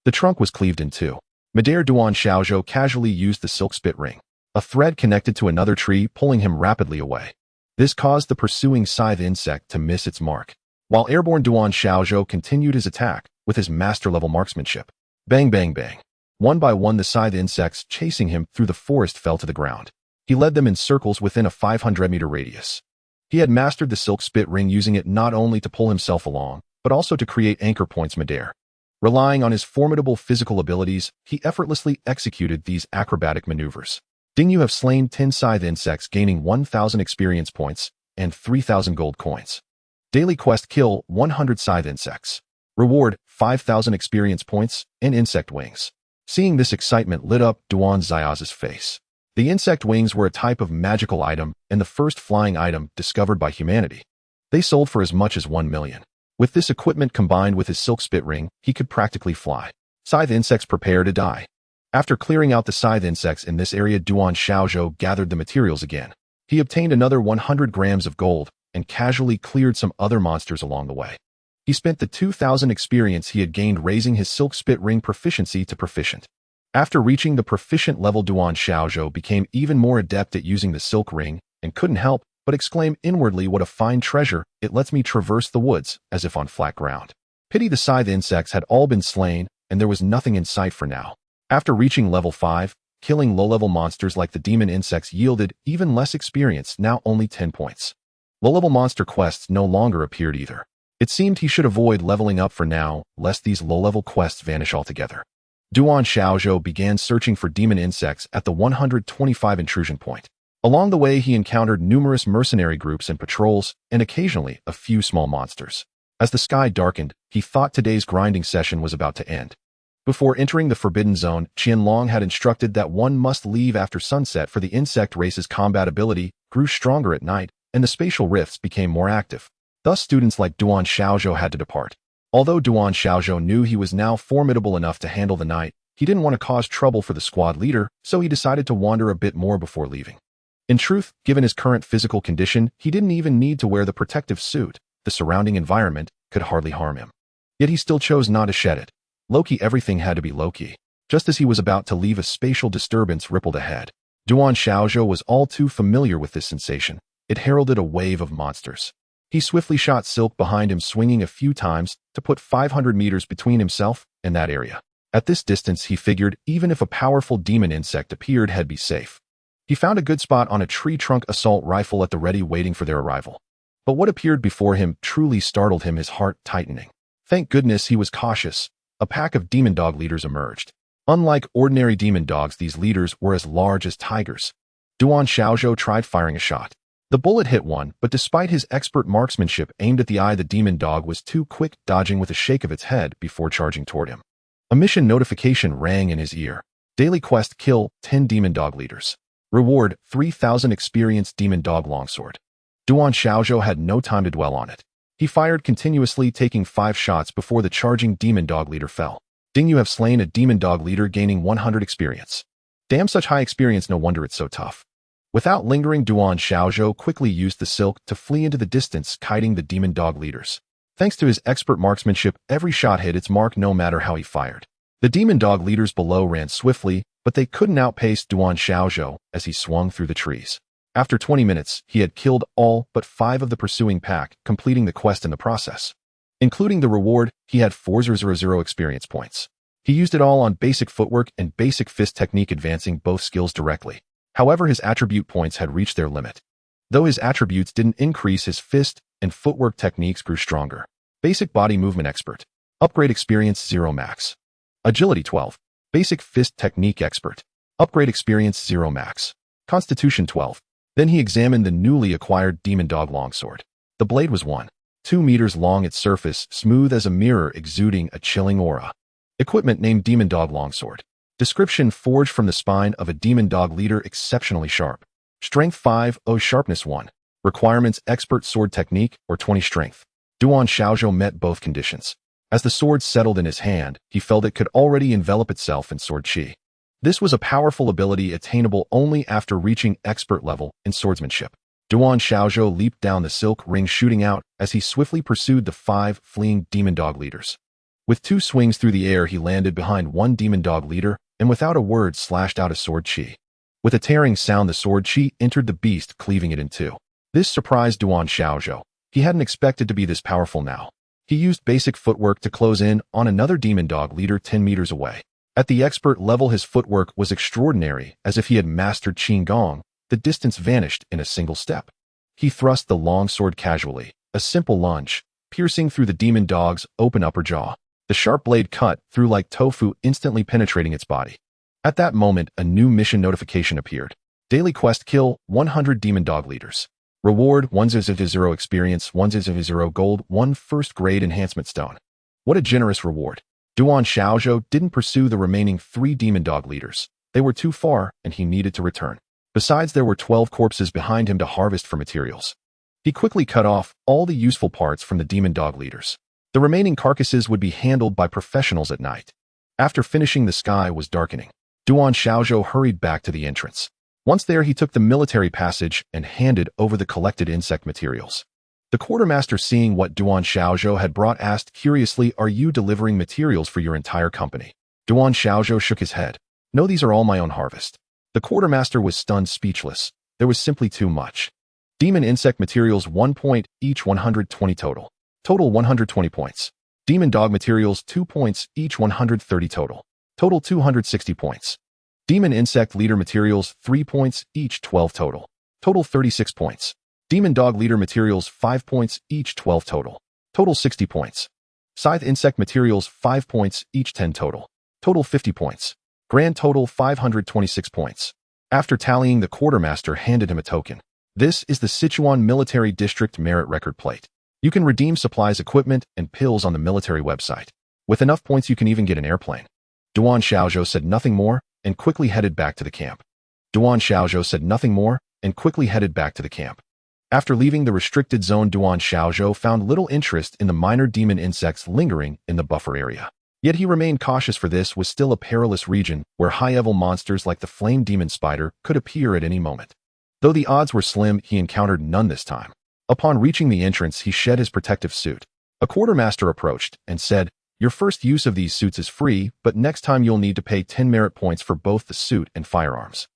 Speaker 1: The trunk was cleaved in two. Midair, Duan Xiaozhou casually used the silk spit ring. A thread connected to another tree, pulling him rapidly away. This caused the pursuing scythe insect to miss its mark. While airborne, Duan Xiaozhou continued his attack with his master-level marksmanship. Bang, bang, bang. One by one, the scythe insects chasing him through the forest fell to the ground. He led them in circles within a 500-meter radius. He had mastered the silk spit ring, using it not only to pull himself along, but also to create anchor points midair. Relying on his formidable physical abilities, he effortlessly executed these acrobatic maneuvers. Ding, you have slain 10 scythe insects, gaining 1,000 experience points and 3,000 gold coins. Daily quest: kill 100 scythe insects. Reward 5,000 experience points and insect wings. Seeing this, excitement lit up Duan Xiaozhou's face. The insect wings were a type of magical item and the first flying item discovered by humanity. They sold for as much as 1 million. With this equipment combined with his silk spit ring, he could practically fly. Scythe insects, prepare to die. After clearing out the scythe insects in this area, Duan Xiaozhou gathered the materials again. He obtained another 100 grams of gold and casually cleared some other monsters along the way. He spent the 2,000 experience he had gained raising his silk spit ring proficiency to proficient. After reaching the proficient level, Duan Xiaozhou became even more adept at using the silk ring and couldn't help but exclaim inwardly, "What a fine treasure, it lets me traverse the woods as if on flat ground." Pity the scythe insects had all been slain, and there was nothing in sight for now. After reaching level 5, killing low-level monsters like the demon insects yielded even less experience, now only 10 points. Low-level monster quests no longer appeared either. It seemed he should avoid leveling up for now, lest these low-level quests vanish altogether. Duan Xiaozhou began searching for demon insects at the 125 intrusion point. Along the way, he encountered numerous mercenary groups and patrols, and occasionally a few small monsters. As the sky darkened, he thought today's grinding session was about to end. Before entering the Forbidden Zone, Qianlong had instructed that one must leave after sunset, for the insect race's combat ability grew stronger at night, and the spatial rifts became more active. Thus, students like Duan Xiaozhou had to depart. Although Duan Xiaozhou knew he was now formidable enough to handle the night, he didn't want to cause trouble for the squad leader, so he decided to wander a bit more before leaving. In truth, given his current physical condition, he didn't even need to wear the protective suit. The surrounding environment could hardly harm him. Yet he still chose not to shed it. Low-key, everything had to be low-key. Just as he was about to leave, a spatial disturbance rippled ahead. Duan Xiaozhou was all too familiar with this sensation. It heralded a wave of monsters. He swiftly shot Silk behind him, swinging a few times to put 500 meters between himself and that area. At this distance, he figured even if a powerful demon insect appeared, he'd be safe. He found a good spot on a tree trunk, assault rifle at the ready, waiting for their arrival. But what appeared before him truly startled him, his heart tightening. Thank goodness he was cautious. A pack of demon dog leaders emerged. Unlike ordinary demon dogs, these leaders were as large as tigers. Duan Xiaozhou tried firing a shot. The bullet hit one, but despite his expert marksmanship aimed at the eye, the demon dog was too quick, dodging with a shake of its head before charging toward him. A mission notification rang in his ear. Daily quest: kill 10 demon dog leaders. Reward: 3,000 experience demon dog longsword. Duan Xiaozhou had no time to dwell on it. He fired continuously, taking 5 shots before the charging demon dog leader fell. Ding, you have slain a demon dog leader, gaining 100 experience. Damn, such high experience, no wonder it's so tough. Without lingering, Duan Xiaozhou quickly used the silk to flee into the distance, kiting the demon dog leaders. Thanks to his expert marksmanship, every shot hit its mark no matter how he fired. The demon dog leaders below ran swiftly, but they couldn't outpace Duan Xiaozhou as he swung through the trees. After 20 minutes, he had killed all but 5 of the pursuing pack, completing the quest in the process. Including the reward, he had 4,000 experience points. He used it all on basic footwork and basic fist technique, advancing both skills directly. However, his attribute points had reached their limit. Though his attributes didn't increase, his fist and footwork techniques grew stronger. Basic body movement expert. Upgrade experience 0 max. Agility 12. Basic fist technique expert. Upgrade experience 0 max. Constitution 12. Then he examined the newly acquired demon dog longsword. The blade was 1.2 meters long, its surface smooth as a mirror, exuding a chilling aura. Equipment named demon dog longsword. Description: forged from the spine of a demon dog leader, exceptionally sharp. Strength 5, sharpness 1. Requirements: expert sword technique or 20 strength. Duan Xiaozhou met both conditions. As the sword settled in his hand, he felt it could already envelop itself in sword chi. This was a powerful ability attainable only after reaching expert level in swordsmanship. Duan Xiaozhou leaped down the silk ring, shooting out as he swiftly pursued the 5 fleeing demon dog leaders. With 2 swings through the air, he landed behind one demon dog leader and without a word slashed out a sword chi. With a tearing sound, the sword chi entered the beast, cleaving it in 2. This surprised Duan Xiaozhou. He hadn't expected to be this powerful now. He used basic footwork to close in on another demon dog leader 10 meters away. At the expert level, his footwork was extraordinary, as if he had mastered Qigong. The distance vanished in a single step. He thrust the long sword casually, a simple lunge, piercing through the demon dog's open upper jaw. The sharp blade cut through like tofu, instantly penetrating its body. At that moment, a new mission notification appeared. Daily quest: kill 100 demon dog leaders. Reward: 1,000 experience, 1,000 gold, 1 first grade enhancement stone. What a generous reward. Duan Xiaozhou didn't pursue the remaining 3 demon dog leaders. They were too far, and he needed to return. Besides, there were 12 corpses behind him to harvest for materials. He quickly cut off all the useful parts from the demon dog leaders. The remaining carcasses would be handled by professionals at night. After finishing, the sky was darkening. Duan Xiaozhou hurried back to the entrance. Once there, he took the military passage and handed over the collected insect materials. The quartermaster, seeing what Duan Xiaozhou had brought, asked curiously, "Are you delivering materials for your entire company?" Duan Xiaozhou shook his head. "No, these are all my own harvest." The quartermaster was stunned, speechless. There was simply too much. Demon insect materials 1 point, each 120 total. Total 120 points. Demon dog materials 2 points, each 130 total. Total 260 points. Demon insect leader materials 3 points, each 12 total. Total 36 points. Demon dog leader materials 5 points, each 12 total. Total 60 points. Scythe insect materials 5 points, each 10 total. Total 50 points. Grand total 526 points. After tallying, the quartermaster handed him a token. This is the Sichuan Military District Merit Record Plate. You can redeem supplies, equipment, and pills on the military website. With enough points, you can even get an airplane. Duan Xiaozhou said nothing more and quickly headed back to the camp. Duan Xiaozhou said nothing more and quickly headed back to the camp. After leaving the restricted zone, Duan Xiaozhou found little interest in the minor demon insects lingering in the buffer area. Yet he remained cautious, for this was still a perilous region where high-level monsters like the flame demon spider could appear at any moment. Though the odds were slim, he encountered none this time. Upon reaching the entrance, he shed his protective suit. A quartermaster approached and said, "Your first use of these suits is free, but next time you'll need to pay 10 merit points for both the suit and firearms."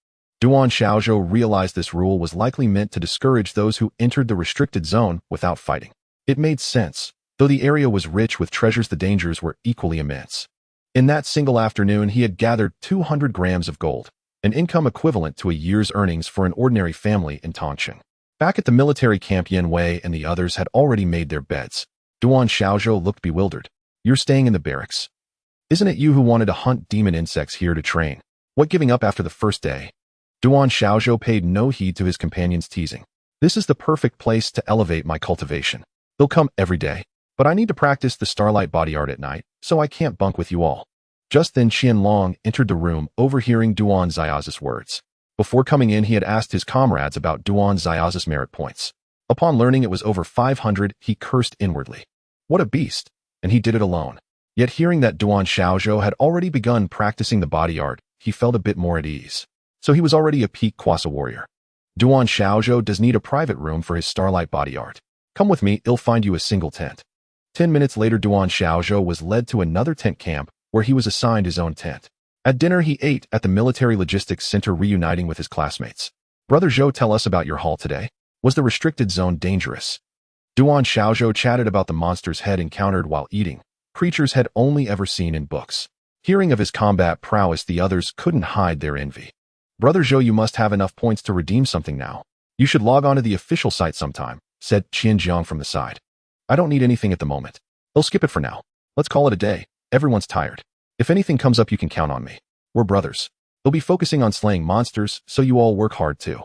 Speaker 1: Duan Xiaozhou realized this rule was likely meant to discourage those who entered the restricted zone without fighting. It made sense. Though the area was rich with treasures, the dangers were equally immense. In that single afternoon, he had gathered 200 grams of gold, an income equivalent to a year's earnings for an ordinary family in Tongqing. Back at the military camp, Yan Wei and the others had already made their beds. Duan Xiaozhou looked bewildered. "You're staying in the barracks? Isn't it you who wanted to hunt demon insects here to train? What, giving up after the first day?" Duan Xiaozhou paid no heed to his companion's teasing. "This is the perfect place to elevate my cultivation. They'll come every day, but I need to practice the starlight body art at night, so I can't bunk with you all." Just then Qianlong entered the room, overhearing Duan Xiaozhou's words. Before coming in, he had asked his comrades about Duan Xiaozhou's merit points. Upon learning it was over 500, he cursed inwardly. What a beast! And he did it alone. Yet hearing that Duan Xiaozhou had already begun practicing the body art, he felt a bit more at ease. So he was already a peak Quasa warrior. Duan Xiaozhou does need a private room for his starlight body art. "Come with me, I'll find you a single tent." 10 minutes later, Duan Xiaozhou was led to another tent camp, where he was assigned his own tent. At dinner, he ate at the military logistics center, reuniting with his classmates. "Brother Zhou, tell us about your haul today. Was the restricted zone dangerous?" Duan Xiaozhou chatted about the monsters had encountered while eating, creatures had only ever seen in books. Hearing of his combat prowess, the others couldn't hide their envy. "Brother Zhou, you must have enough points to redeem something now. You should log on to the official site sometime," said Qianjiang from the side. "I don't need anything at the moment. I'll skip it for now. Let's call it a day. Everyone's tired. If anything comes up, you can count on me. We're brothers. They'll be focusing on slaying monsters, so you all work hard too."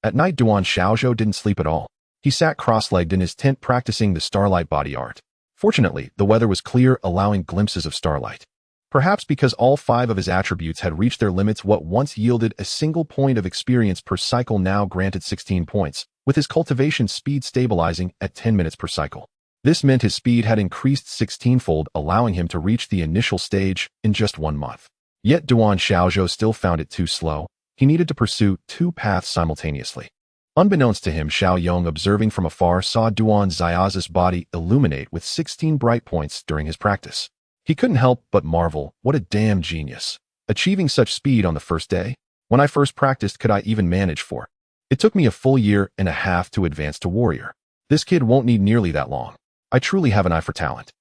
Speaker 1: At night, Duan Xiaozhou didn't sleep at all. He sat cross-legged in his tent practicing the starlight body art. Fortunately, the weather was clear, allowing glimpses of starlight. Perhaps because all 5 of his attributes had reached their limits, what once yielded a single point of experience per cycle now granted 16 points, with his cultivation speed stabilizing at 10 minutes per cycle. This meant his speed had increased 16-fold, allowing him to reach the initial stage in just 1 month. Yet Duan Xiaozhou still found it too slow. He needed to pursue 2 paths simultaneously. Unbeknownst to him, Xiao Yong, observing from afar, saw Duan Xiaozhou's body illuminate with 16 bright points during his practice. He couldn't help but marvel, what a damn genius. Achieving such speed on the first day? When I first practiced, could I even manage for? It took me a full year and a half to advance to warrior. This kid won't need nearly that long. I truly have an eye for talent.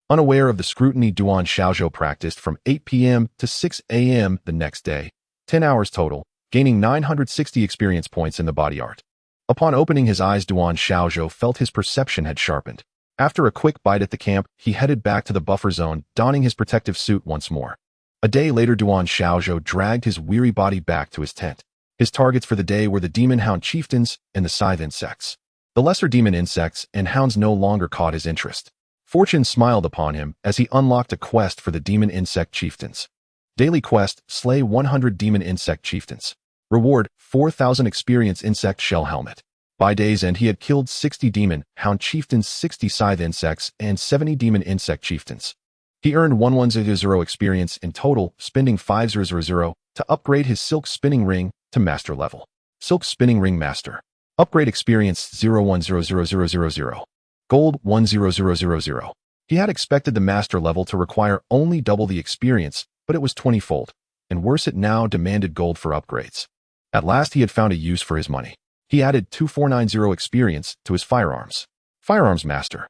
Speaker 1: Unaware of the scrutiny, Duan Xiaozhou practiced from 8 p.m. to 6 a.m. the next day, 10 hours total, gaining 960 experience points in the body art. Upon opening his eyes, Duan Xiaozhou felt his perception had sharpened. After a quick bite at the camp, he headed back to the buffer zone, donning his protective suit once more. A day later, Duan Xiaozhou dragged his weary body back to his tent. His targets for the day were the demon hound chieftains and the scythe insects. The lesser demon insects and hounds no longer caught his interest. Fortune smiled upon him as he unlocked a quest for the demon insect chieftains. Daily quest: slay 100 demon insect chieftains. Reward: 4,000 experience insect shell helmet. By day's end, he had killed 60 demon hound chieftains, 60 scythe insects, and 70 demon insect chieftains. He earned 1100 experience in total, spending 5,000 to upgrade his silk spinning ring to master level. Silk spinning ring master. Upgrade experience 010000. Gold 10000. He had expected the master level to require only double the experience, but it was 20-fold, and worse, it now demanded gold for upgrades. At last he had found a use for his money. He added 2490 experience to his firearms. Firearms master.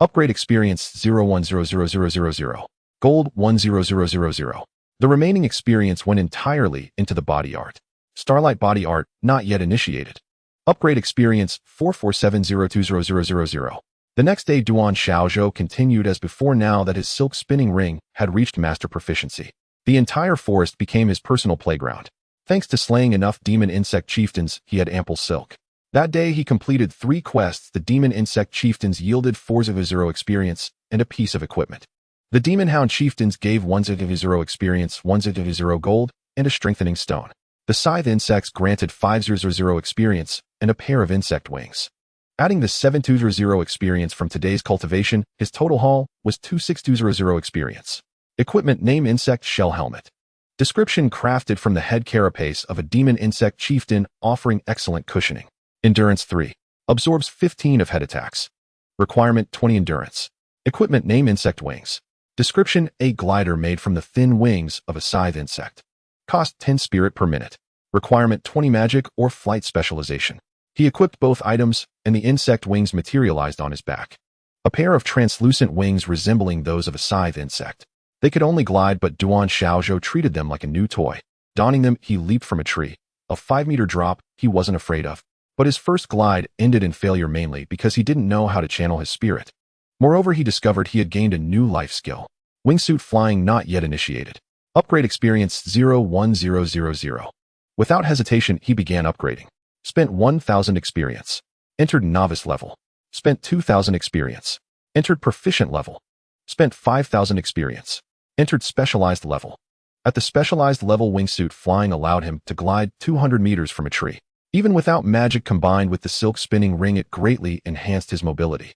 Speaker 1: Upgrade experience 010000. Gold 10000. The remaining experience went entirely into the body art. Starlight body art, not yet initiated. Upgrade experience 44702000. The next day, Duan Xiaozhou continued as before now that his silk spinning ring had reached master proficiency. The entire forest became his personal playground. Thanks to slaying enough demon insect chieftains, he had ample silk. That day, he completed 3 quests. The demon insect chieftains yielded 400 experience and a piece of equipment. The demon hound chieftains gave 100 experience, 100 gold, and a strengthening stone. The scythe insects granted 500 experience and a pair of insect wings. Adding the 7200 experience from today's cultivation, his total haul was 26200 experience. Equipment name insect shell helmet. Description crafted from the head carapace of a demon insect chieftain, offering excellent cushioning. Endurance 3. Absorbs 15 of head attacks. Requirement 20 endurance. Equipment name insect wings. Description: a glider made from the thin wings of a scythe insect. Cost 10 spirit per minute. Requirement 20 magic or flight specialization. He equipped both items, and the insect wings materialized on his back. A pair of translucent wings resembling those of a scythe insect. They could only glide, but Duan Xiaozhou treated them like a new toy. Donning them, he leaped from a tree. A 5-meter drop he wasn't afraid of. But his first glide ended in failure mainly because he didn't know how to channel his spirit. Moreover, he discovered he had gained a new life skill. Wingsuit flying not yet initiated. Upgrade experience 01000. Without hesitation, he began upgrading. Spent 1,000 experience. Entered novice level. Spent 2,000 experience. Entered proficient level. Spent 5,000 experience. Entered specialized level. At the specialized level, wingsuit flying allowed him to glide 200 meters from a tree. Even without magic combined with the silk spinning ring, it greatly enhanced his mobility.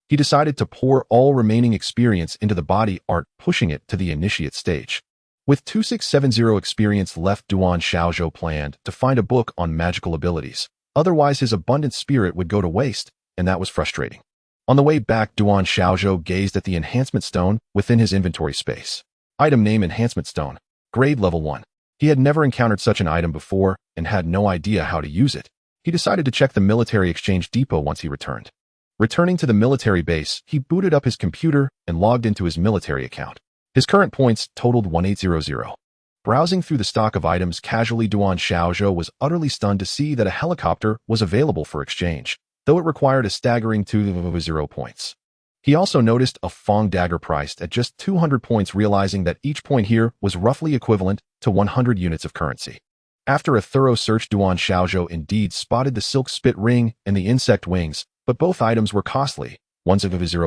Speaker 1: He decided to pour all remaining experience into the body art, pushing it to the initiate stage. With 2670 experience left, Duan Xiaozhou planned to find a book on magical abilities. Otherwise, his abundant spirit would go to waste, and that was frustrating. On the way back, Duan Xiaozhou gazed at the enhancement stone within his inventory space. Item name: enhancement stone. Grade level 1. He had never encountered such an item before and had no idea how to use it. He decided to check the military exchange depot once he returned. Returning to the military base, he booted up his computer and logged into his military account. His current points totaled 1800. Browsing through the stock of items casually, Duan Xiaozhou was utterly stunned to see that a helicopter was available for exchange, though it required a staggering 20 points. He also noticed a Fong dagger priced at just 200 points, realizing that each point here was roughly equivalent to 100 units of currency. After a thorough search, Duan Xiaozhou indeed spotted the silk spit ring and the insect wings, but both items were costly, 10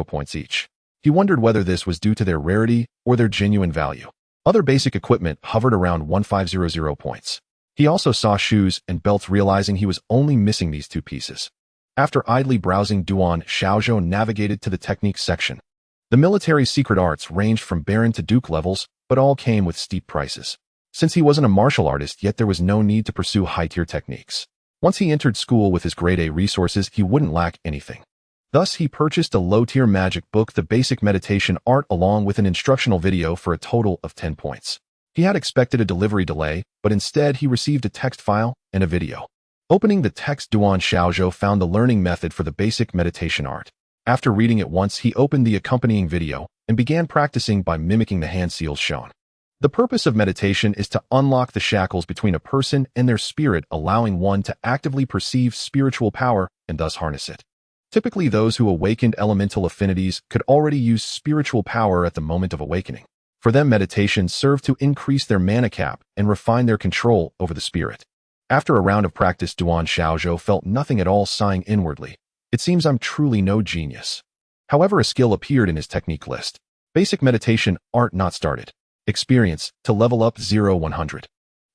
Speaker 1: points each. He wondered whether this was due to their rarity or their genuine value. Other basic equipment hovered around 1500 points. He also saw shoes and belts, realizing he was only missing these two pieces. After idly browsing, Duan Xiaozhou navigated to the technique section. The military secret arts ranged from baron to duke levels, but all came with steep prices. Since he wasn't a martial artist yet, there was no need to pursue high-tier techniques. Once he entered school with his grade A resources, he wouldn't lack anything. Thus, he purchased a low-tier magic book, the basic meditation art, along with an instructional video for a total of 10 points. He had expected a delivery delay, but instead he received a text file and a video. Opening the text, Duan Xiaozhou found the learning method for the basic meditation art. After reading it once, he opened the accompanying video and began practicing by mimicking the hand seals shown. The purpose of meditation is to unlock the shackles between a person and their spirit, allowing one to actively perceive spiritual power and thus harness it. Typically, those who awakened elemental affinities could already use spiritual power at the moment of awakening. For them, meditation served to increase their mana cap and refine their control over the spirit. After a round of practice, Duan Xiaozhou felt nothing at all, sighing inwardly. It seems I'm truly no genius. However, a skill appeared in his technique list. Basic meditation art not started. Experience to level up 0-100.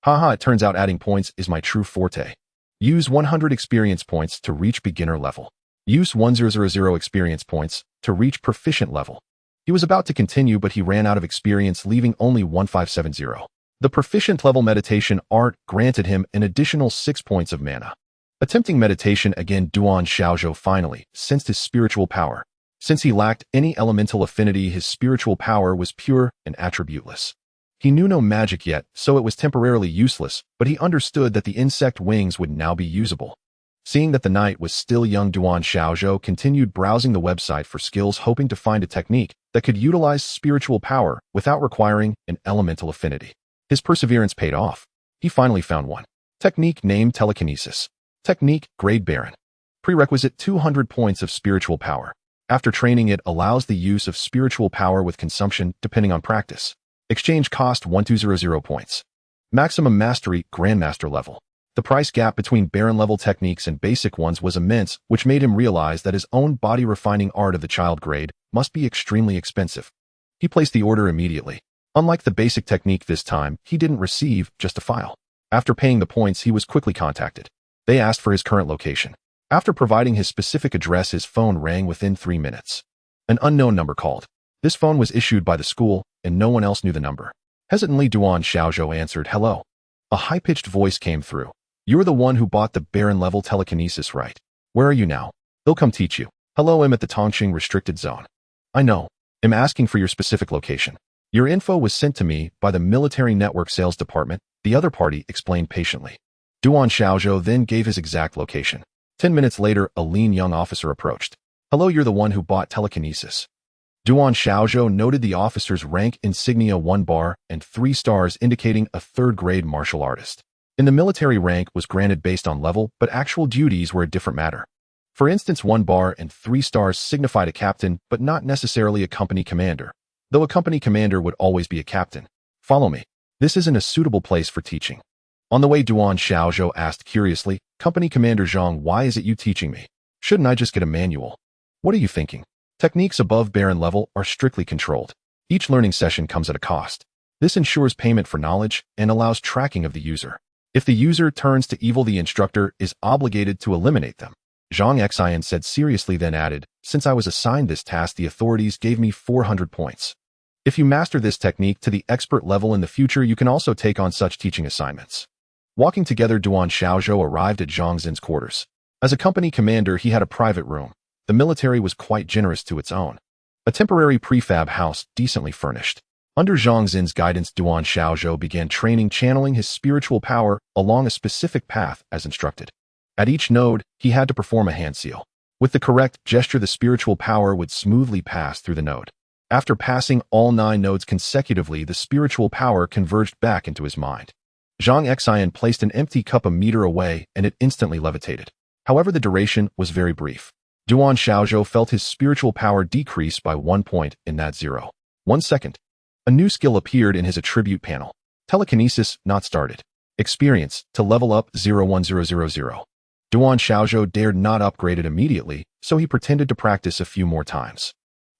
Speaker 1: Haha, it turns out adding points is my true forte. Use 100 experience points to reach beginner level. Use 1000 experience points to reach proficient level. He was about to continue, but he ran out of experience, leaving only 1570. The proficient level meditation art granted him an additional 6 points of mana. Attempting meditation again, Duan Xiaozhou finally sensed his spiritual power. Since he lacked any elemental affinity, his spiritual power was pure and attributeless. He knew no magic yet, so it was temporarily useless, but he understood that the insect wings would now be usable. Seeing that the night was still young, Duan Xiaozhou continued browsing the website for skills, hoping to find a technique that could utilize spiritual power without requiring an elemental affinity. His perseverance paid off. He finally found one. Technique named telekinesis. Technique grade baron. Prerequisite 200 points of spiritual power. After training, it allows the use of spiritual power with consumption depending on practice. Exchange cost 1200 points. Maximum mastery grandmaster level. The price gap between baron level techniques and basic ones was immense, which made him realize that his own body refining art of the child grade must be extremely expensive. He placed the order immediately. Unlike the basic technique this time, he didn't receive just a file. After paying the points, he was quickly contacted. They asked for his current location. After providing his specific address, his phone rang within 3 minutes. An unknown number called. This phone was issued by the school, and no one else knew the number. Hesitantly, Duan Xiaozhou answered, "Hello." A high-pitched voice came through. "You're the one who bought the Baron-level telekinesis, right? Where are you now? They'll come teach you." "Hello, I'm at the Tongqing restricted zone." "I know. I'm asking for your specific location." "Your info was sent to me by the military network sales department," the other party explained patiently. Duan Xiaozhou then gave his exact location. 10 minutes later, a lean young officer approached. "Hello, you're the one who bought telekinesis." Duan Xiaozhou noted the officer's rank insignia 1 bar and 3 stars, indicating a third-grade martial artist. In the military, rank was granted based on level, but actual duties were a different matter. For instance, 1 bar and 3 stars signified a captain, but not necessarily a company commander, though a company commander would always be a captain. "Follow me. This isn't a suitable place for teaching." On the way, Duan Xiaozhou asked curiously, "Company Commander Zhang, why is it you teaching me? Shouldn't I just get a manual?" "What are you thinking? Techniques above Baron level are strictly controlled. Each learning session comes at a cost. This ensures payment for knowledge and allows tracking of the user. If the user turns to evil, the instructor is obligated to eliminate them." Zhang Xian said seriously, then added, "Since I was assigned this task, the authorities gave me 400 points. If you master this technique to the expert level in the future, you can also take on such teaching assignments." Walking together, Duan Xiaozhou arrived at Zhang Xin's quarters. As a company commander, he had a private room. The military was quite generous to its own. A temporary prefab house, decently furnished. Under Zhang Xin's guidance, Duan Xiaozhou began training, channeling his spiritual power along a specific path as instructed. At each node, he had to perform a hand seal. With the correct gesture, the spiritual power would smoothly pass through the node. After passing all 9 nodes consecutively, the spiritual power converged back into his mind. Zhang Xian placed an empty cup a meter away, and it instantly levitated. However, the duration was very brief. Duan Xiaozhou felt his spiritual power decrease by 1 point in that 0.1 second. A new skill appeared in his attribute panel. Telekinesis not started. Experience to level up 01000. Duan Xiaozhou dared not upgrade it immediately, so he pretended to practice a few more times.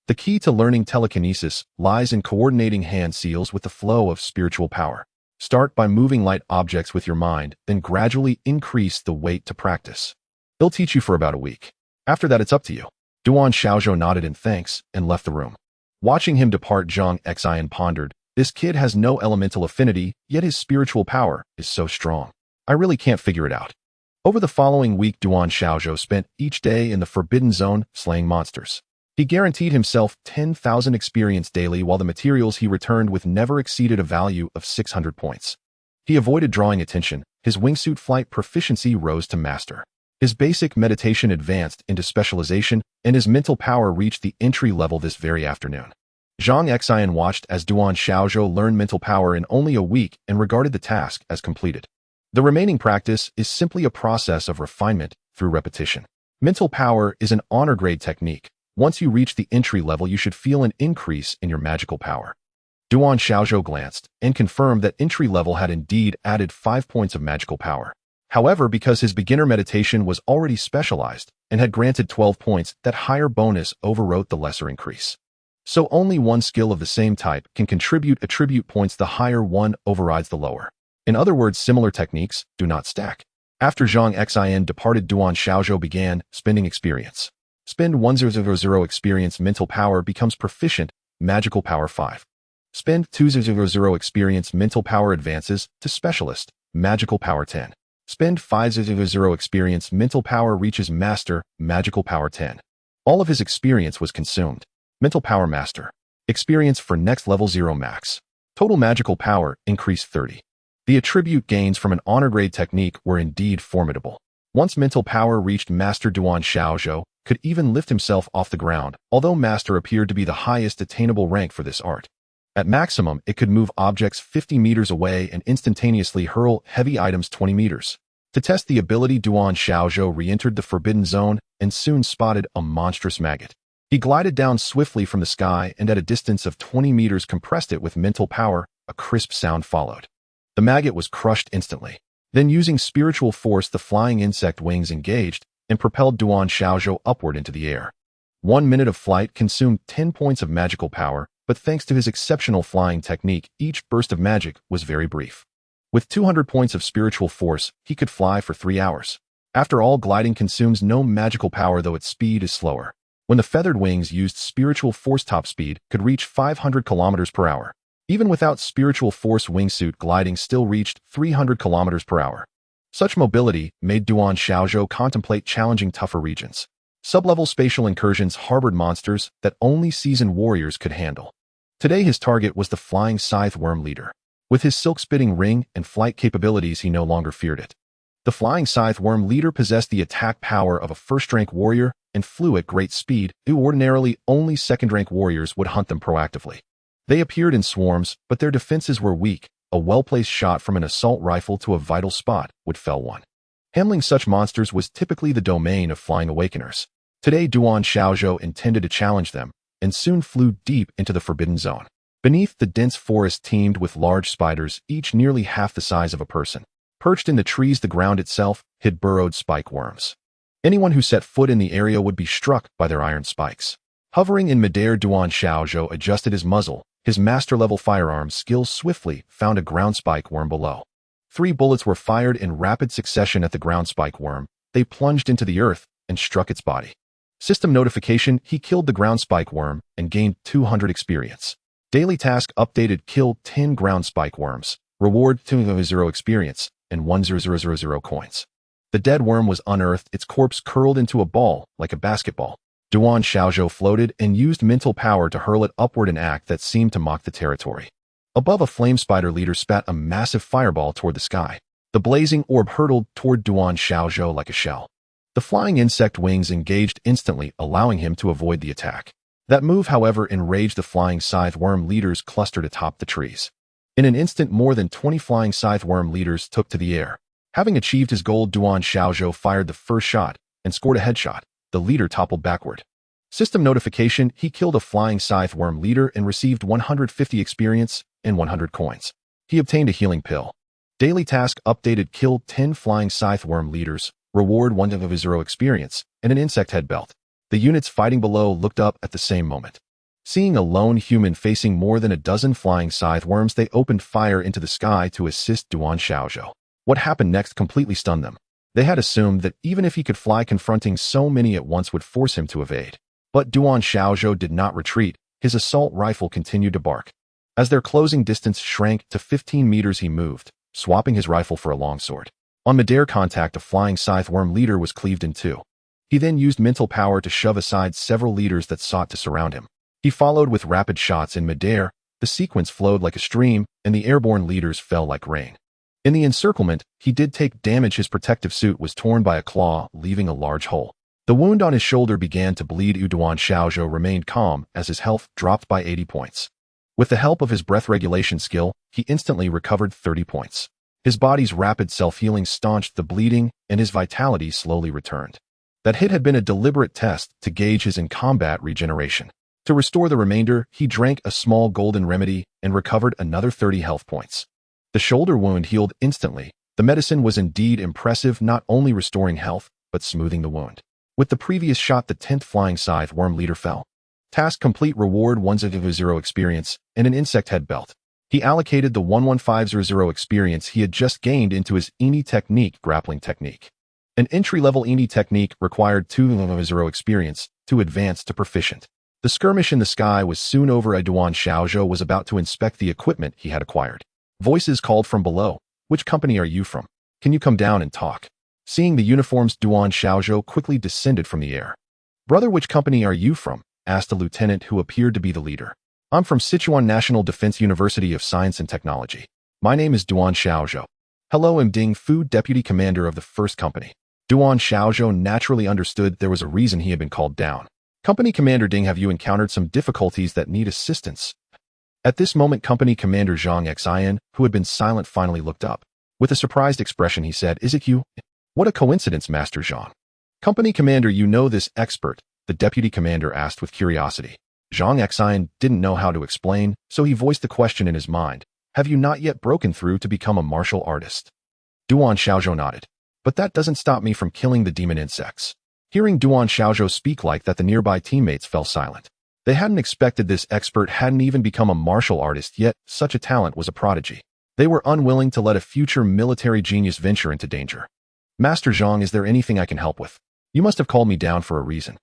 Speaker 1: The key to learning telekinesis lies in coordinating hand seals with the flow of spiritual power. Start by moving light objects with your mind, then gradually increase the weight to practice. They'll teach you for about a week. After that, it's up to you." Duan Xiaozhou nodded in thanks and left the room. Watching him depart, Zhang Xian pondered, "This kid has no elemental affinity, yet his spiritual power is so strong. I really can't figure it out." Over the following week, Duan Xiaozhou spent each day in the Forbidden Zone slaying monsters. He guaranteed himself 10,000 experience daily, while the materials he returned with never exceeded a value of 600 points. He avoided drawing attention. His wingsuit flight proficiency rose to master. His basic meditation advanced into specialization, and his mental power reached the entry level this very afternoon. Zhang Xian watched as Duan Xiaozhou learned mental power in only a week and regarded the task as completed. The remaining practice is simply a process of refinement through repetition. Mental power is an honor-grade technique. Once you reach the entry level, you should feel an increase in your magical power. Duan Xiaozhou glanced and confirmed that entry level had indeed added 5 points of magical power. However, because his beginner meditation was already specialized and had granted 12 points, that higher bonus overwrote the lesser increase. So only one skill of the same type can contribute attribute points. The higher one overrides the lower. In other words, similar techniques do not stack. After Zhang Xian departed, Duan Xiaozhou began spending experience. Spend 1000 experience, mental power becomes proficient, magical power 5. Spend 2000 experience, mental power advances to specialist, magical power 10. Spend 500 experience, mental power reaches master, magical power 10. All of his experience was consumed. Mental power master. Experience for next level 0 max. Total magical power increased 30. The attribute gains from an honor grade technique were indeed formidable. Once mental power reached master, Duan Xiaozhou could even lift himself off the ground, although master appeared to be the highest attainable rank for this art. At maximum, it could move objects 50 meters away and instantaneously hurl heavy items 20 meters. To test the ability, Duan Xiaozhou re-entered the Forbidden Zone and soon spotted a monstrous maggot. He glided down swiftly from the sky and at a distance of 20 meters compressed it with mental power. A crisp sound followed. The maggot was crushed instantly. Then, using spiritual force, the flying insect wings engaged and propelled Duan Xiaozhou upward into the air. 1 minute of flight consumed 10 points of magical power, but thanks to his exceptional flying technique, each burst of magic was very brief. With 200 points of spiritual force, he could fly for 3 hours. After all, gliding consumes no magical power, though its speed is slower. When the feathered wings used spiritual force, top speed could reach 500 kilometers per hour. Even without spiritual force, wingsuit gliding still reached 300 kilometers per hour. Such mobility made Duan Xiaozhou contemplate challenging tougher regions. Sublevel spatial incursions harbored monsters that only seasoned warriors could handle. Today his target was the flying scythe worm leader. With his silk-spitting ring and flight capabilities, he no longer feared it. The flying scythe worm leader possessed the attack power of a first-rank warrior and flew at great speed. Ordinarily, only second-rank warriors would hunt them proactively. They appeared in swarms, but their defenses were weak. A well-placed shot from an assault rifle to a vital spot would fell one. Handling such monsters was typically the domain of flying awakeners. Today, Duan Xiaozhou intended to challenge them, and soon flew deep into the forbidden zone. Beneath, the dense forest teemed with large spiders, each nearly half the size of a person. Perched in the trees, the ground itself hid burrowed spike worms. Anyone who set foot in the area would be struck by their iron spikes. Hovering in midair, Duan Xiaozhou adjusted his muzzle. His master-level firearms skills swiftly found a ground spike worm below. 3 bullets were fired in rapid succession at the ground spike worm. They plunged into the earth and struck its body. System notification: he killed the ground spike worm and gained 200 experience. Daily task updated: kill 10 ground spike worms. Reward 200 experience and 10000 coins. The dead worm was unearthed, its corpse curled into a ball like a basketball. Duan Xiaozhou floated and used mental power to hurl it upward, an act that seemed to mock the territory. Above, a flame spider leader spat a massive fireball toward the sky. The blazing orb hurtled toward Duan Xiaozhou like a shell. The flying insect wings engaged instantly, allowing him to avoid the attack. That move, however, enraged the flying scythe worm leaders clustered atop the trees. In an instant, more than 20 flying scythe worm leaders took to the air. Having achieved his goal, Duan Xiaozhou fired the first shot and scored a headshot. The leader toppled backward. System notification: he killed a flying scythe worm leader and received 150 experience and 100 coins. He obtained a healing pill. Daily task updated: kill 10 flying scythe worm leaders. Reward 100 experience and an insect head belt. The units fighting below looked up at the same moment. Seeing a lone human facing more than a dozen flying scythe worms, they opened fire into the sky to assist Duan Xiaozhou. What happened next completely stunned them. They had assumed that even if he could fly, confronting so many at once would force him to evade. But Duan Xiaozhou did not retreat. His assault rifle continued to bark. As their closing distance shrank to 15 meters, he moved, swapping his rifle for a longsword. On midair contact, a flying scythe worm leader was cleaved in two. He then used mental power to shove aside several leaders that sought to surround him. He followed with rapid shots in midair. The sequence flowed like a stream, and the airborne leaders fell like rain. In the encirclement, he did take damage. His protective suit was torn by a claw, leaving a large hole. The wound on his shoulder began to bleed. Duan Xiaozhou remained calm as his health dropped by 80 points. With the help of his breath regulation skill, he instantly recovered 30 points. His body's rapid self-healing staunched the bleeding, and his vitality slowly returned. That hit had been a deliberate test to gauge his in-combat regeneration. To restore the remainder, he drank a small golden remedy and recovered another 30 health points. The shoulder wound healed instantly. The medicine was indeed impressive, not only restoring health, but smoothing the wound. With the previous shot, the 10th flying scythe worm leader fell. Task complete. Reward 100 experience and an insect head belt. He allocated the 11500 experience he had just gained into his Ini technique, grappling technique. An entry-level Ini technique required 200 experience to advance to proficient. The skirmish in the sky was soon over. Duan Xiaozhou was about to inspect the equipment he had acquired. Voices called from below. Which company are you from? Can you come down and talk? Seeing the uniforms, Duan Xiaozhou quickly descended from the air. Brother, which company are you from? Asked a lieutenant who appeared to be the leader. I'm from Sichuan National Defense University of Science and Technology. My name is Duan Xiaozhou. Hello, I'm Ding Fu, deputy commander of the first company. Duan Xiaozhou naturally understood there was a reason he had been called down. Company Commander Ding, have you encountered some difficulties that need assistance? At this moment, Company Commander Zhang Xian, who had been silent, finally looked up. With a surprised expression, he said, "Is it you?" "What a coincidence, Master Zhang." "Company Commander, you know this expert?" the deputy commander asked with curiosity. Zhang Xian didn't know how to explain, so he voiced the question in his mind. "Have you not yet broken through to become a martial artist?" Duan Xiaozhou nodded. "But that doesn't stop me from killing the demon insects." Hearing Duan Xiaozhou speak like that, the nearby teammates fell silent. They hadn't expected this expert hadn't even become a martial artist yet. Such a talent was a prodigy. They were unwilling to let a future military genius venture into danger. Master Zhang, is there anything I can help with? You must have called me down for a reason.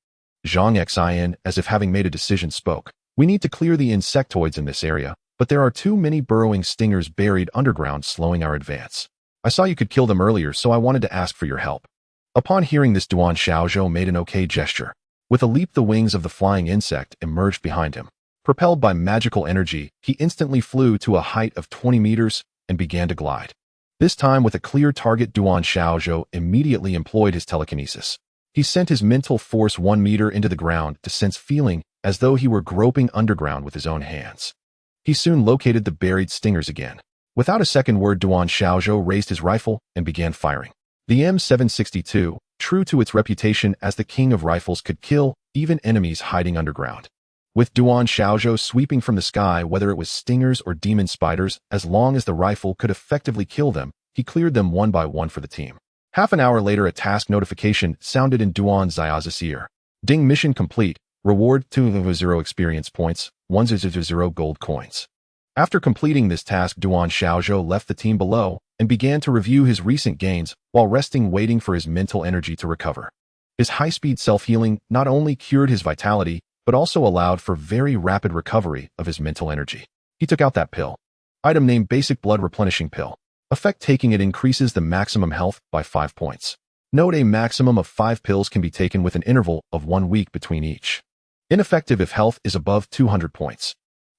Speaker 1: Zhang Xin, as if having made a decision, spoke. We need to clear the insectoids in this area, but there are too many burrowing stingers buried underground, slowing our advance. I saw you could kill them earlier, so I wanted to ask for your help. Upon hearing this, Duan Xiaozhou made an okay gesture. With a leap, the wings of the flying insect emerged behind him. Propelled by magical energy, he instantly flew to a height of 20 meters and began to glide. This time with a clear target, Duan Xiaozhou immediately employed his telekinesis. He sent his mental force 1 meter into the ground to sense, feeling as though he were groping underground with his own hands. He soon located the buried stingers again. Without a second word, Duan Xiaozhou raised his rifle and began firing. The M762, true to its reputation as the king of rifles, could kill even enemies hiding underground. With Duan Xiaozhou sweeping from the sky, whether it was stingers or demon spiders, as long as the rifle could effectively kill them, he cleared them one by one for the team. Half an hour later, a task notification sounded in Duan Xiaozhou's ear. Ding, mission complete. Reward 200 experience points, 100 gold coins. After completing this task, Duan Xiaozhou left the team below and began to review his recent gains while resting, waiting for his mental energy to recover. His high-speed self-healing not only cured his vitality, but also allowed for very rapid recovery of his mental energy. He took out that pill. Item name: Basic Blood Replenishing Pill. Effect: taking it increases the maximum health by 5 points. Note: a maximum of 5 pills can be taken with an interval of 1 week between each. Ineffective if health is above 200 points.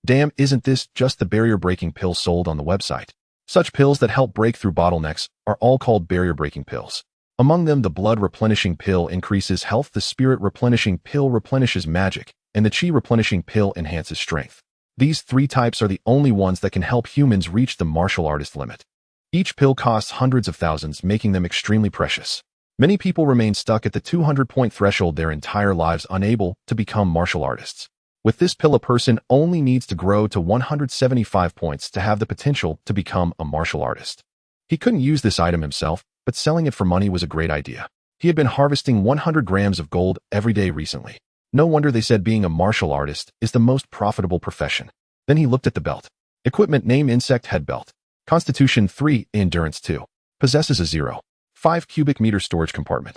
Speaker 1: Damn, isn't this just the barrier-breaking pill sold on the website? Such pills that help break through bottlenecks are all called barrier-breaking pills. Among them, the Blood Replenishing Pill increases health, the Spirit Replenishing Pill replenishes magic, and the Chi Replenishing Pill enhances strength. These 3 types are the only ones that can help humans reach the martial artist limit. Each pill costs hundreds of thousands, making them extremely precious. Many people remain stuck at the 200-point threshold their entire lives, unable to become martial artists. With this pill, a person only needs to grow to 175 points to have the potential to become a martial artist. He couldn't use this item himself, but selling it for money was a great idea. He had been harvesting 100 grams of gold every day recently. No wonder they said being a martial artist is the most profitable profession. Then he looked at the belt. Equipment name: Insect Head Belt. Constitution 3, Endurance 2. Possesses a 0.5 cubic meter storage compartment.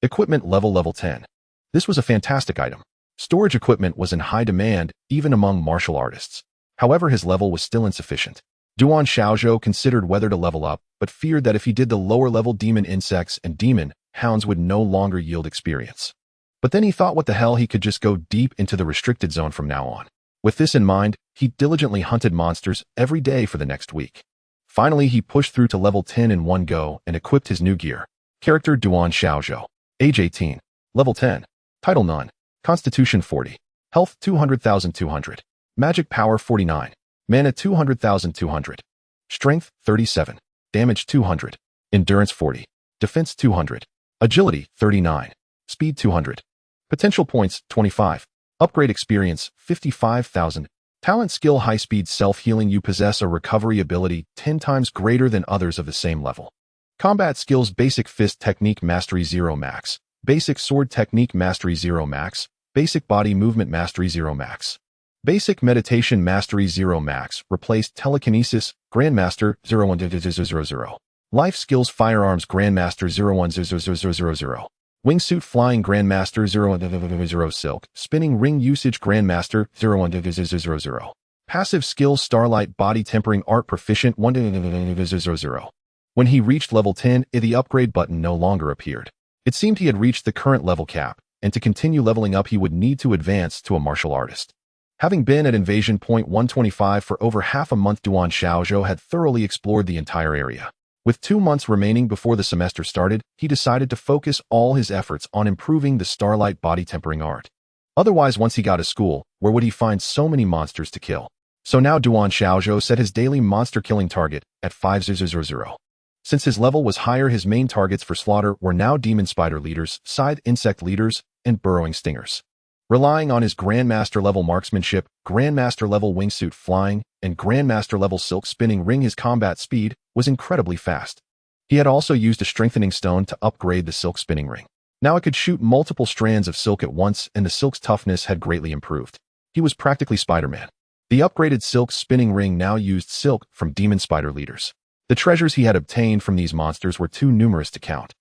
Speaker 1: Equipment level 10. This was a fantastic item. Storage equipment was in high demand, even among martial artists. However, his level was still insufficient. Duan Xiaozhou considered whether to level up, but feared that if he did, the lower-level demon insects and demon hounds would no longer yield experience. But then he thought, what the hell, he could just go deep into the restricted zone from now on. With this in mind, he diligently hunted monsters every day for the next week. Finally, he pushed through to level 10 in one go and equipped his new gear. Character: Duan Xiaozhou. Age 18. Level 10. Title: None. Constitution 40. Health 200,200. Magic power 49. Mana 200,200. Strength 37. Damage 200. Endurance 40. Defense 200. Agility 39. Speed 200. Potential points 25. Upgrade experience 55,000. Talent: skill high speed self-healing. You possess a recovery ability 10 times greater than others of the same level. Combat skills: basic fist technique mastery 0 max. Basic sword technique mastery 0 max. Basic body movement mastery 0 max. Basic meditation mastery 0 max. Replaced telekinesis Grandmaster 010000. Life skills: firearms Grandmaster 010000. Wingsuit flying Grandmaster 0100. Silk spinning ring usage Grandmaster 0100. Passive skills: starlight body tempering art proficient 100. When he reached level 10, the upgrade button no longer appeared. It seemed he had reached the current level cap, and to continue leveling up he would need to advance to a martial artist. Having been at Invasion Point 125 for over half a month, Duan Xiaozhou had thoroughly explored the entire area. With 2 months remaining before the semester started, he decided to focus all his efforts on improving the starlight body tempering art. Otherwise, once he got to school, where would he find so many monsters to kill? So now Duan Xiaozhou set his daily monster killing target at 5,000. Since his level was higher, his main targets for slaughter were now demon spider leaders, scythe insect leaders, and burrowing stingers. Relying on his Grandmaster level marksmanship, Grandmaster level wingsuit flying, and Grandmaster level silk spinning ring, his combat speed was incredibly fast. He had also used a strengthening stone to upgrade the silk spinning ring. Now it could shoot multiple strands of silk at once, and the silk's toughness had greatly improved. He was practically Spider-Man. The upgraded silk spinning ring now used silk from demon spider leaders. The treasures he had obtained from these monsters were too numerous to count.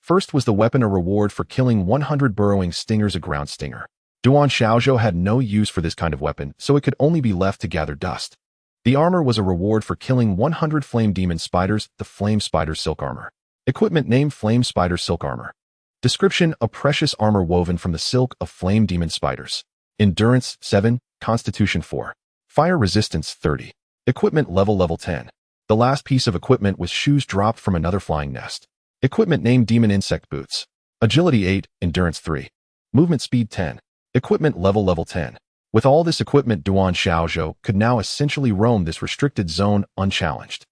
Speaker 1: First was the weapon, a reward for killing 100 burrowing stingers, a ground stinger. Duan Xiaozhou had no use for this kind of weapon, so it could only be left to gather dust. The armor was a reward for killing 100 flame demon spiders, the flame spider silk armor. Equipment name: Flame Spider Silk Armor. Description: a precious armor woven from the silk of flame demon spiders. Endurance 7, Constitution 4. Fire resistance 30. Equipment level 10. The last piece of equipment was shoes dropped from another flying nest. Equipment name: Demon Insect Boots. Agility 8, Endurance 3. Movement speed 10. Equipment level 10. With all this equipment, Duan Xiaozhou could now essentially roam this restricted zone unchallenged.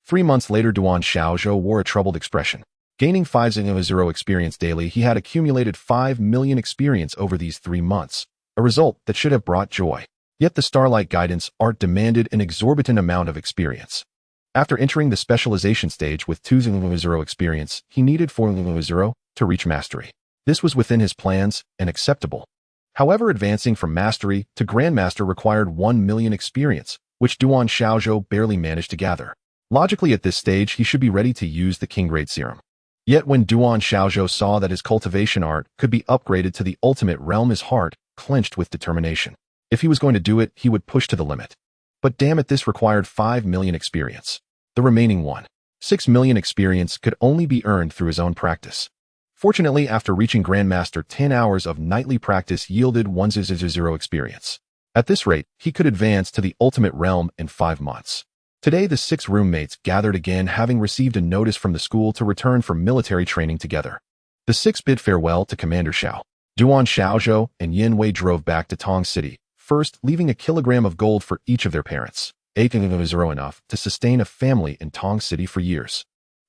Speaker 1: 3 months later, Duan Xiaozhou wore a troubled expression. Gaining 5,000 experience daily, he had accumulated 5 million experience over these 3 months, a result that should have brought joy. Yet the Starlight Guidance art demanded an exorbitant amount of experience. After entering the specialization stage with 2,000 experience, he needed 4,000 to reach mastery. This was within his plans and acceptable. However, advancing from mastery to Grandmaster required 1 million experience, which Duan Xiaozhou barely managed to gather. Logically, at this stage, he should be ready to use the King Grade Serum. Yet when Duan Xiaozhou saw that his cultivation art could be upgraded to the ultimate realm, his heart clenched with determination. If he was going to do it, he would push to the limit. But damn it, this required 5 million experience. The remaining 6 million experience could only be earned through his own practice. Fortunately, after reaching Grandmaster, 10 hours of nightly practice yielded 1,000 experience. At this rate, he could advance to the ultimate realm in 5 months. Today, the 6 roommates gathered again, having received a notice from the school to return for military training together. The 6 bid farewell to Commander Xiao. Duan Xiaozhou and Yin Wei drove back to Tong City, first leaving a kilogram of gold for each of their parents, 8,000 enough to sustain a family in Tong City for years.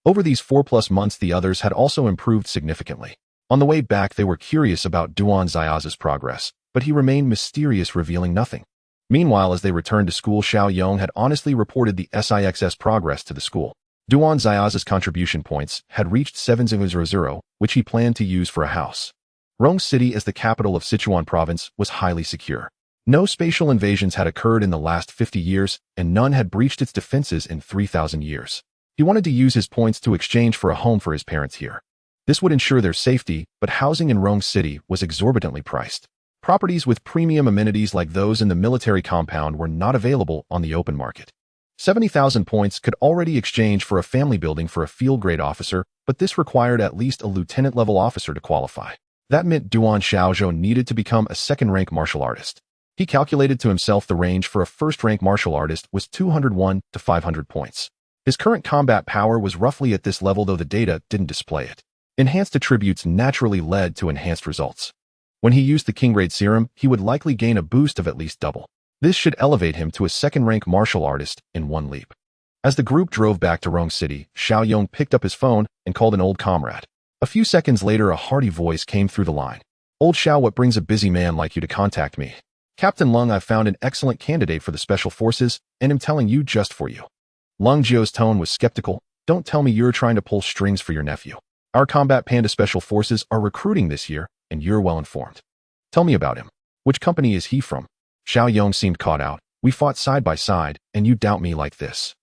Speaker 1: Over these 4+ months, the others had also improved significantly. On the way back, they were curious about Duan Xiaozhou's progress, but he remained mysterious, revealing nothing. Meanwhile, as they returned to school, Xiao Yong had honestly reported the SIX's progress to the school. Duan Xiaozhou's contribution points had reached 7,000, which he planned to use for a house. Rong City, as the capital of Sichuan province, was highly secure. No spatial invasions had occurred in the last 50 years, and none had breached its defenses in 3,000 years. He wanted to use his points to exchange for a home for his parents here. This would ensure their safety, but housing in Rong City was exorbitantly priced. Properties with premium amenities like those in the military compound were not available on the open market. 70,000 points could already exchange for a family building for a field-grade officer, but this required at least a lieutenant-level officer to qualify. That meant Duan Xiaozhou needed to become a second-rank martial artist. He calculated to himself the range for a first-rank martial artist was 201 to 500 points. His current combat power was roughly at this level, though the data didn't display it. Enhanced attributes naturally led to enhanced results. When he used the King Grade Serum, he would likely gain a boost of at least double. This should elevate him to a second-rank martial artist in one leap. As the group drove back to Rong City, Xiao Yong picked up his phone and called an old comrade. A few seconds later, a hearty voice came through the line. "Old Xiao, what brings a busy man like you to contact me? Captain Lung, I've found an excellent candidate for the Special Forces, and am telling you just for you." Lung Jiu's tone was skeptical. "Don't tell me you're trying to pull strings for your nephew. Our Combat Panda Special Forces are recruiting this year, and you're well informed. Tell me about him. Which company is he from?" Xiao Yong seemed caught out. "We fought side by side, and you doubt me like this."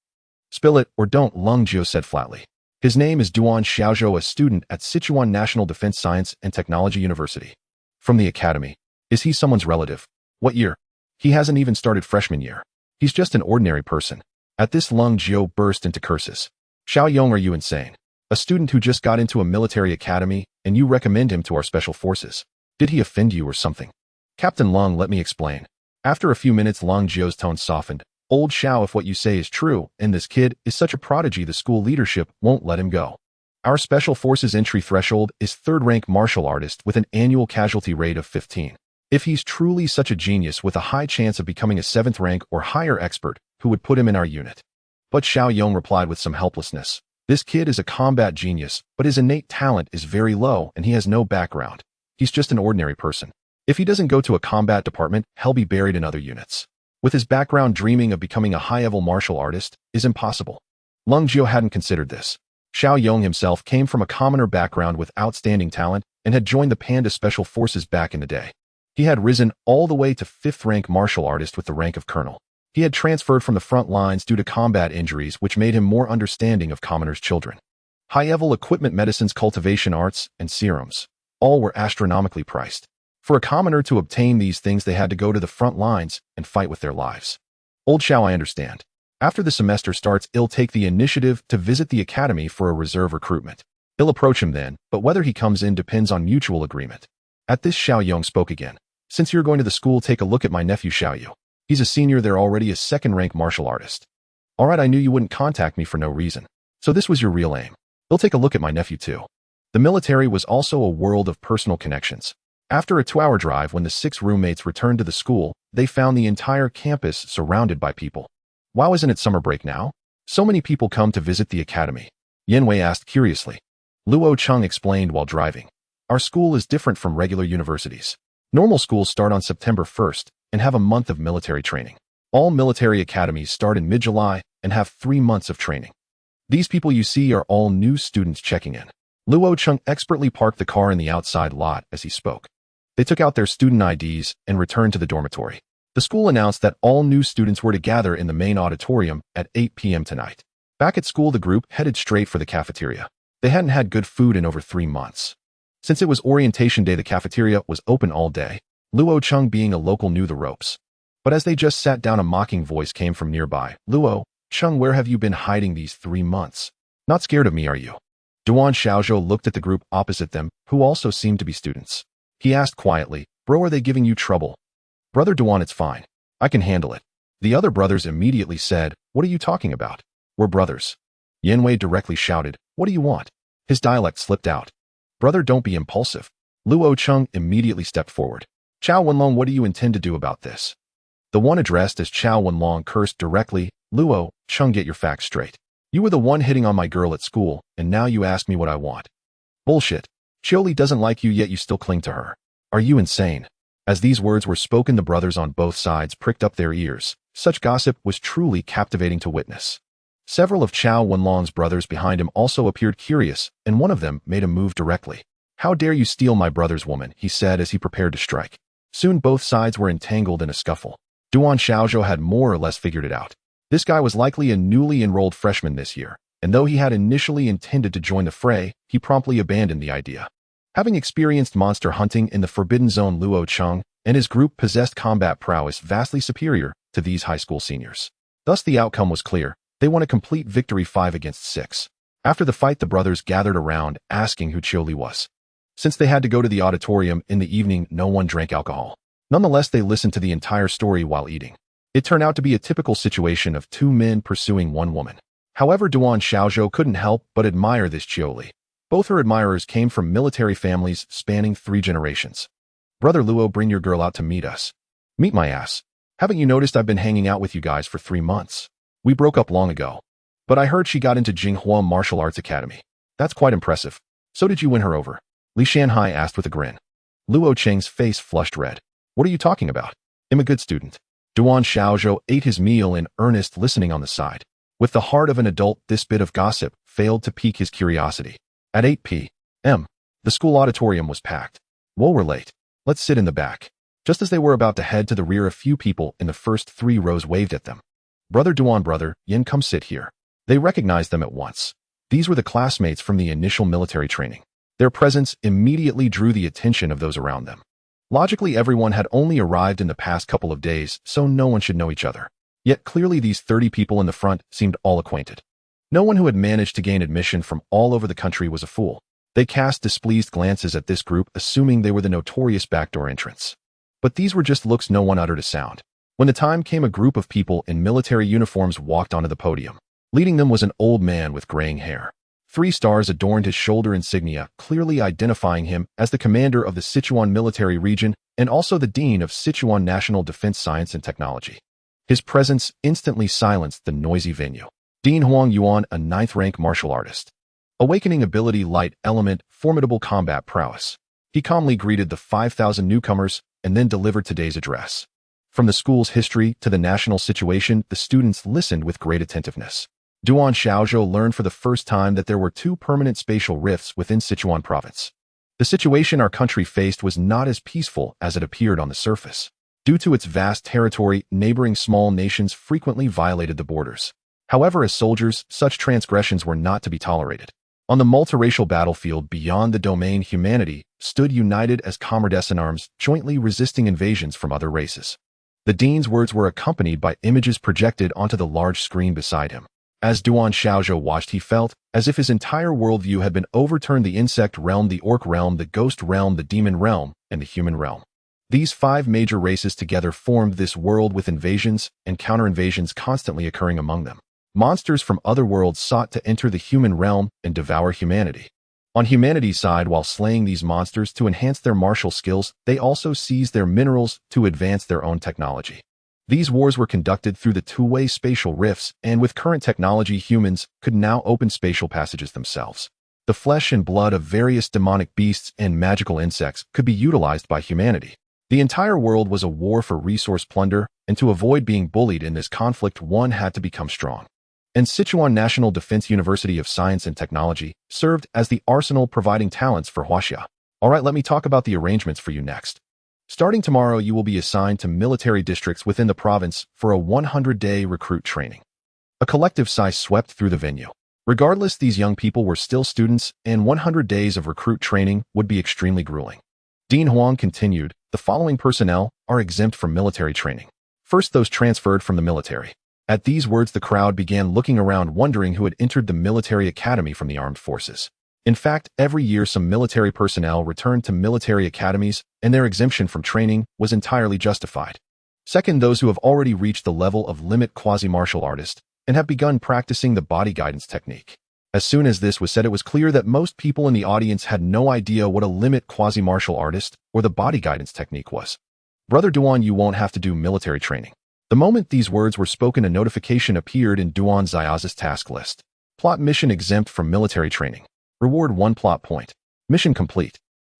Speaker 1: "Spill it or don't," Lung Jiu said flatly. "His name is Duan Xiaozhou, a student at Sichuan National Defense Science and Technology University. From the academy. Is he someone's relative? What year? He hasn't even started freshman year. He's just an ordinary person." At this, Lung Jiu burst into curses. "Xiao Yong, are you insane? A student who just got into a military academy, and you recommend him to our special forces? Did he offend you or something?" "Captain Lung, let me explain." After a few minutes, Lung Jiu's tone softened. "Old Xiao, if what you say is true, and this kid is such a prodigy, the school leadership won't let him go. Our special forces entry threshold is third-rank martial artist with an annual casualty rate of 15. If he's truly such a genius with a high chance of becoming a 7th rank or higher expert, who would put him in our unit?" But Xiao Yong replied with some helplessness. "This kid is a combat genius, but his innate talent is very low and he has no background. He's just an ordinary person. If he doesn't go to a combat department, he'll be buried in other units. With his background, dreaming of becoming a high-level martial artist is impossible." Lung Jiu hadn't considered this. Xiao Yong himself came from a commoner background with outstanding talent and had joined the Panda Special Forces back in the day. He had risen all the way to 5th-rank martial artist with the rank of colonel. He had transferred from the front lines due to combat injuries, which made him more understanding of commoners' children. high-level equipment, medicines, cultivation arts, and serums. All were astronomically priced. For a commoner to obtain these things, they had to go to the front lines and fight with their lives. Old Xiao, I understand. After the semester starts, I'll take the initiative to visit the academy for a reserve recruitment. I'll approach him then, but whether he comes in depends on mutual agreement. At this, Xiao Yong spoke again. Since you're going to the school, take a look at my nephew Xiao Yu. He's a senior there already, a second-rank martial artist. All right, I knew you wouldn't contact me for no reason. So this was your real aim. I'll take a look at my nephew too. The military was also a world of personal connections. After a 2-hour drive, when the 6 roommates returned to the school, they found the entire campus surrounded by people. Wow, isn't it summer break now? So many people come to visit the academy. Yan Wei asked curiously. Luo Cheng explained while driving. Our school is different from regular universities. Normal schools start on September 1st and have a month of military training. All military academies start in mid-July and have 3 months of training. These people you see are all new students checking in. Luo Cheng expertly parked the car in the outside lot as he spoke. They took out their student IDs and returned to the dormitory. The school announced that all new students were to gather in the main auditorium at 8 p.m. tonight. Back at school, the group headed straight for the cafeteria. They hadn't had good food in over 3 months. Since it was orientation day, the cafeteria was open all day. Luo Cheng, being a local, knew the ropes. But as they just sat down, a mocking voice came from nearby. Luo Cheng, where have you been hiding these 3 months? Not scared of me, are you? Duan Xiaozhou looked at the group opposite them, who also seemed to be students. He asked quietly, Bro, are they giving you trouble? Brother Duan, it's fine. I can handle it. The other brothers immediately said, What are you talking about? We're brothers. Yan Wei directly shouted, What do you want? His dialect slipped out. Brother, don't be impulsive. Luo Cheng immediately stepped forward. Chao Wenlong, what do you intend to do about this? The one addressed as Chao Wenlong cursed directly, Luo Cheng, get your facts straight. You were the one hitting on my girl at school, and now you ask me what I want. Bullshit. Chioli doesn't like you, yet you still cling to her. Are you insane? As these words were spoken, the brothers on both sides pricked up their ears. Such gossip was truly captivating to witness. Several of Chao Wenlong's brothers behind him also appeared curious, and one of them made a move directly. How dare you steal my brother's woman, he said as he prepared to strike. Soon both sides were entangled in a scuffle. Duan Xiaozhou had more or less figured it out. This guy was likely a newly enrolled freshman this year, and though he had initially intended to join the fray, he promptly abandoned the idea. Having experienced monster hunting in the Forbidden Zone, Luo Cheng and his group possessed combat prowess vastly superior to these high school seniors. Thus the outcome was clear. They won a complete victory, 5 against 6. After the fight, the brothers gathered around, asking who Chioli was. Since they had to go to the auditorium in the evening, no one drank alcohol. Nonetheless, they listened to the entire story while eating. It turned out to be a typical situation of 2 men pursuing 1 woman. However, Duan Xiaozhou couldn't help but admire this Chioli. Both her admirers came from military families spanning 3 generations. Brother Luo, bring your girl out to meet us. Meet my ass. Haven't you noticed I've been hanging out with you guys for 3 months? We broke up long ago. But I heard she got into Jinghua Martial Arts Academy. That's quite impressive. So did you win her over? Li Shanhai asked with a grin. Luo Cheng's face flushed red. What are you talking about? I'm a good student. Duan Xiaozhou ate his meal in earnest, listening on the side. With the heart of an adult, this bit of gossip failed to pique his curiosity. At 8 p.m., the school auditorium was packed. Whoa, we're late. Let's sit in the back. Just as they were about to head to the rear, a few people in the first 3 rows waved at them. Brother Duan, brother Yin, come sit here. They recognized them at once. These were the classmates from the initial military training. Their presence immediately drew the attention of those around them. Logically, everyone had only arrived in the past couple of days, so no one should know each other. Yet clearly these 30 people in the front seemed all acquainted. No one who had managed to gain admission from all over the country was a fool. They cast displeased glances at this group, assuming they were the notorious backdoor entrants. But these were just looks, no one uttered a sound. When the time came, a group of people in military uniforms walked onto the podium. Leading them was an old man with graying hair. 3 stars adorned his shoulder insignia, clearly identifying him as the commander of the Sichuan military region and also the dean of Sichuan National Defense Science and Technology. His presence instantly silenced the noisy venue. Dean Huang Yuan, a 9th-rank martial artist. Awakening ability, light element, formidable combat prowess. He calmly greeted the 5,000 newcomers and then delivered today's address. From the school's history to the national situation, the students listened with great attentiveness. Duan Xiaozhou learned for the first time that there were 2 permanent spatial rifts within Sichuan province. The situation our country faced was not as peaceful as it appeared on the surface. Due to its vast territory, neighboring small nations frequently violated the borders. However, as soldiers, such transgressions were not to be tolerated. On the multiracial battlefield beyond the domain, humanity stood united as comrades in arms, jointly resisting invasions from other races. The dean's words were accompanied by images projected onto the large screen beside him. As Duan Xiaozhou watched, he felt as if his entire worldview had been overturned: the insect realm, the orc realm, the ghost realm, the demon realm, and the human realm. These 5 major races together formed this world, with invasions and counter-invasions constantly occurring among them. Monsters from other worlds sought to enter the human realm and devour humanity. On humanity's side, while slaying these monsters to enhance their martial skills, they also seized their minerals to advance their own technology. These wars were conducted through the two-way spatial rifts, and with current technology, humans could now open spatial passages themselves. The flesh and blood of various demonic beasts and magical insects could be utilized by humanity. The entire world was a war for resource plunder, and to avoid being bullied in this conflict, one had to become strong. And Sichuan National Defense University of Science and Technology served as the arsenal, providing talents for Huaxia. Alright, let me talk about the arrangements for you next. Starting tomorrow, you will be assigned to military districts within the province for a 100-day recruit training. A collective sigh swept through the venue. Regardless, these young people were still students, and 100 days of recruit training would be extremely grueling. Dean Huang continued, "The following personnel are exempt from military training. First, those transferred from the military." At these words, the crowd began looking around, wondering who had entered the military academy from the armed forces. In fact, every year some military personnel returned to military academies, and their exemption from training was entirely justified. Second, those who have already reached the level of limit quasi-martial artist and have begun practicing the body guidance technique. As soon as this was said, it was clear that most people in the audience had no idea what a limit quasi-martial artist or the body guidance technique was. Brother Duan, you won't have to do military training. The moment these words were spoken, a notification appeared in Duan Xiaoz's task list. Plot mission exempt from military training. Reward 1 plot point. Mission complete.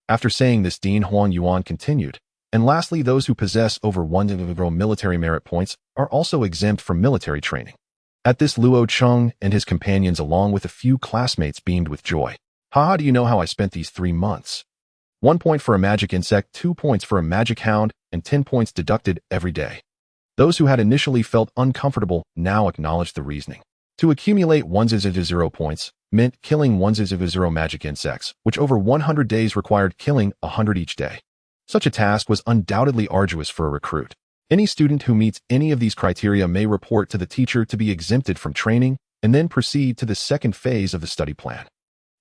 Speaker 1: After saying this, Dean Huang Yuan continued, and lastly, those who possess over 1 military merit points are also exempt from military training. At this, Luo Cheng and his companions, along with a few classmates, beamed with joy. Haha, do you know how I spent these 3 months? 1 point for a magic insect, 2 points for a magic hound, and 10 points deducted every day. Those who had initially felt uncomfortable now acknowledged the reasoning. To accumulate 100 points meant killing 100 magic insects, which over 100 days required killing 100 each day. Such a task was undoubtedly arduous for a recruit. Any student who meets any of these criteria may report to the teacher to be exempted from training and then proceed to the second phase of the study plan.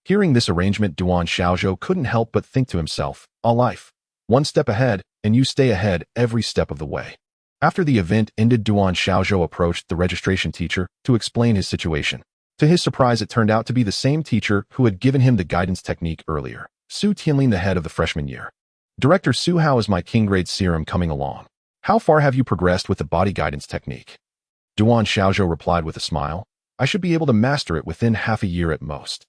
Speaker 1: Hearing this arrangement, Duan Xiaozhou couldn't help but think to himself, "A life. 1 step ahead, and you stay ahead every step of the way." After the event ended, Duan Xiaozhou approached the registration teacher to explain his situation. To his surprise, it turned out to be the same teacher who had given him the guidance technique earlier, Su Tianlin, the head of the freshman year. "Director Su, how is my king grade serum coming along? How far have you progressed with the body guidance technique?" Duan Xiaozhou replied with a smile, "I should be able to master it within half a year at most."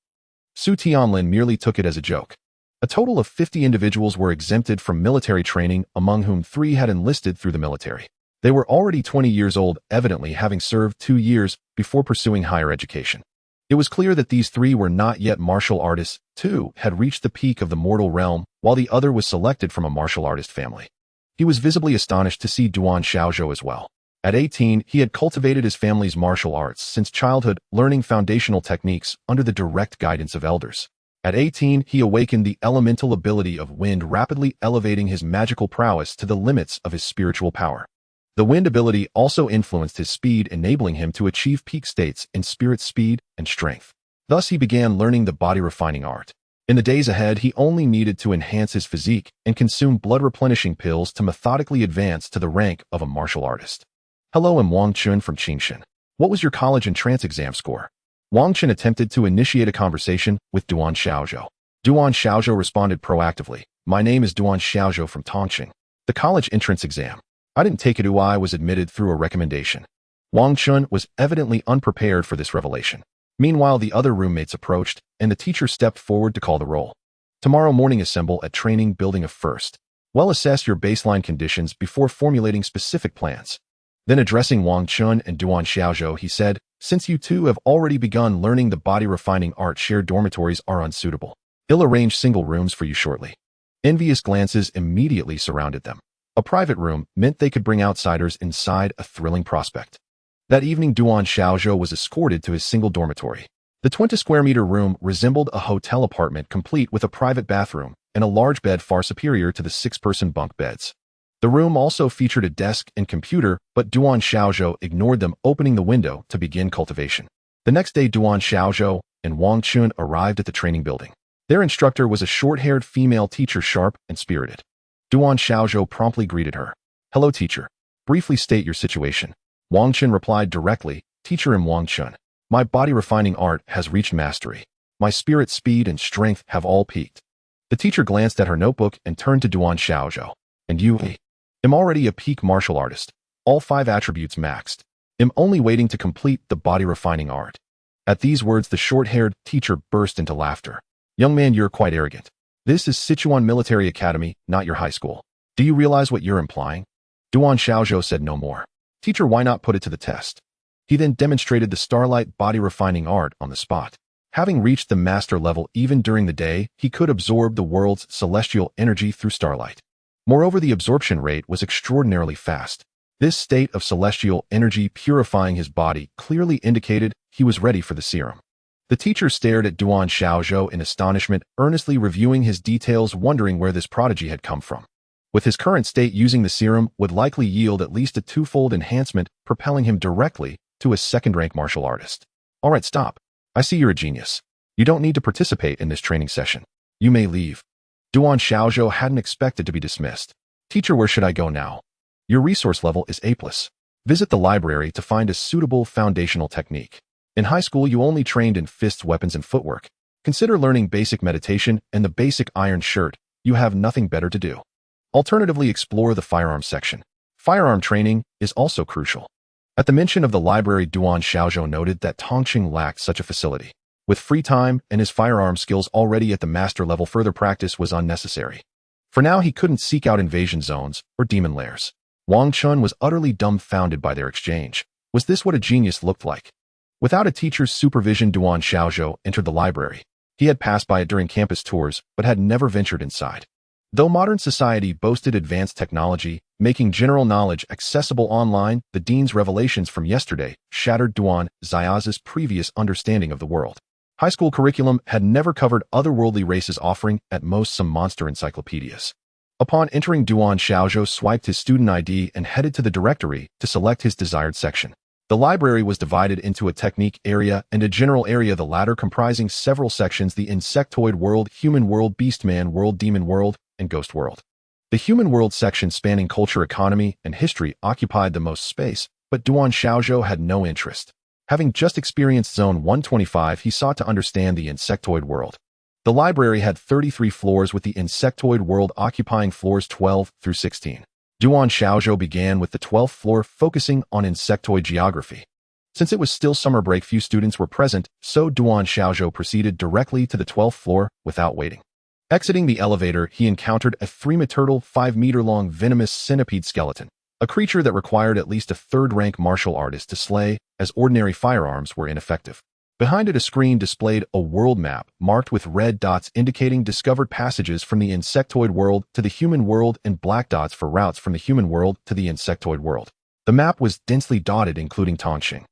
Speaker 1: Su Tianlin merely took it as a joke. A total of 50 individuals were exempted from military training, among whom 3 had enlisted through the military. They were already 20 years old, evidently having served 2 years before pursuing higher education. It was clear that these 3 were not yet martial artists. 2 had reached the peak of the mortal realm, while the other was selected from a martial artist family. He was visibly astonished to see Duan Xiaozhou as well. At 18, he had cultivated his family's martial arts since childhood, learning foundational techniques under the direct guidance of elders. At 18, he awakened the elemental ability of wind, rapidly elevating his magical prowess to the limits of his spiritual power. The wind ability also influenced his speed, enabling him to achieve peak states in spirit speed and strength. Thus, he began learning the body refining art. In the days ahead, he only needed to enhance his physique and consume blood-replenishing pills to methodically advance to the rank of a martial artist. "Hello, I'm Wang Chun from Qingshan. What was your college entrance exam score?" Wang Chun attempted to initiate a conversation with Duan Xiaozhou. Duan Xiaozhou responded proactively, "My name is Duan Xiaozhou from Tongqing. The college entrance exam. I didn't take it. I was admitted through a recommendation." Wang Chun was evidently unprepared for this revelation. Meanwhile, the other roommates approached, and the teacher stepped forward to call the roll. "Tomorrow morning, assemble at training building of first. Well, assess your baseline conditions before formulating specific plans." Then addressing Wang Chun and Duan Xiaozhou, he said, "Since you two have already begun learning the body refining art, shared dormitories are unsuitable. I'll arrange single rooms for you shortly." Envious glances immediately surrounded them. A private room meant they could bring outsiders inside, a thrilling prospect. That evening, Duan Xiaozhou was escorted to his single dormitory. The 20-square-meter room resembled a hotel apartment complete with a private bathroom and a large bed far superior to the 6-person bunk beds. The room also featured a desk and computer, but Duan Xiaozhou ignored them, opening the window to begin cultivation. The next day, Duan Xiaozhou and Wang Chun arrived at the training building. Their instructor was a short-haired female teacher, sharp and spirited. Duan Xiaozhou promptly greeted her. "Hello, teacher. Briefly state your situation." Wang Chun replied directly, "Teacher, I'm Wang Chun. My body refining art has reached mastery. My spirit, speed, and strength have all peaked." The teacher glanced at her notebook and turned to Duan Xiaozhou. "And you?" "I'm already a peak martial artist. All 5 attributes maxed. I'm only waiting to complete the body refining art." At these words, the short-haired teacher burst into laughter. "Young man, you're quite arrogant. This is Sichuan Military Academy, not your high school. Do you realize what you're implying?" Duan Xiaozhou said no more. "Teacher, why not put it to the test?" He then demonstrated the starlight body refining art on the spot. Having reached the master level even during the day, he could absorb the world's celestial energy through starlight. Moreover, the absorption rate was extraordinarily fast. This state of celestial energy purifying his body clearly indicated he was ready for the serum. The teacher stared at Duan Xiaozhou in astonishment, earnestly reviewing his details, wondering where this prodigy had come from. With his current state, using the serum would likely yield at least a 2-fold enhancement, propelling him directly to a second-rank martial artist. "All right, stop. I see you're a genius. You don't need to participate in this training session. You may leave." Duan Xiaozhou hadn't expected to be dismissed. "Teacher, where should I go now?" "Your resource level is A+. Visit the library to find a suitable foundational technique. In high school, you only trained in fists, weapons, and footwork. Consider learning basic meditation and the basic iron shirt. You have nothing better to do. Alternatively, explore the firearms section. Firearm training is also crucial." At the mention of the library, Duan Xiaozhou noted that Tongqing lacked such a facility. With free time and his firearm skills already at the master level, further practice was unnecessary. For now, he couldn't seek out invasion zones or demon lairs. Wang Chun was utterly dumbfounded by their exchange. Was this what a genius looked like? Without a teacher's supervision, Duan Xiaozhou entered the library. He had passed by it during campus tours, but had never ventured inside. Though modern society boasted advanced technology, making general knowledge accessible online, the dean's revelations from yesterday shattered Duan Xiaozhou's previous understanding of the world. High school curriculum had never covered otherworldly races, offering at most some monster encyclopedias. Upon entering, Duan Xiaozhou swiped his student ID and headed to the directory to select his desired section. The library was divided into a technique area and a general area, the latter comprising several sections: the insectoid world, human world, beastman world, demon world, and ghost world. The human world section, spanning culture, economy, and history, occupied the most space, but Duan Xiaozhou had no interest. Having just experienced Zone 125, he sought to understand the insectoid world. The library had 33 floors, with the insectoid world occupying floors 12 through 16. Duan Xiaozhou began with the 12th floor, focusing on insectoid geography. Since it was still summer break, few students were present, so Duan Xiaozhou proceeded directly to the 12th floor without waiting. Exiting the elevator, he encountered a 3-meter-tall, 5-meter-long venomous centipede skeleton, a creature that required at least a 3rd-rank martial artist to slay, as ordinary firearms were ineffective. Behind it, a screen displayed a world map marked with red dots indicating discovered passages from the insectoid world to the human world, and black dots for routes from the human world to the insectoid world. The map was densely dotted, including Tongqing.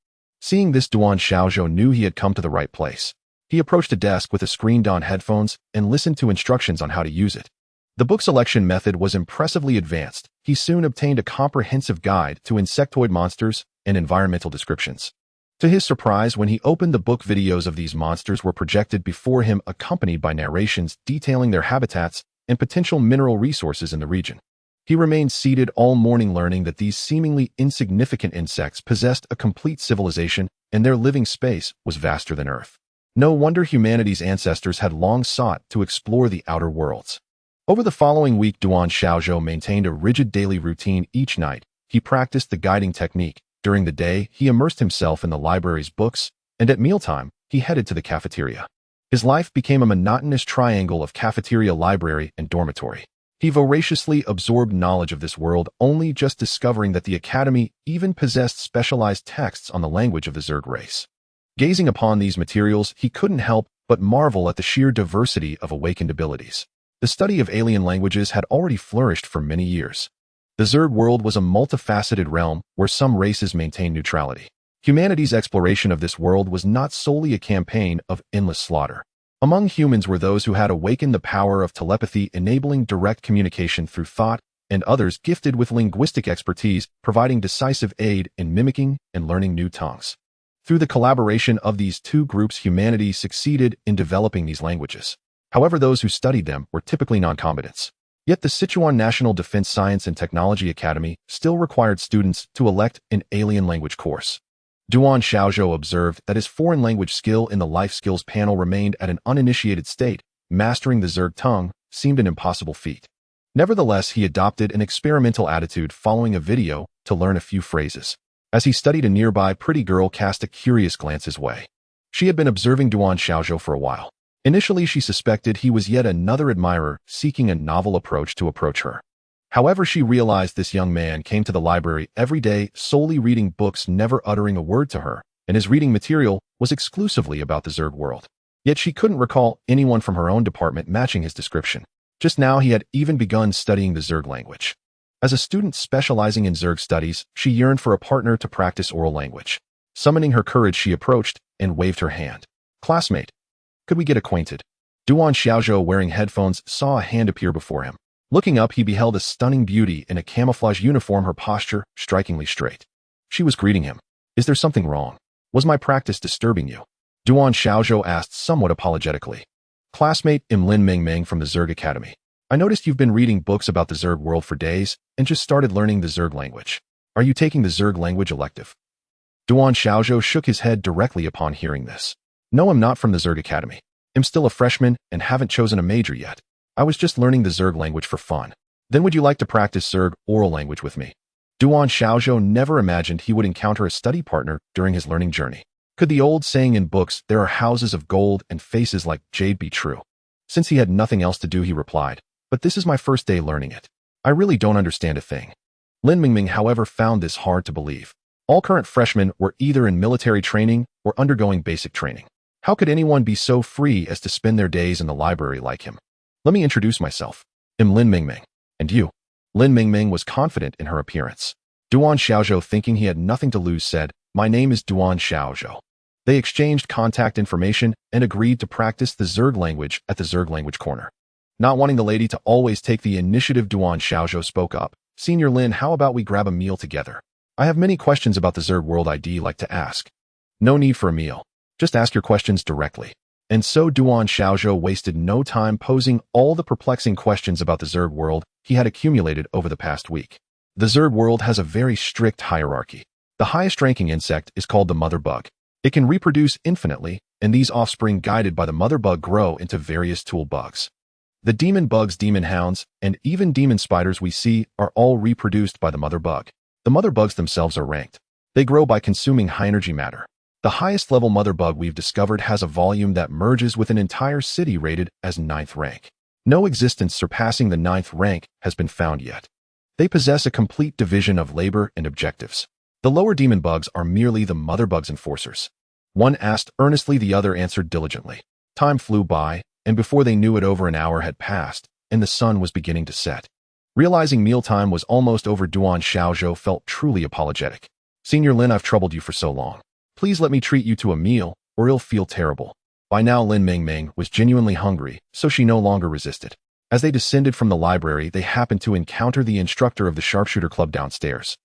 Speaker 1: Seeing this, Duan Xiaozhou knew he had come to the right place. He approached a desk with a screened-on headphones and listened to instructions on how to use it. The book selection method was impressively advanced. He soon obtained a comprehensive guide to insectoid monsters and environmental descriptions. To his surprise, when he opened the book, videos of these monsters were projected before him, accompanied by narrations detailing their habitats and potential mineral resources in the region. He remained seated all morning, learning that these seemingly insignificant insects possessed a complete civilization and their living space was vaster than Earth. No wonder humanity's ancestors had long sought to explore the outer worlds. Over the following week, Duan Xiaozhou maintained a rigid daily routine. Each night, he practiced the guiding technique. During the day, he immersed himself in the library's books, and at mealtime, he headed to the cafeteria. His life became a monotonous triangle of cafeteria, library, and dormitory. He voraciously absorbed knowledge of this world, only just discovering that the academy even possessed specialized texts on the language of the Zerg race. Gazing upon these materials, he couldn't help but marvel at the sheer diversity of awakened abilities. The study of alien languages had already flourished for many years. The Zerg world was a multifaceted realm where some races maintained neutrality. Humanity's exploration of this world was not solely a campaign of endless slaughter. Among humans were those who had awakened the power of telepathy, enabling direct communication through thought, and others gifted with linguistic expertise, providing decisive aid in mimicking and learning new tongues. Through the collaboration of these two groups, humanity succeeded in developing these languages. However, those who studied them were typically non-combatants. Yet the Sichuan National Defense Science and Technology Academy still required students to elect an alien language course. Duan Xiaozhou observed that his foreign language skill in the life skills panel remained at an uninitiated state. Mastering the Zerg tongue seemed an impossible feat. Nevertheless, he adopted an experimental attitude following a video to learn a few phrases. As he studied, a nearby pretty girl cast a curious glance his way. She had been observing Duan Xiaozhou for a while. Initially, she suspected he was yet another admirer seeking a novel approach to approach her. However, she realized this young man came to the library every day solely reading books, never uttering a word to her, and his reading material was exclusively about the Zerg world. Yet she couldn't recall anyone from her own department matching his description. Just now, he had even begun studying the Zerg language. As a student specializing in Zerg studies, she yearned for a partner to practice oral language. Summoning her courage, she approached and waved her hand. "Classmate, could we get acquainted?" Duan Xiaozhou, wearing headphones, saw a hand appear before him. Looking up, he beheld a stunning beauty in a camouflage uniform, her posture strikingly straight. She was greeting him. "Is there something wrong? Was my practice disturbing you?" Duan Xiaozhou asked somewhat apologetically. "Classmate, I'm Lin Mingming from the Zerg Academy. I noticed you've been reading books about the Zerg world for days and just started learning the Zerg language. Are you taking the Zerg language elective?" Duan Xiaozhou shook his head directly upon hearing this. "No, I'm not from the Zerg Academy. I'm still a freshman and haven't chosen a major yet. I was just learning the Zerg language for fun. Then would you like to practice Zerg oral language with me?" Duan Xiaozhou never imagined he would encounter a study partner during his learning journey. Could the old saying in books, "There are houses of gold and faces like jade," be true? Since he had nothing else to do, he replied, "But this is my first day learning it. I really don't understand a thing." Lin Mingming, however, found this hard to believe. All current freshmen were either in military training or undergoing basic training. How could anyone be so free as to spend their days in the library like him? "Let me introduce myself. I'm Lin Mingming. And you?" Lin Mingming was confident in her appearance. Duan Xiaozhou, thinking he had nothing to lose, said, "My name is Duan Xiaozhou." They exchanged contact information and agreed to practice the Zerg language at the Zerg language corner. Not wanting the lady to always take the initiative, Duan Xiaozhou spoke up. "Senior Lin, how about we grab a meal together? I have many questions about the Zerg world I'd like to ask." "No need for a meal. Just ask your questions directly." And so Duan Xiaozhou wasted no time posing all the perplexing questions about the Zerg world he had accumulated over the past week. The Zerg world has a very strict hierarchy. The highest-ranking insect is called the mother bug. It can reproduce infinitely, and these offspring, guided by the mother bug, grow into various tool bugs. The demon bugs, demon hounds, and even demon spiders we see are all reproduced by the mother bug. The mother bugs themselves are ranked. They grow by consuming high-energy matter. The highest-level mother bug we've discovered has a volume that merges with an entire city, rated as 9th rank. No existence surpassing the 9th rank has been found yet. They possess a complete division of labor and objectives. The lower demon bugs are merely the mother bug's enforcers. One asked earnestly, the other answered diligently. Time flew by, and before they knew it, over an hour had passed, and the sun was beginning to set. Realizing mealtime was almost over, Duan Xiaozhou felt truly apologetic. "Senior Lin, I've troubled you for so long. Please let me treat you to a meal, or you'll feel terrible." By now, Lin Mingming was genuinely hungry, so she no longer resisted. As they descended from the library, they happened to encounter the instructor of the sharpshooter club downstairs.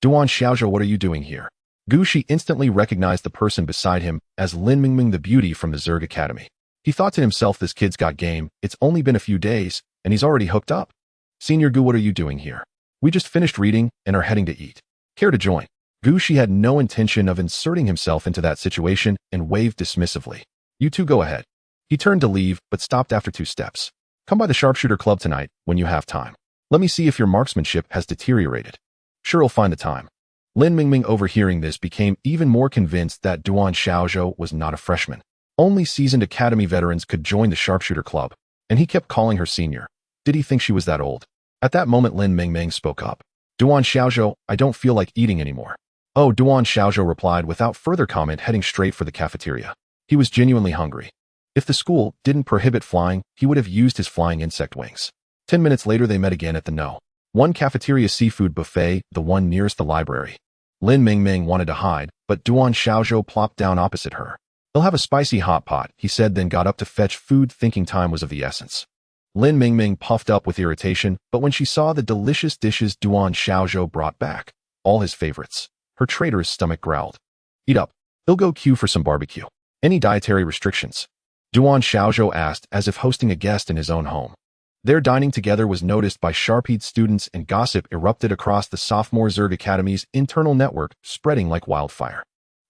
Speaker 1: "Duan Xiaozhou, what are you doing here?" Gu Shi instantly recognized the person beside him as Lin Mingming, the beauty from the Zerg Academy. He thought to himself, this kid's got game. It's only been a few days, and he's already hooked up. "Senior Gu, what are you doing here?" "We just finished reading and are heading to eat. Care to join?" Gu Shi had no intention of inserting himself into that situation and waved dismissively. "You two go ahead." He turned to leave, but stopped after 2 steps. "Come by the sharpshooter club tonight when you have time. Let me see if your marksmanship has deteriorated." "Sure, I'll find the time." Lin Mingming, overhearing this, became even more convinced that Duan Xiaozhou was not a freshman. Only seasoned academy veterans could join the sharpshooter club, and he kept calling her senior. Did he think she was that old? At that moment, Lin Mingming spoke up. "Duan Xiaozhou, I don't feel like eating anymore." "Oh," Duan Xiaozhou replied without further comment, heading straight for the cafeteria. He was genuinely hungry. If the school didn't prohibit flying, he would have used his flying insect wings. 10 minutes later, they met again at the No. 1 cafeteria seafood buffet, the one nearest the library. Lin Mingming wanted to hide, but Duan Xiaozhou plopped down opposite her. "They'll have a spicy hot pot," he said, then got up to fetch food, thinking time was of the essence. Lin Mingming puffed up with irritation, but when she saw the delicious dishes Duan Xiaozhou brought back, all his favorites, her traitorous stomach growled. "Eat up. They'll go queue for some barbecue. Any dietary restrictions?" Duan Xiaozhou asked, as if hosting a guest in his own home. Their dining together was noticed by sharp-eyed students, and gossip erupted across the sophomore Zerg Academy's internal network, spreading like wildfire.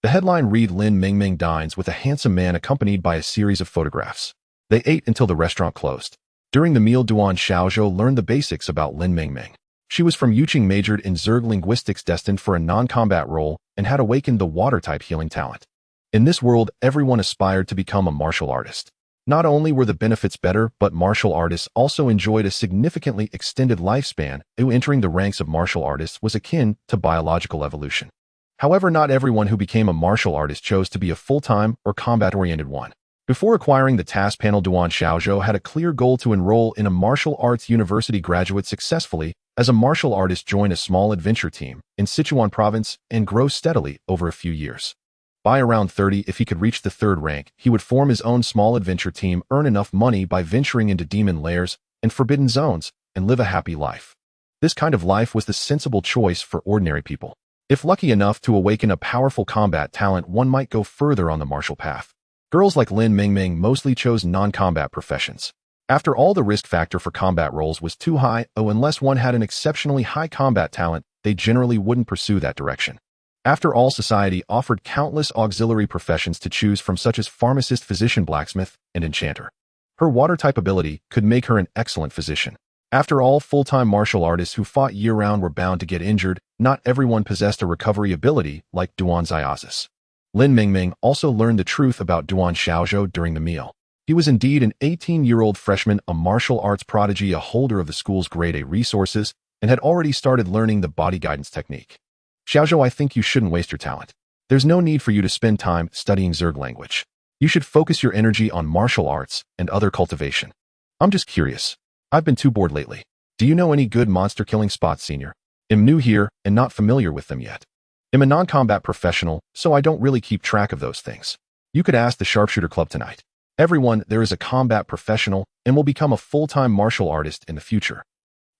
Speaker 1: The headline read, "Lin Mingming dines with a handsome man," accompanied by a series of photographs. They ate until the restaurant closed. During the meal, Duan Xiaozhou learned the basics about Lin Mingming. She was from Yuqing, majored in Zerg linguistics, destined for a non-combat role, and had awakened the water-type healing talent. In this world, everyone aspired to become a martial artist. Not only were the benefits better, but martial artists also enjoyed a significantly extended lifespan, who entering the ranks of martial artists was akin to biological evolution. However, not everyone who became a martial artist chose to be a full-time or combat-oriented one. Before acquiring the task panel, Duan Xiaozhou had a clear goal to enroll in a martial arts university, graduate successfully as a martial artist, join a small adventure team in Sichuan province, and grow steadily over a few years. By around 30, if he could reach the 3rd rank, he would form his own small adventure team, earn enough money by venturing into demon lairs and forbidden zones, and live a happy life. This kind of life was the sensible choice for ordinary people. If lucky enough to awaken a powerful combat talent, one might go further on the martial path. Girls like Lin Mingming mostly chose non-combat professions. After all, the risk factor for combat roles was too high, unless one had an exceptionally high combat talent, they generally wouldn't pursue that direction. After all, society offered countless auxiliary professions to choose from, such as pharmacist, physician, blacksmith, and enchanter. Her water-type ability could make her an excellent physician. After all, full-time martial artists who fought year-round were bound to get injured. Not everyone possessed a recovery ability like Duan Xiaozhou. Lin Mingming also learned the truth about Duan Xiaozhou during the meal. He was indeed an 18-year-old freshman, a martial arts prodigy, a holder of the school's grade A resources, and had already started learning the body guidance technique. "Xiaozhou, I think you shouldn't waste your talent. There's no need for you to spend time studying Zerg language. You should focus your energy on martial arts and other cultivation." "I'm just curious. I've been too bored lately. Do you know any good monster-killing spots, senior? I'm new here and not familiar with them yet. I'm a non-combat professional, so I don't really keep track of those things. You could ask the Sharpshooter Club tonight. Everyone there is a combat professional and will become a full-time martial artist in the future."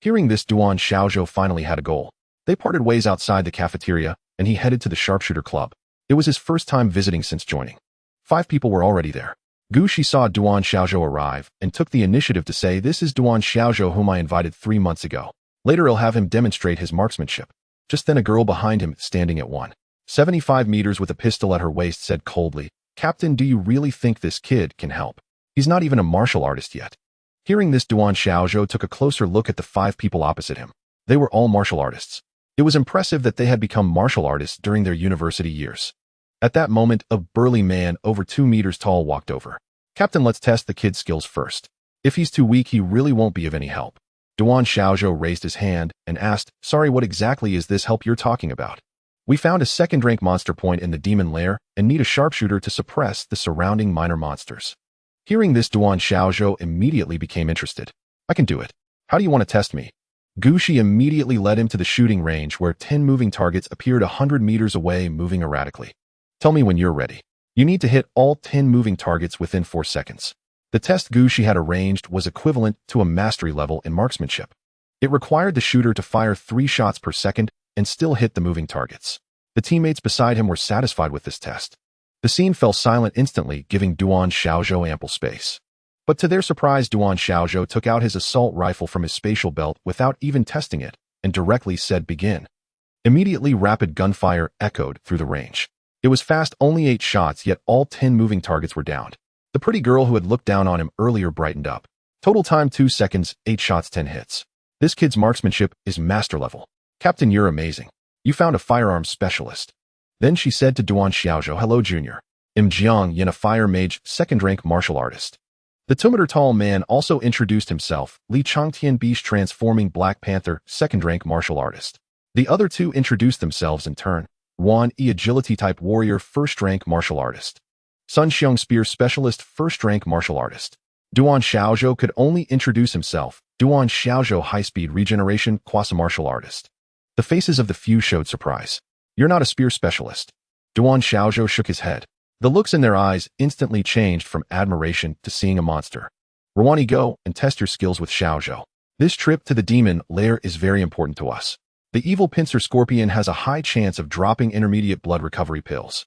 Speaker 1: Hearing this, Duan Xiaozhou finally had a goal. They parted ways outside the cafeteria, and he headed to the Sharpshooter Club. It was his first time visiting since joining. 5 people were already there. Gu Shi saw Duan Xiaozhou arrive and took the initiative to say, "This is Duan Xiaozhou, whom I invited 3 months ago. Later I'll have him demonstrate his marksmanship." Just then a girl behind him, standing at 175 meters with a pistol at her waist, said coldly, "Captain, do you really think this kid can help? He's not even a martial artist yet." Hearing this, Duan Xiaozhou took a closer look at the 5 people opposite him. They were all martial artists. It was impressive that they had become martial artists during their university years. At that moment, a burly man over 2 meters tall walked over. "Captain, let's test the kid's skills first. If he's too weak, he really won't be of any help." Duan Xiaozhou raised his hand and asked, "Sorry, what exactly is this help you're talking about?" "We found a 2nd-rank monster point in the demon lair and need a sharpshooter to suppress the surrounding minor monsters." Hearing this, Duan Xiaozhou immediately became interested. "I can do it. How do you want to test me?" Gu Shi immediately led him to the shooting range, where 10 moving targets appeared 100 meters away, moving erratically. "Tell me when you're ready. You need to hit all 10 moving targets within 4 seconds. The test Gu Shi had arranged was equivalent to a mastery level in marksmanship. It required the shooter to fire 3 shots per second and still hit the moving targets. The teammates beside him were satisfied with this test. The scene fell silent instantly, giving Duan Xiaozhou ample space. But to their surprise, Duan Xiaozhou took out his assault rifle from his spatial belt without even testing it and directly said, "Begin." Immediately, rapid gunfire echoed through the range. It was fast, only 8 shots, yet all 10 moving targets were downed. The pretty girl who had looked down on him earlier brightened up. Total time 2 seconds, 8 shots, 10 hits. "This kid's marksmanship is master level. Captain, you're amazing. You found a firearms specialist." Then she said to Duan Xiaozhou, "Hello, Junior. I'm Jiang Yin, a fire mage, 2nd-rank martial artist." The 2-meter-tall man also introduced himself, Li Changtian Bish, transforming Black Panther, 2nd-rank martial artist. The other 2 introduced themselves in turn. Wan Yi, agility-type warrior, 1st-rank martial artist. Sun Xiong, spear specialist, 1st-rank martial artist. Duan Xiaozhou could only introduce himself. Duan Xiaozhou, high-speed regeneration, quasi-martial artist. The faces of the few showed surprise. "You're not a spear specialist." Duan Xiaozhou shook his head. The looks in their eyes instantly changed from admiration to seeing a monster. Rwani, go and test your skills with Xiaozhou. This trip to the demon lair is very important to us. The evil pincer scorpion has a high chance of dropping intermediate blood recovery pills.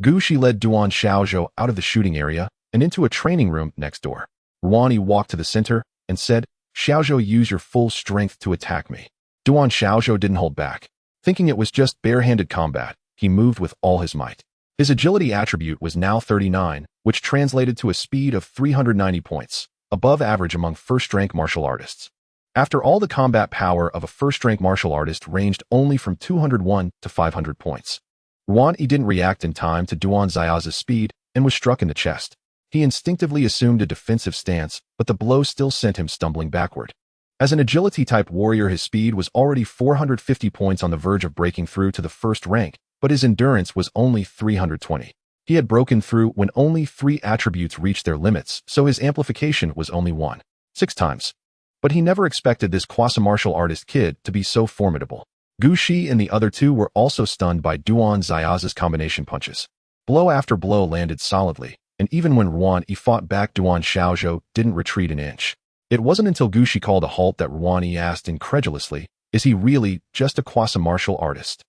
Speaker 1: Gu Shi led Duan Xiaozhou out of the shooting area and into a training room next door. Rwani walked to the center and said, Xiaozhou, use your full strength to attack me. Duan Xiaozhou didn't hold back. Thinking it was just barehanded combat, he moved with all his might. His agility attribute was now 39, which translated to a speed of 390 points, above average among first-rank martial artists. After all, the combat power of a first-rank martial artist ranged only from 201 to 500 points. Rwani didn't react in time to Duan Xiaozhou's speed and was struck in the chest. He instinctively assumed a defensive stance, but the blow still sent him stumbling backward. As an agility-type warrior, his speed was already 450 points, on the verge of breaking through to the first rank, but his endurance was only 320. He had broken through when only 3 attributes reached their limits, so his amplification was only 6 times. But he never expected this quasi-martial artist kid to be so formidable. Gu Shi and the other 2 were also stunned by Duan Xiaozhou's combination punches. Blow after blow landed solidly, and even when Rwani fought back, Duan Xiaozhou didn't retreat an inch. It wasn't until Gu Shi called a halt that Rwani asked incredulously, is he really just a quasi-martial artist?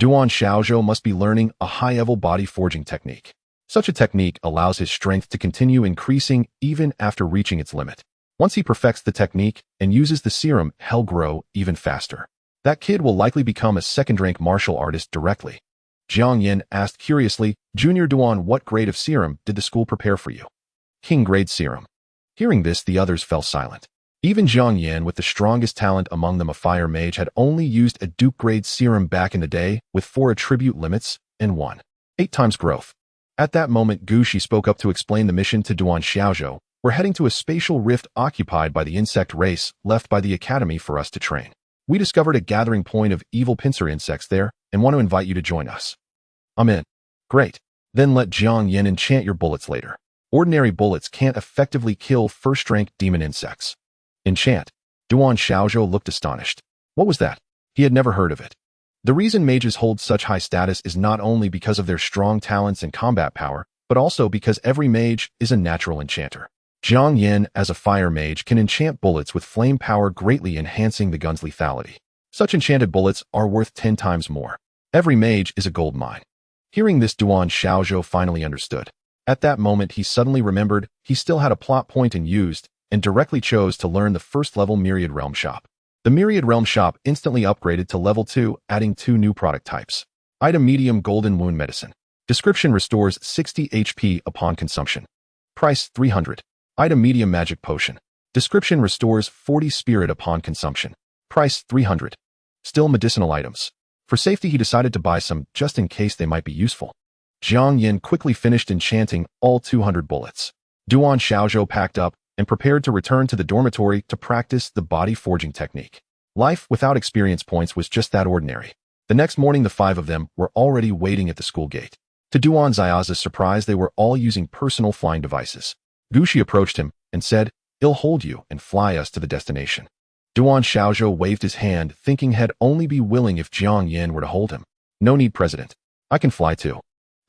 Speaker 1: Duan Xiaozhou must be learning a high-level body forging technique. Such a technique allows his strength to continue increasing even after reaching its limit. Once he perfects the technique and uses the serum, he'll grow even faster. That kid will likely become a second-rank martial artist directly. Jiang Yin asked curiously, Junior Duan, what grade of serum did the school prepare for you? King grade serum. Hearing this, the others fell silent. Even Jiang Yin, with the strongest talent among them, a fire mage, had only used a Duke grade serum back in the day with 4 attribute limits and 8 times growth. At that moment, Gu Shi spoke up to explain the mission to Duan Xiaozhou. We're heading to a spatial rift occupied by the insect race left by the academy for us to train. We discovered a gathering point of evil pincer insects there and want to invite you to join us. I'm in. Great. Then let Jiang Yin enchant your bullets later. Ordinary bullets can't effectively kill first-rank demon insects. Enchant. Duan Xiaozhou looked astonished. What was that? He had never heard of it. The reason mages hold such high status is not only because of their strong talents and combat power, but also because every mage is a natural enchanter. Jiang Yin, as a fire mage, can enchant bullets with flame power, greatly enhancing the gun's lethality. Such enchanted bullets are worth 10 times more. Every mage is a gold mine. Hearing this, Duan Xiaozhou finally understood. At that moment, he suddenly remembered he still had a plot point unused and directly chose to learn the first-level Myriad Realm Shop. The Myriad Realm Shop instantly upgraded to level 2, adding 2 new product types. Item: medium golden wound medicine. Description: restores 60 HP upon consumption. Price: 300. Item: medium magic potion. Description: restores 40 spirit upon consumption. Price: 300. Still medicinal items. For safety, he decided to buy some just in case they might be useful. Jiang Yin quickly finished enchanting all 200 bullets. Duan Xiaozhou packed up and prepared to return to the dormitory to practice the body forging technique. Life without experience points was just that ordinary. The next morning, the 5 of them were already waiting at the school gate. To Duan Xiaozhou's surprise, they were all using personal flying devices. Gu Shi approached him and said, "I'll hold you and fly us to the destination." Duan Xiaozhou waved his hand, thinking he'd only be willing if Jiang Yin were to hold him. "No need, President. I can fly too."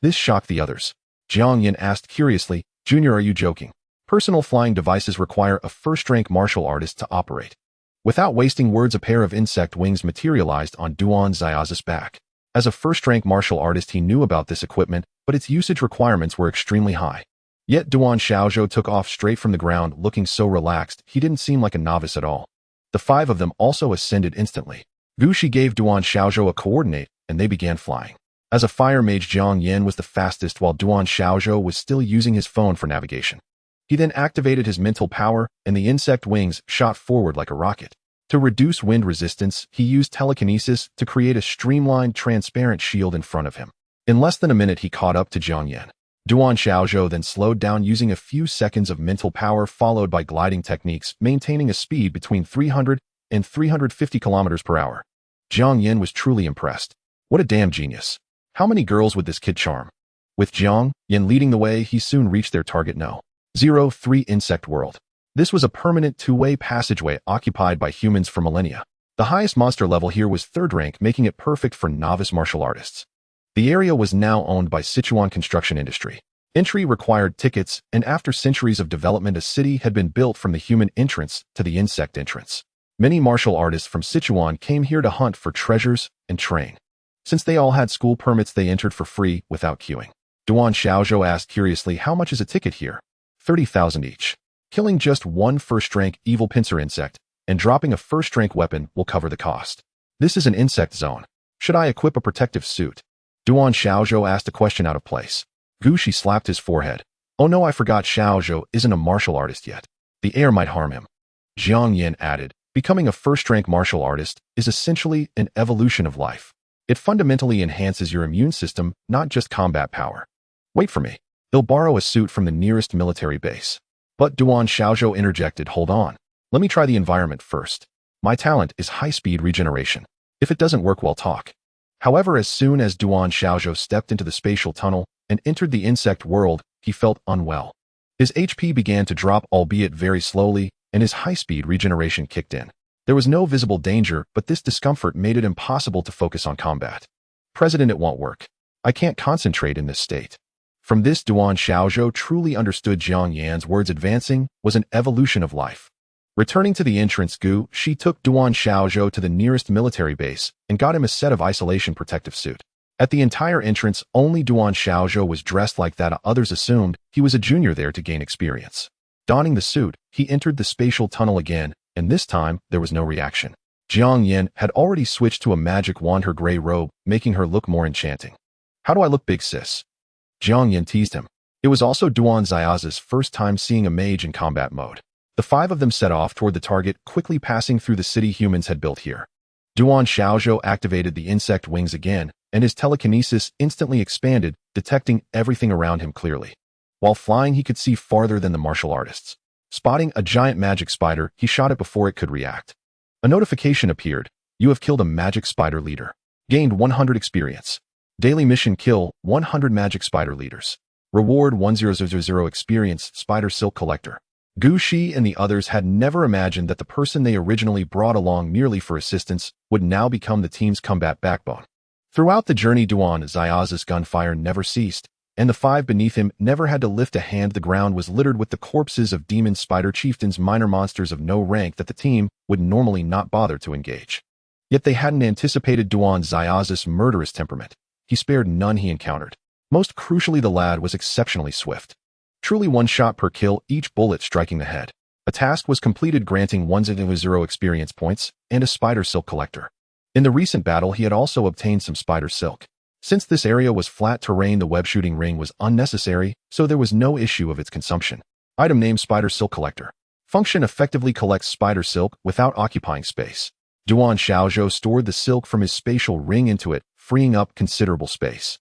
Speaker 1: This shocked the others. Jiang Yin asked curiously, "Junior, are you joking? Personal flying devices require a first-rank martial artist to operate." Without wasting words, a pair of insect wings materialized on Duan Xiaozhou's back. As a first-rank martial artist, he knew about this equipment, but its usage requirements were extremely high. Yet Duan Xiaozhou took off straight from the ground, looking so relaxed he didn't seem like a novice at all. The 5 of them also ascended instantly. Gu Shi gave Duan Xiaozhou a coordinate, and they began flying. As a fire mage, Jiang Yin was the fastest, while Duan Xiaozhou was still using his phone for navigation. He then activated his mental power, and the insect wings shot forward like a rocket. To reduce wind resistance, he used telekinesis to create a streamlined, transparent shield in front of him. In less than a minute, he caught up to Jiang Yin. Duan Xiaozhou then slowed down using a few seconds of mental power, followed by gliding techniques, maintaining a speed between 300 and 350 kilometers per hour. Jiang Yin was truly impressed. What a damn genius. How many girls would this kid charm? With Jiang Yin leading the way, he soon reached their target No. 03 Insect World. This was a permanent 2-way passageway occupied by humans for millennia. The highest monster level here was 3rd rank, making it perfect for novice martial artists. The area was now owned by Sichuan construction industry. Entry required tickets, and after centuries of development, a city had been built from the human entrance to the insect entrance. Many martial artists from Sichuan came here to hunt for treasures and train. Since they all had school permits, they entered for free without queuing. Duan Xiaozhou asked curiously, "How much is a ticket here?" 30,000 each. Killing just one first-rank evil pincer insect and dropping a first-rank weapon will cover the cost. This is an insect zone. Should I equip a protective suit? Duan Xiaozhou asked a question out of place. Gu Shi slapped his forehead. Oh no, I forgot Xiaozhou isn't a martial artist yet. The air might harm him. Jiang Yin added, becoming a first-rank martial artist is essentially an evolution of life. It fundamentally enhances your immune system, not just combat power. Wait for me. They'll borrow a suit from the nearest military base. But Duan Xiaozhou interjected, hold on. Let me try the environment first. My talent is high-speed regeneration. If it doesn't work, we'll talk. However, as soon as Duan Xiaozhou stepped into the spatial tunnel and entered the insect world, he felt unwell. His HP began to drop, albeit very slowly, and his high-speed regeneration kicked in. There was no visible danger, but this discomfort made it impossible to focus on combat. President, it won't work. I can't concentrate in this state. From this, Duan Xiaozhou truly understood Jiang Yan's words. Advancing was an evolution of life. Returning to the entrance, Gu Shi took Duan Xiaozhou to the nearest military base and got him a set of isolation protective suit. At the entire entrance, only Duan Xiaozhou was dressed like that. Others assumed he was a junior there to gain experience. Donning the suit, he entered the spatial tunnel again, and this time there was no reaction. Jiang Yin had already switched to a magic wand, her gray robe, making her look more enchanting. How do I look, big sis? Jiang Yin teased him. It was also Duan Xiaozhou's first time seeing a mage in combat mode. The five of them set off toward the target, quickly passing through the city humans had built here. Duan Xiaozhou activated the insect wings again, and his telekinesis instantly expanded, detecting everything around him clearly. While flying, he could see farther than the martial artists. Spotting a giant magic spider, he shot it before it could react. A notification appeared. You have killed a magic spider leader. Gained 100 experience. Daily mission: kill 100 magic spider leaders. Reward 1000 experience, spider silk collector. Gu Shi and the others had never imagined that the person they originally brought along merely for assistance would now become the team's combat backbone. Throughout the journey, Duan Xiaozhou's gunfire never ceased, and the five beneath him never had to lift a hand. The ground was littered with the corpses of demon spider chieftains, minor monsters of no rank that the team would normally not bother to engage. Yet they hadn't anticipated Duan Xiaozhou's murderous temperament. He spared none he encountered. Most crucially, the lad was exceptionally swift. Truly one shot per kill, each bullet striking the head. A task was completed, granting 100 experience points and a spider silk collector. In the recent battle, he had also obtained some spider silk. Since this area was flat terrain, the web shooting ring was unnecessary, so there was no issue of its consumption. Item name: Spider Silk Collector. Function: effectively collects spider silk without occupying space. Duan Xiaozhou stored the silk from his spatial ring into it, freeing up considerable space.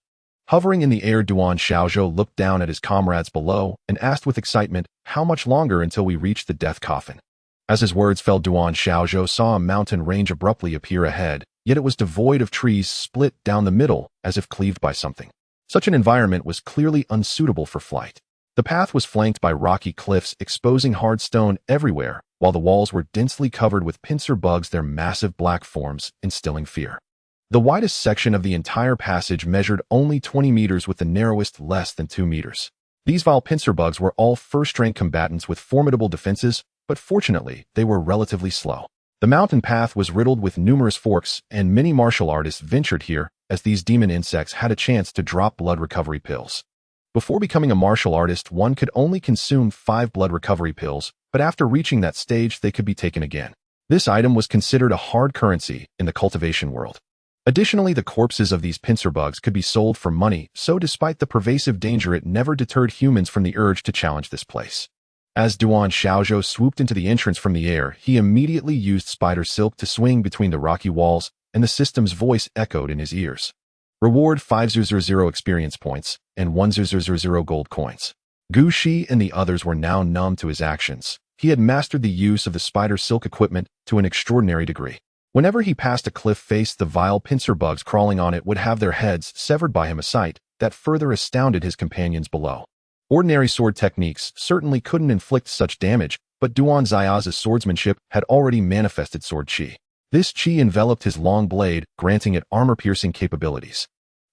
Speaker 1: Hovering in the air, Duan Xiaozhou looked down at his comrades below and asked with excitement, "How much longer until we reach the death coffin?" As his words fell, Duan Xiaozhou saw a mountain range abruptly appear ahead, yet it was devoid of trees, split down the middle as if cleaved by something. Such an environment was clearly unsuitable for flight. The path was flanked by rocky cliffs, exposing hard stone everywhere, while the walls were densely covered with pincer bugs, their massive black forms instilling fear. The widest section of the entire passage measured only 20 meters, with the narrowest less than 2 meters. These vile pincer bugs were all first-rank combatants with formidable defenses, but fortunately, they were relatively slow. The mountain path was riddled with numerous forks, and many martial artists ventured here, as these demon insects had a chance to drop blood recovery pills. Before becoming a martial artist, one could only consume 5 blood recovery pills, but after reaching that stage, they could be taken again. This item was considered a hard currency in the cultivation world. Additionally, the corpses of these pincer bugs could be sold for money, so despite the pervasive danger, it never deterred humans from the urge to challenge this place. As Duan Xiaozhou swooped into the entrance from the air, he immediately used spider silk to swing between the rocky walls, and the system's voice echoed in his ears. Reward 500 experience points and 1000 gold coins. Gu Shi and the others were now numb to his actions. He had mastered the use of the spider silk equipment to an extraordinary degree. Whenever he passed a cliff face, the vile pincer bugs crawling on it would have their heads severed by him, a sight that further astounded his companions below. Ordinary sword techniques certainly couldn't inflict such damage, but Duan Xiaozhou's swordsmanship had already manifested sword qi. This qi enveloped his long blade, granting it armor-piercing capabilities.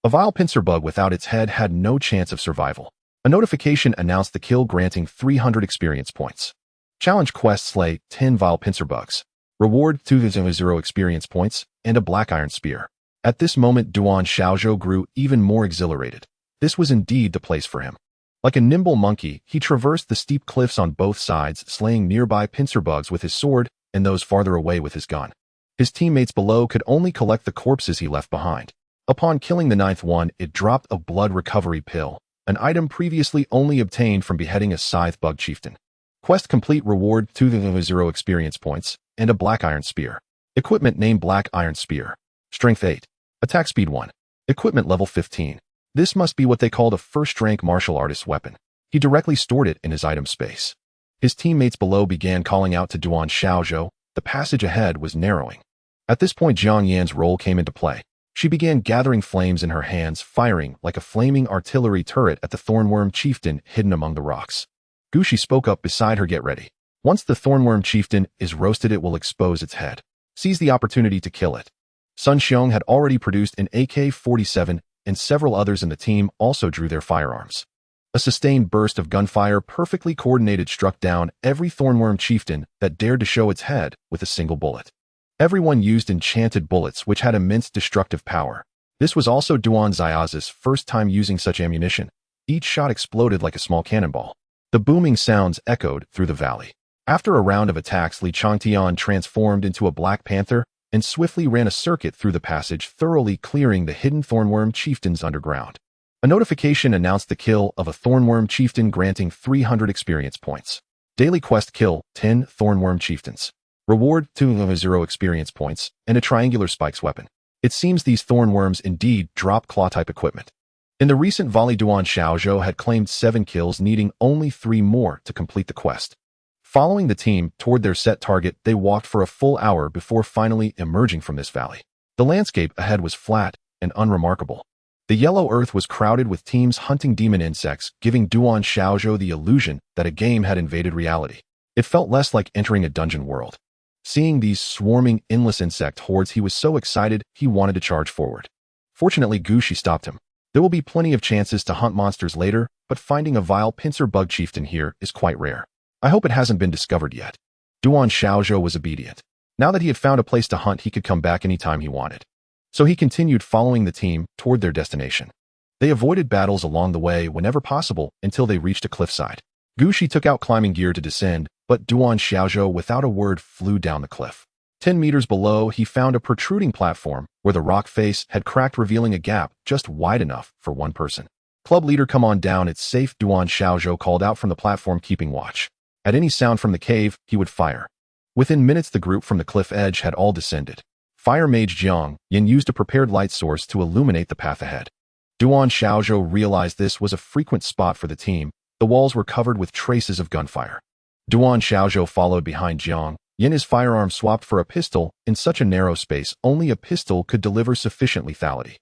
Speaker 1: A vile pincer bug without its head had no chance of survival. A notification announced the kill, granting 300 experience points. Challenge quest: slay 10 vile pincer bugs. Reward 200 experience points and a black iron spear. At this moment, Duan Xiaozhou grew even more exhilarated. This was indeed the place for him. Like a nimble monkey, he traversed the steep cliffs on both sides, slaying nearby pincer bugs with his sword and those farther away with his gun. His teammates below could only collect the corpses he left behind. Upon killing the 9th one, it dropped a blood recovery pill, an item previously only obtained from beheading a scythe bug chieftain. Quest complete. Reward 200 experience points and a black iron spear. Equipment: name black iron spear. Strength 8. Attack speed 1. Equipment level 15. This must be what they called a first-rank martial artist's weapon. He directly stored it in his item space. His teammates below began calling out to Duan Xiaozhou. The passage ahead was narrowing. At this point, Jiang Yan's role came into play. She began gathering flames in her hands, firing like a flaming artillery turret at the thornworm chieftain hidden among the rocks. Gushi spoke up beside her. Get ready. Once the thornworm chieftain is roasted, it will expose its head. Seize the opportunity to kill it. Sun Xiong had already produced an AK-47, and several others in the team also drew their firearms. A sustained burst of gunfire, perfectly coordinated, struck down every thornworm chieftain that dared to show its head with a single bullet. Everyone used enchanted bullets, which had immense destructive power. This was also Duan Xiaoz's first time using such ammunition. Each shot exploded like a small cannonball. The booming sounds echoed through the valley. After a round of attacks, Li Changtian transformed into a black panther and swiftly ran a circuit through the passage, thoroughly clearing the hidden thornworm chieftains underground. A notification announced the kill of a thornworm chieftain, granting 300 experience points. Daily quest: kill 10 thornworm chieftains. Reward 200 experience points and a triangular spikes weapon. It seems these thornworms indeed drop claw-type equipment. In the recent volley, Duan Xiaozhou had claimed 7 kills, needing only 3 more to complete the quest. Following the team toward their set target, they walked for a full hour before finally emerging from this valley. The landscape ahead was flat and unremarkable. The yellow earth was crowded with teams hunting demon insects, giving Duan Xiaozhou the illusion that a game had invaded reality. It felt less like entering a dungeon world. Seeing these swarming, endless insect hordes, he was so excited he wanted to charge forward. Fortunately, Gushi stopped him. There will be plenty of chances to hunt monsters later, but finding a vile pincer bug chieftain here is quite rare. I hope it hasn't been discovered yet. Duan Xiaozhou was obedient. Now that he had found a place to hunt, he could come back anytime he wanted. So he continued following the team toward their destination. They avoided battles along the way whenever possible until they reached a cliffside. Gushi took out climbing gear to descend, but Duan Xiaozhou without a word flew down the cliff. 10 meters below, he found a protruding platform where the rock face had cracked, revealing a gap just wide enough for one person. Club leader, come on down, it's safe, Duan Xiaozhou called out from the platform, keeping watch. At any sound from the cave, he would fire. Within minutes, the group from the cliff edge had all descended. Fire mage Jiang Yan used a prepared light source to illuminate the path ahead. Duan Xiaozhou realized this was a frequent spot for the team. The walls were covered with traces of gunfire. Duan Xiaozhou followed behind Jiang Yan, his firearm swapped for a pistol. In such a narrow space, only a pistol could deliver sufficient lethality.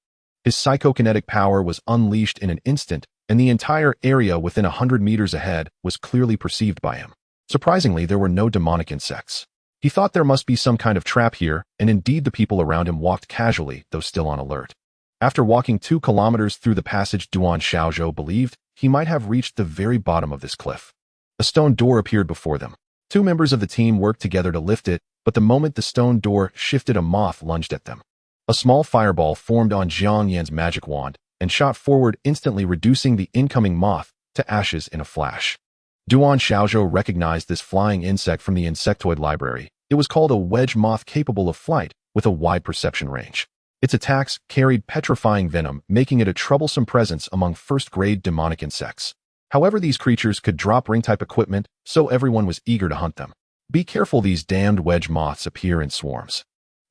Speaker 1: His psychokinetic power was unleashed in an instant, and the entire area within 100 meters ahead was clearly perceived by him. Surprisingly, there were no demonic insects. He thought there must be some kind of trap here, and indeed the people around him walked casually, though still on alert. After walking 2 kilometers through the passage, Duan Xiaozhou believed he might have reached the very bottom of this cliff. A stone door appeared before them. 2 members of the team worked together to lift it, but the moment the stone door shifted, a moth lunged at them. A small fireball formed on Jiang Yan's magic wand and shot forward, instantly reducing the incoming moth to ashes in a flash. Duan Xiaozhou recognized this flying insect from the insectoid library. It was called a wedge moth, capable of flight with a wide perception range. Its attacks carried petrifying venom, making it a troublesome presence among first-grade demonic insects. However, these creatures could drop ring-type equipment, so everyone was eager to hunt them. Be careful, these damned wedge moths appear in swarms.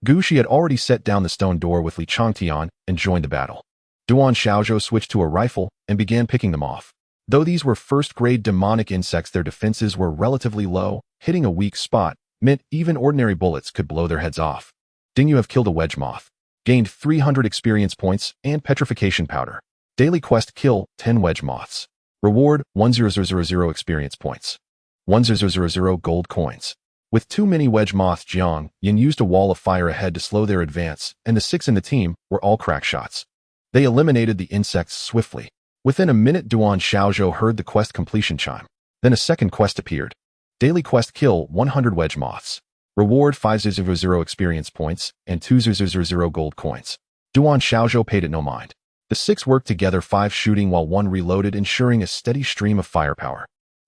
Speaker 1: Gushi had already set down the stone door with Li Changtian and joined the battle. Duan Xiaozhou switched to a rifle and began picking them off. Though these were first-grade demonic insects, their defenses were relatively low. Hitting a weak spot meant even ordinary bullets could blow their heads off. Ding, you have killed a wedge moth. Gained 300 experience points and petrification powder. Daily quest: kill 10 wedge moths. Reward 1000 experience points. 1000 gold coins. With too many wedge moths, Jiang Yan used a wall of fire ahead to slow their advance, and the 6 in the team were all crack shots. They eliminated the insects swiftly. Within a minute, Duan Xiaozhou heard the quest completion chime. Then a second quest appeared. Daily quest: kill 100 wedge moths. Reward 500 experience points and 200 gold coins. Duan Xiaozhou paid it no mind. The 6 worked together, 5 shooting while 1 reloaded, ensuring a steady stream of firepower.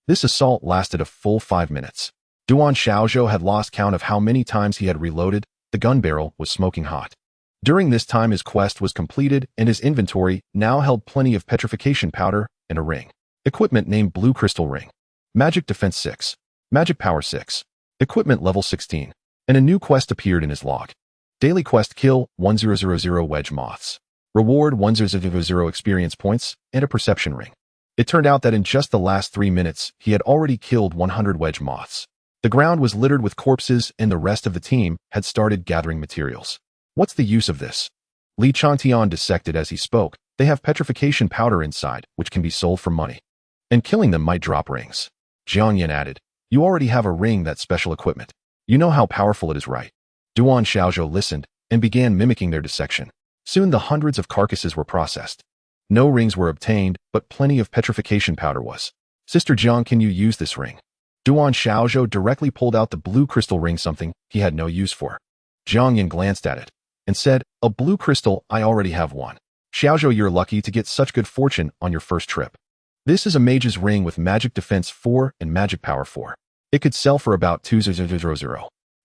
Speaker 1: This assault lasted a full 5 minutes. Duan Xiaozhou had lost count of how many times he had reloaded. The gun barrel was smoking hot. During this time, his quest was completed, and his inventory now held plenty of petrification powder and a ring. Equipment named Blue Crystal Ring. Magic Defense 6. Magic Power 6. Equipment level 16. And a new quest appeared in his log. Daily quest: kill 1000 wedge moths. Reward 1000 experience points and a perception ring. It turned out that in just the last 3 minutes, he had already killed 100 wedge moths. The ground was littered with corpses, and the rest of the team had started gathering materials. What's the use of this? Li Changtian dissected as he spoke. They have petrification powder inside, which can be sold for money. And killing them might drop rings. Jiang Yan added, you already have a ring, that's special equipment. You know how powerful it is, right? Duan Xiaozhou listened and began mimicking their dissection. Soon the hundreds of carcasses were processed. No rings were obtained, but plenty of petrification powder was. Sister Jiang, can you use this ring? Duan Xiaozhou directly pulled out the blue crystal ring, something he had no use for. Jiang Yan glanced at it and said, a blue crystal? I already have one. Xiaozhou, you're lucky to get such good fortune on your first trip. This is a mage's ring with magic defense 4 and magic power 4. It could sell for about 200.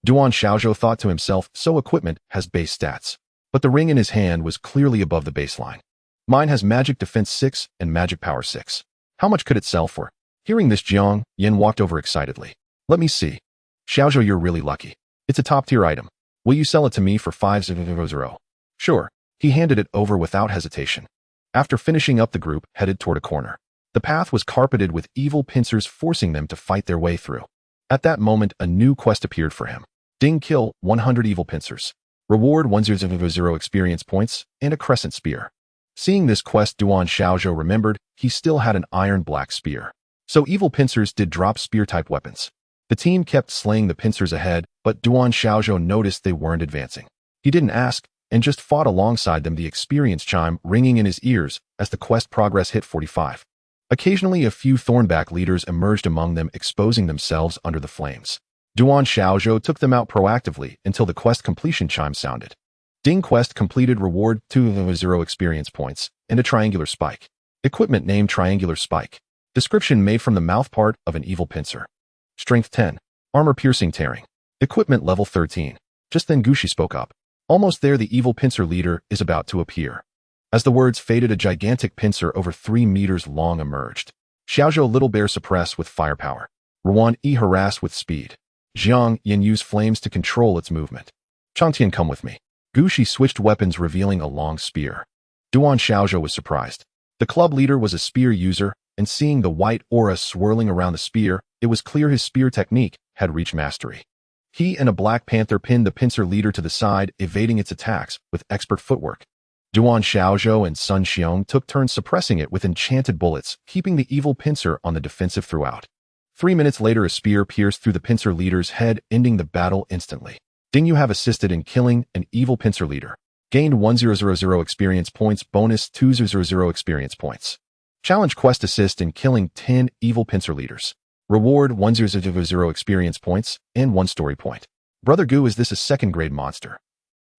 Speaker 1: Duan Xiaozhou thought to himself, so equipment has base stats. But the ring in his hand was clearly above the baseline. Mine has magic defense 6 and magic power 6. How much could it sell for? Hearing this, Jiang Yan walked over excitedly. Let me see. Xiaozhou, you're really lucky. It's a top-tier item. Will you sell it to me for 500? Sure. He handed it over without hesitation. After finishing up, the group headed toward a corner. The path was carpeted with evil pincers, forcing them to fight their way through. At that moment, a new quest appeared for him. Ding, kill 100 evil pincers. Reward 100 experience points and a crescent spear. Seeing this quest, Duan Xiaozhou remembered he still had an iron black spear. So evil pincers did drop spear-type weapons. The team kept slaying the pincers ahead, but Duan Xiaozhou noticed they weren't advancing. He didn't ask, and just fought alongside them, the experience chime ringing in his ears as the quest progress hit 45. Occasionally, a few Thornback leaders emerged among them, exposing themselves under the flames. Duan Xiaozhou took them out proactively until the quest completion chime sounded. Ding, quest completed. Reward 200 experience points and a triangular spike. Equipment named Triangular Spike. Description: made from the mouth part of an evil pincer. Strength 10. Armor piercing tearing. Equipment level 13. Just then Gushi spoke up. Almost there, the evil pincer leader is about to appear. As the words faded, a gigantic pincer over 3 meters long emerged. Xiaozhou Little Bear suppress with firepower. Ruan E harass with speed. Jiang Yan use flames to control its movement. Changtian, come with me. Gushi switched weapons, revealing a long spear. Duan Xiaozhou was surprised. The club leader was a spear user, and seeing the white aura swirling around the spear, it was clear his spear technique had reached mastery. He and a Black Panther pinned the pincer leader to the side, evading its attacks with expert footwork. Duan Xiaozhou and Sun Xiong took turns suppressing it with enchanted bullets, keeping the evil pincer on the defensive throughout. 3 minutes later, a spear pierced through the pincer leader's head, ending the battle instantly. Ding, you have assisted in killing an evil pincer leader. Gained 100 experience points, bonus 200 experience points. Challenge quest: assist in killing 10 evil pincer leaders. Reward 100 experience points and 1 story point. Brother Gu, is this a second-grade monster?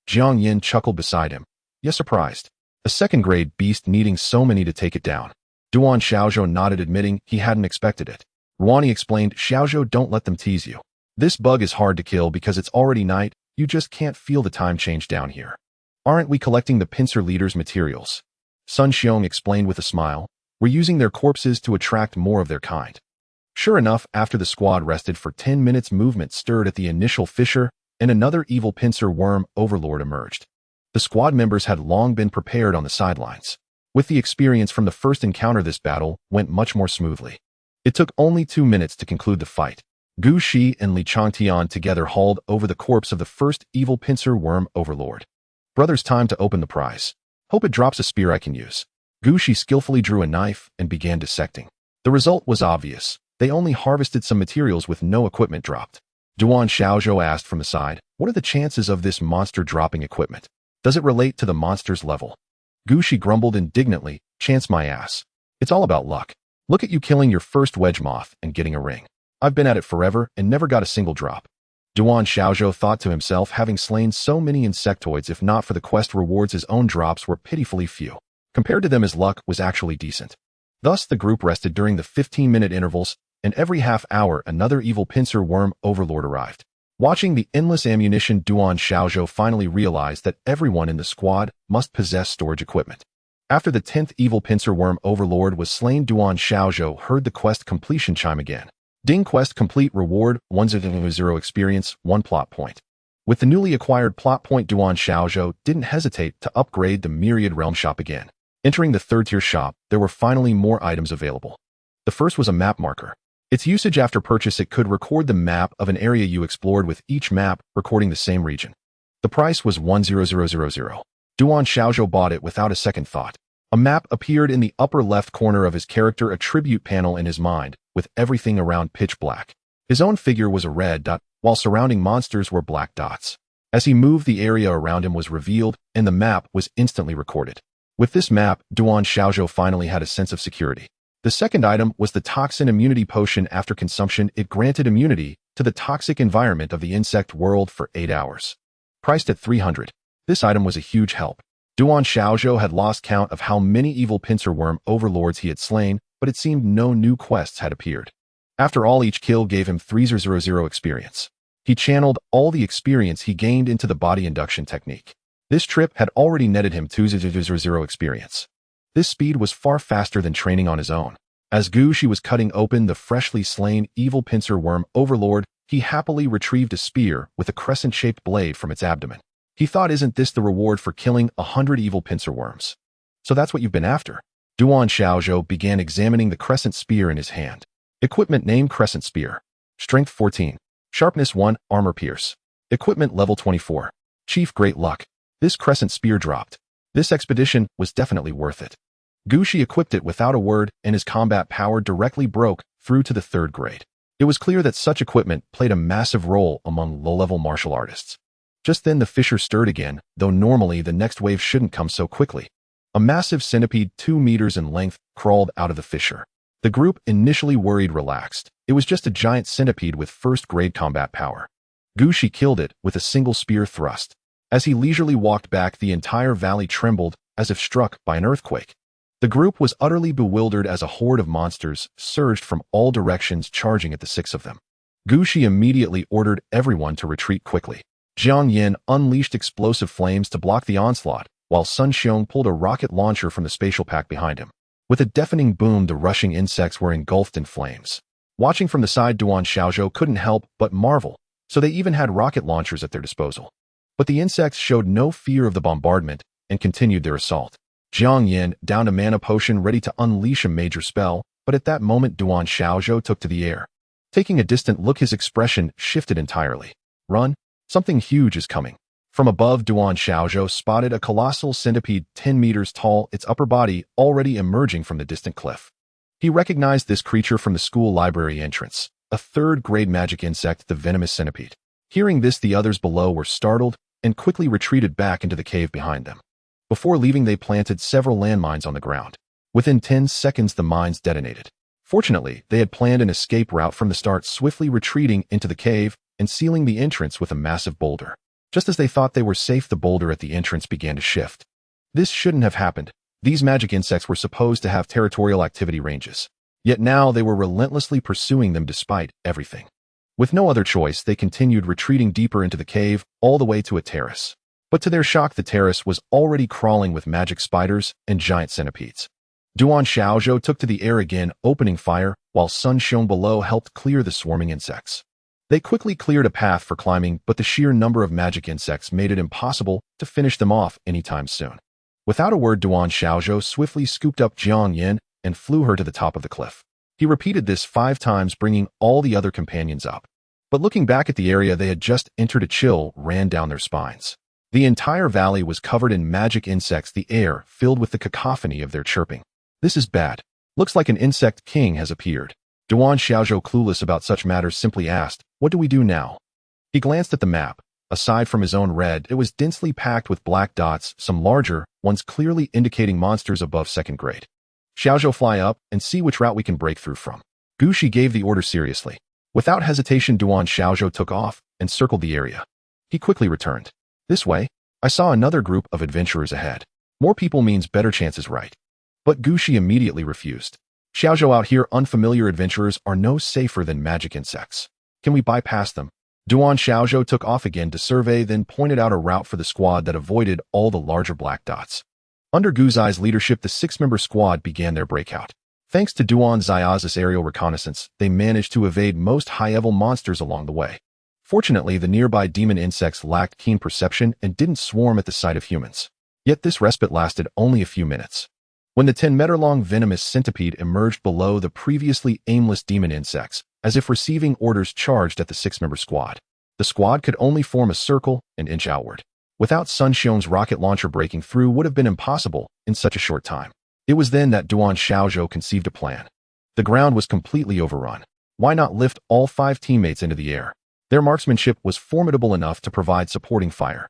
Speaker 1: Jiang Yan chuckled beside him. Yes, surprised. A second-grade beast needing so many to take it down. Duan Xiaozhou nodded, admitting he hadn't expected it. Ruani explained, Xiaozhou, don't let them tease you. This bug is hard to kill because it's already night, you just can't feel the time change down here. Aren't we collecting the pincer leader's materials? Sun Xiong explained with a smile. We're using their corpses to attract more of their kind. Sure enough, after the squad rested for 10 minutes, movement stirred at the initial fissure, and another evil pincer worm overlord emerged. The squad members had long been prepared on the sidelines. With the experience from the first encounter, this battle went much more smoothly. It took only 2 minutes to conclude the fight. Gu Shi and Li Changtian together hauled over the corpse of the first evil pincer worm overlord. Brothers, time to open the prize. Hope it drops a spear I can use. Gu Shi skillfully drew a knife and began dissecting. The result was obvious. They only harvested some materials with no equipment dropped. Duan Xiaozhou asked from the side, what are the chances of this monster dropping equipment? Does it relate to the monster's level? Gushi grumbled indignantly, "Chance my ass. It's all about luck. Look at you killing your first wedge moth and getting a ring. I've been at it forever and never got a single drop." Duan Xiaozhou thought to himself, having slain so many insectoids, if not for the quest rewards, his own drops were pitifully few. Compared to them, his luck was actually decent. Thus, the group rested during the 15-minute intervals, and every half hour another evil pincer worm overlord arrived. Watching the endless ammunition, Duan Xiaozhou finally realized that everyone in the squad must possess storage equipment. After the 10th evil pincer worm overlord was slain, Duan Xiaozhou heard the quest completion chime again. Ding, quest complete, reward 100 experience, 1 plot point. With the newly acquired plot point, Duan Xiaozhou didn't hesitate to upgrade the Myriad Realm shop again. Entering the 3rd-tier shop, there were finally more items available. The first was a map marker. Its usage after purchase, it could record the map of an area you explored, with each map recording the same region. The price was 100,000. Duan Xiaozhou bought it without a second thought. A map appeared in the upper left corner of his character attribute panel in his mind, with everything around pitch black. His own figure was a red dot, while surrounding monsters were black dots. As he moved, the area around him was revealed, and the map was instantly recorded. With this map, Duan Xiaozhou finally had a sense of security. The second item was the toxin immunity potion. After consumption, it granted immunity to the toxic environment of the insect world for 8 hours. Priced at 300. This item was a huge help. Duan Xiaozhou had lost count of how many evil pincer worm overlords he had slain, but it seemed no new quests had appeared. After all, each kill gave him 300 experience. He channeled all the experience he gained into the body induction technique. This trip had already netted him 200 experience. This speed was far faster than training on his own. As Gushi was cutting open the freshly slain evil pincer worm overlord, he happily retrieved a spear with a crescent-shaped blade from its abdomen. He thought, isn't this the reward for killing 100 evil pincer worms? So that's what you've been after. Duan Xiaozhou began examining the crescent spear in his hand. Equipment name: Crescent Spear. Strength 14. Sharpness 1, Armor Pierce. Equipment level 24. Chief, great luck. This crescent spear dropped. This expedition was definitely worth it. Gushi equipped it without a word, and his combat power directly broke through to the 3rd grade. It was clear that such equipment played a massive role among low-level martial artists. Just then the fissure stirred again, though normally the next wave shouldn't come so quickly. A massive centipede 2 meters in length crawled out of the fissure. The group, initially worried, relaxed. It was just a giant centipede with 1st-grade combat power. Gushi killed it with a single spear thrust. As he leisurely walked back, the entire valley trembled as if struck by an earthquake. The group was utterly bewildered as a horde of monsters surged from all directions, charging at the 6 of them. Gushi immediately ordered everyone to retreat quickly. Jiang Yin unleashed explosive flames to block the onslaught, while Sun Xiong pulled a rocket launcher from the spatial pack behind him. With a deafening boom, the rushing insects were engulfed in flames. Watching from the side, Duan Xiaozhou couldn't help but marvel, so they even had rocket launchers at their disposal. But the insects showed no fear of the bombardment and continued their assault. Jiang Yin downed a mana potion ready to unleash a major spell, but at that moment Duan Xiaozhou took to the air. Taking a distant look, his expression shifted entirely. Run! Something huge is coming. From above, Duan Xiaozhou spotted a colossal centipede 10 meters tall, its upper body already emerging from the distant cliff. He recognized this creature from the school library entrance, a 3rd-grade magic insect, the venomous centipede. Hearing this, the others below were startled and quickly retreated back into the cave behind them. Before leaving, they planted several landmines on the ground. Within 10 seconds, the mines detonated. Fortunately, they had planned an escape route from the start, swiftly retreating into the cave and sealing the entrance with a massive boulder. Just as they thought they were safe, the boulder at the entrance began to shift. This shouldn't have happened. These magic insects were supposed to have territorial activity ranges. Yet now they were relentlessly pursuing them despite everything. With no other choice, they continued retreating deeper into the cave, all the way to a terrace. But to their shock, the terrace was already crawling with magic spiders and giant centipedes. Duan Xiaozhou took to the air again, opening fire, while Sun Xiong below helped clear the swarming insects. They quickly cleared a path for climbing, but the sheer number of magic insects made it impossible to finish them off anytime soon. Without a word, Duan Xiaozhou swiftly scooped up Jiang Yin and flew her to the top of the cliff. He repeated this 5 times, bringing all the other companions up. But looking back at the area they had just entered, a chill ran down their spines. The entire valley was covered in magic insects, the air filled with the cacophony of their chirping. This is bad. Looks like an insect king has appeared. Duan Xiaozhou, clueless about such matters, simply asked, "What do we do now?" He glanced at the map. Aside from his own red, it was densely packed with black dots, some larger, ones clearly indicating monsters above second grade. Xiaozhou, fly up and see which route we can break through from. Gushi gave the order seriously. Without hesitation, Duan Xiaozhou took off and circled the area. He quickly returned. This way, I saw another group of adventurers ahead. More people means better chances, right? But Gushi immediately refused. Xiaozhou, out here, unfamiliar adventurers are no safer than magic insects. Can we bypass them? Duan Xiaozhou took off again to survey, then pointed out a route for the squad that avoided all the larger black dots. Under Guzai's leadership, the 6-member squad began their breakout. Thanks to Duan Xiaozhou's aerial reconnaissance, they managed to evade most high-level monsters along the way. Fortunately, the nearby demon insects lacked keen perception and didn't swarm at the sight of humans. Yet this respite lasted only a few minutes. When the 10-meter-long venomous centipede emerged below the previously aimless demon insects, as if receiving orders, charged at the 6-member squad. The squad could only form a circle and inch outward. Without Sun Xiong's rocket launcher, breaking through would have been impossible in such a short time. It was then that Duan Xiaozhou conceived a plan. The ground was completely overrun. Why not lift all 5 teammates into the air? Their marksmanship was formidable enough to provide supporting fire.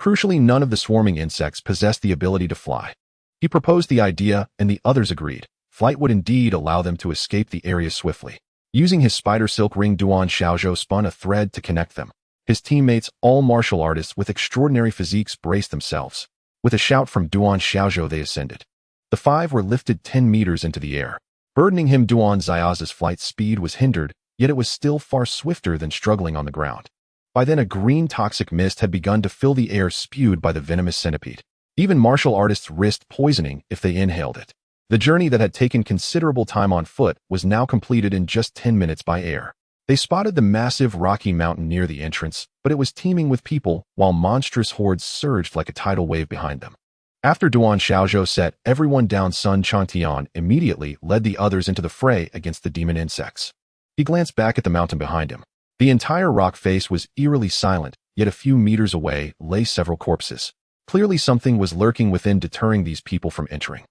Speaker 1: Crucially, none of the swarming insects possessed the ability to fly. He proposed the idea, and the others agreed. Flight would indeed allow them to escape the area swiftly. Using his spider silk ring, Duan Xiaozhou spun a thread to connect them. His teammates, all martial artists with extraordinary physiques, braced themselves. With a shout from Duan Xiaozhou, they ascended. The 5 were lifted 10 meters into the air. Burdening him, Duan Xiaozhou's flight speed was hindered, yet it was still far swifter than struggling on the ground. By then, a green toxic mist had begun to fill the air spewed by the venomous centipede. Even martial artists risked poisoning if they inhaled it. The journey that had taken considerable time on foot was now completed in just 10 minutes by air. They spotted the massive rocky mountain near the entrance, but it was teeming with people, while monstrous hordes surged like a tidal wave behind them. After Duan Xiaozhou set everyone down, Sun Changtian immediately led the others into the fray against the demon insects. He glanced back at the mountain behind him. The entire rock face was eerily silent, yet a few meters away lay several corpses. Clearly something was lurking within, deterring these people from entering.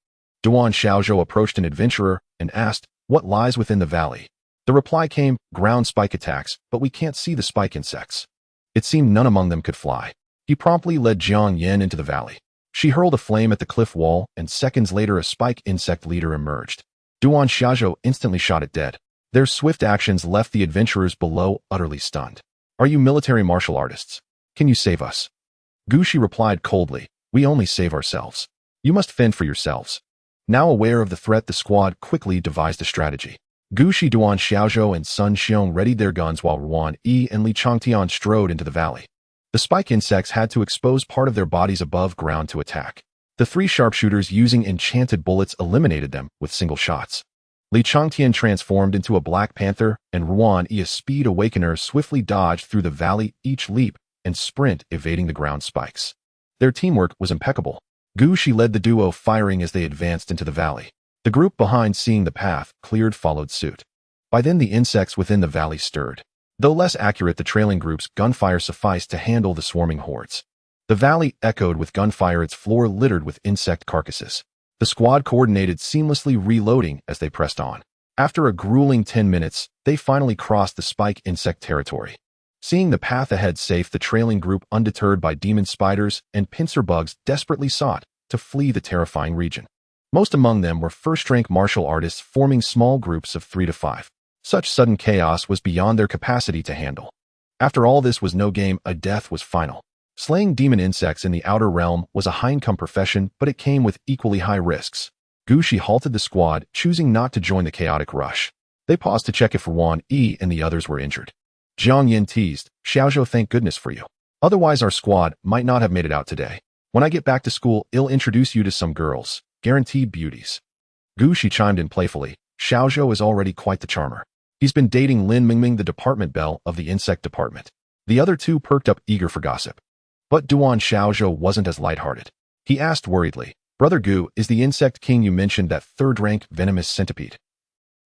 Speaker 1: Duan Xiaozhou approached an adventurer and asked, "What lies within the valley?" The reply came, "Ground spike attacks, but we can't see the spike insects." It seemed none among them could fly. He promptly led Jiang Yen into the valley. She hurled a flame at the cliff wall, and seconds later a spike insect leader emerged. Duan Xiaozhou instantly shot it dead. Their swift actions left the adventurers below utterly stunned. "Are you military martial artists? Can you save us?" Gushi replied coldly, "We only save ourselves. You must fend for yourselves." Now aware of the threat, the squad quickly devised a strategy. Gushi, Duan Xiaozhou, and Sun Xiong readied their guns while Ruan Yi and Li Changtian strode into the valley. The spike insects had to expose part of their bodies above ground to attack. The 3 sharpshooters using enchanted bullets eliminated them with single shots. Li Changtian transformed into a black panther, and Ruan Yi, a speed awakener, swiftly dodged through the valley, each leap and sprint evading the ground spikes. Their teamwork was impeccable. Gushi led the duo, firing as they advanced into the valley. The group behind, seeing the path cleared, followed suit. By then the insects within the valley stirred. Though less accurate, the trailing group's gunfire sufficed to handle the swarming hordes. The valley echoed with gunfire, its floor littered with insect carcasses. The squad coordinated seamlessly, reloading as they pressed on. After a grueling 10 minutes, they finally crossed the spike insect territory. Seeing the path ahead safe, the trailing group, undeterred by demon spiders and pincer bugs, desperately sought to flee the terrifying region. Most among them were first-rank martial artists, forming small groups of 3 to 5. Such sudden chaos was beyond their capacity to handle. After all, this was no game, a death was final. Slaying demon insects in the outer realm was a high-income profession, but it came with equally high risks. Gushi halted the squad, choosing not to join the chaotic rush. They paused to check if Ruan Yi and the others were injured. Jiang Yin teased, "Xiaozhou, thank goodness for you. Otherwise our squad might not have made it out today. When I get back to school, I'll introduce you to some girls. Guaranteed beauties." Gushi chimed in playfully, "Xiaozhou is already quite the charmer. He's been dating Lin Mingming, the department belle of the insect department." The other 2 perked up, eager for gossip. But Duan Xiaozhou wasn't as lighthearted. He asked worriedly, "Brother Gu, is the insect king you mentioned that 3rd-rank venomous centipede?"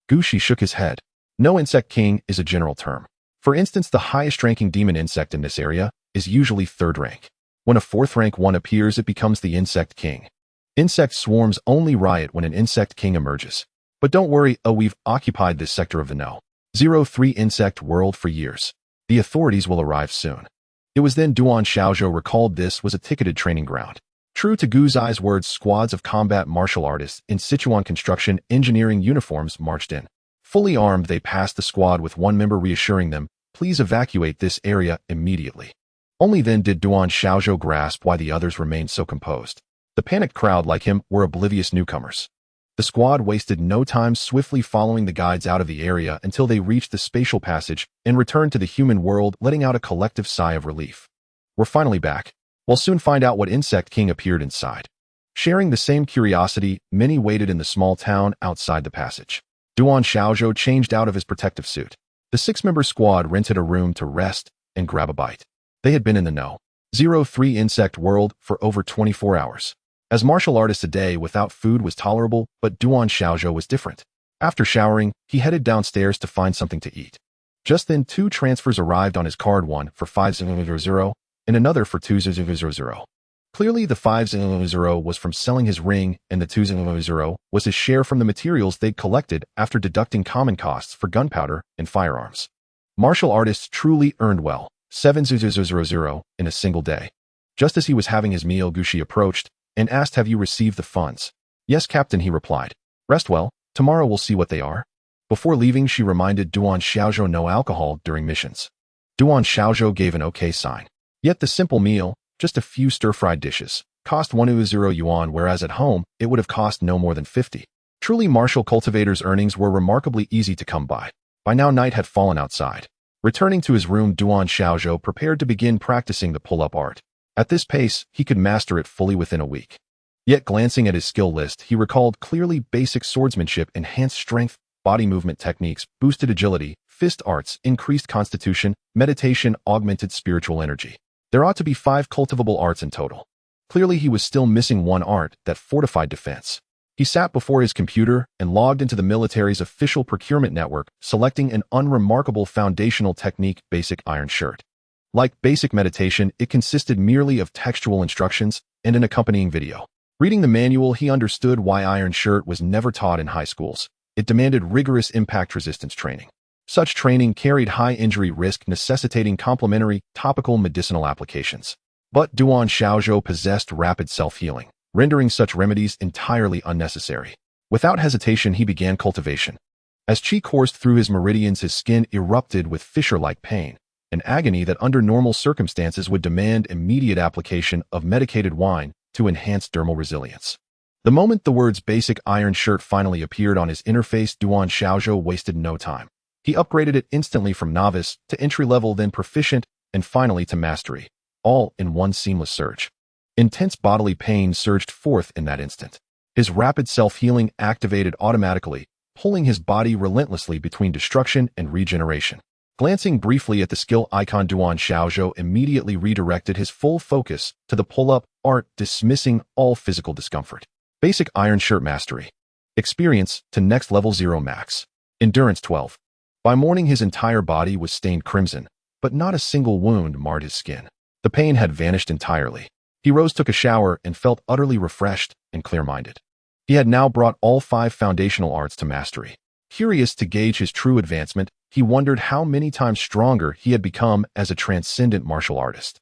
Speaker 1: Gushi shook his head. "No, insect king is a general term. For instance, the highest-ranking demon insect in this area is usually 3rd rank. When a 4th-rank one appears, it becomes the insect king. Insect swarms only riot when an insect king emerges. But don't worry, we've occupied this sector of the No. 03 insect world for years. The authorities will arrive soon." It was then Duan Xiaozhou recalled this was a ticketed training ground. True to Gu Zai's words, squads of combat martial artists in Sichuan construction engineering uniforms marched in. Fully armed, they passed the squad with one member reassuring them, "Please evacuate this area immediately." Only then did Duan Xiaozhou grasp why the others remained so composed. The panicked crowd, like him, were oblivious newcomers. The squad wasted no time swiftly following the guides out of the area until they reached the spatial passage and returned to the human world, letting out a collective sigh of relief. "We're finally back. We'll soon find out what insect king appeared inside." Sharing the same curiosity, many waited in the small town outside the passage. Duan Xiaozhou changed out of his protective suit. The six-member squad rented a room to rest and grab a bite. They had been in the No. 03 insect world for over 24 hours. As martial artists, a day without food was tolerable, but Duan Xiaozhou was different. After showering, he headed downstairs to find something to eat. Just then, two transfers arrived on his card, one for 500 and another for 200. Clearly, the 500 was from selling his ring, and the 200 was his share from the materials they'd collected after deducting common costs for gunpowder and firearms. Martial artists truly earned well, 700 in a single day. Just as he was having his meal, Gushi approached and asked, "Have you received the funds?" "Yes, Captain," he replied. "Rest well. Tomorrow we'll see what they are." Before leaving, she reminded Duan Xiaozhou no alcohol during missions. Duan Xiaozhou gave an okay sign. Yet the simple meal, just a few stir-fried dishes, cost 100 yuan, whereas at home, it would have cost no more than 50. Truly, martial cultivators' earnings were remarkably easy to come by. By now, night had fallen outside. Returning to his room, Duan Xiaozhou prepared to begin practicing the pull-up art. At this pace, he could master it fully within a week. Yet, glancing at his skill list, he recalled clearly basic swordsmanship, enhanced strength, body movement techniques, boosted agility, fist arts, increased constitution, meditation, augmented spiritual energy. There ought to be 5 cultivable arts in total. Clearly, he was still missing one art, that fortified defense. He sat before his computer and logged into the military's official procurement network, selecting an unremarkable foundational technique, basic iron shirt. Like basic meditation, it consisted merely of textual instructions and an accompanying video. Reading the manual, he understood why iron shirt was never taught in high schools. It demanded rigorous impact resistance training. Such training carried high injury risk, necessitating complementary, topical medicinal applications. But Duan Xiaozhou possessed rapid self-healing, rendering such remedies entirely unnecessary. Without hesitation, he began cultivation. As qi coursed through his meridians, his skin erupted with fissure-like pain, an agony that under normal circumstances would demand immediate application of medicated wine to enhance dermal resilience. The moment the words basic iron shirt finally appeared on his interface, Duan Xiaozhou wasted no time. He upgraded it instantly from novice to entry-level, then proficient, and finally to mastery, all in one seamless surge. Intense bodily pain surged forth in that instant. His rapid self-healing activated automatically, pulling his body relentlessly between destruction and regeneration. Glancing briefly at the skill icon, Duan Xiaozhou immediately redirected his full focus to the pull-up art, dismissing all physical discomfort. Basic iron shirt mastery. Experience to next level 0 max. Endurance 12. By morning, his entire body was stained crimson, but not a single wound marred his skin. The pain had vanished entirely. He rose, took a shower, and felt utterly refreshed and clear-minded. He had now brought all 5 foundational arts to mastery. Curious to gauge his true advancement, he wondered how many times stronger he had become as a transcendent martial artist.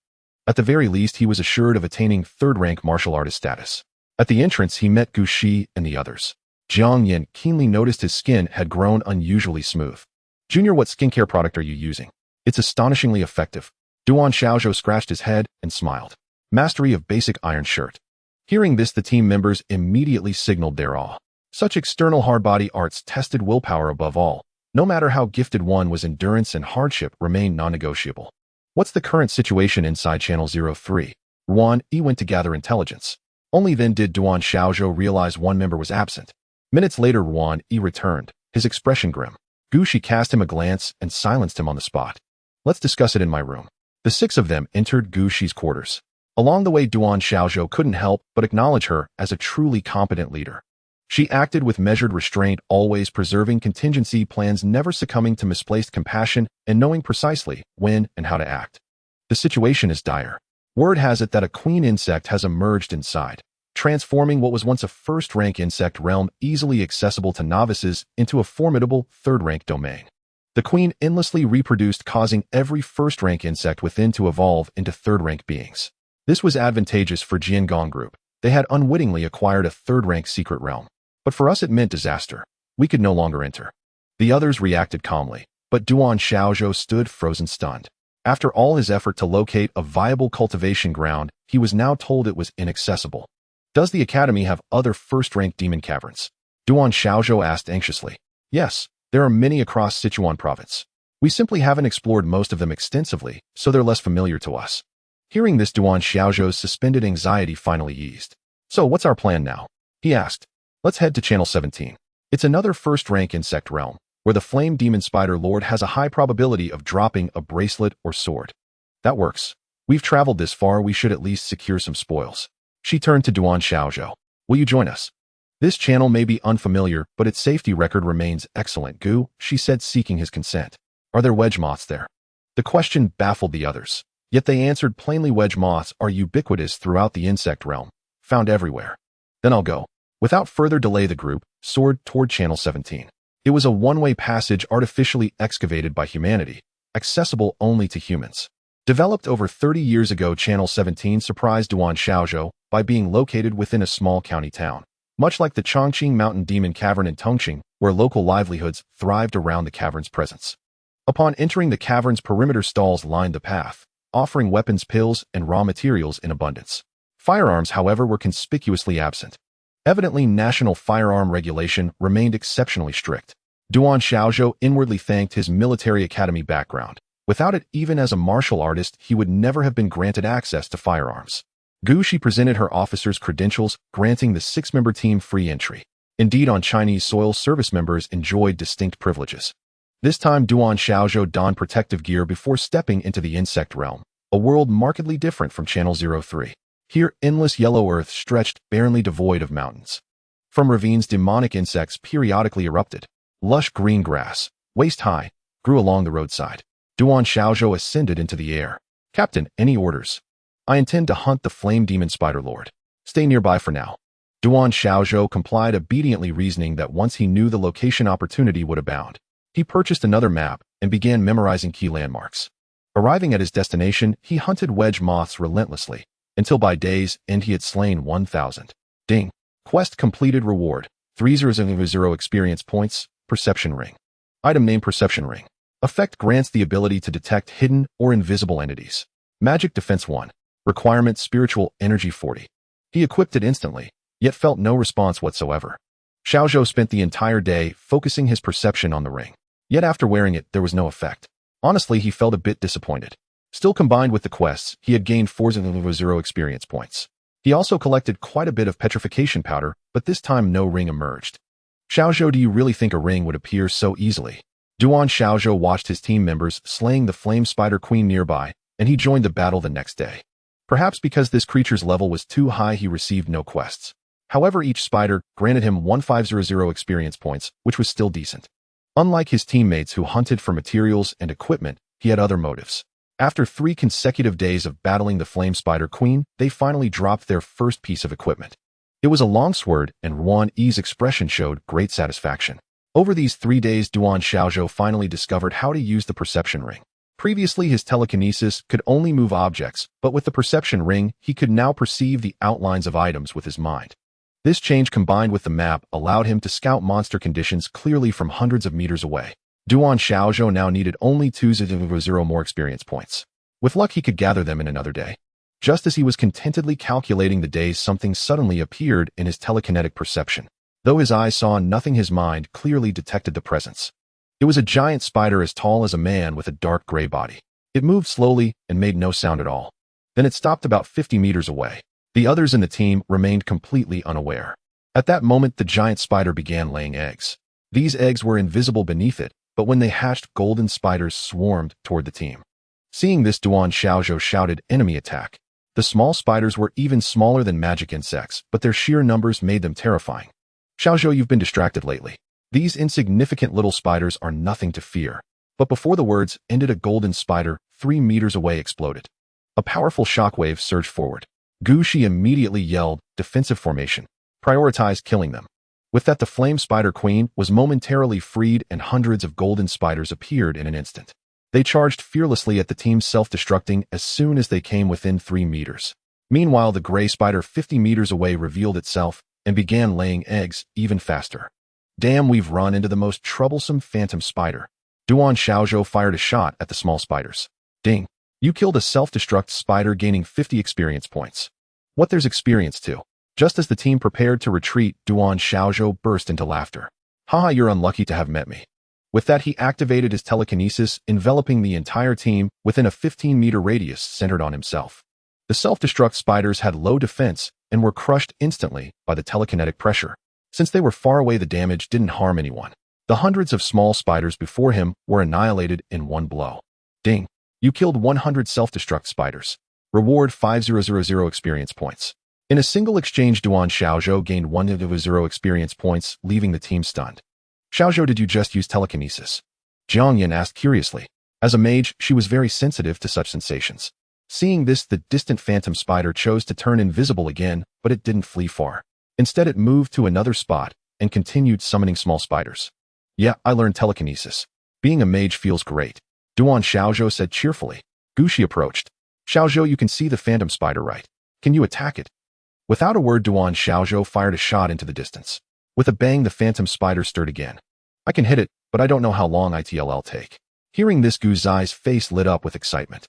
Speaker 1: At the very least, he was assured of attaining 3rd-rank martial artist status. At the entrance, he met Gu Shi and the others. Jiang Yin keenly noticed his skin had grown unusually smooth. "Junior, what skincare product are you using? It's astonishingly effective." Duan Xiaozhou scratched his head and smiled. "Mastery of basic iron shirt." Hearing this, the team members immediately signaled their awe. Such external hard-body arts tested willpower above all. No matter how gifted one was, endurance and hardship remained non-negotiable. "What's the current situation inside Channel 03? Ruan Yi went to gather intelligence. Only then did Duan Xiaozhou realize one member was absent. Minutes later, Ruan Yi returned, his expression grim. Gu Shi cast him a glance and silenced him on the spot. "Let's discuss it in my room." The 6 of them entered Gu Shi's quarters. Along the way, Duan Xiaozhou couldn't help but acknowledge her as a truly competent leader. She acted with measured restraint, always preserving contingency plans, never succumbing to misplaced compassion, and knowing precisely when and how to act. "The situation is dire. Word has it that a queen insect has emerged inside, transforming what was once a 1st-rank insect realm easily accessible to novices into a formidable 3rd-rank domain. The queen endlessly reproduced, causing every 1st-rank insect within to evolve into 3rd-rank beings. This was advantageous for Jiangong Group, They had unwittingly acquired a third-rank secret realm. But for us it meant disaster. We could no longer enter. The others reacted calmly, but Duan Xiaozhou stood frozen stunned. After all his effort to locate a viable cultivation ground, he was now told it was inaccessible. Does the academy have other first-rank demon caverns? Duan Xiaozhou asked anxiously. Yes, there are many across Sichuan province. We simply haven't explored most of them extensively, so they're less familiar to us. Hearing this, Duan Xiaozhou's suspended anxiety finally eased. So what's our plan now? He asked. Let's head to Channel 17. It's another first-rank insect realm, where the flame demon spider lord has a high probability of dropping a bracelet or sword. That works. We've traveled this far, we should at least secure some spoils. She turned to Duan Xiaozhou. Will you join us? This channel may be unfamiliar, but its safety record remains excellent, Gu, she said, seeking his consent. Are there wedge moths there? The question baffled the others. Yet they answered plainly. Wedge moths are ubiquitous throughout the insect realm, found everywhere. Then I'll go. Without further delay, the group soared toward Channel 17. It was a one-way passage artificially excavated by humanity, accessible only to humans. Developed over 30 years ago, Channel 17 surprised Duan Xiaozhou by being located within a small county town, much like the Chongqing Mountain Demon Cavern in Tongqing, where local livelihoods thrived around the cavern's presence. Upon entering the cavern's perimeter, stalls lined the path, offering weapons, pills, and raw materials in abundance. Firearms, however, were conspicuously absent. Evidently, national firearm regulation remained exceptionally strict. Duan Xiaozhou inwardly thanked his military academy background. Without it, even as a martial artist, he would never have been granted access to firearms. Gu Shi presented her officer's credentials, granting the 6-member team free entry. Indeed, on Chinese soil, service members enjoyed distinct privileges. This time, Duan Xiaozhou donned protective gear before stepping into the insect realm, a world markedly different from Channel 03. Here, endless yellow earth stretched, barely devoid of mountains. From ravines, demonic insects periodically erupted. Lush green grass, waist-high, grew along the roadside. Duan Xiaozhou ascended into the air. Captain, any orders? I intend to hunt the flame demon spider lord. Stay nearby for now. Duan Xiaozhou complied obediently, reasoning that once he knew the location, opportunity would abound. He purchased another map and began memorizing key landmarks. Arriving at his destination, he hunted wedge moths relentlessly, until by day's end he had slain 1,000. Ding. Quest completed. Reward. 300 experience points. Perception ring. Item name: Perception ring. Effect: grants the ability to detect hidden or invisible entities. Magic defense 1. Requirement: spiritual energy 40. He equipped it instantly, yet felt no response whatsoever. Xiaozhou spent the entire day focusing his perception on the ring. Yet after wearing it, there was no effect. Honestly, he felt a bit disappointed. Still, combined with the quests, he had gained 400 experience points. He also collected quite a bit of petrification powder, but this time no ring emerged. Xiaozhou, do you really think a ring would appear so easily? Duan Xiaozhou watched his team members slaying the flame spider queen nearby, and he joined the battle the next day. Perhaps because this creature's level was too high, he received no quests. However, each spider granted him 1500 experience points, which was still decent. Unlike his teammates who hunted for materials and equipment, he had other motives. After 3 consecutive days of battling the flame spider queen, they finally dropped their first piece of equipment. It was a long sword, and Ruan Yi's expression showed great satisfaction. Over these 3 days, Duan Xiaozhou finally discovered how to use the perception ring. Previously, his telekinesis could only move objects, but with the perception ring, he could now perceive the outlines of items with his mind. This change, combined with the map, allowed him to scout monster conditions clearly from hundreds of meters away. Duan Xiaozhou now needed only 200 more experience points. With luck, he could gather them in another day. Just as he was contentedly calculating the days, something suddenly appeared in his telekinetic perception. Though his eyes saw nothing, his mind clearly detected the presence. It was a giant spider as tall as a man with a dark gray body. It moved slowly and made no sound at all. Then it stopped about 50 meters away. The others in the team remained completely unaware. At that moment, the giant spider began laying eggs. These eggs were invisible beneath it, but when they hatched, golden spiders swarmed toward the team. Seeing this, Duan Xiaozhou shouted, "Enemy attack!" The small spiders were even smaller than magic insects, but their sheer numbers made them terrifying. "Xiaozhou, you've been distracted lately. These insignificant little spiders are nothing to fear." But before the words ended, a golden spider 3 meters away exploded. A powerful shockwave surged forward. Gu Shi immediately yelled, "Defensive formation. Prioritize killing them." With that, the flame spider queen was momentarily freed and hundreds of golden spiders appeared in an instant. They charged fearlessly at the team, self-destructing as soon as they came within 3 meters. Meanwhile, the gray spider 50 meters away revealed itself and began laying eggs even faster. Damn, we've run into the most troublesome phantom spider. Duan Xiaozhou fired a shot at the small spiders. Ding. You killed a self-destruct spider, gaining 50 experience points. What, there's experience too? Just as the team prepared to retreat, Duan Xiaozhou burst into laughter. Haha, you're unlucky to have met me. With that, he activated his telekinesis, enveloping the entire team within a 15-meter radius centered on himself. The self-destruct spiders had low defense and were crushed instantly by the telekinetic pressure. Since they were far away, the damage didn't harm anyone. The hundreds of small spiders before him were annihilated in one blow. Ding. You killed 100 self-destruct spiders. Reward 5000 experience points. In a single exchange, Duan Xiaozhou gained 100 experience points, leaving the team stunned. Xiaozhou, did you just use telekinesis? Jiang Yin asked curiously. As a mage, she was very sensitive to such sensations. Seeing this, the distant phantom spider chose to turn invisible again, but it didn't flee far. Instead, it moved to another spot and continued summoning small spiders. Yeah, I learned telekinesis. Being a mage feels great, Duan Xiaozhou said cheerfully. Gushi approached. Xiaozhou, you can see the phantom spider, right? Can you attack it? Without a word, Duan Xiaozhou fired a shot into the distance. With a bang, the phantom spider stirred again. I can hit it, but I don't know how long it'll take. Hearing this, Gu Zai's face lit up with excitement.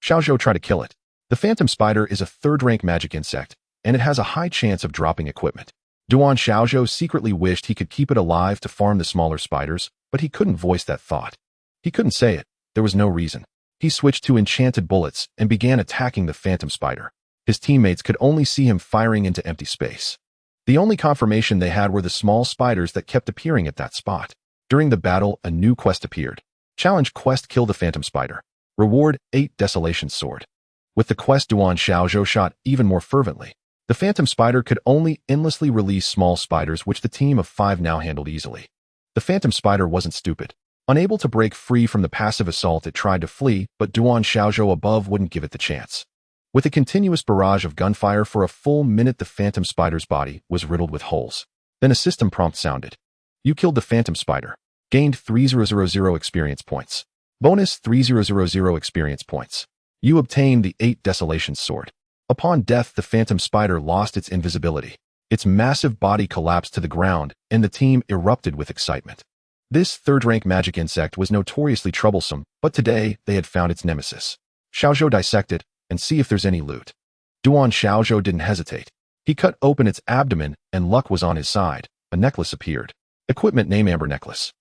Speaker 1: Xiaozhou, try to kill it. The phantom spider is a third-rank magic insect, and it has a high chance of dropping equipment. Duan Xiaozhou secretly wished he could keep it alive to farm the smaller spiders, but he couldn't voice that thought. He couldn't say it. There was no reason. He switched to enchanted bullets and began attacking the phantom spider. His teammates could only see him firing into empty space. The only confirmation they had were the small spiders that kept appearing at that spot. During the battle, a new quest appeared. Challenge quest: kill the phantom spider. Reward 8 Desolation Sword. With the quest, Duan Xiaozhou shot even more fervently. The phantom spider could only endlessly release small spiders, which the team of 5 now handled easily. The phantom spider wasn't stupid. Unable to break free from the passive assault, it tried to flee, but Duan Xiaozhou above wouldn't give it the chance. With a continuous barrage of gunfire for a full minute, the phantom spider's body was riddled with holes. Then a system prompt sounded. You killed the phantom spider. Gained 3000 experience points. Bonus 3000 experience points. You obtained the 8 Desolation Sword. Upon death, the phantom spider lost its invisibility. Its massive body collapsed to the ground, and the team erupted with excitement. This third-rank magic insect was notoriously troublesome, but today they had found its nemesis. Xiaozhou, dissect it and see if there's any loot. Duan Xiaozhou didn't hesitate. He cut open its abdomen, and luck was on his side. A necklace appeared. Equipment name: Amber Necklace.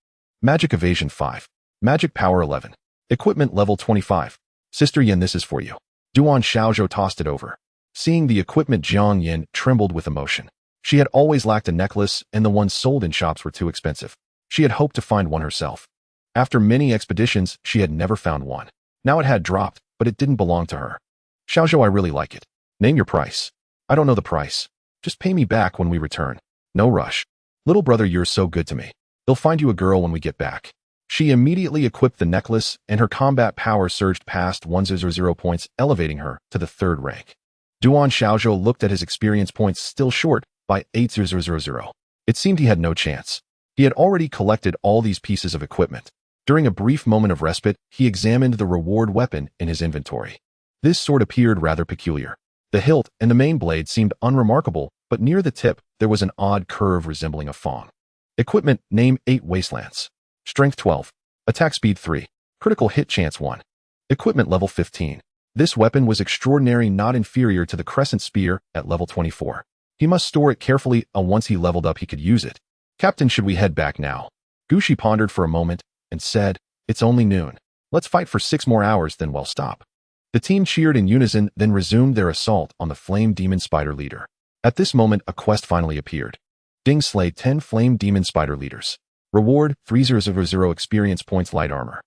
Speaker 1: Magic Evasion 5. Magic Power 11. Equipment level 25. Sister Yin, this is for you. Duan Xiaozhou tossed it over. Seeing the equipment, Jiang Yin trembled with emotion. She had always lacked a necklace, and the ones sold in shops were too expensive. She had hoped to find one herself. After many expeditions, she had never found one. Now it had dropped, but it didn't belong to her. Xiaozhou, I really like it. Name your price. I don't know the price. Just pay me back when we return. No rush. Little brother, you're so good to me. They'll find you a girl when we get back. She immediately equipped the necklace, and her combat power surged past 100 points, elevating her to the 3rd rank. Duan Xiaozhou looked at his experience points, still short by 8000. It seemed he had no chance. He had already collected all these pieces of equipment. During a brief moment of respite, he examined the reward weapon in his inventory. This sword appeared rather peculiar. The hilt and the main blade seemed unremarkable, but near the tip, there was an odd curve resembling a fong. Equipment name: 8 Wastelands. Strength 12. Attack speed 3. Critical hit chance 1. Equipment level 15. This weapon was extraordinary, not inferior to the crescent spear at level 24. He must store it carefully, and once he leveled up he could use it. Captain, should we head back now? Gushi pondered for a moment and said, it's only noon. Let's fight for 6 more hours, then we'll stop. The team cheered in unison, then resumed their assault on the Flame Demon Spider Leader. At this moment, a quest finally appeared. Ding, slay 10 Flame Demon Spider Leaders. Reward 3000 experience points. Light armor.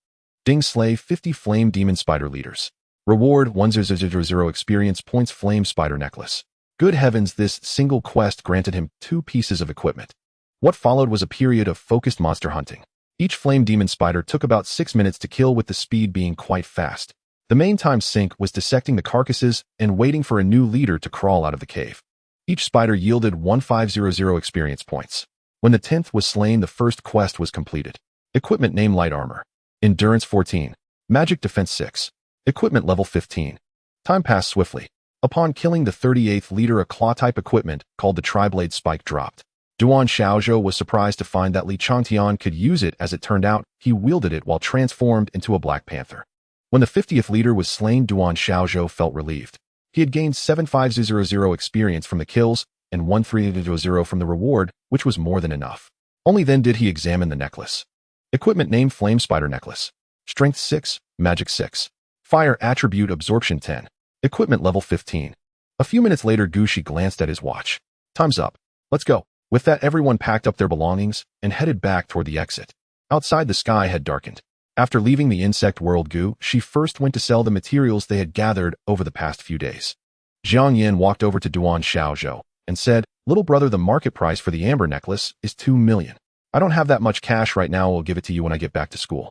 Speaker 1: Ding, slay 50 Flame Demon Spider Leaders. Reward 100 experience points. Flame Spider Necklace. Good heavens, this single quest granted him 2 pieces of equipment. What followed was a period of focused monster hunting. Each flame demon spider took about 6 minutes to kill, with the speed being quite fast. The main time sink was dissecting the carcasses and waiting for a new leader to crawl out of the cave. Each spider yielded 1500 experience points. When the 10th was slain, the first quest was completed. Equipment name: Light Armor. Endurance 14. Magic Defense 6. Equipment level 15. Time passed swiftly. Upon killing the 38th leader, a claw-type equipment called the Tri-Blade Spike dropped. Duan Xiaozhou was surprised to find that Li Changtian could use it. As it turned out, he wielded it while transformed into a Black Panther. When the 50th leader was slain, Duan Xiaozhou felt relieved. He had gained 7500 experience from the kills and 1300 from the reward, which was more than enough. Only then did he examine the necklace. Equipment named Flame Spider Necklace. Strength 6, Magic 6. Fire Attribute Absorption 10. Equipment level 15. A few minutes later, Gushi glanced at his watch. Time's up. Let's go. With that, everyone packed up their belongings and headed back toward the exit. Outside, the sky had darkened. After leaving the insect world, Gushi first went to sell the materials they had gathered over the past few days. Jiang Yin walked over to Duan Xiaozhou and said, "Little brother, the market price for the amber necklace is 2 million. I don't have that much cash right now. I'll give it to you when I get back to school."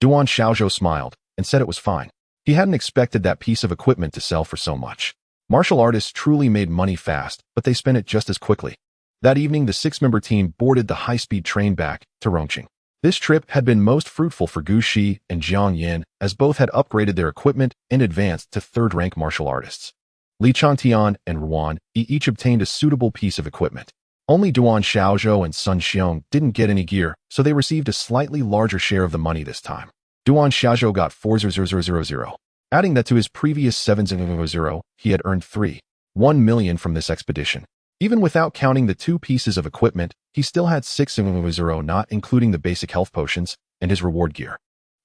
Speaker 1: Duan Xiaozhou smiled and said it was fine. He hadn't expected that piece of equipment to sell for so much. Martial artists truly made money fast, but they spent it just as quickly. That evening, the 6-member team boarded the high-speed train back to Rongqing. This trip had been most fruitful for Gushi and Jiang Yin, as both had upgraded their equipment and advanced to third-rank martial artists. Li Changtian and Ruan each obtained a suitable piece of equipment. Only Duan Xiaozhou and Sun Xiong didn't get any gear, so they received a slightly larger share of the money this time. Duan Xiaozhou got 4,000. Adding that to his previous 7,000, he had earned 1 million from this expedition. Even without counting the 2 pieces of equipment, he still had 6,000, not including the basic health potions and his reward gear.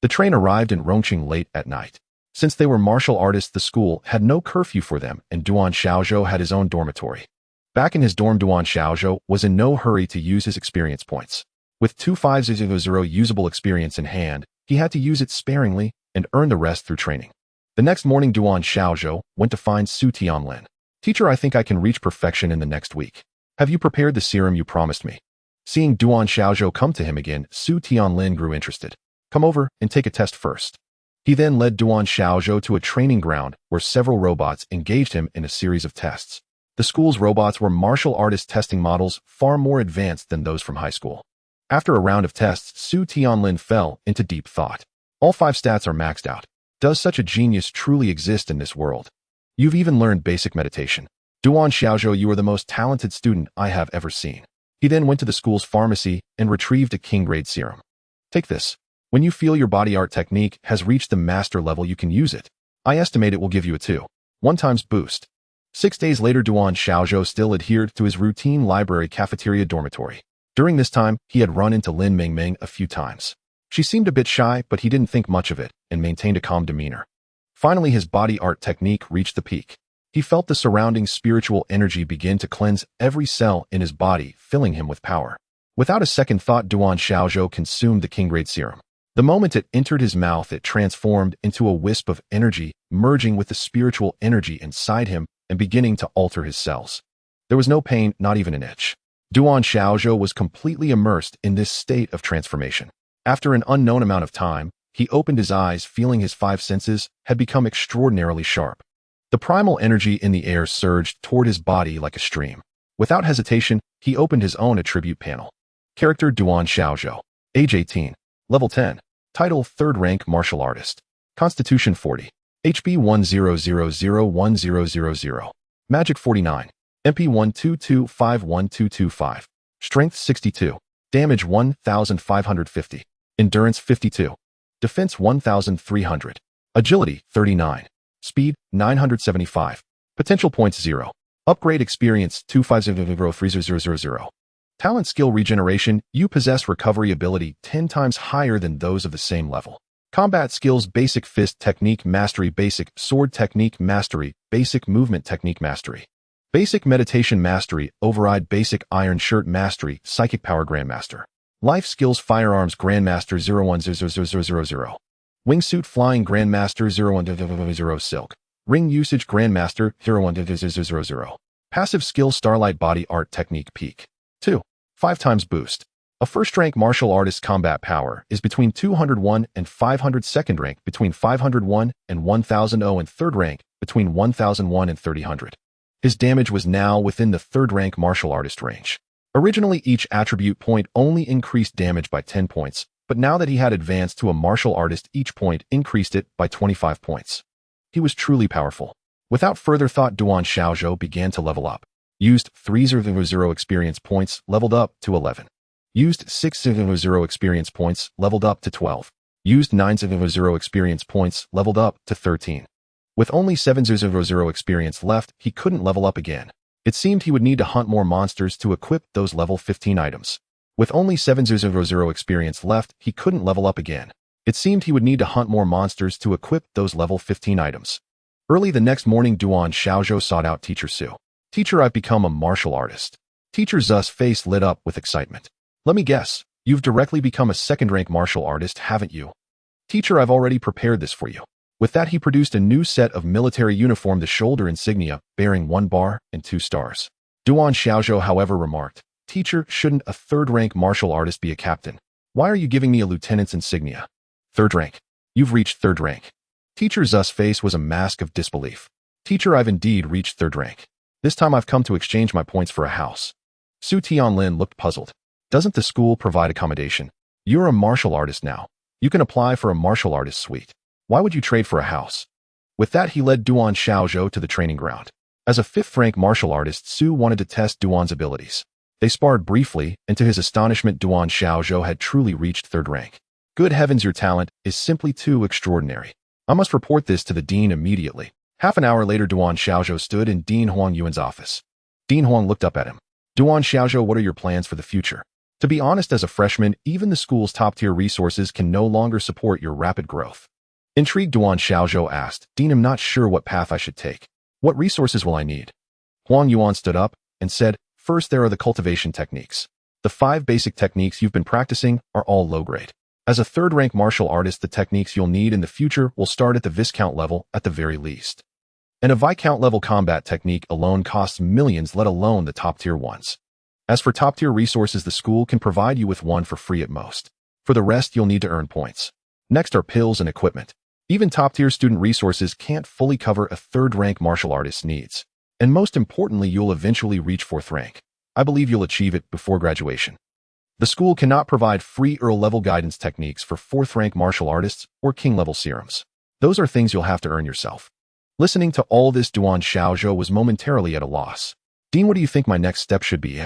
Speaker 1: The train arrived in Rongqing late at night. Since they were martial artists, the school had no curfew for them, and Duan Xiaozhou had his own dormitory. Back in his dorm, Duan Xiaozhou was in no hurry to use his experience points. With 2500 usable experience in hand, he had to use it sparingly and earn the rest through training. The next morning, Duan Xiaozhou went to find Su Tianlin. "Teacher, I think I can reach perfection in the next week. Have you prepared the serum you promised me?" Seeing Duan Xiaozhou come to him again, Su Tianlin grew interested. "Come over and take a test first." He then led Duan Xiaozhou to a training ground where several robots engaged him in a series of tests. The school's robots were martial artist testing models, far more advanced than those from high school. After a round of tests, Su Tianlin fell into deep thought. All 5 stats are maxed out. Does such a genius truly exist in this world? You've even learned basic meditation. Duan Xiaozhou, you are the most talented student I have ever seen. He then went to the school's pharmacy and retrieved a king-grade serum. Take this. When you feel your body art technique has reached the master level, you can use it. I estimate it will give you a 2.1 times boost. 6 days later, Duan Xiaozhou still adhered to his routine library cafeteria dormitory. During this time, he had run into Lin Mingming a few times. She seemed a bit shy, but he didn't think much of it and maintained a calm demeanor. Finally, his body art technique reached the peak. He felt the surrounding spiritual energy begin to cleanse every cell in his body, filling him with power. Without a second thought, Duan Xiaozhou consumed the king-grade serum. The moment it entered his mouth, it transformed into a wisp of energy, merging with the spiritual energy inside him and beginning to alter his cells. There was no pain, not even an itch. Duan Xiaozhou was completely immersed in this state of transformation. After an unknown amount of time, he opened his eyes, feeling his 5 senses had become extraordinarily sharp. The primal energy in the air surged toward his body like a stream. Without hesitation, he opened his own attribute panel. Character Duan Xiaozhou. Age 18. Level 10. Title 3rd rank martial artist. Constitution 40. HP 10001000. Magic 49. MP 122512225. Strength 62. Damage 1550. Endurance 52. Defense 1300. Agility 39. Speed 975. Potential points 0. Upgrade experience 25003000. Talent skill regeneration. You possess recovery ability 10 times higher than those of the same level. Combat skills: basic fist technique mastery, basic sword technique mastery, basic movement technique mastery. Basic meditation mastery, override basic iron shirt mastery, psychic power grandmaster. Life skills: firearms grandmaster 010000. Wingsuit flying grandmaster 0100. Silk ring usage grandmaster 0100. Passive skill: starlight body art technique peak 2. 5 times boost. A first rank martial artist combat power is between 201 and 500, second rank between 501 and 1000, and third rank between 1001 and 3000. His damage was now within the 3rd rank martial artist range. Originally, each attribute point only increased damage by 10 points, but now that he had advanced to a martial artist, each point increased it by 25 points. He was truly powerful. Without further thought, Duan Xiaozhou began to level up. Used 300 experience points, leveled up to 11. Used 600 experience points, leveled up to 12. Used 900 experience points, leveled up to 13. With only 700 experience left, he couldn't level up again. It seemed he would need to hunt more monsters to equip those level 15 items. With only 700 experience left, he couldn't level up again. It seemed he would need to hunt more monsters to equip those level 15 items. Early the next morning, Duan Xiaozhou sought out Teacher Su. "Teacher, I've become a martial artist." Teacher Zu's face lit up with excitement. "Let me guess, you've directly become a second-rank martial artist, haven't you?" "Teacher, I've already prepared this for you." With that, he produced a new set of military uniform, the shoulder insignia, bearing 1 bar and 2 stars. Duan Xiaozhou, however, remarked, "Teacher, shouldn't a third-rank martial artist be a captain? Why are you giving me a lieutenant's insignia?" "Third rank. You've reached third rank." Teacher Zu's face was a mask of disbelief. "Teacher, I've indeed reached third rank. This time I've come to exchange my points for a house." Su Tianlin looked puzzled. "Doesn't the school provide accommodation? You're a martial artist now. You can apply for a martial artist suite. Why would you trade for a house?" With that, he led Duan Xiaozhou to the training ground. As a 5th-rank martial artist, Su wanted to test Duan's abilities. They sparred briefly, and to his astonishment, Duan Xiaozhou had truly reached third rank. "Good heavens, your talent is simply too extraordinary. I must report this to the dean immediately." Half an hour later, Duan Xiaozhou stood in Dean Huang Yuan's office. Dean Huang looked up at him. "Duan Xiaozhou, what are your plans for the future? To be honest, as a freshman, even the school's top-tier resources can no longer support your rapid growth." Intrigued, Duan Xiaozhou asked, "Dean, I'm not sure what path I should take. What resources will I need?" Huang Yuan stood up and said, "First, there are the cultivation techniques. The 5 basic techniques you've been practicing are all low-grade. As a third-rank martial artist, the techniques you'll need in the future will start at the Viscount level at the very least. And a Viscount level combat technique alone costs millions, let alone the top-tier ones. As for top-tier resources, the school can provide you with one for free at most. For the rest, you'll need to earn points. Next are pills and equipment. Even top-tier student resources can't fully cover a third-rank martial artist's needs. And most importantly, you'll eventually reach 4th rank. I believe you'll achieve it before graduation. The school cannot provide free Earl-level guidance techniques for 4th-rank martial artists or King-level serums. Those are things you'll have to earn yourself." Listening to all this, Duan Xiaozhou was momentarily at a loss. "Dean, what do you think my next step should be?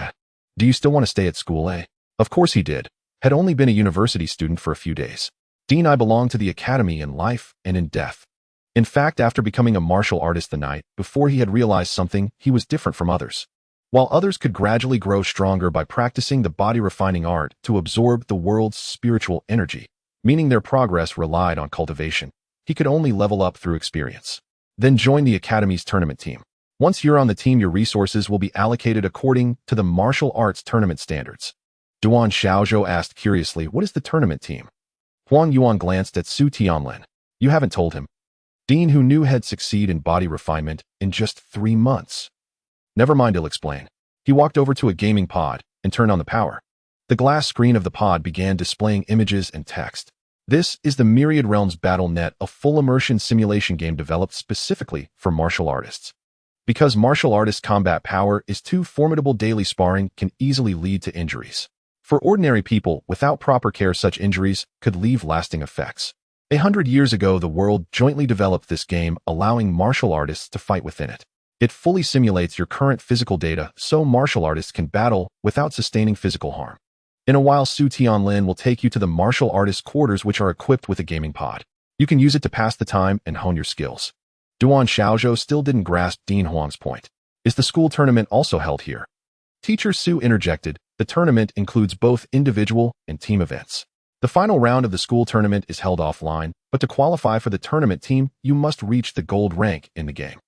Speaker 1: Do you still want to stay at school, eh?" Of course he did. Had only been a university student for a few days. "Dean, I belong to the academy in life and in death." In fact, after becoming a martial artist the night before, he had realized something: he was different from others. While others could gradually grow stronger by practicing the body-refining art to absorb the world's spiritual energy, meaning their progress relied on cultivation, he could only level up through experience. Then join the academy's tournament team. Once you're on the team, your resources will be allocated according to the martial arts tournament standards. Duan Xiaozhou asked curiously, "What is the tournament team?" Huang Yuan glanced at Su Tianlin. "You haven't told him." Dean, who knew had succeed in body refinement in just 3 months. "Never mind, he'll explain." He walked over to a gaming pod and turned on the power. The glass screen of the pod began displaying images and text. "This is the Myriad Realms Battle.net, a full-immersion simulation game developed specifically for martial artists. Because martial artists' combat power is too formidable, daily sparring can easily lead to injuries. For ordinary people, without proper care, such injuries could leave lasting effects. 100 years ago, the world jointly developed this game, allowing martial artists to fight within it. It fully simulates your current physical data, so martial artists can battle without sustaining physical harm. In a while, Su Tianlin will take you to the martial artist's quarters, which are equipped with a gaming pod. You can use it to pass the time and hone your skills." Duan Xiaozhou still didn't grasp Dean Huang's point. "Is the school tournament also held here?" Teacher Su interjected. "The tournament includes both individual and team events. The final round of the school tournament is held offline, but to qualify for the tournament team, you must reach the gold rank in the game.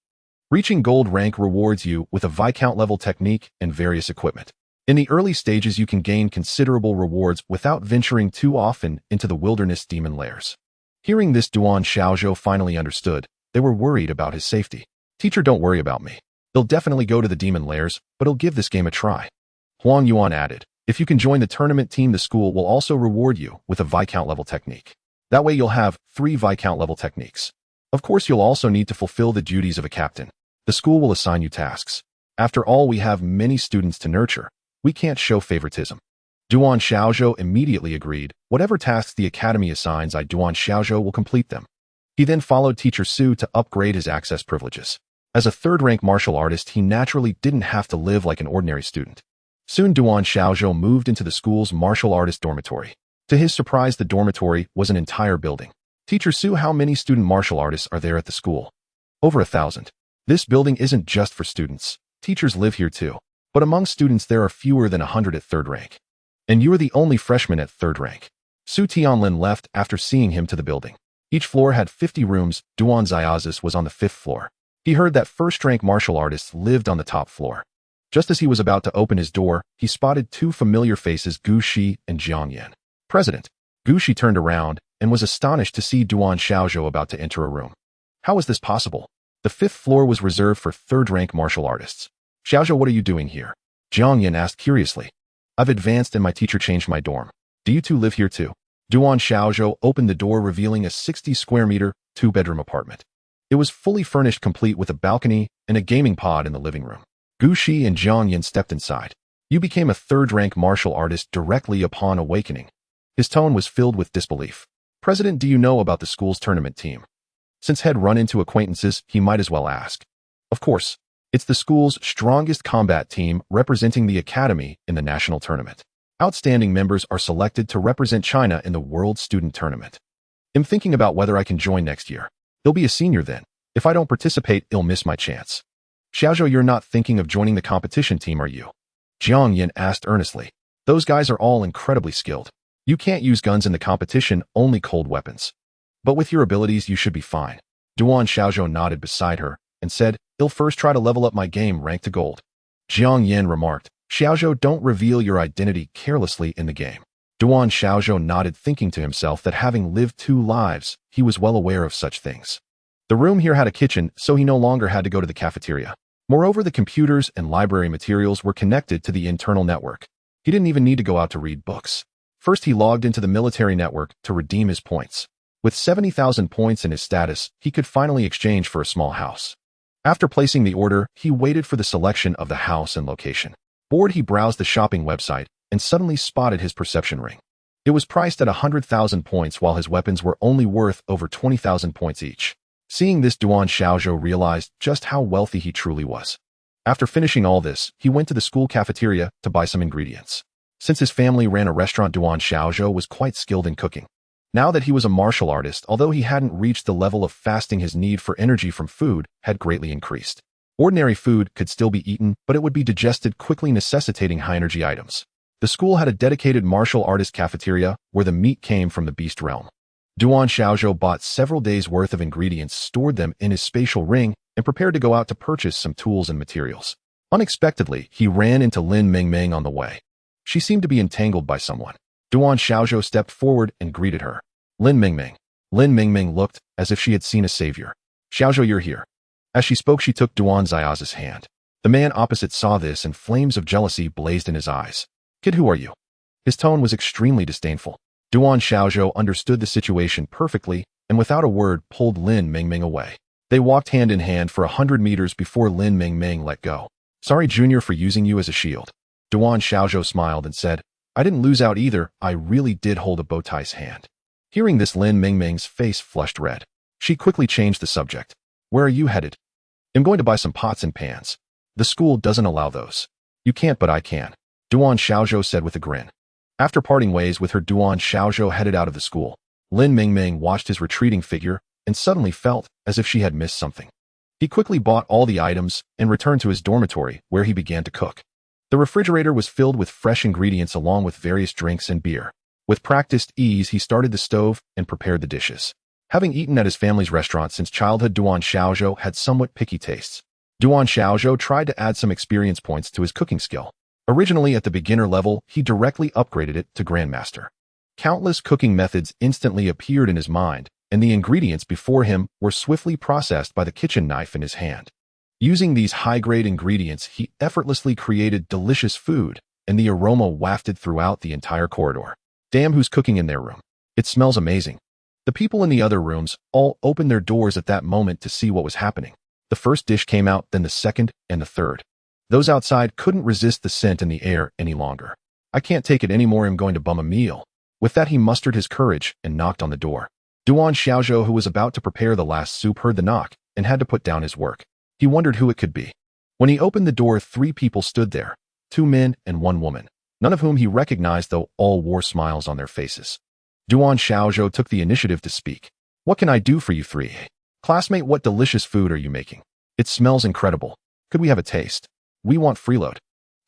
Speaker 1: Reaching gold rank rewards you with a Viscount level technique and various equipment. In the early stages, you can gain considerable rewards without venturing too often into the wilderness demon lairs." Hearing this, Duan Xiaozhou finally understood. They were worried about his safety. "Teacher, don't worry about me. He'll definitely go to the demon lairs, but he'll give this game a try." Huang Yuan added, "If you can join the tournament team, the school will also reward you with a Viscount level technique. That way you'll have 3 Viscount level techniques. Of course, you'll also need to fulfill the duties of a captain. The school will assign you tasks. After all, we have many students to nurture. We can't show favoritism." Duan Xiaozhou immediately agreed. "Whatever tasks the academy assigns, Duan Xiaozhou will complete them." He then followed Teacher Su to upgrade his access privileges. As a third-rank martial artist, he naturally didn't have to live like an ordinary student. Soon Duan Xiaozhou moved into the school's martial artist dormitory. To his surprise, the dormitory was an entire building. Teacher Su, how many student martial artists are there at the school? Over 1,000. This building isn't just for students. Teachers live here too. But among students there are fewer than 100 at third rank. And you are the only freshman at third rank. Su Tianlin left after seeing him to the building. Each floor had 50 rooms. Duan Xiaozhou was on the 5th floor. He heard that first-rank martial artists lived on the top floor. Just as he was about to open his door, he spotted two familiar faces, Gu Shi and Jiang Yan. President. Gu Shi turned around and was astonished to see Duan Xiaozhou about to enter a room. How was this possible? The 5th floor was reserved for third-rank martial artists. Xiaozhou, what are you doing here? Jiang Yan asked curiously. I've advanced and my teacher changed my dorm. Do you two live here too? Duan Xiaozhou opened the door, revealing a 60-square-meter, two-bedroom apartment. It was fully furnished, complete with a balcony and a gaming pod in the living room. Gu Shi and Jiang Yan stepped inside. You became a third-rank martial artist directly upon awakening. His tone was filled with disbelief. President, do you know about the school's tournament team? Since had run into acquaintances, he might as well ask. Of course. It's the school's strongest combat team representing the academy in the national tournament. Outstanding members are selected to represent China in the World Student Tournament. I'm thinking about whether I can join next year. He'll be a senior then. If I don't participate, he'll miss my chance. Xiaozhou, you're not thinking of joining the competition team, are you? Jiang Yan asked earnestly. Those guys are all incredibly skilled. You can't use guns in the competition, only cold weapons. But with your abilities, you should be fine. Duan Xiaozhou nodded beside her and said, I'll first try to level up my game rank to gold. Jiang Yan remarked, Xiaozhou, don't reveal your identity carelessly in the game. Duan Xiaozhou nodded, thinking to himself that having lived 2 lives, he was well aware of such things. The room here had a kitchen, so he no longer had to go to the cafeteria. Moreover, the computers and library materials were connected to the internal network. He didn't even need to go out to read books. First, he logged into the military network to redeem his points. With 70,000 points in his status, he could finally exchange for a small house. After placing the order, he waited for the selection of the house and location. Bored, he browsed the shopping website and suddenly spotted his perception ring. It was priced at 100,000 points while his weapons were only worth over 20,000 points each. Seeing this, Duan Xiaozhou realized just how wealthy he truly was. After finishing all this, he went to the school cafeteria to buy some ingredients. Since his family ran a restaurant, Duan Xiaozhou was quite skilled in cooking. Now that he was a martial artist, although he hadn't reached the level of fasting, his need for energy from food had greatly increased. Ordinary food could still be eaten, but it would be digested quickly, necessitating high-energy items. The school had a dedicated martial artist cafeteria where the meat came from the beast realm. Duan Xiaozhou bought several days' worth of ingredients, stored them in his spatial ring, and prepared to go out to purchase some tools and materials. Unexpectedly, he ran into Lin Mingming on the way. She seemed to be entangled by someone. Duan Xiaozhou stepped forward and greeted her. Lin Mingming. Lin Mingming looked as if she had seen a savior. Xiaozhou, you're here. As she spoke, she took Duan Xiaozhou's hand. The man opposite saw this, and flames of jealousy blazed in his eyes. Kid, who are you? His tone was extremely disdainful. Duan Xiaozhou understood the situation perfectly and without a word pulled Lin Mingming away. They walked hand in hand for 100 meters before Lin Mingming let go. Sorry, Junior, for using you as a shield. Duan Xiaozhou smiled and said, I didn't lose out either. I really did hold a Bowtie's hand. Hearing this, Lin Mingming's face flushed red. She quickly changed the subject. Where are you headed? I'm going to buy some pots and pans. The school doesn't allow those. You can't, but I can. Duan Xiaozhou said with a grin. After parting ways with her, Duan Xiaozhou headed out of the school. Lin Mingming watched his retreating figure and suddenly felt as if she had missed something. He quickly bought all the items and returned to his dormitory, where he began to cook. The refrigerator was filled with fresh ingredients along with various drinks and beer. With practiced ease, he started the stove and prepared the dishes. Having eaten at his family's restaurant since childhood, Duan Xiaozhou had somewhat picky tastes. Duan Xiaozhou tried to add some experience points to his cooking skill. Originally at the beginner level, he directly upgraded it to Grandmaster. Countless cooking methods instantly appeared in his mind, and the ingredients before him were swiftly processed by the kitchen knife in his hand. Using these high-grade ingredients, he effortlessly created delicious food, and the aroma wafted throughout the entire corridor. Damn, who's cooking in their room? It smells amazing. The people in the other rooms all opened their doors at that moment to see what was happening. The first dish came out, then the second, and the third. Those outside couldn't resist the scent in the air any longer. I can't take it anymore, I'm going to bum a meal. With that, he mustered his courage and knocked on the door. Duan Xiaozhou, who was about to prepare the last soup, heard the knock and had to put down his work. He wondered who it could be. When he opened the door, 3 people stood there, 2 men and 1 woman, none of whom he recognized, though all wore smiles on their faces. Duan Xiaozhou took the initiative to speak. "What can I do for you 3? Classmate, what delicious food are you making? It smells incredible. Could we have a taste? We want freeload."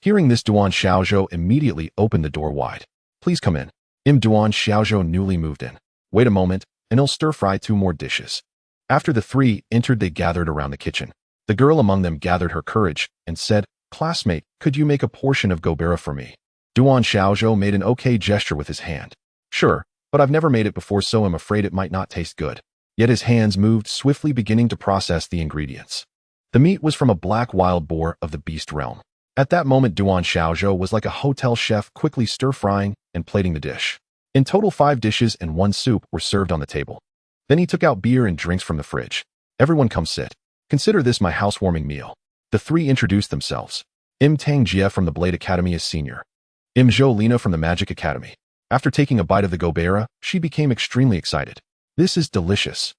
Speaker 1: Hearing this, Duan Xiaozhou immediately opened the door wide. "Please come in." Duan Xiaozhou newly moved in. "Wait a moment, and I'll stir-fry 2 more dishes." After the 3 entered, they gathered around the kitchen. The girl among them gathered her courage and said, "Classmate, could you make a portion of gobera for me?" Duan Xiaozhou made an okay gesture with his hand. "Sure, but I've never made it before, so I'm afraid it might not taste good." Yet his hands moved swiftly, beginning to process the ingredients. The meat was from a black wild boar of the beast realm. At that moment, Duan Xiaozhou was like a hotel chef, quickly stir-frying and plating the dish. In total, 5 dishes and 1 soup were served on the table. Then he took out beer and drinks from the fridge. "Everyone come sit. Consider this my housewarming meal." The 3 introduced themselves. Tang Jie from the Blade Academy is senior. Zhou Lina from the Magic Academy. After taking a bite of the gobera, she became extremely excited. "This is delicious."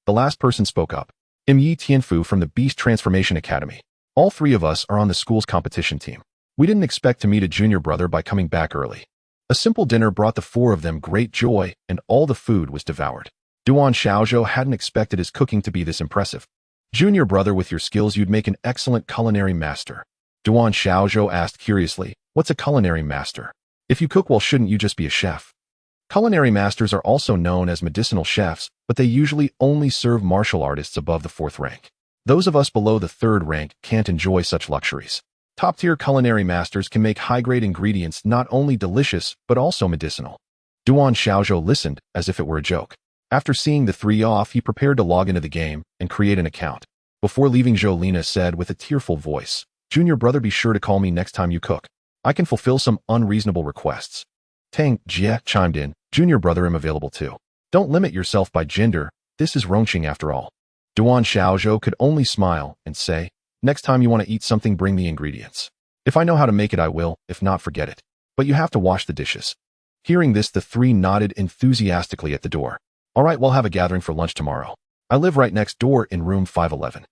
Speaker 1: The last person spoke up. Yi Tianfu from the Beast Transformation Academy. "All 3 of us are on the school's competition team. We didn't expect to meet a junior brother by coming back early." A simple dinner brought the 4 of them great joy, and all the food was devoured. Duan Xiaozhou hadn't expected his cooking to be this impressive. "Junior brother, with your skills, you'd make an excellent culinary master." Duan Xiaozhou asked curiously, "What's a culinary master? If you cook well, shouldn't you just be a chef?" Culinary masters are also known as medicinal chefs, but they usually only serve martial artists above the 4th rank. Those of us below the 3rd rank can't enjoy such luxuries. Top-tier culinary masters can make high-grade ingredients not only delicious, but also medicinal. Duan Xiaozhou listened as if it were a joke. After seeing the 3 off, he prepared to log into the game and create an account. Before leaving, Zhou Lina said with a tearful voice, "Junior brother, be sure to call me next time you cook. I can fulfill some unreasonable requests." Tang Jie chimed in, "Junior brother, I'm available too. Don't limit yourself by gender, this is Rongqing after all." Duan Xiaozhou could only smile and say, "Next time you want to eat something, bring the ingredients. If I know how to make it, I will, if not, forget it. But you have to wash the dishes." Hearing this, the 3 nodded enthusiastically at the door. "All right, we'll have a gathering for lunch tomorrow. I live right next door in room 511.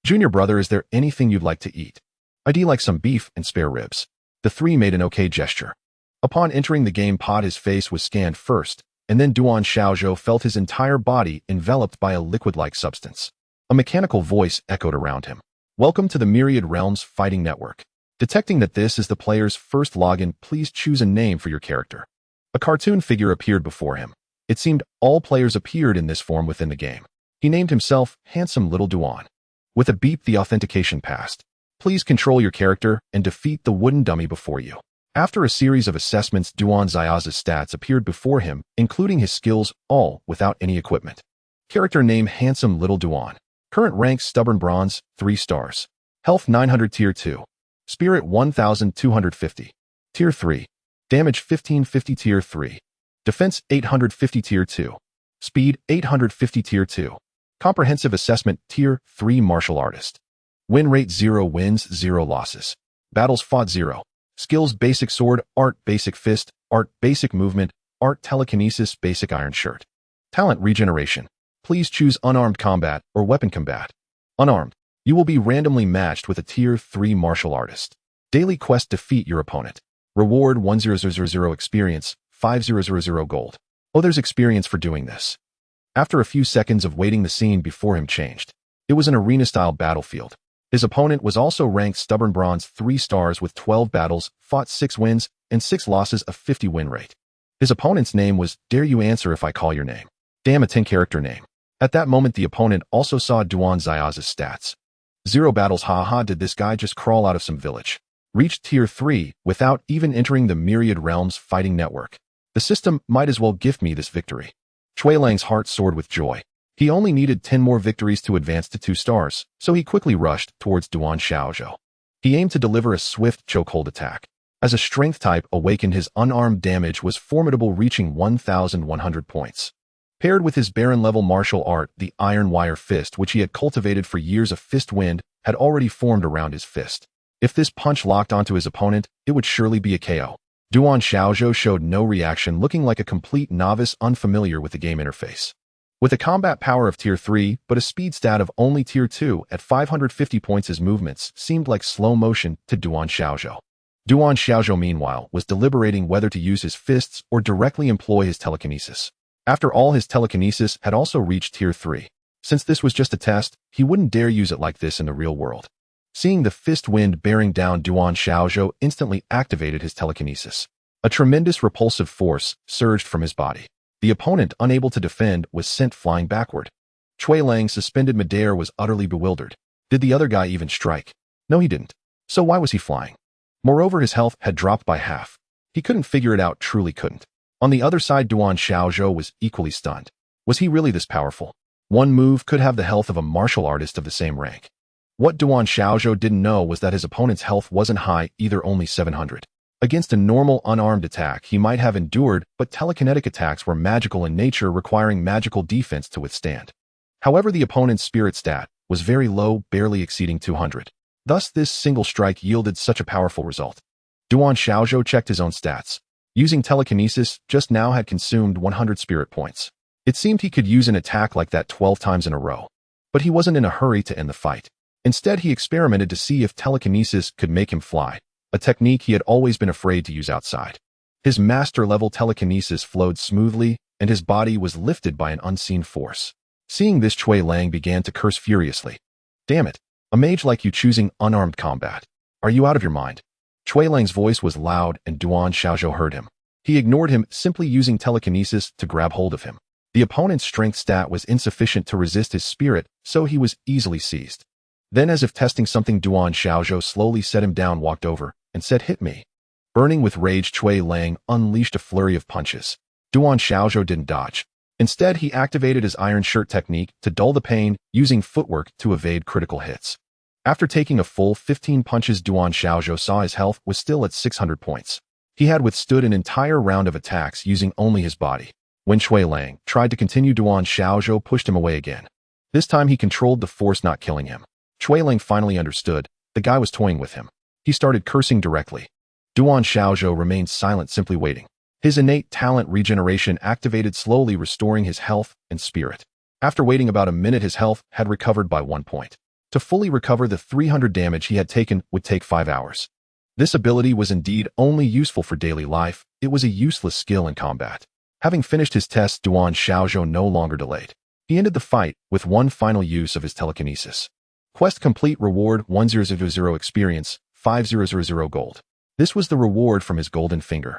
Speaker 1: Junior brother, is there anything you'd like to eat? I'd like some beef and spare ribs." The 3 made an okay gesture. Upon entering the game pod, his face was scanned first, and then Duan Xiaozhou felt his entire body enveloped by a liquid-like substance. A mechanical voice echoed around him. "Welcome to the Myriad Realms Fighting Network. Detecting that this is the player's first login, please choose a name for your character." A cartoon figure appeared before him. It seemed all players appeared in this form within the game. He named himself Handsome Little Duan. With a beep, the authentication passed. "Please control your character and defeat the wooden dummy before you." After a series of assessments, Duan Xiaozhou's stats appeared before him, including his skills, all without any equipment. Character name: Handsome Little Duan. Current rank: Stubborn Bronze, 3 stars. Health: 900 Tier 2. Spirit: 1250. Tier 3. Damage: 1550 Tier 3. Defense: 850 Tier 2. Speed: 850 Tier 2. Comprehensive Assessment: Tier 3 Martial Artist. Win rate: 0 wins, 0 losses. Battles fought: 0. Skills: Basic Sword, Art Basic Fist, Art Basic Movement, Art Telekinesis, Basic Iron Shirt. Talent: Regeneration. Please choose Unarmed Combat or Weapon Combat. Unarmed. You will be randomly matched with a Tier 3 Martial Artist. Daily Quest: Defeat your opponent. Reward: 1000 experience, 5000 gold. Oh, there's experience for doing this. After a few seconds of waiting, the scene before him changed. It was an arena-style battlefield. His opponent was also ranked Stubborn Bronze, 3 stars with 12 battles, fought 6 wins, and 6 losses, a 50 win rate. His opponent's name was Dare You Answer If I Call Your Name. Damn, a 10-character name. At that moment, the opponent also saw Duan Xiaozhou's stats. 0 battles, haha, did this guy just crawl out of some village? Reached Tier 3 without even entering the Myriad Realms Fighting Network. The system might as well gift me this victory. Chui Lang's heart soared with joy. He only needed 10 more victories to advance to 2 stars, so he quickly rushed towards Duan Xiaozhou. He aimed to deliver a swift chokehold attack. As a strength type, awakened, his unarmed damage was formidable, reaching 1,100 points. Paired with his Baron-level martial art, the Iron Wire Fist, which he had cultivated for years, a fist wind had already formed around his fist. If this punch locked onto his opponent, it would surely be a KO. Duan Xiaozhou showed no reaction, looking like a complete novice unfamiliar with the game interface. With a combat power of Tier 3 but a speed stat of only Tier 2 at 550 points, his movements seemed like slow motion to Duan Xiaozhou. Duan Xiaozhou, meanwhile, was deliberating whether to use his fists or directly employ his telekinesis. After all, his telekinesis had also reached Tier 3. Since this was just a test, he wouldn't dare use it like this in the real world. Seeing the fist wind bearing down, Duan Xiaozhou instantly activated his telekinesis. A tremendous repulsive force surged from his body. The opponent, unable to defend, was sent flying backward. Chui Lang, suspended midair, was utterly bewildered. Did the other guy even strike? No, he didn't. So why was he flying? Moreover, his health had dropped by half. He couldn't figure it out, truly couldn't. On the other side, Duan Xiaozhou was equally stunned. Was he really this powerful? One move could have the health of a martial artist of the same rank. What Duan Xiaozhou didn't know was that his opponent's health wasn't high either, only 700. Against a normal unarmed attack he might have endured, but telekinetic attacks were magical in nature, requiring magical defense to withstand. However, the opponent's spirit stat was very low, barely exceeding 200. Thus, this single strike yielded such a powerful result. Duan Xiaozhou checked his own stats. Using telekinesis just now had consumed 100 spirit points. It seemed he could use an attack like that 12 times in a row. But he wasn't in a hurry to end the fight. Instead, he experimented to see if telekinesis could make him fly, a technique he had always been afraid to use outside. His master-level telekinesis flowed smoothly, and his body was lifted by an unseen force. Seeing this, Chui Lang began to curse furiously. Damn it, a mage like you choosing unarmed combat. Are you out of your mind? Chui Lang's voice was loud, and Duan Xiaozhou heard him. He ignored him, simply using telekinesis to grab hold of him. The opponent's strength stat was insufficient to resist his spirit, so he was easily seized. Then, as if testing something, Duan Xiaozhou slowly set him down, walked over, and said, "Hit me." Burning with rage, Chui Lang unleashed a flurry of punches. Duan Xiaozhou didn't dodge. Instead, he activated his iron shirt technique to dull the pain, using footwork to evade critical hits. After taking a full 15 punches, Duan Xiaozhou saw his health was still at 600 points. He had withstood an entire round of attacks using only his body. When Chui Lang tried to continue, Duan Xiaozhou pushed him away again. This time he controlled the force, not killing him. Chui Lang finally understood. The guy was toying with him. He started cursing directly. Duan Xiaozhou remained silent, simply waiting. His innate talent regeneration activated slowly, restoring his health and spirit. After waiting about a minute, his health had recovered by 1 point. To fully recover the 300 damage he had taken would take 5 hours. This ability was indeed only useful for daily life. It was a useless skill in combat. Having finished his test, Duan Xiaozhou no longer delayed. He ended the fight with one final use of his telekinesis. Quest complete. Reward 1000 experience, 5000 gold. This was the reward from his golden finger.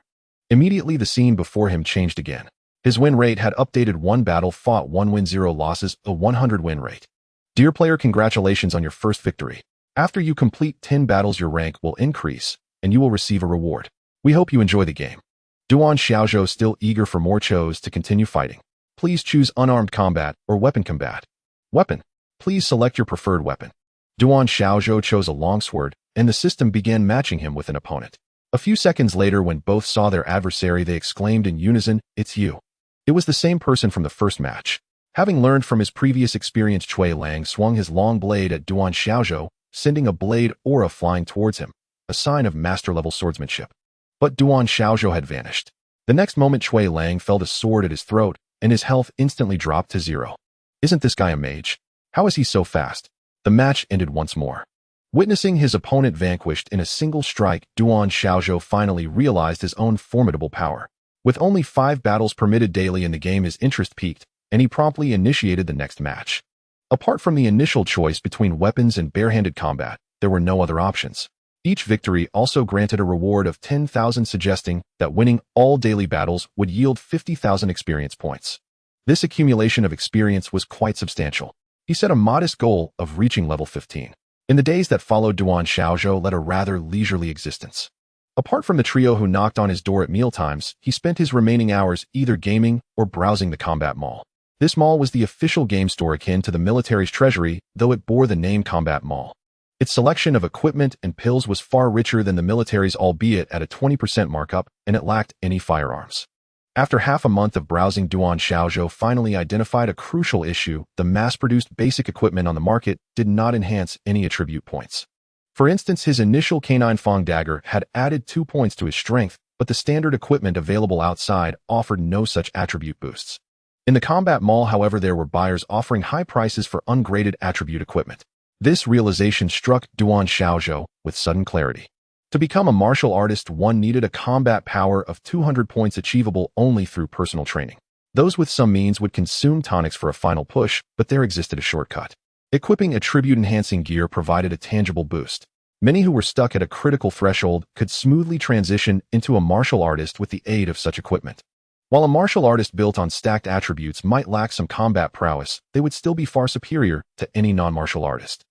Speaker 1: Immediately the scene before him changed again. His win rate had updated: 1 battle fought, 1 win, 0 losses, a 100 win rate. Dear player, congratulations on your first victory. After you complete 10 battles, your rank will increase, and you will receive a reward. We hope you enjoy the game. Duan Xiaozhou, still eager for more, chose to continue fighting. Please choose unarmed combat or weapon combat. Weapon. Please select your preferred weapon. Duan Xiaozhou chose a longsword, and the system began matching him with an opponent. A few seconds later, when both saw their adversary, they exclaimed in unison, "It's you." It was the same person from the first match. Having learned from his previous experience, Chui Lang swung his long blade at Duan Xiaozhou, sending a blade aura flying towards him, a sign of master-level swordsmanship. But Duan Xiaozhou had vanished. The next moment, Chui Lang felt a sword at his throat, and his health instantly dropped to 0. Isn't this guy a mage? How is he so fast? The match ended once more. Witnessing his opponent vanquished in a single strike, Duan Xiaozhou finally realized his own formidable power. With only 5 battles permitted daily in the game, his interest peaked, and he promptly initiated the next match. Apart from the initial choice between weapons and barehanded combat, there were no other options. Each victory also granted a reward of 10,000, suggesting that winning all daily battles would yield 50,000 experience points. This accumulation of experience was quite substantial. He set a modest goal of reaching level 15. In the days that followed, Duan Xiaozhou led a rather leisurely existence. Apart from the trio who knocked on his door at mealtimes, he spent his remaining hours either gaming or browsing the combat mall. This mall was the official game store akin to the military's treasury, though it bore the name Combat Mall. Its selection of equipment and pills was far richer than the military's, albeit at a 20% markup, and it lacked any firearms. After half a month of browsing, Duan Xiaozhou finally identified a crucial issue: the mass-produced basic equipment on the market did not enhance any attribute points. For instance, his initial canine Fong dagger had added 2 points to his strength, but the standard equipment available outside offered no such attribute boosts. In the combat mall, however, there were buyers offering high prices for ungraded attribute equipment. This realization struck Duan Xiaozhou with sudden clarity. To become a martial artist, one needed a combat power of 200 points achievable only through personal training. Those with some means would consume tonics for a final push, but there existed a shortcut. Equipping attribute-enhancing gear provided a tangible boost. Many who were stuck at a critical threshold could smoothly transition into a martial artist with the aid of such equipment. While a martial artist built on stacked attributes might lack some combat prowess, they would still be far superior to any non-martial artist.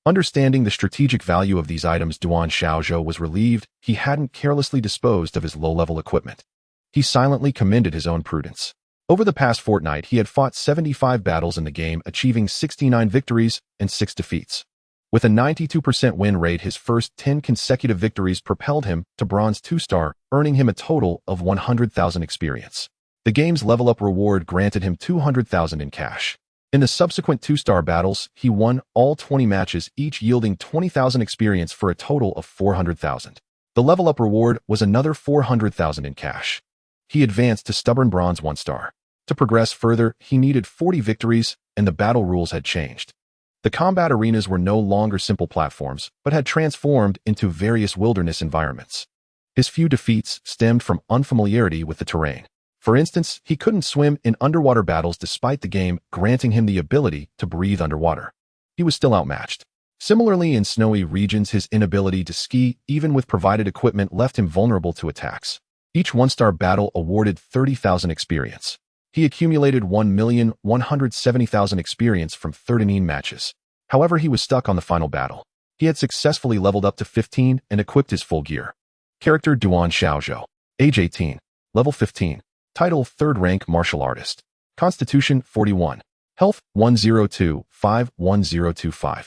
Speaker 1: Understanding the strategic value of these items, Duan Xiaozhou was relieved he hadn't carelessly disposed of his low-level equipment. He silently commended his own prudence. Over the past fortnight, he had fought 75 battles in the game, achieving 69 victories and 6 defeats. With a 92% win rate, his first 10 consecutive victories propelled him to Bronze 2-star, earning him a total of 100,000 experience. The game's level-up reward granted him 200,000 in cash. In the subsequent 2-star battles, he won all 20 matches, each yielding 20,000 experience for a total of 400,000. The level-up reward was another 400,000 in cash. He advanced to stubborn Bronze 1-star. To progress further, he needed 40 victories, and the battle rules had changed. The combat arenas were no longer simple platforms, but had transformed into various wilderness environments. His few defeats stemmed from unfamiliarity with the terrain. For instance, he couldn't swim in underwater battles despite the game granting him the ability to breathe underwater. He was still outmatched. Similarly, in snowy regions, his inability to ski, even with provided equipment, left him vulnerable to attacks. Each 1-star battle awarded 30,000 experience. He accumulated 1,170,000 experience from 39 matches. However, he was stuck on the final battle. He had successfully leveled up to 15 and equipped his full gear. Character: Duan Xiaozhou. Age 18. Level 15. Title: 3rd rank martial artist. Constitution: 41. Health: 102-51025.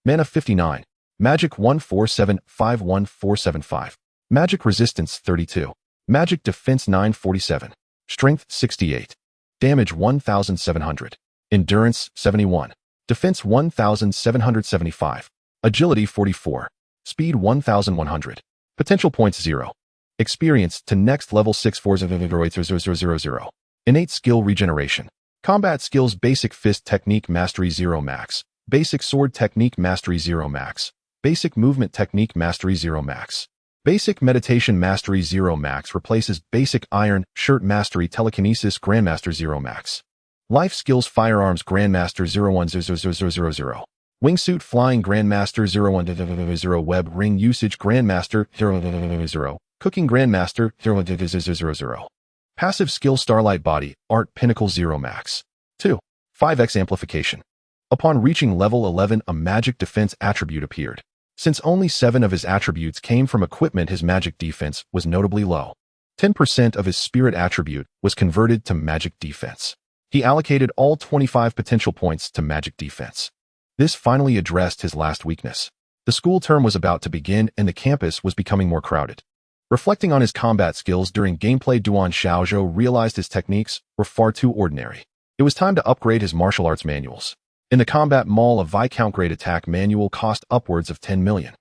Speaker 1: Mana: 59. Magic: 147-51475. Magic resistance: 32. Magic defense: 947. Strength: 68. Damage: 1,700. Endurance: 71. Defense: 1,775. Agility: 44. Speed: 1,100. Potential points: 0. Experience to next level 64000. Innate skill regeneration. Combat skills: Basic fist technique mastery 0 max. Basic sword technique mastery 0 max. Basic movement technique mastery 0 max. Basic meditation mastery 0 max replaces basic iron shirt mastery telekinesis grandmaster 0 max. Life skills: Firearms grandmaster 010000. Wingsuit flying grandmaster 0100. Web ring usage grandmaster 000. Cooking grandmaster 000. Passive skill: Starlight body art pinnacle 0 max. 2. 5x amplification. Upon reaching level 11, a magic defense attribute appeared. Since only 7 of his attributes came from equipment, his magic defense was notably low. 10% of his spirit attribute was converted to magic defense. He allocated all 25 potential points to magic defense. This finally addressed his last weakness. The school term was about to begin and the campus was becoming more crowded. Reflecting on his combat skills during gameplay, Duan Xiaozhou realized his techniques were far too ordinary. It was time to upgrade his martial arts manuals. In the combat mall, a Viscount grade attack manual cost upwards of 10 million.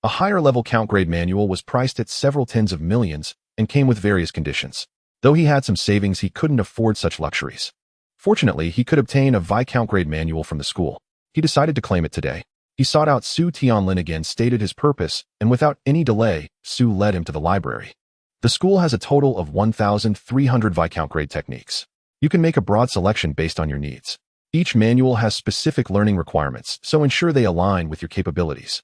Speaker 1: A higher level count grade manual was priced at several tens of millions and came with various conditions. Though he had some savings, he couldn't afford such luxuries. Fortunately, he could obtain a Viscount grade manual from the school. He decided to claim it today. He sought out Su Tianlin again, stated his purpose, and without any delay, Su led him to the library. The school has a total of 1,300 Viscount grade techniques. You can make a broad selection based on your needs. Each manual has specific learning requirements, so ensure they align with your capabilities.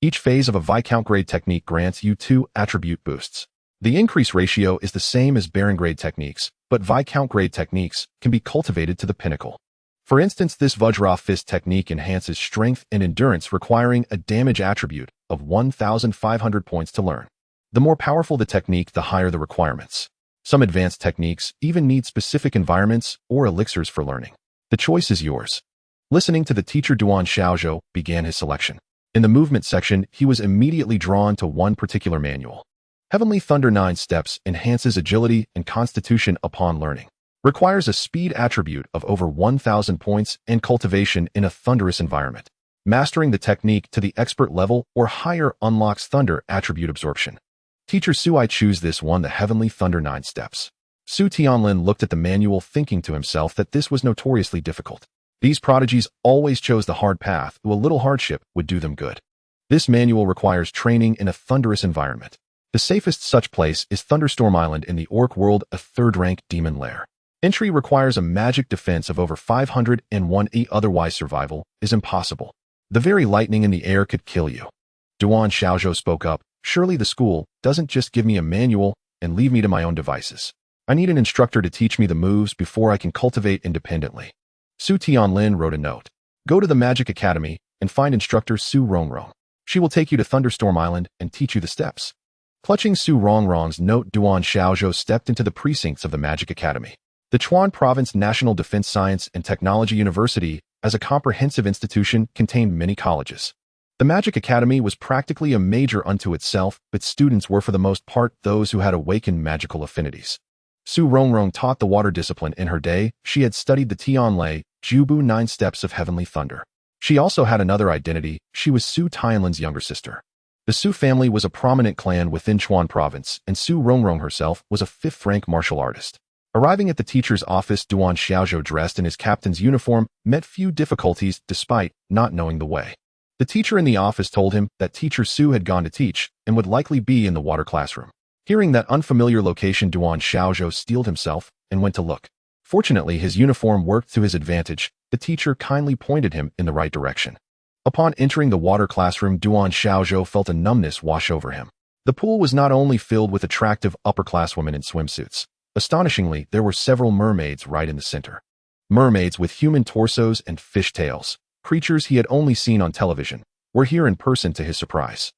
Speaker 1: Each phase of a Viscount grade technique grants you 2 attribute boosts. The increase ratio is the same as Baron grade techniques, but Viscount grade techniques can be cultivated to the pinnacle. For instance, this Vajra fist technique enhances strength and endurance, requiring a damage attribute of 1,500 points to learn. The more powerful the technique, the higher the requirements. Some advanced techniques even need specific environments or elixirs for learning. The choice is yours. Listening to the teacher, Duan Xiaozhou began his selection. In the movement section, he was immediately drawn to one particular manual. Heavenly Thunder 9 Steps enhances agility and constitution upon learning. Requires a speed attribute of over 1,000 points and cultivation in a thunderous environment. Mastering the technique to the expert level or higher unlocks thunder attribute absorption. Teacher Su, I choose this one, the Heavenly Thunder 9 Steps. Su Tianlin looked at the manual, thinking to himself that this was notoriously difficult. These prodigies always chose the hard path, though a little hardship would do them good. This manual requires training in a thunderous environment. The safest such place is Thunderstorm Island in the Orc world, a third-rank demon lair. Entry requires a magic defense of over 501 otherwise survival is impossible. The very lightning in the air could kill you. Duan Xiaozhou spoke up, surely the school doesn't just give me a manual and leave me to my own devices. I need an instructor to teach me the moves before I can cultivate independently. Su Tianlin wrote a note. Go to the Magic Academy and find instructor Su Rongrong. She will take you to Thunderstorm Island and teach you the steps. Clutching Su Rongrong's note, Duan Xiaozhou stepped into the precincts of the Magic Academy. The Chuan Province National Defense Science and Technology University, as a comprehensive institution, contained many colleges. The Magic Academy was practically a major unto itself, but students were for the most part those who had awakened magical affinities. Su Rongrong taught the water discipline in her day. She had studied the Tianlai, Jubu 9 steps of heavenly thunder. She also had another identity. She was Su Tianlin's younger sister. The Su family was a prominent clan within Chuan Province, and Su Rongrong herself was a 5th-rank martial artist. Arriving at the teacher's office, Duan Xiaozhou, dressed in his captain's uniform, met few difficulties despite not knowing the way. The teacher in the office told him that teacher Su had gone to teach and would likely be in the water classroom. Hearing that unfamiliar location, Duan Xiaozhou steeled himself and went to look. Fortunately, his uniform worked to his advantage. The teacher kindly pointed him in the right direction. Upon entering the water classroom, Duan Xiaozhou felt a numbness wash over him. The pool was not only filled with attractive upper-class women in swimsuits. Astonishingly, there were several mermaids right in the center. Mermaids with human torsos and fish tails, creatures he had only seen on television, were here in person to his surprise.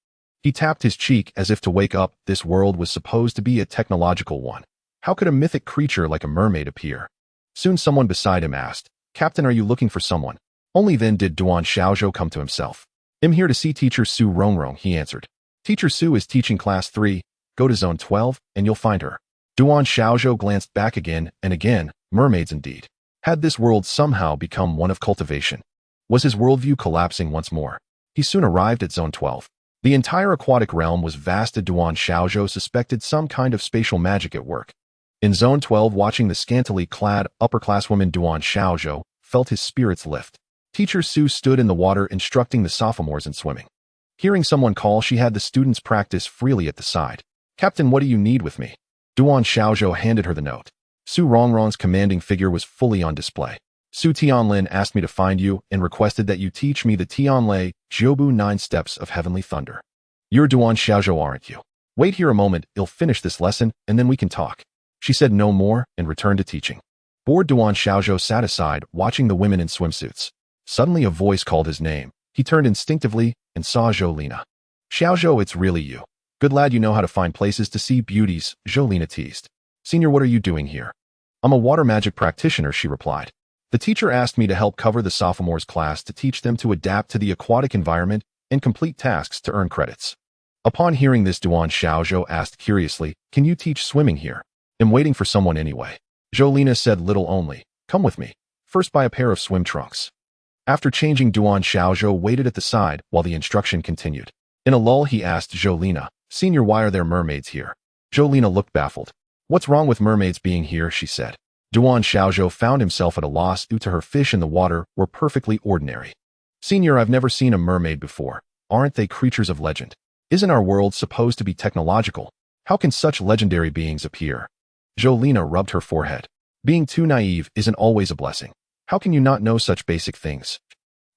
Speaker 1: He tapped his cheek as if to wake up. This world was supposed to be a technological one. How could a mythic creature like a mermaid appear? Soon someone beside him asked, "Captain, are you looking for someone?" Only then did Duan Xiaozhou come to himself. "I'm here to see teacher Su Rongrong," he answered. "Teacher Su is teaching class 3. Go to zone 12 and you'll find her." Duan Xiaozhou glanced back again and again. Mermaids indeed. Had this world somehow become one of cultivation? Was his worldview collapsing once more? He soon arrived at zone 12. The entire aquatic realm was vast. Duan Xiaozhou suspected some kind of spatial magic at work. In zone 12, watching the scantily clad upper-class woman, Duan Xiaozhou felt his spirits lift. Teacher Su stood in the water instructing the sophomores in swimming. Hearing someone call, she had the students practice freely at the side. "Captain, what do you need with me?" Duan Xiaozhou handed her the note. Su Rongrong's commanding figure was fully on display. "Su Tianlin asked me to find you and requested that you teach me the Tianlai, Jiubu 9 steps of heavenly thunder. You're Duan Xiaozhou, aren't you? Wait here a moment, I'll finish this lesson and then we can talk." She said no more and returned to teaching. Bored, Duan Xiaozhou sat aside, watching the women in swimsuits. Suddenly a voice called his name. He turned instinctively and saw Zhou. "Xiaozhou, it's really you. Good lad, you know how to find places to see beauties," Zhou teased. "Senior, what are you doing here?" "I'm a water magic practitioner," she replied. "The teacher asked me to help cover the sophomores' class to teach them to adapt to the aquatic environment and complete tasks to earn credits." Upon hearing this, Duan Xiaozhou asked curiously, "Can you teach swimming here?" "I'm waiting for someone anyway." Zhou said little only. "Come with me. First buy a pair of swim trunks." After changing, Duan Xiaozhou waited at the side while the instruction continued. In a lull, he asked Zhou, "Senior, why are there mermaids here?" Zhou looked baffled. "What's wrong with mermaids being here?" she said. Duan Xiaozhou found himself at a loss due to her fish in the water were perfectly ordinary. "Senior, I've never seen a mermaid before. Aren't they creatures of legend? Isn't our world supposed to be technological? How can such legendary beings appear?" Zhou rubbed her forehead. "Being too naive isn't always a blessing. How can you not know such basic things?"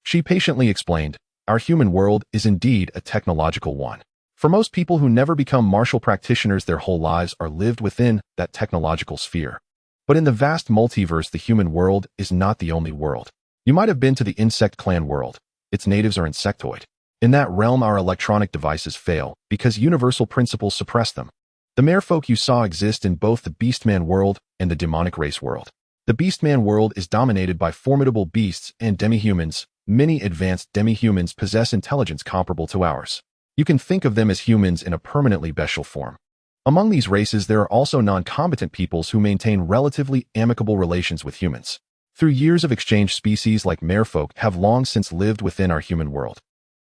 Speaker 1: She patiently explained, "Our human world is indeed a technological one. For most people who never become martial practitioners, their whole lives are lived within that technological sphere. But in the vast multiverse, the human world is not the only world. You might have been to the insect clan world. Its natives are insectoid. In that realm, our electronic devices fail because universal principles suppress them. The merfolk you saw exist in both the beastman world and the demonic race world. The beastman world is dominated by formidable beasts and demihumans. Many advanced demihumans possess intelligence comparable to ours. You can think of them as humans in a permanently bestial form. Among these races, there are also non-combatant peoples who maintain relatively amicable relations with humans. Through years of exchange, species like merfolk have long since lived within our human world.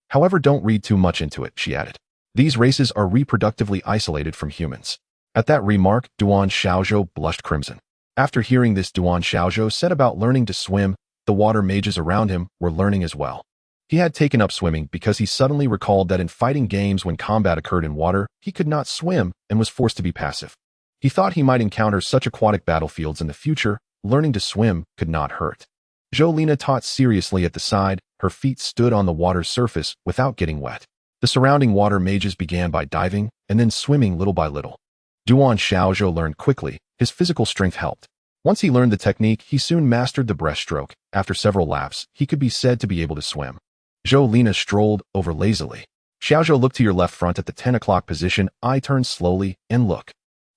Speaker 1: However, don't read too much into it," she added. "These races are reproductively isolated from humans. At that remark, Duan Xiaozhou blushed crimson. After hearing this, Duan Xiaozhou set about learning to swim. The water mages around him were learning as well. He had taken up swimming because he suddenly recalled that in fighting games when combat occurred in water, he could not swim and was forced to be passive. He thought he might encounter such aquatic battlefields in the future. Learning to swim could not hurt. Zhou taught seriously at the side. Her feet stood on the water's surface without getting wet. The surrounding water mages began by diving and then swimming little by little. Duan Xiaozhou learned quickly. His physical strength helped. Once he learned the technique, he soon mastered the breaststroke. After several laps, he could be said to be able to swim. Zhou strolled over lazily. Xiaozhou, look to your left front at the 10 o'clock position. I turned slowly and look.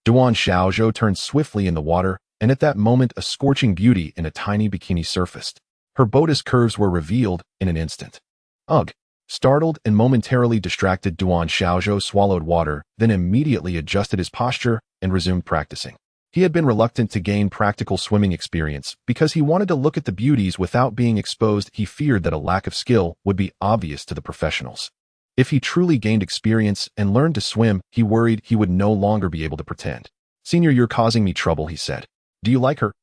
Speaker 1: Duan Xiaozhou turned swiftly in the water, and at that moment a scorching beauty in a tiny bikini surfaced. Her bodice curves were revealed in an instant. Ugh! Startled and momentarily distracted, Duan Xiaozhou swallowed water, then immediately adjusted his posture and resumed practicing. He had been reluctant to gain practical swimming experience because he wanted to look at the beauties without being exposed. He feared that a lack of skill would be obvious to the professionals. If he truly gained experience and learned to swim, he worried he would no longer be able to pretend. Senior, you're causing me trouble, he said. Do you like her?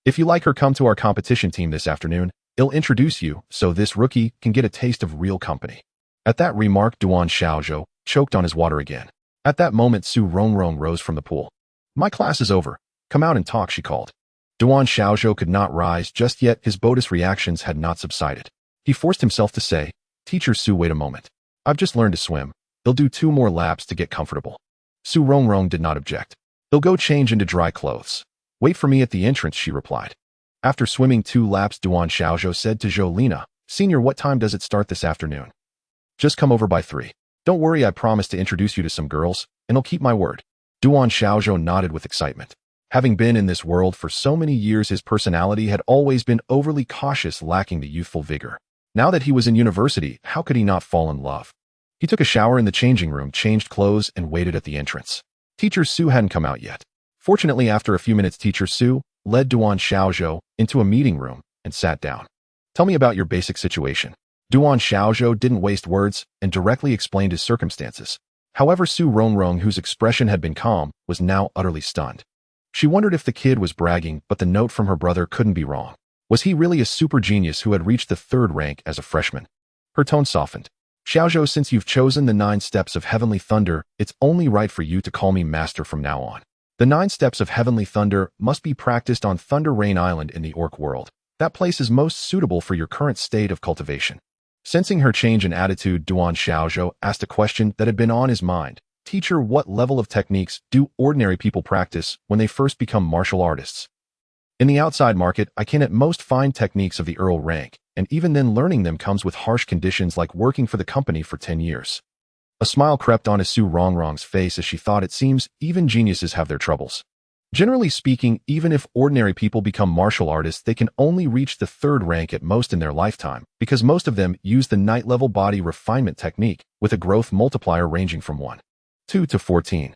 Speaker 1: If you like her, come to our competition team this afternoon. I'll introduce you so this rookie can get a taste of real company. At that remark, Duan Xiaozhou choked on his water again. At that moment, Su Rongrong rose from the pool. My class is over. Come out and talk, she called. Duan Xiaozhou could not rise just yet. His bodice reactions had not subsided. He forced himself to say, Teacher Su, wait a moment. I've just learned to swim. They'll do 2 more laps to get comfortable. Su Rongrong did not object. They'll go change into dry clothes. Wait for me at the entrance, she replied. After swimming 2 laps, Duan Xiaozhou said to Zhou, Senior, what time does it start this afternoon? Just come over by 3. Don't worry, I promise to introduce you to some girls, and I'll keep my word. Duan Xiaozhou nodded with excitement. Having been in this world for so many years, his personality had always been overly cautious, lacking the youthful vigor. Now that he was in university, how could he not fall in love? He took a shower in the changing room, changed clothes, and waited at the entrance. Teacher Su hadn't come out yet. Fortunately, after a few minutes, Teacher Su led Duan Xiaozhou into a meeting room and sat down. Tell me about your basic situation. Duan Xiaozhou didn't waste words and directly explained his circumstances. However, Su Rongrong, whose expression had been calm, was now utterly stunned. She wondered if the kid was bragging, but the note from her brother couldn't be wrong. Was he really a super genius who had reached the 3rd rank as a freshman? Her tone softened. Xiaozhou, since you've chosen the 9 steps of heavenly thunder, it's only right for you to call me master from now on. The 9 steps of heavenly thunder must be practiced on Thunder Rain Island in the orc world. That place is most suitable for your current state of cultivation. Sensing her change in attitude, Duan Xiaozhou asked a question that had been on his mind. Teacher, what level of techniques do ordinary people practice when they first become martial artists? In the outside market, I can at most find techniques of the Earl rank, and even then learning them comes with harsh conditions like working for the company for 10 years. A smile crept onto Su Rongrong's face as she thought, it seems even geniuses have their troubles. Generally speaking, even if ordinary people become martial artists, they can only reach the 3rd rank at most in their lifetime, because most of them use the night-level body refinement technique, with a growth multiplier ranging from 1.2 to 14.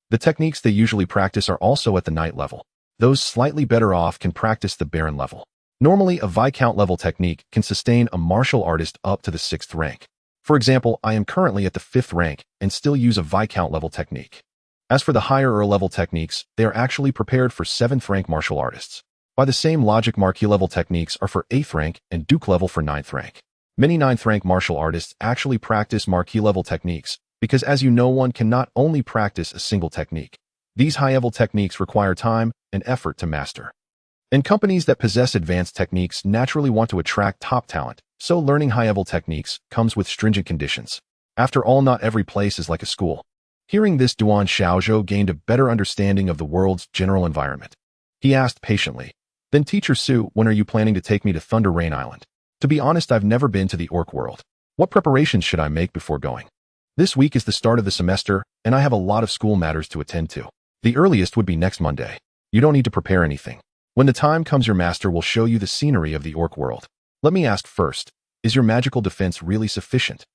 Speaker 1: The techniques they usually practice are also at the night level. Those slightly better off can practice the Baron level. Normally, a Viscount level technique can sustain a martial artist up to the 6th rank. For example, I am currently at the 5th rank and still use a Viscount level technique. As for the higher Earl level techniques, they are actually prepared for 7th rank martial artists. By the same logic, Marquis level techniques are for 8th rank and Duke level for 9th rank. Many 9th rank martial artists actually practice Marquis level techniques because, as you know, one can not only practice a single technique. These high-level techniques require time and effort to master. And companies that possess advanced techniques naturally want to attract top talent, so learning high-level techniques comes with stringent conditions. After all, not every place is like a school. Hearing this, Duan Xiaozhou gained a better understanding of the world's general environment. He asked patiently, Then Teacher Su, when are you planning to take me to Thunder Rain Island? To be honest, I've never been to the orc world. What preparations should I make before going? This week is the start of the semester, and I have a lot of school matters to attend to. The earliest would be next Monday. You don't need to prepare anything. When the time comes, your master will show you the scenery of the orc world. Let me ask first, is your magical defense really sufficient?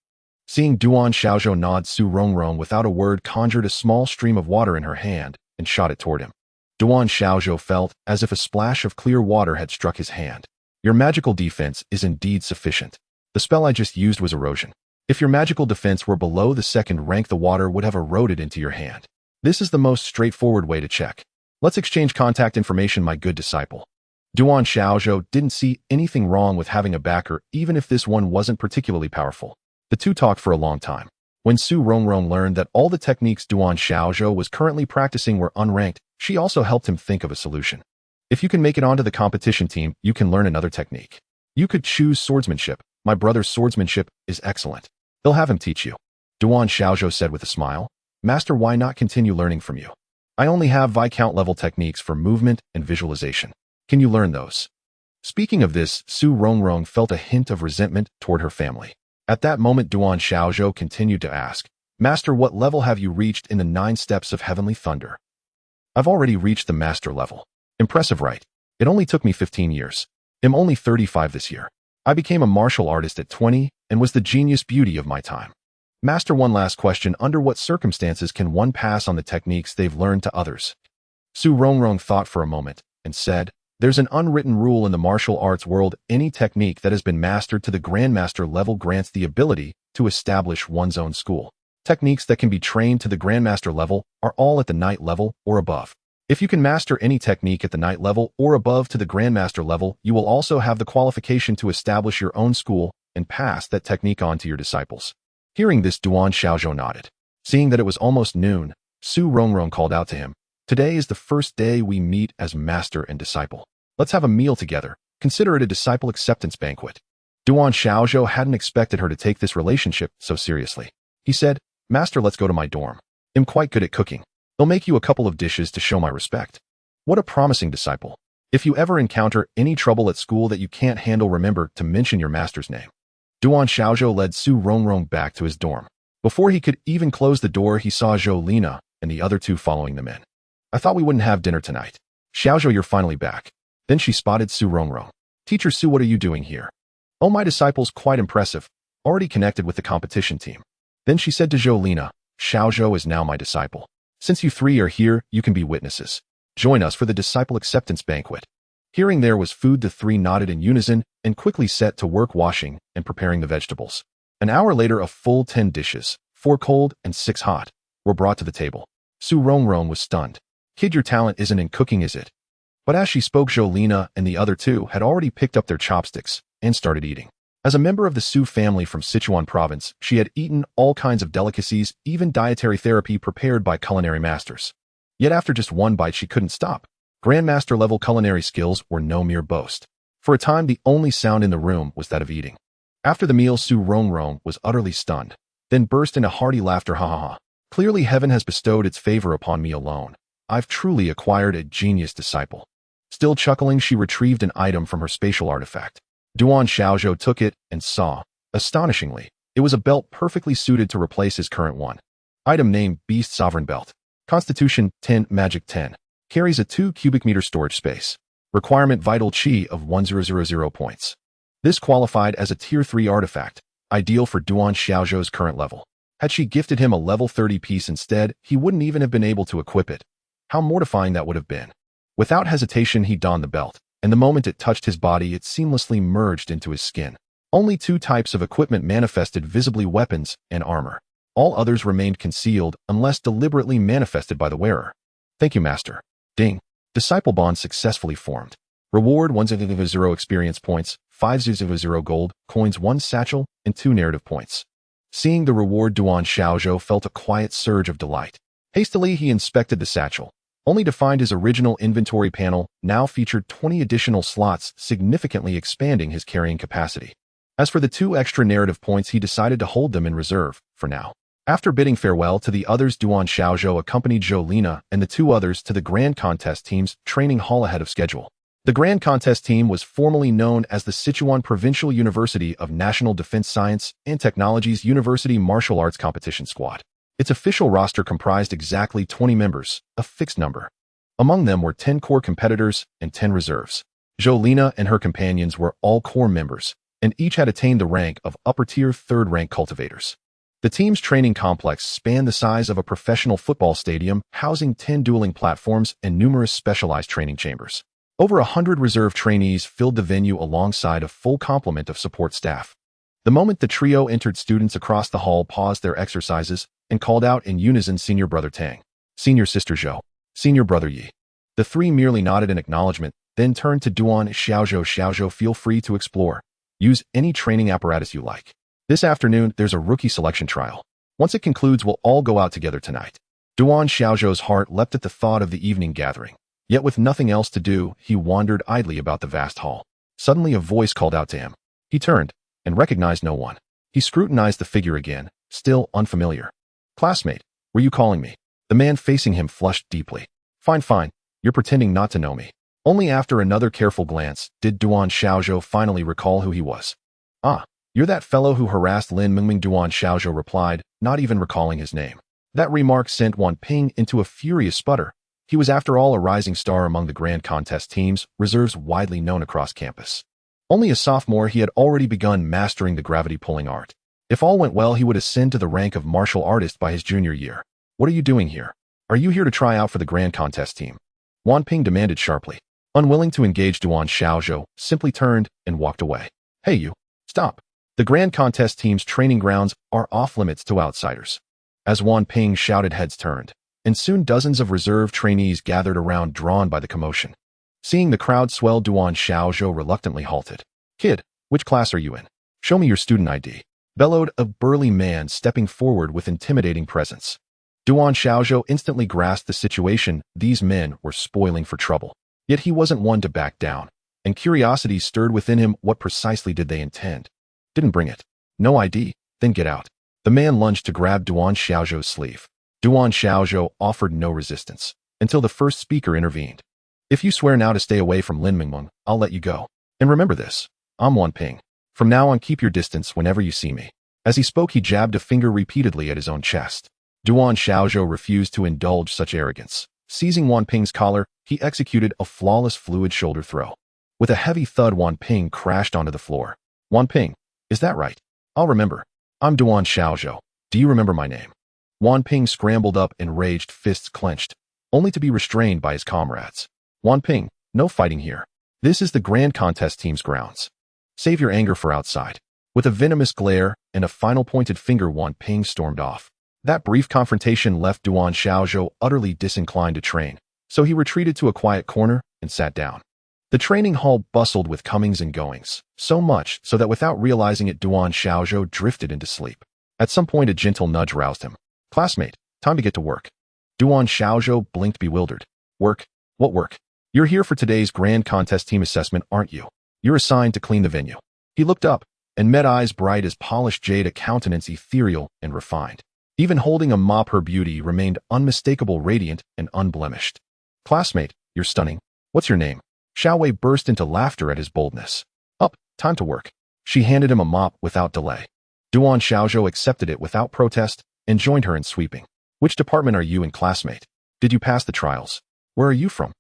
Speaker 1: Seeing Duan Xiaozhou nod, Su Rongrong without a word conjured a small stream of water in her hand and shot it toward him. Duan Xiaozhou felt as if a splash of clear water had struck his hand. Your magical defense is indeed sufficient. The spell I just used was erosion. If your magical defense were below the 2nd rank, the water would have eroded into your hand. This is the most straightforward way to check. Let's exchange contact information, my good disciple. Duan Xiaozhou didn't see anything wrong with having a backer, even if this one wasn't particularly powerful. The two talked for a long time. When Su Rongrong learned that all the techniques Duan Xiaozhou was currently practicing were unranked, she also helped him think of a solution. If you can make it onto the competition team, you can learn another technique. You could choose swordsmanship. My brother's swordsmanship is excellent. They'll have him teach you. Duan Xiaozhou said with a smile. Master, why not continue learning from you? I only have Viscount level techniques for movement and visualization. Can you learn those? Speaking of this, Su Rongrong felt a hint of resentment toward her family. At that moment, Duan Xiaozhou continued to ask, Master, what level have you reached in the 9 steps of heavenly thunder? I've already reached the master level. Impressive, right? It only took me 15 years. I'm only 35 this year. I became a martial artist at 20 and was the genius beauty of my time. Master, one last question. Under what circumstances can one pass on the techniques they've learned to others? Su Rongrong thought for a moment and said, there's an unwritten rule in the martial arts world. Any technique that has been mastered to the grandmaster level grants the ability to establish one's own school. Techniques that can be trained to the grandmaster level are all at the knight level or above. If you can master any technique at the knight level or above to the grandmaster level, you will also have the qualification to establish your own school and pass that technique on to your disciples. Hearing this, Duan Xiaozhou nodded. Seeing that it was almost noon, Su Rongrong called out to him, today is the first day we meet as master and disciple. Let's have a meal together. Consider it a disciple acceptance banquet. Duan Xiaozhou hadn't expected her to take this relationship so seriously. He said, Master, let's go to my dorm. I'm quite good at cooking. They'll make you a couple of dishes to show my respect. What a promising disciple. If you ever encounter any trouble at school that you can't handle, remember to mention your master's name. Duan Xiaozhou led Su Rongrong back to his dorm. Before he could even close the door, he saw Zhou Lina and the other two following them in. I thought we wouldn't have dinner tonight. Xiaozhou, you're finally back. Then she spotted Su Rongrong. Teacher Su, what are you doing here? Oh, my disciple's quite impressive. Already connected with the competition team. Then she said to Zhou Lina, Xiaozhou is now my disciple. Since you 3 are here, you can be witnesses. Join us for the disciple acceptance banquet. Hearing there was food, the 3 nodded in unison and quickly set to work washing and preparing the vegetables. An hour later, a full 10 dishes, 4 cold and 6 hot, were brought to the table. Su Rongrong was stunned. Kid, your talent isn't in cooking, is it? But as she spoke, Zhou Lina and the other 2 had already picked up their chopsticks and started eating. As a member of the Su family from Sichuan province, she had eaten all kinds of delicacies, even dietary therapy prepared by culinary masters. Yet after just 1 bite, she couldn't stop. Grandmaster-level culinary skills were no mere boast. For a time, the only sound in the room was that of eating. After the meal, Su Rongrong was utterly stunned, then burst into hearty laughter. Ha ha ha. Clearly heaven has bestowed its favor upon me alone. I've truly acquired a genius disciple. Still chuckling, she retrieved an item from her spatial artifact. Duan Xiaozhou took it and saw, astonishingly, it was a belt perfectly suited to replace his current one. Item name, Beast Sovereign Belt. Constitution 10, Magic 10. Carries a 2 cubic meter storage space. Requirement Vital Chi of 1000 points. This qualified as a Tier 3 artifact, ideal for Duan Xiaozhou's current level. Had she gifted him a level 30 piece instead, he wouldn't even have been able to equip it. How mortifying that would have been. Without hesitation, he donned the belt, and the moment it touched his body, it seamlessly merged into his skin. Only 2 types of equipment manifested visibly: weapons and armor. All others remained concealed unless deliberately manifested by the wearer. Thank you, Master. Ding. Disciple bond successfully formed. Reward 100 experience points, 500 gold, coins, 1 satchel, and 2 narrative points. Seeing the reward, Duan Xiaozhou felt a quiet surge of delight. Hastily, he inspected the satchel, only to find his original inventory panel now featured 20 additional slots, significantly expanding his carrying capacity. As for the 2 extra narrative points, he decided to hold them in reserve, for now. After bidding farewell to the others, Duan Xiaozhou accompanied Zhou Lina and the 2 others to the Grand Contest Team's training hall ahead of schedule. The Grand Contest Team was formerly known as the Sichuan Provincial University of National Defense Science and Technology's University Martial Arts Competition Squad. Its official roster comprised exactly 20 members, a fixed number. Among them were 10 core competitors and 10 reserves. Zhou Lina and her companions were all core members, and each had attained the rank of upper-tier 3rd-rank cultivators. The team's training complex spanned the size of a professional football stadium, housing 10 dueling platforms and numerous specialized training chambers. Over 100 reserve trainees filled the venue alongside a full complement of support staff. The moment the trio entered, students across the hall paused their exercises and called out in unison, Senior Brother Tang. Senior Sister Zhou. Senior Brother Yi. The three merely nodded in acknowledgement, then turned to Duan Xiaozhou. Xiaozhou, feel free to explore. Use any training apparatus you like. This afternoon, there's a rookie selection trial. Once it concludes, we'll all go out together tonight. Duan Xiaozhou's heart leapt at the thought of the evening gathering. Yet with nothing else to do, he wandered idly about the vast hall. Suddenly a voice called out to him. He turned and recognized no one. He scrutinized the figure again, still unfamiliar. Classmate, were you calling me? The man facing him flushed deeply. Fine, you're pretending not to know me. Only after another careful glance did Duan Xiaozhou finally recall who he was. Ah, you're that fellow who harassed Lin Mingming. Duan Xiaozhou replied, not even recalling his name. That remark sent Wan Ping into a furious sputter. He was after all a rising star among the grand contest teams, reserves widely known across campus. Only a sophomore, he had already begun mastering the gravity-pulling art. If all went well, he would ascend to the rank of martial artist by his junior year. What are you doing here? Are you here to try out for the grand contest team? Wan Ping demanded sharply. Unwilling to engage, Duan Xiaozhou simply turned and walked away. Hey you, stop. The grand contest team's training grounds are off-limits to outsiders. As Wan Ping shouted, heads turned, and soon dozens of reserve trainees gathered around, drawn by the commotion. Seeing the crowd swell, Duan Xiaozhou reluctantly halted. Kid, which class are you in? Show me your student ID, bellowed a burly man stepping forward with intimidating presence. Duan Xiaozhou instantly grasped the situation. These men were spoiling for trouble. Yet he wasn't one to back down, and curiosity stirred within him. What precisely did they intend? Didn't bring it. No ID? Then get out. The man lunged to grab Duan Xiaozhou's sleeve. Duan Xiaozhou offered no resistance, until the first speaker intervened. If you swear now to stay away from Lin Mingmeng, I'll let you go. And remember this, I'm Wan Ping. From now on, keep your distance whenever you see me. As he spoke, he jabbed a finger repeatedly at his own chest. Duan Xiaozhou refused to indulge such arrogance. Seizing Wan Ping's collar, he executed a flawless fluid shoulder throw. With a heavy thud, Wan Ping crashed onto the floor. Wan Ping, is that right? I'll remember. I'm Duan Xiaozhou. Do you remember my name? Wan Ping scrambled up, enraged, fists clenched, only to be restrained by his comrades. Wan Ping, no fighting here. This is the grand contest team's grounds. Save your anger for outside. With a venomous glare and a final pointed finger, Wan Ping stormed off. That brief confrontation left Duan Xiaozhou utterly disinclined to train, so he retreated to a quiet corner and sat down. The training hall bustled with comings and goings, so much so that without realizing it, Duan Xiaozhou drifted into sleep. At some point, a gentle nudge roused him. Classmate, time to get to work. Duan Xiaozhou blinked, bewildered. Work? What work? You're here for today's grand contest team assessment, aren't you? You're assigned to clean the venue. He looked up and met eyes bright as polished jade, a countenance ethereal and refined. Even holding a mop, her beauty remained unmistakable, radiant and unblemished. Classmate, you're stunning. What's your name? Xiaowei burst into laughter at his boldness. Up, time to work. She handed him a mop without delay. Duan Xiaozhou accepted it without protest and joined her in sweeping. Which department are you in, classmate? Did you pass the trials? Where are you from?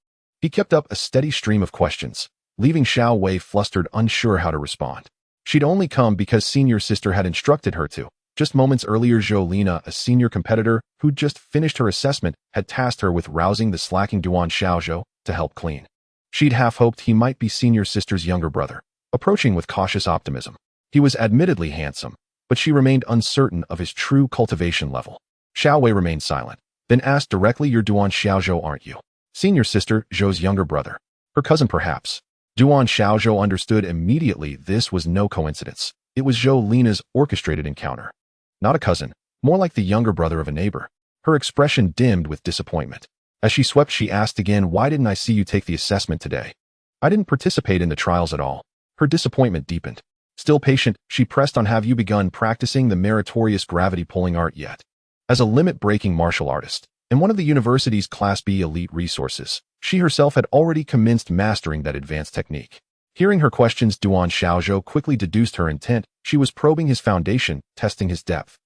Speaker 1: He kept up a steady stream of questions, leaving Xiaowei flustered, unsure how to respond. She'd only come because senior sister had instructed her to. Just moments earlier, Zhou, a senior competitor who'd just finished her assessment, had tasked her with rousing the slacking Duan Xiaozhou to help clean. She'd half hoped he might be senior sister's younger brother, approaching with cautious optimism. He was admittedly handsome, but she remained uncertain of his true cultivation level. Xiaowei remained silent, then asked directly, You're Duan Xiaozhou, aren't you? Senior sister, Zhou's younger brother. Her cousin, perhaps. Duan Xiaozhou understood immediately this was no coincidence. It was Zhou orchestrated encounter. Not a cousin, more like the younger brother of a neighbor. Her expression dimmed with disappointment. As she swept, she asked again, Why didn't I see you take the assessment today? I didn't participate in the trials at all. Her disappointment deepened. Still patient, she pressed on, Have you begun practicing the meritorious gravity-pulling art yet? As a limit-breaking martial artist, and one of the university's Class B elite resources, she herself had already commenced mastering that advanced technique. Hearing her questions, Duan Xiaozhou quickly deduced her intent. She was probing his foundation, testing his depth.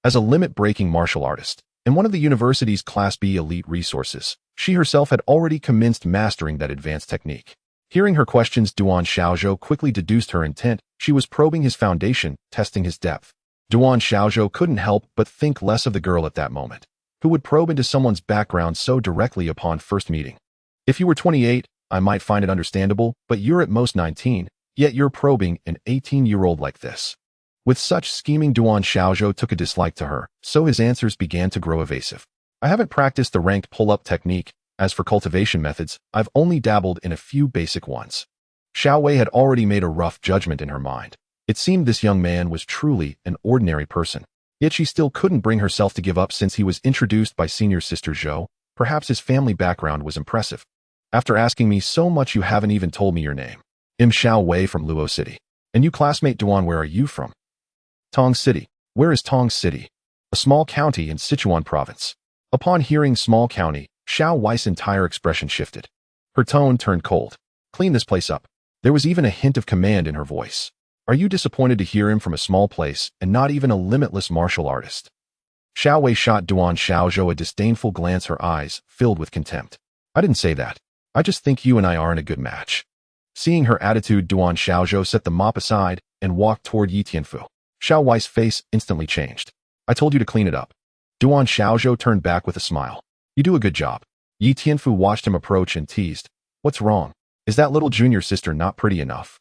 Speaker 1: As a limit-breaking martial artist, and one of the university's Class B elite resources, she herself had already commenced mastering that advanced technique. Hearing her questions, Duan Xiaozhou quickly deduced her intent. She was probing his foundation, testing his depth. Duan Xiaozhou couldn't help but think less of the girl at that moment. Who would probe into someone's background so directly upon first meeting? If you were 28, I might find it understandable, but you're at most 19, yet you're probing an 18-year-old like this. With such scheming, Duan Xiaozhou took a dislike to her, so his answers began to grow evasive. I haven't practiced the ranked pull-up technique. As for cultivation methods, I've only dabbled in a few basic ones. Xiao Wei had already made a rough judgment in her mind. It seemed this young man was truly an ordinary person. Yet she still couldn't bring herself to give up since he was introduced by senior sister Zhou. Perhaps his family background was impressive. After asking me so much, you haven't even told me your name. I'm Xiao Wei from Luo City. And you classmate Duan, where are you from? Tong City. Where is Tong City? A small county in Sichuan province. Upon hearing small county, Xiao Wei's entire expression shifted. Her tone turned cold. Clean this place up. There was even a hint of command in her voice. Are you disappointed to hear him from a small place and not even a limitless martial artist? Xiao Wei shot Duan Xiaozhou a disdainful glance, her eyes filled with contempt. I didn't say that. I just think you and I aren't a good match. Seeing her attitude, Duan Xiaozhou set the mop aside and walked toward Yi Tianfu. Xiao Wei's face instantly changed. I told you to clean it up. Duan Xiaozhou turned back with a smile. You do a good job. Yi Tianfu watched him approach and teased. What's wrong? Is that little junior sister not pretty enough?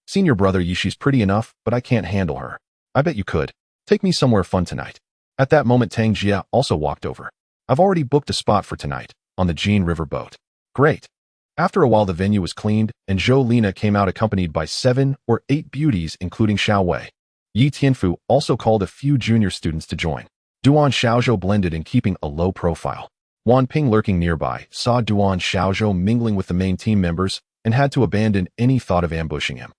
Speaker 1: Senior brother Yi, she's pretty enough, but I can't handle her. I bet you could. Take me somewhere fun tonight. At that moment, Tang Jia also walked over. I've already booked a spot for tonight, on the Jin River boat. Great. After a while, the venue was cleaned, and Zhou Lina came out accompanied by 7 or 8 beauties, including Xiao Wei. Yi Tianfu also called a few junior students to join. Duan Xiaozhou blended in, keeping a low profile. Wan Ping, lurking nearby, saw Duan Xiaozhou mingling with the main team members and had to abandon any thought of ambushing him.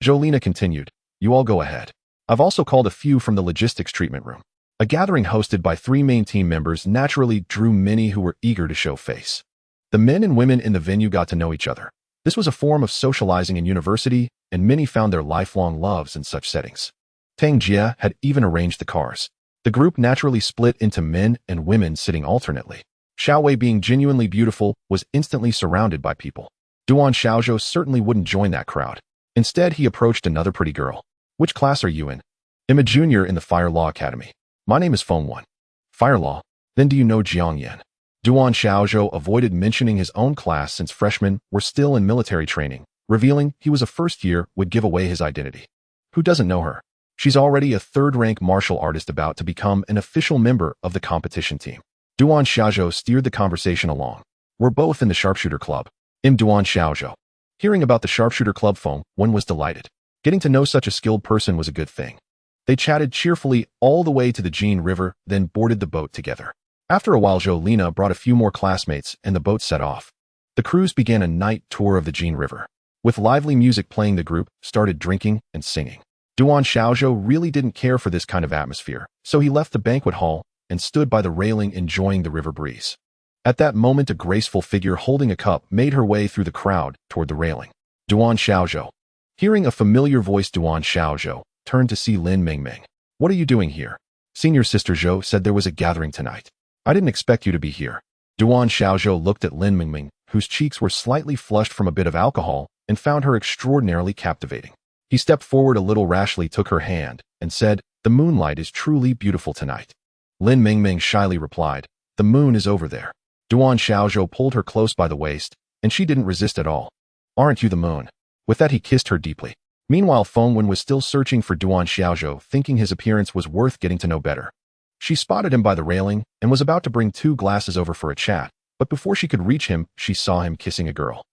Speaker 1: Zhou Lina continued, you all go ahead. I've also called a few from the logistics treatment room. A gathering hosted by 3 main team members naturally drew many who were eager to show face. The men and women in the venue got to know each other. This was a form of socializing in university, and many found their lifelong loves in such settings. Tang Jia had even arranged the cars. The group naturally split into men and women sitting alternately. Xiao Wei, being genuinely beautiful, was instantly surrounded by people. Duan Xiaozhou certainly wouldn't join that crowd. Instead, he approached another pretty girl. Which class are you in? I'm a junior in the Fire Law Academy. My name is Feng Wan. Fire Law? Then do you know Jiang Yan? Duan Xiaozhou avoided mentioning his own class since freshmen were still in military training. Revealing he was a first year would give away his identity. Who doesn't know her? She's already a third-rank martial artist about to become an official member of the competition team. Duan Xiaozhou steered the conversation along. We're both in the sharpshooter club. I'm Duan Xiaozhou. Hearing about the sharpshooter club, Feng Wan was delighted. Getting to know such a skilled person was a good thing. They chatted cheerfully all the way to the Jin River, then boarded the boat together. After a while, Zhou Lina brought a few more classmates and the boat set off. The cruise began a night tour of the Jin River. With lively music playing, the group started drinking and singing. Duan Xiaozhou really didn't care for this kind of atmosphere, so he left the banquet hall and stood by the railing enjoying the river breeze. At that moment, a graceful figure holding a cup made her way through the crowd toward the railing. Duan Xiaozhou. Hearing a familiar voice, Duan Xiaozhou turned to see Lin Mingming. What are you doing here? Senior sister Zhou said there was a gathering tonight. I didn't expect you to be here. Duan Xiaozhou looked at Lin Mingming, whose cheeks were slightly flushed from a bit of alcohol, and found her extraordinarily captivating. He stepped forward a little rashly, took her hand, and said, the moonlight is truly beautiful tonight. Lin Mingming shyly replied, the moon is over there. Duan Xiaozhou pulled her close by the waist, and she didn't resist at all. Aren't you the moon? With that, he kissed her deeply. Meanwhile, Feng Wan was still searching for Duan Xiaozhou, thinking his appearance was worth getting to know better. She spotted him by the railing and was about to bring 2 glasses over for a chat, but before she could reach him, she saw him kissing a girl.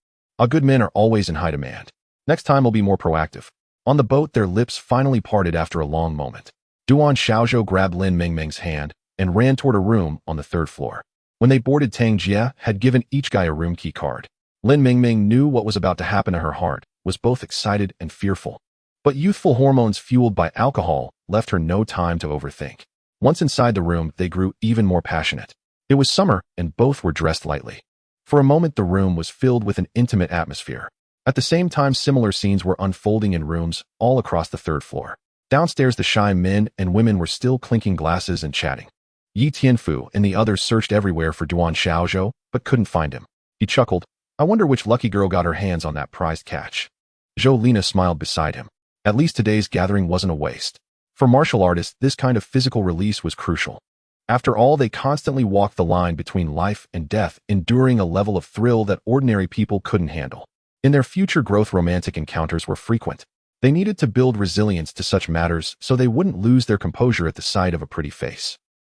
Speaker 1: Good men are always in high demand. Next time I'll be more proactive. On the boat, their lips finally parted after a long moment. Duan Xiaozhou grabbed Lin Mingming's hand and ran toward a room on the 3rd floor. When they boarded, Tang Jia had given each guy a room key card. Lin Mingming knew what was about to happen to her heart, was both excited and fearful. But youthful hormones fueled by alcohol left her no time to overthink. Once inside the room, they grew even more passionate. It was summer, and both were dressed lightly. For a moment, the room was filled with an intimate atmosphere. At the same time, similar scenes were unfolding in rooms all across the 3rd floor. Downstairs, the shy men and women were still clinking glasses and chatting. Yi Tianfu and the others searched everywhere for Duan Xiaozhou, but couldn't find him. He chuckled. I wonder which lucky girl got her hands on that prized catch. Zhou Lina smiled beside him. At least today's gathering wasn't a waste. For martial artists, this kind of physical release was crucial. After all, they constantly walked the line between life and death, enduring a level of thrill that ordinary people couldn't handle. In their future growth, romantic encounters were frequent. They needed to build resilience to such matters so they wouldn't lose their composure at the sight of a pretty face.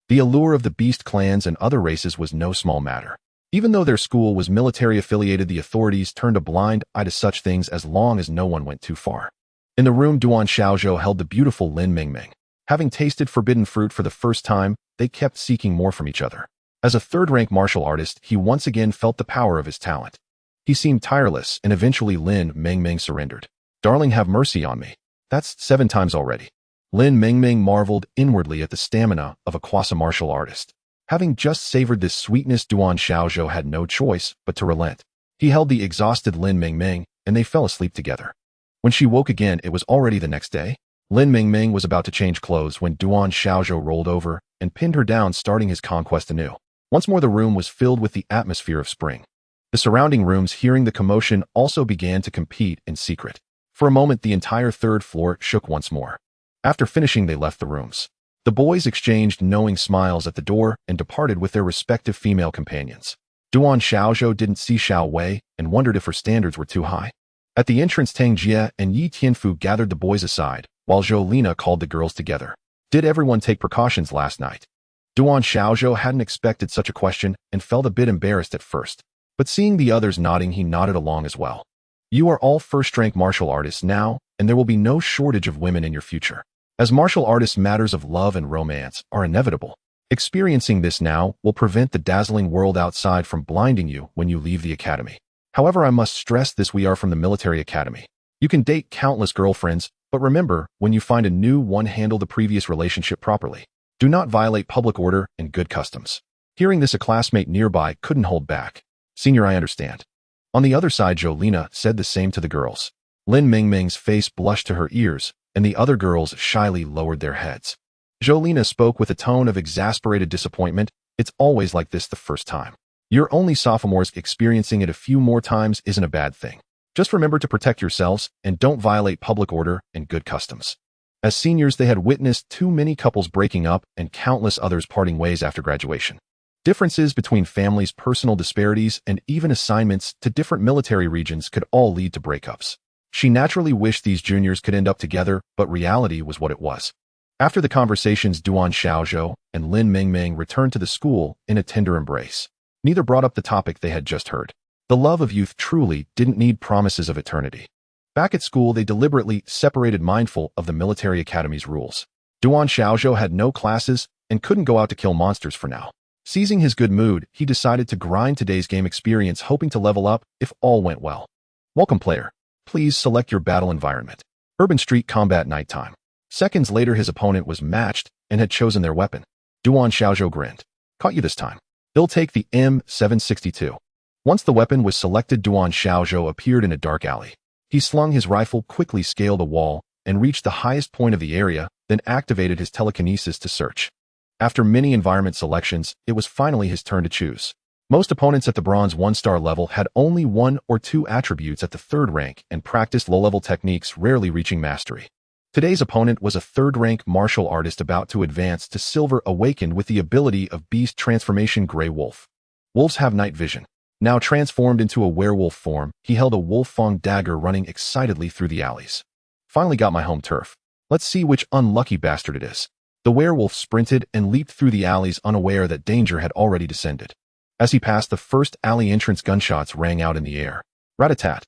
Speaker 1: The allure of the beast clans and other races was no small matter. Even though their school was military-affiliated, the authorities turned a blind eye to such things as long as no one went too far. In the room, Duan Xiaozhou held the beautiful Lin Mingming. Having tasted forbidden fruit for the first time, they kept seeking more from each other. As a third-rank martial artist, he once again felt the power of his talent. He seemed tireless, and eventually Lin Mingming surrendered. "Darling, have mercy on me. That's 7 times already." Lin Mingming marveled inwardly at the stamina of a quasi-martial artist. Having just savored this sweetness, Duan Xiaozhou had no choice but to relent. He held the exhausted Lin Mingming, and they fell asleep together. When she woke again, it was already the next day. Lin Mingming was about to change clothes when Duan Xiaozhou rolled over and pinned her down, starting his conquest anew. Once more, the room was filled with the atmosphere of spring. The surrounding rooms, hearing the commotion, also began to compete in secret. For a moment, the entire 3rd floor shook once more. After finishing, they left the rooms. The boys exchanged knowing smiles at the door and departed with their respective female companions. Duan Xiaozhou didn't see Xiao Wei and wondered if her standards were too high. At the entrance, Tang Jie and Yi Tianfu gathered the boys aside, while Zhou Lina called the girls together. "Did everyone take precautions last night?" Duan Xiaozhou hadn't expected such a question and felt a bit embarrassed at first. But seeing the others nodding, he nodded along as well. "You are all first-rank martial artists now, and there will be no shortage of women in your future. As martial artists, matters of love and romance are inevitable. Experiencing this now will prevent the dazzling world outside from blinding you when you leave the academy. However, I must stress this: we are from the military academy. You can date countless girlfriends, but remember, when you find a new one, handle the previous relationship properly. Do not violate public order and good customs." Hearing this, a classmate nearby couldn't hold back. "Senior, I understand." On the other side, Zhou Lina said the same to the girls. Lin Mingming's face blushed to her ears, and the other girls shyly lowered their heads. Zhou Lina spoke with a tone of exasperated disappointment. "It's always like this the first time. You're only sophomores. Experiencing it a few more times isn't a bad thing. Just remember to protect yourselves and don't violate public order and good customs." As seniors, they had witnessed too many couples breaking up and countless others parting ways after graduation. Differences between families, personal disparities, and even assignments to different military regions could all lead to breakups. She naturally wished these juniors could end up together, but reality was what it was. After the conversations, Duan Xiaozhou and Lin Mingming returned to the school in a tender embrace. Neither brought up the topic they had just heard. The love of youth truly didn't need promises of eternity. Back at school, they deliberately separated, mindful of the military academy's rules. Duan Xiaozhou had no classes and couldn't go out to kill monsters for now. Seizing his good mood, he decided to grind today's game experience, hoping to level up if all went well. "Welcome, player. Please select your battle environment." Urban Street Combat, nighttime. Seconds later, his opponent was matched and had chosen their weapon. Duan Xiaozhou grinned. "Caught you this time. He'll take the M762. Once the weapon was selected, Duan Xiaozhou appeared in a dark alley. He slung his rifle, quickly scaled a wall, and reached the highest point of the area, then activated his telekinesis to search. After many environment selections, it was finally his turn to choose. Most opponents at the bronze 1-star level had only 1 or 2 attributes at the 3rd rank and practiced low-level techniques, rarely reaching mastery. Today's opponent was a 3rd-rank martial artist about to advance to silver, awakened with the ability of beast transformation. Grey Wolf. Wolves have night vision. Now transformed into a werewolf form, he held a wolf-fang dagger, running excitedly through the alleys. "Finally got my home turf. Let's see which unlucky bastard it is." The werewolf sprinted and leaped through the alleys, unaware that danger had already descended. As he passed the first alley entrance, gunshots rang out in the air. Rat-a-tat.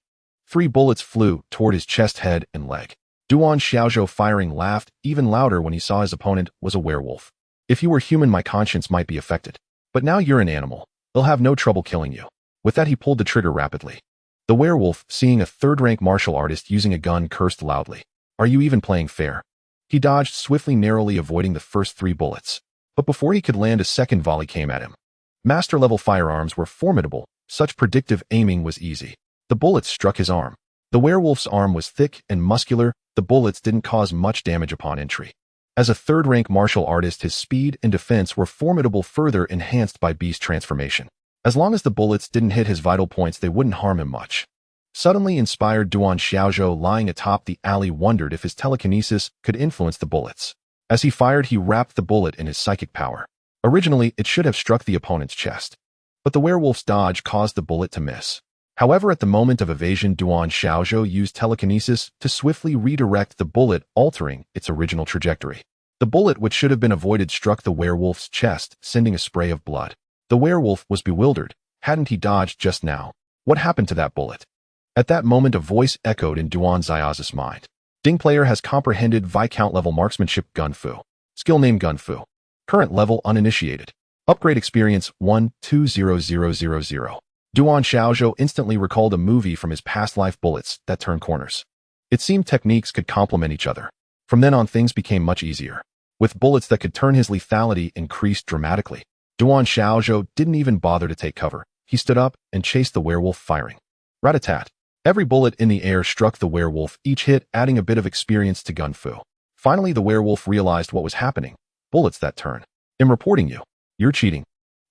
Speaker 1: 3 bullets flew toward his chest, head, and leg. Duan Xiaozhou, firing, laughed even louder when he saw his opponent was a werewolf. "If you were human, my conscience might be affected. But now you're an animal. They'll have no trouble killing you." With that, he pulled the trigger rapidly. The werewolf, seeing a 3rd-rank martial artist using a gun, cursed loudly. "Are you even playing fair?" He dodged swiftly, narrowly avoiding the first 3 bullets. But before he could land, a second volley came at him. Master-level firearms were formidable. Such predictive aiming was easy. The bullets struck his arm. The werewolf's arm was thick and muscular. The bullets didn't cause much damage upon entry. As a 3rd-rank martial artist, his speed and defense were formidable, further enhanced by beast transformation. As long as the bullets didn't hit his vital points, they wouldn't harm him much. Suddenly inspired, Duan Xiaozhou, lying atop the alley, wondered if his telekinesis could influence the bullets. As he fired, he wrapped the bullet in his psychic power. Originally, it should have struck the opponent's chest, but the werewolf's dodge caused the bullet to miss. However, at the moment of evasion, Duan Xiaozhou used telekinesis to swiftly redirect the bullet, altering its original trajectory. The bullet, which should have been avoided, struck the werewolf's chest, sending a spray of blood. The werewolf was bewildered. Hadn't he dodged just now? What happened to that bullet? At that moment, a voice echoed in Duan-Xiao's mind. Ding player has comprehended Viscount level marksmanship Gun Fu. Skill name Gun Fu. Current level uninitiated. Upgrade experience 1-2-0-0-0-0. Duan Xiaozhou instantly recalled a movie from his past life, Bullets That Turn Corners. It seemed techniques could complement each other. From then on, things became much easier. With bullets that could turn, his lethality increased dramatically. Duan Xiaozhou didn't even bother to take cover. He stood up and chased the werewolf, firing. Rat-a-tat. Every bullet in the air struck the werewolf, each hit adding a bit of experience to Gun Fu. Finally, the werewolf realized what was happening. Bullets that turn. I'm reporting you. You're cheating.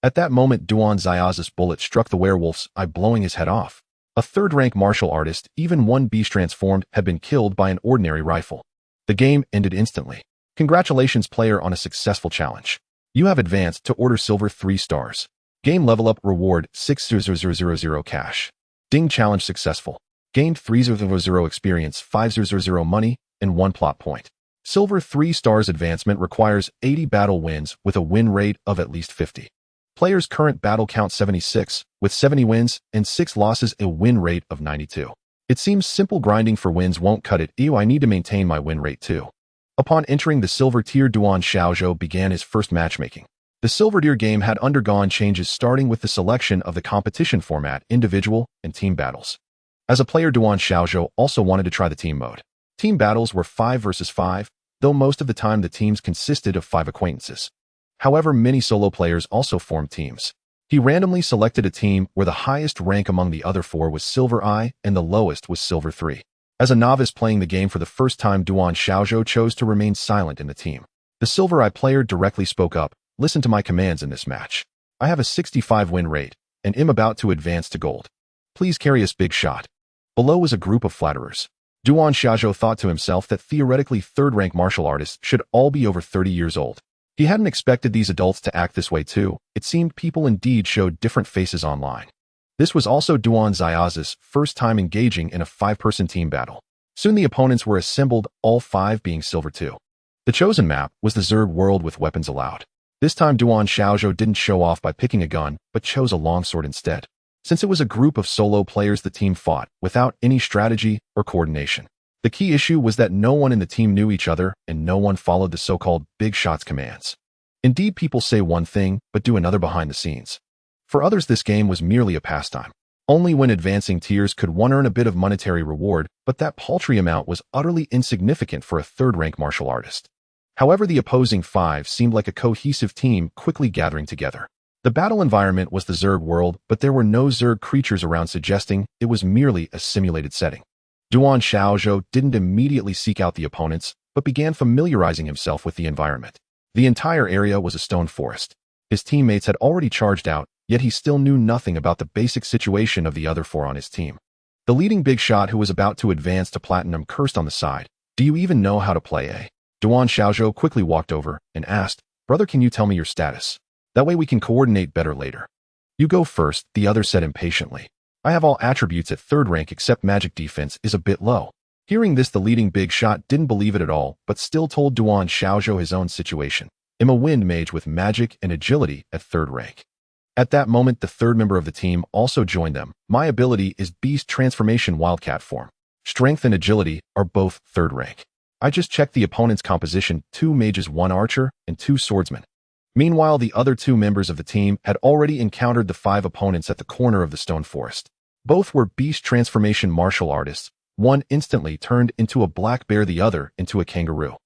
Speaker 1: At that moment, Duan-Xiao's bullet struck the werewolf's eye, blowing his head off. A third-rank martial artist, even one beast transformed, had been killed by an ordinary rifle. The game ended instantly. Congratulations, player, on a successful challenge. You have advanced to Order Silver 3 stars. Game level up, reward 6,000 cash. Ding challenge successful. Gained 3,000 experience, 5,000 money, and 1 plot point. Silver 3 stars advancement requires 80 battle wins with a win rate of at least 50. Player's current battle count 76, with 70 wins and 6 losses, a win rate of 92. It seems simple. Grinding for wins won't cut it. I need to maintain my win rate too. Upon entering the silver tier, Duan Xiaozhou began his first matchmaking. The silver tier game had undergone changes, starting with the selection of the competition format, individual and team battles. As a player, Duan Xiaozhou also wanted to try the team mode. Team battles were 5 versus 5, though most of the time the teams consisted of 5 acquaintances. However, many solo players also formed teams. He randomly selected a team where the highest rank among the other 4 was Silver I and the lowest was Silver 3. As a novice playing the game for the first time, Duan Xiaozhou chose to remain silent in the team. The Silver I player directly spoke up. Listen to my commands in this match. I have a 65 win rate and am about to advance to gold. Please carry us, big shot. Below was a group of flatterers. Duan Xiaozhou thought to himself that theoretically third-rank martial artists should all be over 30 years old. He hadn't expected these adults to act this way too. It seemed people indeed showed different faces online. This was also Duan Xiao's first time engaging in a 5-person team battle. Soon the opponents were assembled, all 5 being Silver 2. The chosen map was the Zerg world with weapons allowed. This time Duan Xiaozhou didn't show off by picking a gun, but chose a longsword instead. Since it was a group of solo players, the team fought without any strategy or coordination. The key issue was that no one in the team knew each other and no one followed the so-called big shots commands. Indeed, people say one thing but do another behind the scenes. For others, this game was merely a pastime. Only when advancing tiers could one earn a bit of monetary reward, but that paltry amount was utterly insignificant for a third-rank martial artist. However, the opposing 5 seemed like a cohesive team quickly gathering together. The battle environment was the Zerg world, but there were no Zerg creatures around, suggesting it was merely a simulated setting. Duan Xiaozhou didn't immediately seek out the opponents, but began familiarizing himself with the environment. The entire area was a stone forest. His teammates had already charged out, yet he still knew nothing about the basic situation of the other 4 on his team. The leading big shot, who was about to advance to platinum, cursed on the side. Do you even know how to play a? Duan Xiaozhou quickly walked over and asked, Brother, can you tell me your status? That way we can coordinate better later. You go first, the other said impatiently. I have all attributes at 3rd rank except magic defense is a bit low. Hearing this, the leading big shot didn't believe it at all, but still told Duan Xiaozhou his own situation. I'm a wind mage with magic and agility at 3rd rank. At that moment, the 3rd member of the team also joined them. My ability is beast transformation wildcat form. Strength and agility are both 3rd rank. I just checked the opponent's composition, 2 mages, 1 archer, and 2 swordsmen. Meanwhile, the other 2 members of the team had already encountered the 5 opponents at the corner of the stone forest. Both were beast transformation martial artists. One instantly turned into a black bear, the other into a kangaroo.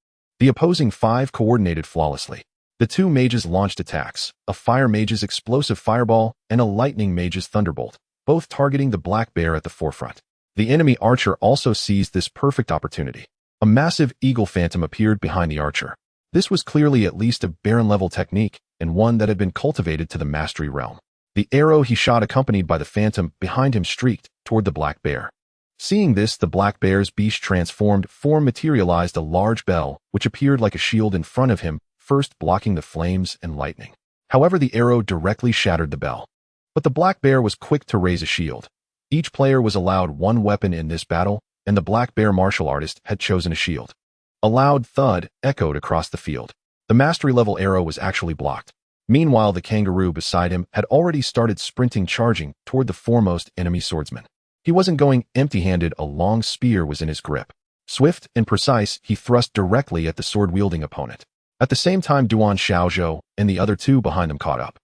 Speaker 1: The opposing 5 coordinated flawlessly. The 2 mages launched attacks, a fire mage's explosive fireball and a lightning mage's thunderbolt, both targeting the black bear at the forefront. The enemy archer also seized this perfect opportunity. A massive eagle phantom appeared behind the archer. This was clearly at least a Baron-level technique, and one that had been cultivated to the mastery realm. The arrow he shot, accompanied by the phantom behind him, streaked toward the black bear. Seeing this, the black bear's beast transformed form materialized a large bell, which appeared like a shield in front of him, first blocking the flames and lightning. However, the arrow directly shattered the bell. But the black bear was quick to raise a shield. Each player was allowed 1 weapon in this battle, and the black bear martial artist had chosen a shield. A loud thud echoed across the field. The mastery-level arrow was actually blocked. Meanwhile, the kangaroo beside him had already started sprinting, charging toward the foremost enemy swordsman. He wasn't going empty-handed, a long spear was in his grip. Swift and precise, he thrust directly at the sword-wielding opponent. At the same time, Duan Xiaozhou and the other two behind them caught up.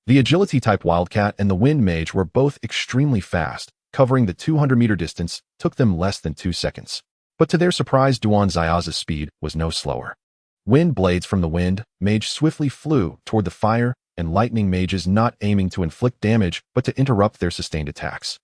Speaker 1: The agility-type wildcat and the wind mage were both extremely fast. Covering the 200-meter distance took them less than 2 seconds. But to their surprise, Duan Xiaozhou's speed was no slower. Wind blades from the wind mage swiftly flew toward the fire, and lightning mages not aiming to inflict damage but to interrupt their sustained attacks.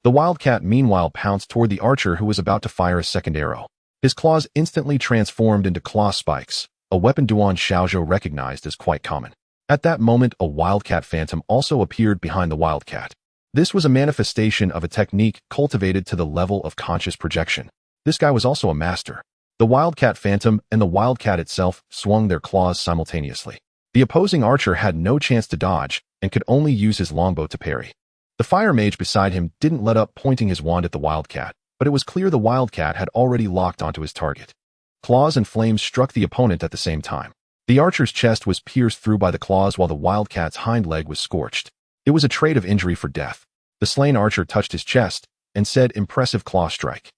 Speaker 1: The wildcat meanwhile pounced toward the archer who was about to fire a second arrow. His claws instantly transformed into claw spikes, a weapon Duan Xiaozhou recognized as quite common. At that moment, a wildcat phantom also appeared behind the wildcat. This was a manifestation of a technique cultivated to the level of conscious projection. This guy was also a master. The wildcat phantom and the wildcat itself swung their claws simultaneously. The opposing archer had no chance to dodge and could only use his longbow to parry. The fire mage beside him didn't let up pointing his wand at the wildcat, but it was clear the wildcat had already locked onto his target. Claws and flames struck the opponent at the same time. The archer's chest was pierced through by the claws while the wildcat's hind leg was scorched. It was a trade of injury for death. The slain archer touched his chest and said, "Impressive claw strike."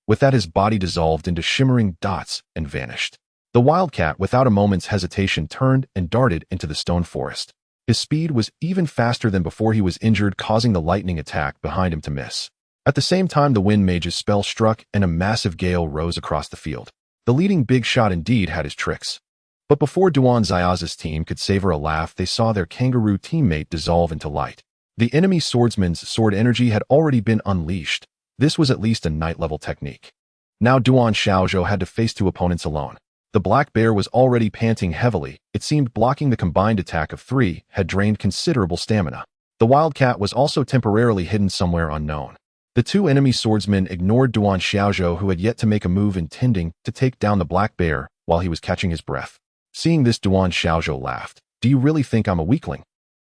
Speaker 1: With that, his body dissolved into shimmering dots and vanished. The wildcat, without a moment's hesitation, turned and darted into the stone forest. His speed was even faster than before he was injured, causing the lightning attack behind him to miss. At the same time, the wind mage's spell struck and a massive gale rose across the field. The leading big shot indeed had his tricks. But before Duan Xiaozhou's team could savor a laugh, they saw their kangaroo teammate dissolve into light. The enemy swordsman's sword energy had already been unleashed. This was at least a night-level technique. Now Duan Xiaozhou had to face two opponents alone. The black bear was already panting heavily. It seemed blocking the combined attack of three had drained considerable stamina. The wildcat was also temporarily hidden somewhere unknown. The two enemy swordsmen ignored Duan Xiaozhou, who had yet to make a move intending to take down the black bear while he was catching his breath. Seeing this, Duan Xiaozhou laughed. "Do you really think I'm a weakling?"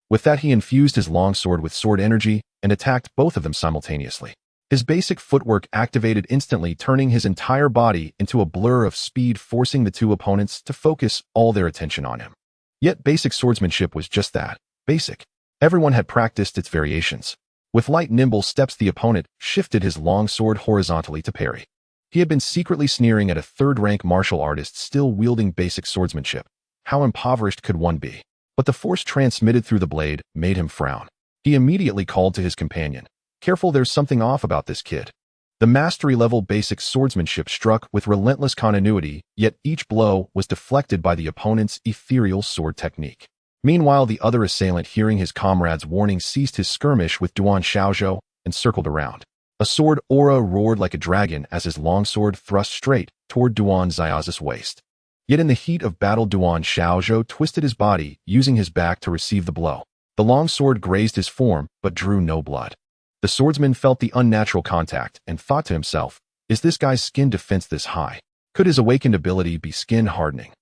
Speaker 1: With that, he infused his longsword with sword energy and attacked both of them simultaneously. His basic footwork activated instantly, turning his entire body into a blur of speed, forcing the two opponents to focus all their attention on him. Yet basic swordsmanship was just that, basic. Everyone had practiced its variations. With light, nimble steps, the opponent shifted his longsword horizontally to parry. He had been secretly sneering at a third-rank martial artist still wielding basic swordsmanship. How impoverished could one be? But the force transmitted through the blade made him frown. He immediately called to his companion. "Careful, there's something off about this kid." The mastery-level basic swordsmanship struck with relentless continuity, yet each blow was deflected by the opponent's ethereal sword technique. Meanwhile, the other assailant, hearing his comrade's warning, ceased his skirmish with Duan Xiaozhou and circled around. A sword aura roared like a dragon as his longsword thrust straight toward Duan Xiaozhou's waist. Yet in the heat of battle, Duan Xiaozhou twisted his body, using his back to receive the blow. The longsword grazed his form, but drew no blood. The swordsman felt the unnatural contact and thought to himself, "Is this guy's skin defense this high? Could his awakened ability be skin hardening?"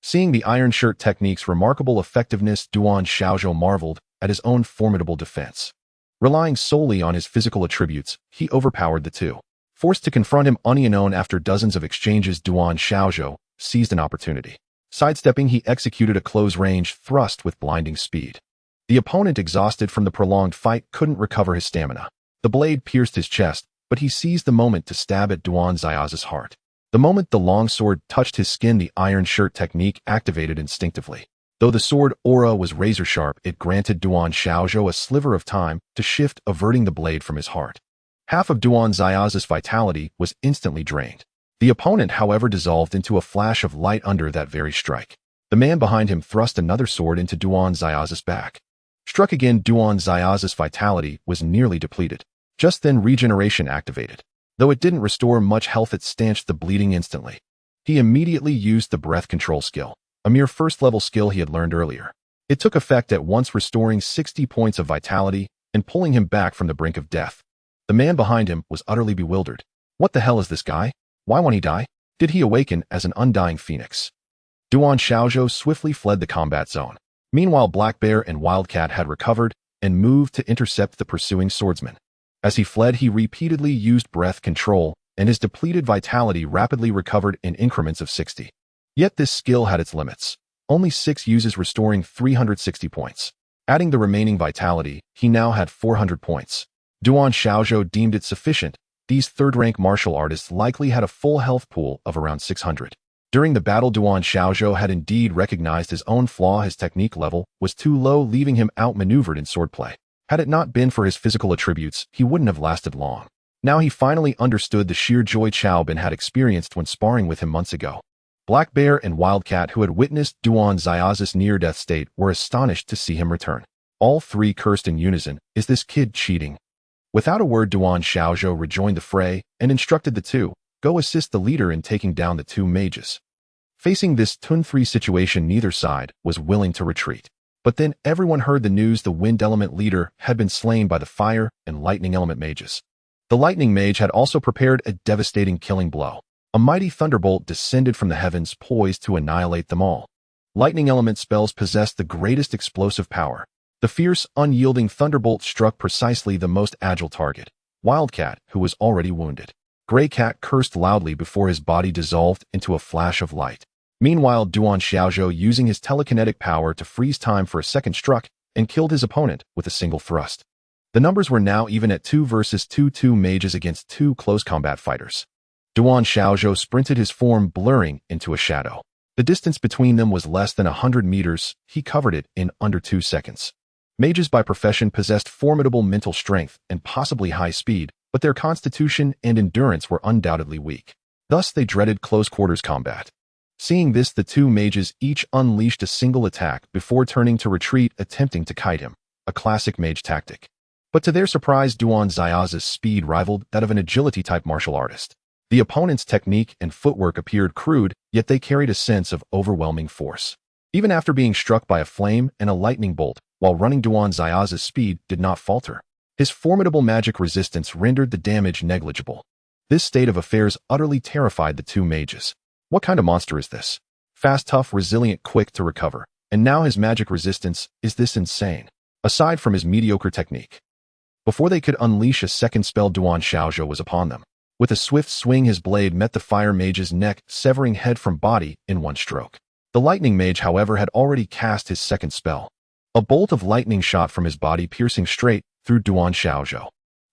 Speaker 1: Seeing the Iron Shirt technique's remarkable effectiveness, Duan Xiaozhou marveled at his own formidable defense. Relying solely on his physical attributes, he overpowered the two. Forced to confront him unknown after dozens of exchanges, Duan Xiaozhou seized an opportunity. Sidestepping, he executed a close-range thrust with blinding speed. The opponent, exhausted from the prolonged fight, couldn't recover his stamina. The blade pierced his chest, but he seized the moment to stab at Duan Xiaozhou's heart. The moment the longsword touched his skin, the Iron Shirt technique activated instinctively. Though the sword aura was razor-sharp, it granted Duan Xiaozhou a sliver of time to shift, averting the blade from his heart. Half of Duan Xiaozhou's vitality was instantly drained. The opponent, however, dissolved into a flash of light under that very strike. The man behind him thrust another sword into Duan Xiaozhou's back. Struck again, Duan Xiaozhou's vitality was nearly depleted. Just then, regeneration activated. Though it didn't restore much health, it stanched the bleeding instantly. He immediately used the breath control skill, a mere first-level skill he had learned earlier. It took effect at once, restoring 60 points of vitality and pulling him back from the brink of death. The man behind him was utterly bewildered. What the hell is this guy? Why won't he die? Did he awaken as an undying phoenix? Duan Xiaozhou swiftly fled the combat zone. Meanwhile, Black Bear and Wildcat had recovered and moved to intercept the pursuing swordsman. As he fled, he repeatedly used breath control and his depleted vitality rapidly recovered in increments of 60. Yet this skill had its limits. Only 6 uses restoring 360 points. Adding the remaining vitality, he now had 400 points. Duan Xiaozhou deemed it sufficient. These third-rank martial artists likely had a full health pool of around 600. During the battle, Duan Xiaozhou had indeed recognized his own flaw. His technique level was too low, leaving him outmaneuvered in swordplay. Had it not been for his physical attributes, he wouldn't have lasted long. Now he finally understood the sheer joy Xiaobin had experienced when sparring with him months ago. Black Bear and Wildcat, who had witnessed Duan Xiaozhou's near-death state, were astonished to see him return. All three cursed in unison, "Is this kid cheating?" Without a word, Duan Xiaozhou rejoined the fray and instructed the two, "Go assist the leader in taking down the 2 mages." Facing this Tun 3 situation, neither side was willing to retreat. But then everyone heard the news: the wind element leader had been slain by the fire and lightning element mages. The lightning mage had also prepared a devastating killing blow. A mighty thunderbolt descended from the heavens, poised to annihilate them all. Lightning element spells possessed the greatest explosive power. The fierce, unyielding thunderbolt struck precisely the most agile target, Wildcat, who was already wounded. Gray Cat cursed loudly before his body dissolved into a flash of light. Meanwhile, Duan Xiaozhou, using his telekinetic power to freeze time for a second, struck and killed his opponent with a single thrust. The numbers were now even at 2 versus 2 mages against 2 close combat fighters. Duan Xiaozhou sprinted, his form blurring into a shadow. The distance between them was less than 100 meters. He covered it in under 2 seconds. Mages by profession possessed formidable mental strength and possibly high speed, but their constitution and endurance were undoubtedly weak. Thus they dreaded close-quarters combat. Seeing this, the 2 mages each unleashed a single attack before turning to retreat, attempting to kite him, a classic mage tactic. But to their surprise, Duan Xiaozhou's speed rivaled that of an agility-type martial artist. The opponent's technique and footwork appeared crude, yet they carried a sense of overwhelming force. Even after being struck by a flame and a lightning bolt, while running, Duan Xiaozhou's speed did not falter. His formidable magic resistance rendered the damage negligible. This state of affairs utterly terrified the 2 mages. What kind of monster is this? Fast, tough, resilient, quick to recover. And now his magic resistance, is this insane? Aside from his mediocre technique. Before they could unleash a second spell, Duan Xiaozhou was upon them. With a swift swing, his blade met the fire mage's neck, severing head from body in one stroke. The lightning mage, however, had already cast his second spell. A bolt of lightning shot from his body, piercing straight through Duan Xiaozhou.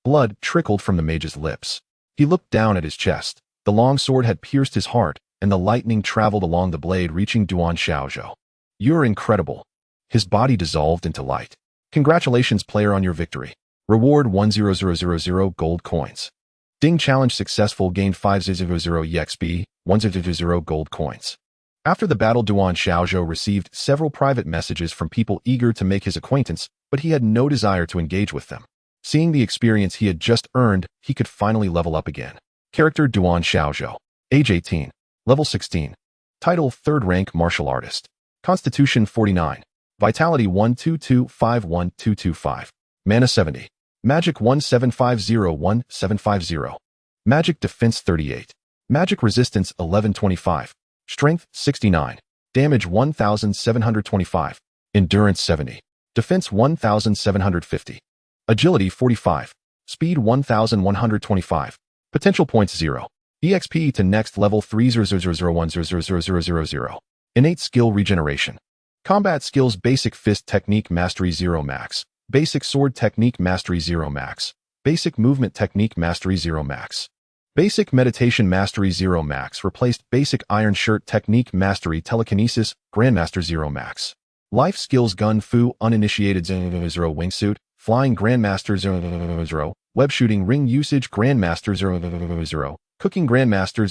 Speaker 1: Blood trickled from the mage's lips. He looked down at his chest. The long sword had pierced his heart, and the lightning traveled along the blade, reaching Duan Xiaozhou. "You're incredible." His body dissolved into light. "Congratulations, player, on your victory. Reward 10000 gold coins. Ding, challenge successful. Gain 500 EXP, 100 gold coins." After the battle, Duan Xiaozhou received several private messages from people eager to make his acquaintance, but he had no desire to engage with them. Seeing the experience he had just earned, he could finally level up again. Character: Duan Xiaozhou. Age 18. Level 16. Title: 3rd rank martial artist. Constitution 49. Vitality 1225125. Mana 70. Magic 17501-750. Magic defense 38. Magic resistance 1125. Strength 69. Damage 1725. Endurance 70. Defense 1750. Agility 45. Speed 1125. Potential points 0. EXP to next level 30001000000. Innate skill regeneration. Combat skills: Basic Fist Technique Mastery 0 max. Basic Sword Technique Mastery 0 max. Basic Movement Technique Mastery 0 max. Basic Meditation Mastery 0 max replaced Basic Iron Shirt Technique Mastery Telekinesis Grandmaster 0 max. Life Skills: Gun Fu Uninitiated 0 Wingsuit Flying Grandmaster 0 Web Shooting Ring Usage Grandmaster 0 Cooking Grandmaster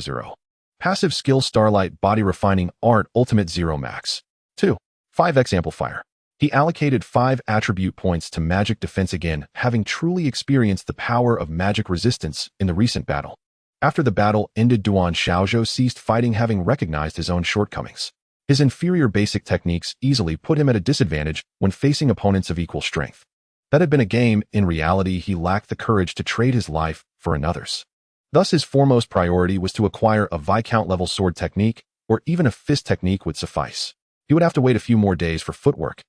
Speaker 1: 0 Passive Skill: Starlight Body Refining Art Ultimate 0 max. 2. 5x Amplifier. He allocated 5 attribute points to magic defense again, having truly experienced the power of magic resistance in the recent battle. After the battle ended, Duan Xiaozhou ceased fighting, having recognized his own shortcomings. His inferior basic techniques easily put him at a disadvantage when facing opponents of equal strength. That had been a game. In reality, he lacked the courage to trade his life for another's. Thus, his foremost priority was to acquire a Viscount-level sword technique, or even a fist technique would suffice. He would have to wait a few more days for footwork.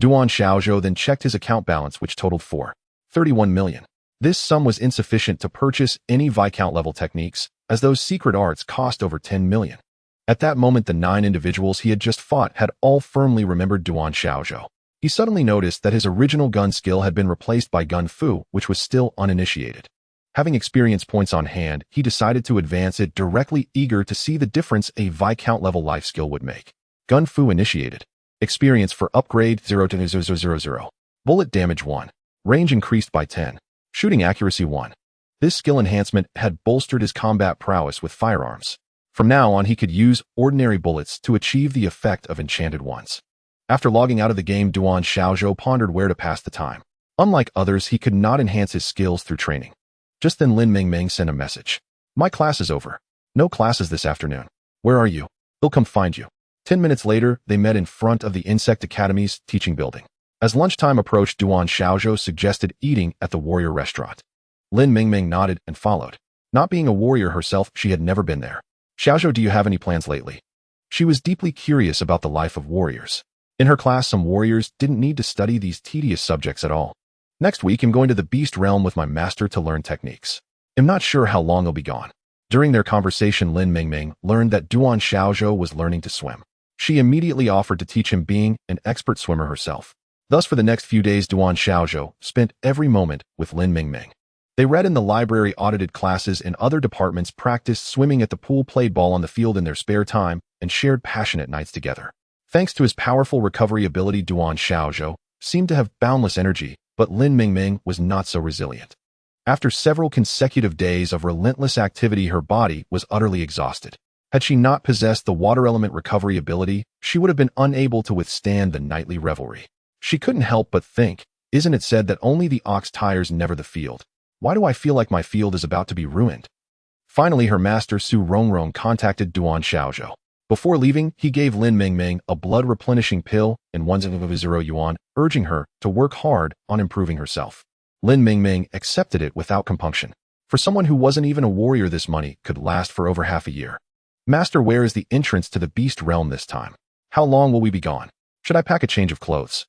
Speaker 1: Duan Xiaozhou then checked his account balance, which totaled 4.31 million. This sum was insufficient to purchase any Viscount-level techniques, as those secret arts cost over 10 million. At that moment, the 9 individuals he had just fought had all firmly remembered Duan Xiaozhou. He suddenly noticed that his original gun skill had been replaced by Gun Fu, which was still uninitiated. Having experience points on hand, he decided to advance it directly, eager to see the difference a Viscount-level life skill would make. Gun Fu initiated. Experience for upgrade 0 to 000. Bullet damage 1. Range increased by 10. Shooting accuracy 1. This skill enhancement had bolstered his combat prowess with firearms. From now on, he could use ordinary bullets to achieve the effect of enchanted ones. After logging out of the game, Duan Xiaozhou pondered where to pass the time. Unlike others, he could not enhance his skills through training. Just then Lin Mingming sent a message. My class is over. No classes this afternoon. Where are you? He'll come find you. 10 minutes later, they met in front of the Insect Academy's teaching building. As lunchtime approached, Duan Xiaozhou suggested eating at the warrior restaurant. Lin Mingming nodded and followed. Not being a warrior herself, she had never been there. Xiaozhou, do you have any plans lately? She was deeply curious about the life of warriors. In her class, some warriors didn't need to study these tedious subjects at all. Next week, I'm going to the Beast Realm with my master to learn techniques. I'm not sure how long I'll be gone. During their conversation, Lin Mingming learned that Duan Xiaozhou was learning to swim. She immediately offered to teach him, being an expert swimmer herself. Thus, for the next few days, Duan Xiaozhou spent every moment with Lin Mingming. They read in the library, audited classes in other departments, practiced swimming at the pool, played ball on the field in their spare time, and shared passionate nights together. Thanks to his powerful recovery ability, Duan Xiaozhou seemed to have boundless energy, but Lin Mingming was not so resilient. After several consecutive days of relentless activity, her body was utterly exhausted. Had she not possessed the water element recovery ability, she would have been unable to withstand the nightly revelry. She couldn't help but think, isn't it said that only the ox tires never the field? Why do I feel like my field is about to be ruined? Finally, her master Su Rongrong contacted Duan Xiaozhou. Before leaving, he gave Lin Mingming a blood-replenishing pill and 1,000 yuan, urging her to work hard on improving herself. Lin Mingming accepted it without compunction. For someone who wasn't even a warrior, this money could last for over half a year. Master, where is the entrance to the Beast Realm this time? How long will we be gone? Should I pack a change of clothes?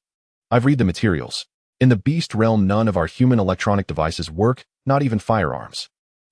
Speaker 1: I've read the materials. In the Beast Realm, none of our human electronic devices work, not even firearms.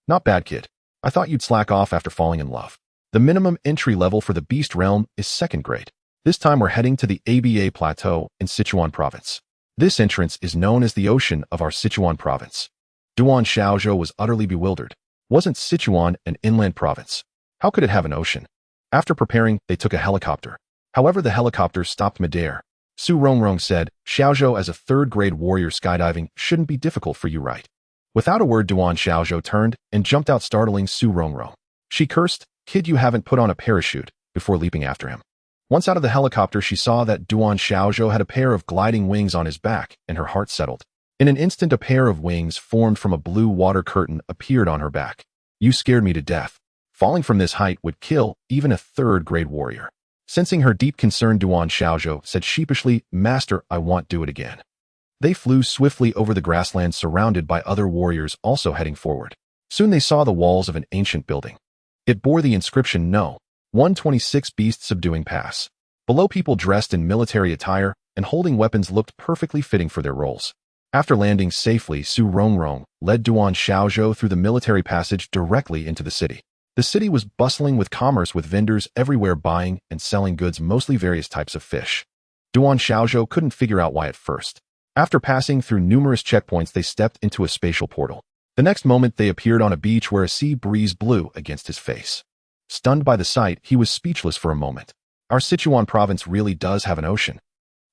Speaker 1: Not bad, kid. I thought you'd slack off after falling in love. The minimum entry level for the Beast Realm is 2nd grade. This time we're heading to the Aba Plateau in Sichuan Province. This entrance is known as the Ocean of our Sichuan Province. Duan Xiaozhou was utterly bewildered. Wasn't Sichuan an inland province? How could it have an ocean? After preparing, they took a helicopter. However, the helicopter stopped midair. Su Rongrong said, Xiaozhou, as a 3rd grade warrior, skydiving shouldn't be difficult for you, right? Without a word, Duan Xiaozhou turned and jumped out, startling Su Rongrong. She cursed, Kid, you haven't put on a parachute, before leaping after him. Once out of the helicopter, she saw that Duan Xiaozhou had a pair of gliding wings on his back, and her heart settled. In an instant, a pair of wings formed from a blue water curtain appeared on her back. You scared me to death. Falling from this height would kill even a 3rd grade warrior. Sensing her deep concern, Duan Xiaozhou said sheepishly, Master, I won't do it again. They flew swiftly over the grassland, surrounded by other warriors also heading forward. Soon they saw the walls of an ancient building. It bore the inscription No. 126 Beast Subduing Pass. Below, people dressed in military attire and holding weapons looked perfectly fitting for their roles. After landing safely, Su Rongrong led Duan Xiaozhou through the military passage directly into the city. The city was bustling with commerce, with vendors everywhere buying and selling goods, mostly various types of fish. Duan Xiaozhou couldn't figure out why at first. After passing through numerous checkpoints, they stepped into a spatial portal. The next moment, they appeared on a beach where a sea breeze blew against his face. Stunned by the sight, he was speechless for a moment. Our Sichuan province really does have an ocean.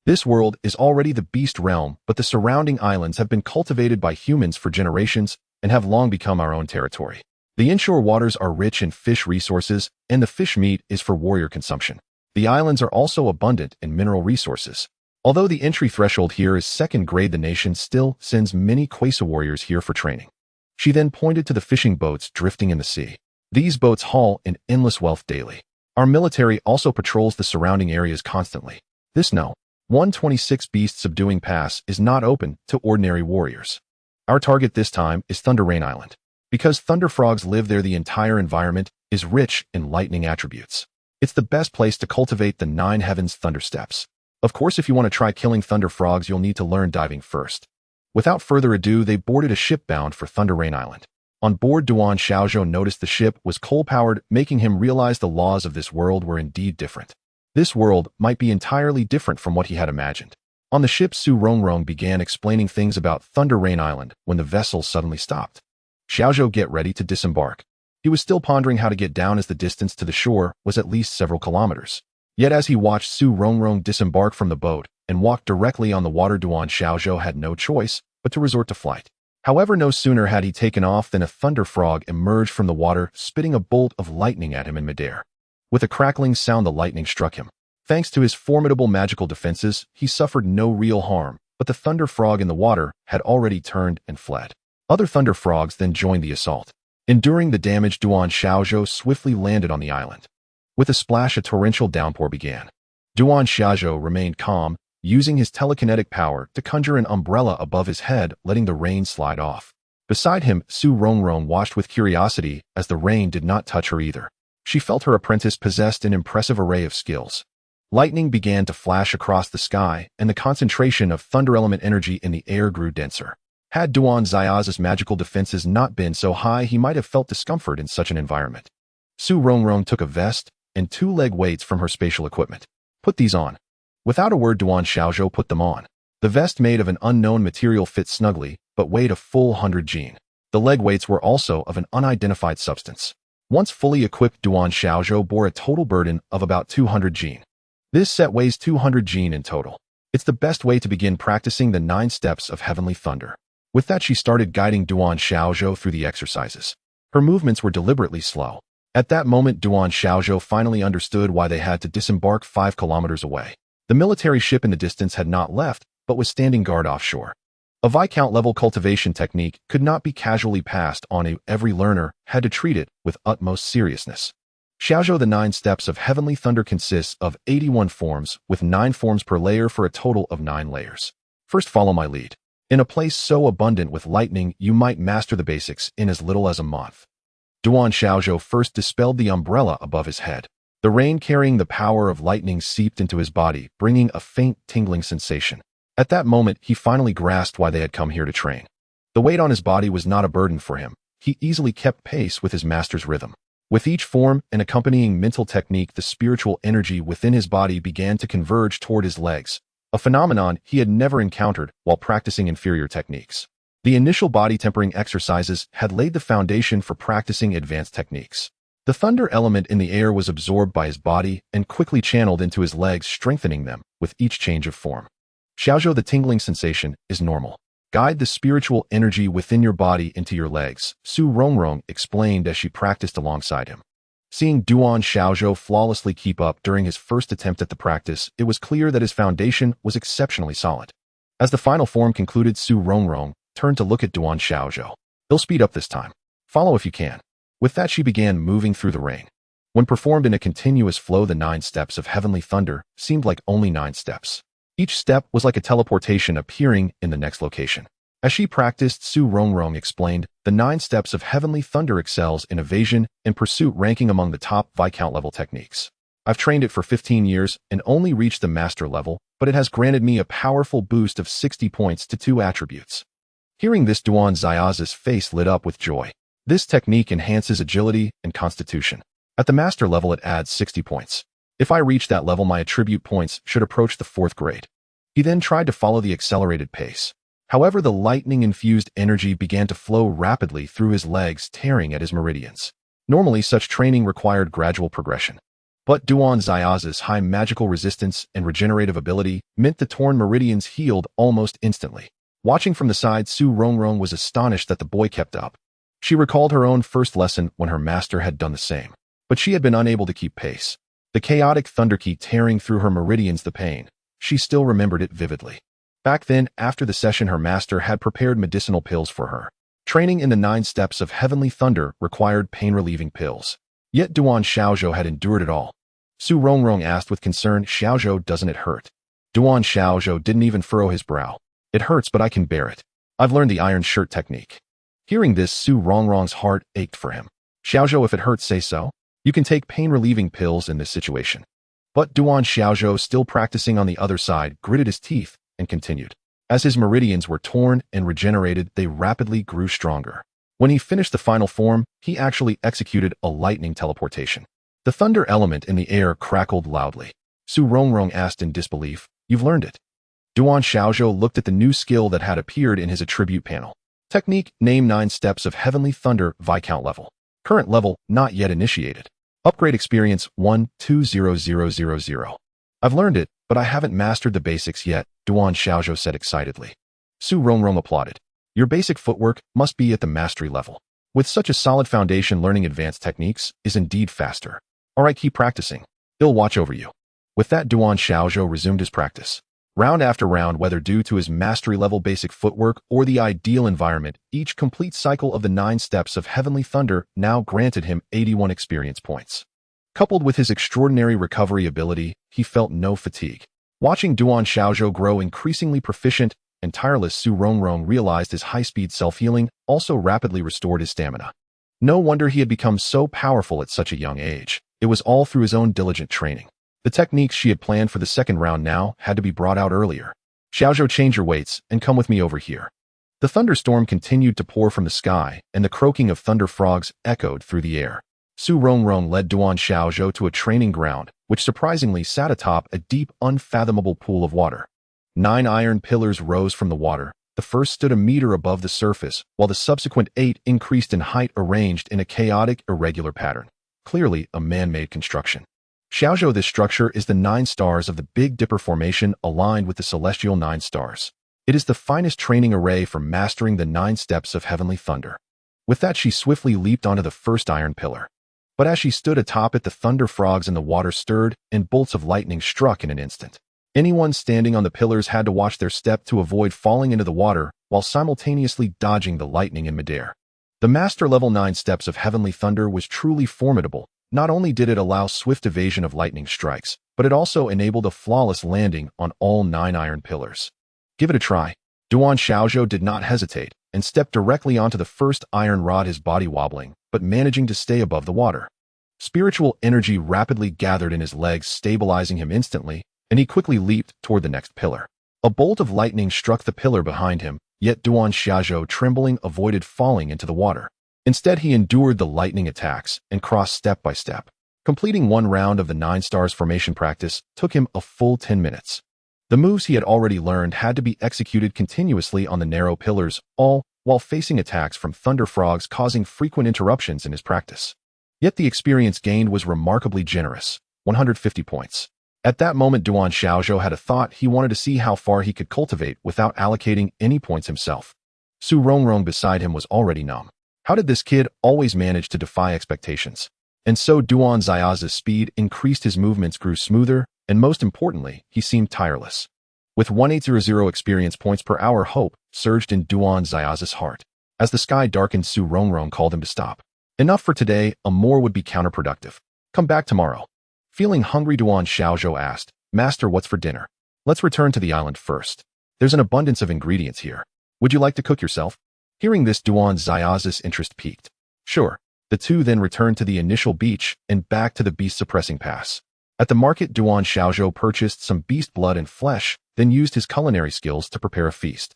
Speaker 1: This world is already the Beast Realm, but the surrounding islands have been cultivated by humans for generations and have long become our own territory. The inshore waters are rich in fish resources, and the fish meat is for warrior consumption. The islands are also abundant in mineral resources. Although the entry threshold here is 2nd grade, the nation still sends many Quasa warriors here for training. She then pointed to the fishing boats drifting in the sea. These boats haul in endless wealth daily. Our military also patrols the surrounding areas constantly. This No. 126 Beast Subduing Pass is not open to ordinary warriors. Our target this time is Thunder Rain Island. Because thunder frogs live there, the entire environment is rich in lightning attributes. It's the best place to cultivate the 9 Heavens Thunder Steps. Of course, if you want to try killing thunder frogs, you'll need to learn diving first. Without further ado, they boarded a ship bound for Thunder Rain Island. On board, Duan Xiaozhou noticed the ship was coal-powered, making him realize the laws of this world were indeed different. This world might be entirely different from what he had imagined. On the ship, Su Rongrong began explaining things about Thunder Rain Island when the vessel suddenly stopped. Xiaozhou get ready to disembark. He was still pondering how to get down as the distance to the shore was at least several kilometers. Yet as he watched Su Rongrong disembark from the boat and walk directly on the water, Duan Xiaozhou had no choice but to resort to flight. However, no sooner had he taken off than a thunder frog emerged from the water, spitting a bolt of lightning at him in midair. With a crackling sound, the lightning struck him. Thanks to his formidable magical defenses, he suffered no real harm, but the thunder frog in the water had already turned and fled. Other thunder frogs then joined the assault. Enduring the damage, Duan Xiaozhou swiftly landed on the island. With a splash, a torrential downpour began. Duan Xiaozhou remained calm, using his telekinetic power to conjure an umbrella above his head, letting the rain slide off. Beside him, Su Rongrong watched with curiosity as the rain did not touch her either. She felt her apprentice possessed an impressive array of skills. Lightning began to flash across the sky, and the concentration of thunder element energy in the air grew denser. Had Duan Xiaozhou's magical defenses not been so high, he might have felt discomfort in such an environment. Su Rongrong took a vest and 2 leg weights from her spatial equipment. Put these on. Without a word, Duan Xiaozhou put them on. The vest made of an unknown material fit snugly, but weighed a full 100 jin. The leg weights were also of an unidentified substance. Once fully equipped, Duan Xiaozhou bore a total burden of about 200 jin. This set weighs 200 jin in total. It's the best way to begin practicing the 9 steps of heavenly thunder. With that, she started guiding Duan Xiaozhou through the exercises. Her movements were deliberately slow. At that moment, Duan Xiaozhou finally understood why they had to disembark 5 kilometers away. The military ship in the distance had not left, but was standing guard offshore. A Viscount-level cultivation technique could not be casually passed on. Every learner had to treat it with utmost seriousness. Xiaozhou, the 9 steps of heavenly thunder consists of 81 forms, with 9 forms per layer for a total of 9 layers. First, follow my lead. In a place so abundant with lightning, you might master the basics in as little as a month. Duan Xiaozhou first dispelled the umbrella above his head. The rain carrying the power of lightning seeped into his body, bringing a faint tingling sensation. At that moment, he finally grasped why they had come here to train. The weight on his body was not a burden for him. He easily kept pace with his master's rhythm. With each form and accompanying mental technique, the spiritual energy within his body began to converge toward his legs, a phenomenon he had never encountered while practicing inferior techniques. The initial body tempering exercises had laid the foundation for practicing advanced techniques. The thunder element in the air was absorbed by his body and quickly channeled into his legs, strengthening them with each change of form. Xiaozhou, the tingling sensation is normal. Guide the spiritual energy within your body into your legs, Su Rongrong explained as she practiced alongside him. Seeing Duan Xiaozhou flawlessly keep up during his first attempt at the practice, it was clear that his foundation was exceptionally solid. As the final form concluded, Su Rongrong turned to look at Duan Xiaozhou. He'll speed up this time. Follow if you can. With that, she began moving through the rain. When performed in a continuous flow, the 9 steps of heavenly thunder seemed like only 9 steps. Each step was like a teleportation appearing in the next location. As she practiced, Su Rongrong explained, the 9 steps of heavenly thunder excels in evasion and pursuit, ranking among the top Viscount-level techniques. I've trained it for 15 years and only reached the master level, but it has granted me a powerful boost of 60 points to 2 attributes. Hearing this, Duan Xiaozhou's face lit up with joy. This technique enhances agility and constitution. At the master level, it adds 60 points. If I reach that level, my attribute points should approach the 4th grade. He then tried to follow the accelerated pace. However, the lightning-infused energy began to flow rapidly through his legs, tearing at his meridians. Normally, such training required gradual progression. But Duan Xiaozhou's high magical resistance and regenerative ability meant the torn meridians healed almost instantly. Watching from the side, Su Rongrong was astonished that the boy kept up. She recalled her own first lesson when her master had done the same, but she had been unable to keep pace. The chaotic thunderkey tearing through her meridians, the pain. She still remembered it vividly. Back then, after the session, her master had prepared medicinal pills for her. Training in the 9 steps of heavenly thunder required pain-relieving pills. Yet Duan Xiaozhou had endured it all. Su Rongrong asked with concern, "Xiaozhou, doesn't it hurt?" Duan Xiaozhou didn't even furrow his brow. "It hurts, but I can bear it. I've learned the iron shirt technique." Hearing this, Su Rongrong's heart ached for him. "Xiaozhou, if it hurts, say so. You can take pain-relieving pills in this situation." But Duan Xiaozhou, still practicing on the other side, gritted his teeth and continued. As his meridians were torn and regenerated, they rapidly grew stronger. When he finished the final form, he actually executed a lightning teleportation. The thunder element in the air crackled loudly. Su Rongrong asked in disbelief, "You've learned it?" Duan Xiaozhou looked at the new skill that had appeared in his attribute panel. Technique, name 9 steps of heavenly thunder, Viscount level. Current level, not yet initiated. Upgrade experience 1-2-0-0-0-0. I've learned it, but I haven't mastered the basics yet, Duan Xiaozhou said excitedly. Su Rongrong applauded. Your basic footwork must be at the mastery level. With such a solid foundation, learning advanced techniques is indeed faster. All right, keep practicing. He'll watch over you. With that, Duan Xiaozhou resumed his practice. Round after round, whether due to his mastery-level basic footwork or the ideal environment, each complete cycle of the 9 steps of heavenly thunder now granted him 81 experience points. Coupled with his extraordinary recovery ability, he felt no fatigue. Watching Duan Xiaozhou grow increasingly proficient and tireless, Su Rongrong realized his high-speed self-healing also rapidly restored his stamina. No wonder he had become so powerful at such a young age. It was all through his own diligent training. The techniques she had planned for the second round now had to be brought out earlier. Xiaozhou, change your weights and come with me over here. The thunderstorm continued to pour from the sky, and the croaking of thunder frogs echoed through the air. Su Rongrong led Duan Xiaozhou to a training ground, which surprisingly sat atop a deep, unfathomable pool of water. 9 iron pillars rose from the water. The first stood a meter above the surface, while the subsequent 8 increased in height, arranged in a chaotic, irregular pattern. Clearly a man-made construction. Xiaozhou, this structure is the 9 stars of the Big Dipper Formation aligned with the celestial 9 stars. It is the finest training array for mastering the 9 steps of heavenly thunder. With that, she swiftly leaped onto the first iron pillar. But as she stood atop it, the thunder frogs in the water stirred, and bolts of lightning struck in an instant. Anyone standing on the pillars had to watch their step to avoid falling into the water while simultaneously dodging the lightning in midair. The master level 9 steps of heavenly thunder was truly formidable. Not only did it allow swift evasion of lightning strikes, but it also enabled a flawless landing on all 9 iron pillars. Give it a try. Duan Xiaozhou did not hesitate and stepped directly onto the first iron rod, his body wobbling, but managing to stay above the water. Spiritual energy rapidly gathered in his legs, stabilizing him instantly, and he quickly leaped toward the next pillar. A bolt of lightning struck the pillar behind him, yet Duan Xiaozhou, trembling, avoided falling into the water. Instead, he endured the lightning attacks and crossed step by step. Completing 1 round of the 9 stars formation practice took him a full 10 minutes. The moves he had already learned had to be executed continuously on the narrow pillars, all while facing attacks from thunder frogs, causing frequent interruptions in his practice. Yet the experience gained was remarkably generous, 150 points. At that moment, Duan Xiaozhou had a thought. He wanted to see how far he could cultivate without allocating any points himself. Su Rongrong beside him was already numb. How did this kid always manage to defy expectations? And so Duan Xiaozhou's speed increased, his movements grew smoother, and most importantly, he seemed tireless. With 1800 experience points per hour, hope surged in Duan Xiaozhou's heart. As the sky darkened, Su Rongrong called him to stop. Enough for today, a more would be counterproductive. Come back tomorrow. Feeling hungry, Duan Xiaozhou asked, Master, what's for dinner? Let's return to the island first. There's an abundance of ingredients here. Would you like to cook yourself? Hearing this, Duan Xiaozhou's interest piqued. Sure. The two then returned to the initial beach and back to the beast-suppressing pass. At the market, Duan Xiaozhou purchased some beast blood and flesh, then used his culinary skills to prepare a feast.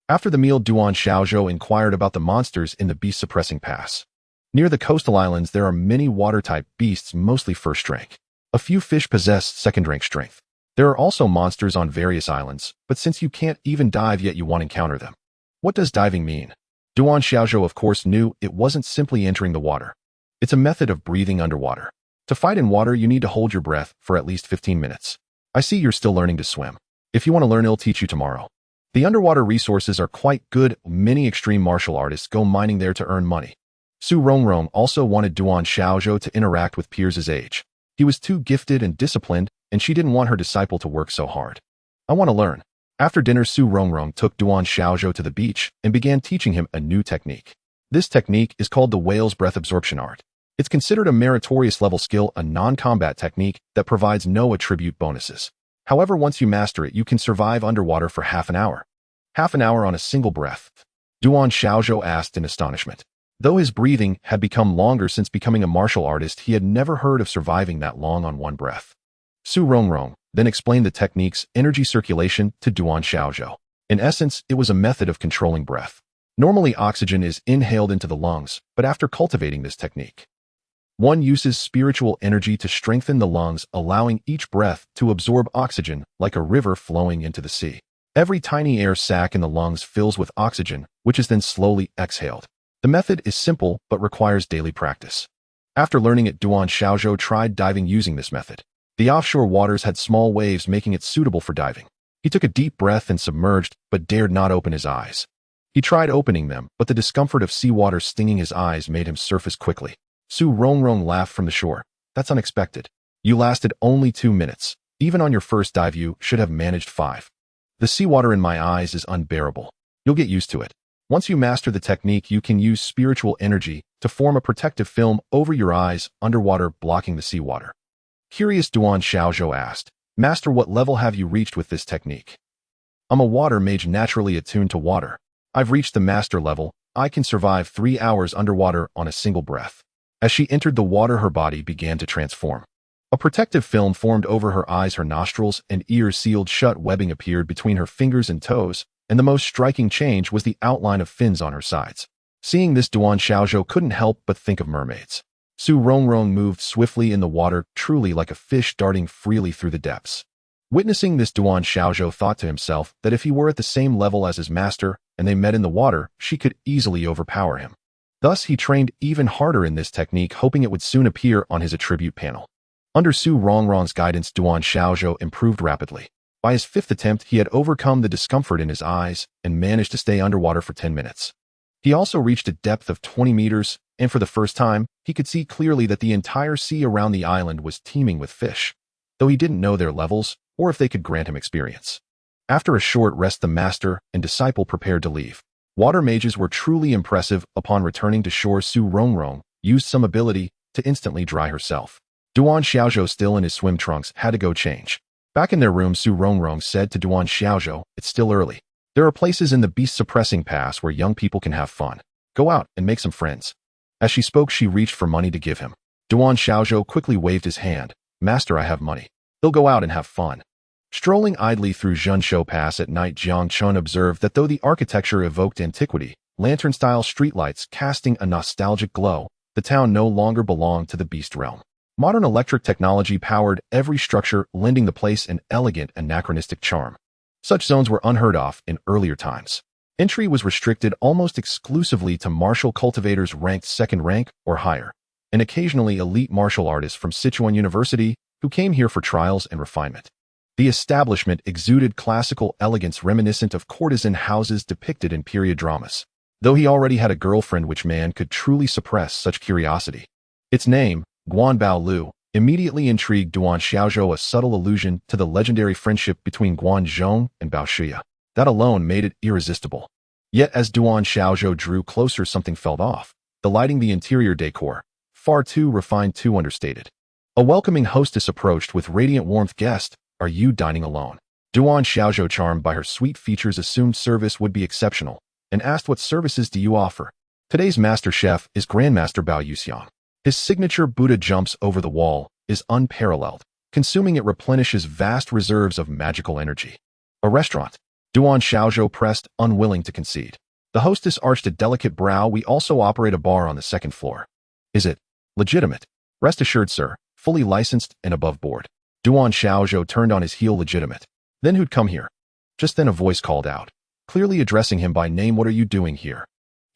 Speaker 1: After the meal, Duan Xiaozhou inquired about the monsters in the beast-suppressing pass. Near the coastal islands, there are many water-type beasts, mostly first rank. A few fish possess second-rank strength. There are also monsters on various islands, but since you can't even dive yet, you won't encounter them. What does diving mean? Duan Xiaozhou, of course, knew it wasn't simply entering the water. It's a method of breathing underwater. To fight in water, you need to hold your breath for at least 15 minutes. I see you're still learning to swim. If you want to learn, I'll teach you tomorrow. The underwater resources are quite good. Many extreme martial artists go mining there to earn money. Su Rongrong also wanted Duan Xiaozhou to interact with peers his age. He was too gifted and disciplined, and she didn't want her disciple to work so hard. I want to learn. After dinner, Su Rongrong took Duan Xiaozhou to the beach and began teaching him a new technique. This technique is called the whale's breath absorption art. It's considered a meritorious level skill, a non-combat technique that provides no attribute bonuses. However, once you master it, you can survive underwater for half an hour. Half an hour on a single breath? Duan Xiaozhou asked in astonishment. Though his breathing had become longer since becoming a martial artist, he had never heard of surviving that long on one breath. Su Rongrong then explained the technique's energy circulation to Duan Xiaozhou. In essence, it was a method of controlling breath. Normally, oxygen is inhaled into the lungs, but after cultivating this technique, one uses spiritual energy to strengthen the lungs, allowing each breath to absorb oxygen like a river flowing into the sea. Every tiny air sac in the lungs fills with oxygen, which is then slowly exhaled. The method is simple but requires daily practice. After learning it, Duan Xiaozhou tried diving using this method. The offshore waters had small waves, making it suitable for diving. He took a deep breath and submerged, but dared not open his eyes. He tried opening them, but the discomfort of seawater stinging his eyes made him surface quickly. Su Rongrong laughed from the shore. That's unexpected. You lasted only 2 minutes. Even on your first dive you should have managed 5. The seawater in my eyes is unbearable. You'll get used to it. Once you master the technique, you can use spiritual energy to form a protective film over your eyes underwater, blocking the seawater. Curious, Duan Xiaozhou asked, Master, what level have you reached with this technique? I'm a water mage naturally attuned to water. I've reached the master level. I can survive 3 hours underwater on a single breath. As she entered the water, her body began to transform. A protective film formed over her eyes, her nostrils and ears sealed shut. Webbing appeared between her fingers and toes, and the most striking change was the outline of fins on her sides. Seeing this, Duan Xiaozhou couldn't help but think of mermaids. Su Rongrong moved swiftly in the water, truly like a fish darting freely through the depths. Witnessing this, Duan Xiaozhou thought to himself that if he were at the same level as his master and they met in the water, she could easily overpower him. Thus, he trained even harder in this technique, hoping it would soon appear on his attribute panel. Under Su Rongrong's guidance, Duan Xiaozhou improved rapidly. By his 5th attempt, he had overcome the discomfort in his eyes and managed to stay underwater for 10 minutes. He also reached a depth of 20 meters, and for the first time, he could see clearly that the entire sea around the island was teeming with fish, though he didn't know their levels or if they could grant him experience. After a short rest, the master and disciple prepared to leave. Water mages were truly impressive. Upon returning to shore, Su Rongrong used some ability to instantly dry herself. Duan Xiaozhou, still in his swim trunks, had to go change. Back in their room, Su Rongrong said to Duan Xiaozhou, It's still early. There are places in the beast-suppressing pass where young people can have fun. Go out and make some friends. As she spoke, she reached for money to give him. Duan Xiaozhou quickly waved his hand. Master, I have money. He'll go out and have fun. Strolling idly through Zhengshou Pass at night, Jiang Chun observed that though the architecture evoked antiquity, lantern-style streetlights casting a nostalgic glow, the town no longer belonged to the beast realm. Modern electric technology powered every structure, lending the place an elegant, anachronistic charm. Such zones were unheard of in earlier times. Entry was restricted almost exclusively to martial cultivators ranked 2nd rank or higher, and occasionally elite martial artists from Sichuan University who came here for trials and refinement. The establishment exuded classical elegance reminiscent of courtesan houses depicted in period dramas. Though he already had a girlfriend, which man could truly suppress such curiosity? Its name, Guanbao Lu, immediately intrigued Duan Xiaozhou, a subtle allusion to the legendary friendship between Guanzhong and Bao Shia. That alone made it irresistible. Yet as Duan Xiaozhou drew closer, something felt off. The lighting, the interior decor, far too refined, too understated. A welcoming hostess approached with radiant warmth. Guest, are you dining alone? Duan Xiaozhou, charmed by her sweet features, assumed service would be exceptional, and asked, what services do you offer? Today's master chef is Grandmaster Bao Yuxiang. His signature Buddha jumps over the wall is unparalleled. Consuming it replenishes vast reserves of magical energy. A restaurant? Duan Xiaozhou pressed, unwilling to concede. The hostess arched a delicate brow. We also operate a bar on the 2nd floor. Is it legitimate? Rest assured, sir, fully licensed and above board. Duan Xiaozhou turned on his heel. Legitimate? Then who'd come here? Just then a voice called out, clearly addressing him by name. What are you doing here?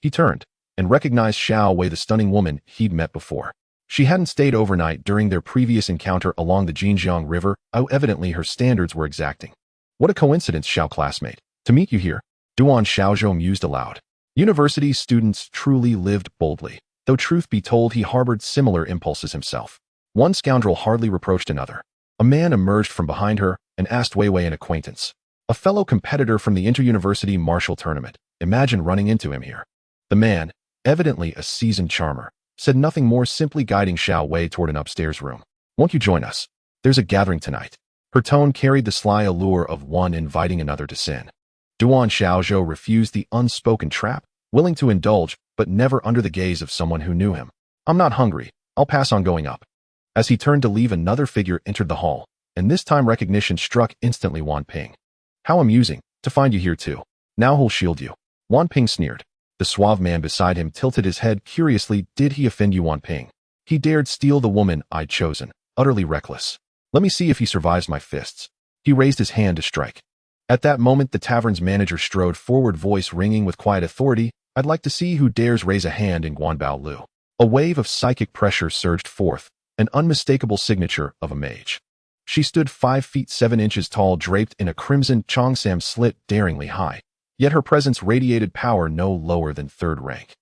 Speaker 1: He turned and recognized Xiao Wei, the stunning woman he'd met before. She hadn't stayed overnight during their previous encounter along the Jinjiang River. Oh, evidently her standards were exacting. What a coincidence, Xiao classmate, to meet you here. Duan Xiaozhou mused aloud. University students truly lived boldly. Though truth be told, he harbored similar impulses himself. One scoundrel hardly reproached another. A man emerged from behind her and asked Wei Wei, an acquaintance, a fellow competitor from the inter-university martial tournament. Imagine running into him here. The man, evidently a seasoned charmer, said nothing more, simply guiding Xiao Wei toward an upstairs room. Won't you join us? There's a gathering tonight. Her tone carried the sly allure of one inviting another to sin. Duan Xiaozhou refused the unspoken trap, willing to indulge, but never under the gaze of someone who knew him. I'm not hungry. I'll pass on going up. As he turned to leave, another figure entered the hall, and this time recognition struck instantly. Wan Ping. How amusing. To find you here too. Now he'll shield you. Wan Ping sneered. The suave man beside him tilted his head curiously. Did he offend you, Wan Ping? He dared steal the woman I'd chosen, utterly reckless. Let me see if he survives my fists. He raised his hand to strike. At that moment, the tavern's manager strode forward, voice ringing with quiet authority. I'd like to see who dares raise a hand in Guanbao Lu. A wave of psychic pressure surged forth, an unmistakable signature of a mage. She stood 5 feet 7 inches tall, draped in a crimson cheongsam slit daringly high, yet her presence radiated power no lower than 3rd rank.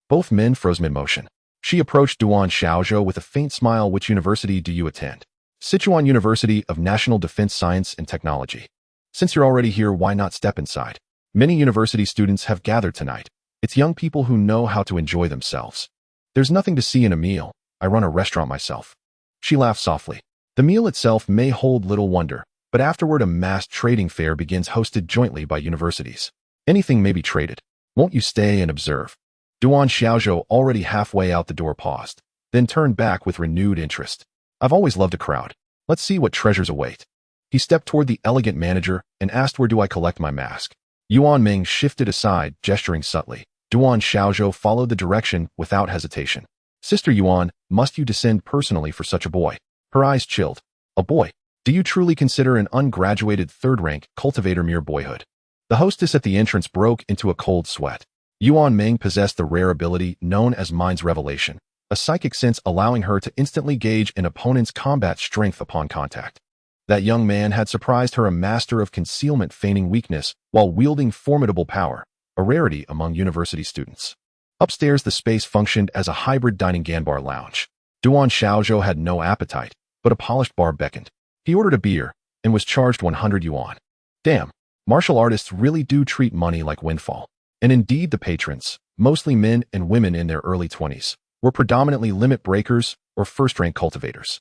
Speaker 1: Both men froze mid-motion. She approached Duan Xiaozhou with a faint smile. Which university do you attend? Sichuan University of National Defense Science and Technology. Since you're already here, why not step inside? Many university students have gathered tonight. It's young people who know how to enjoy themselves. There's nothing to see in a meal. I run a restaurant myself. She laughed softly. The meal itself may hold little wonder, but afterward a mass trading fair begins, hosted jointly by universities. Anything may be traded. Won't you stay and observe? Duan Xiaozhou, already halfway out the door, paused, then turned back with renewed interest. I've always loved a crowd. Let's see what treasures await. He stepped toward the elegant manager and asked, where do I collect my mask? Yuan Ming shifted aside, gesturing subtly. Duan Xiaozhou followed the direction without hesitation. Sister Yuan, must you descend personally for such a boy? Her eyes chilled. A boy? Do you truly consider an ungraduated 3rd rank cultivator mere boyhood? The hostess at the entrance broke into a cold sweat. Yuan Ming possessed the rare ability known as Mind's Revelation, a psychic sense allowing her to instantly gauge an opponent's combat strength upon contact. That young man had surprised her, a master of concealment, feigning weakness while wielding formidable power, a rarity among university students. Upstairs, the space functioned as a hybrid dining ganbar lounge. Duan Xiaozhou had no appetite, but a polished bar beckoned. He ordered a beer and was charged 100 yuan. Damn, martial artists really do treat money like windfall. And indeed, the patrons, mostly men and women in their early 20s, were predominantly limit breakers or 1st-rank cultivators.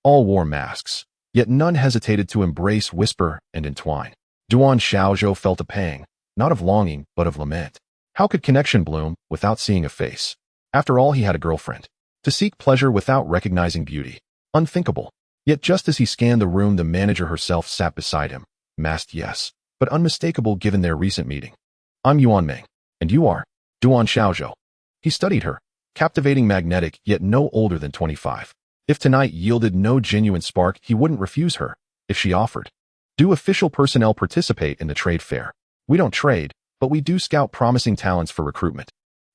Speaker 1: All wore masks, yet none hesitated to embrace, whisper, and entwine. Duan Xiaozhou felt a pang, not of longing, but of lament. How could connection bloom without seeing a face? After all, he had a girlfriend. To seek pleasure without recognizing beauty. Unthinkable. Yet just as he scanned the room, the manager herself sat beside him. Masked, yes, but unmistakable given their recent meeting. I'm Yuan Ming. And you are? Duan Xiaozhou. He studied her. Captivating, magnetic, yet no older than 25. If tonight yielded no genuine spark, he wouldn't refuse her, if she offered. Do official personnel participate in the trade fair? We don't trade, but we do scout promising talents for recruitment.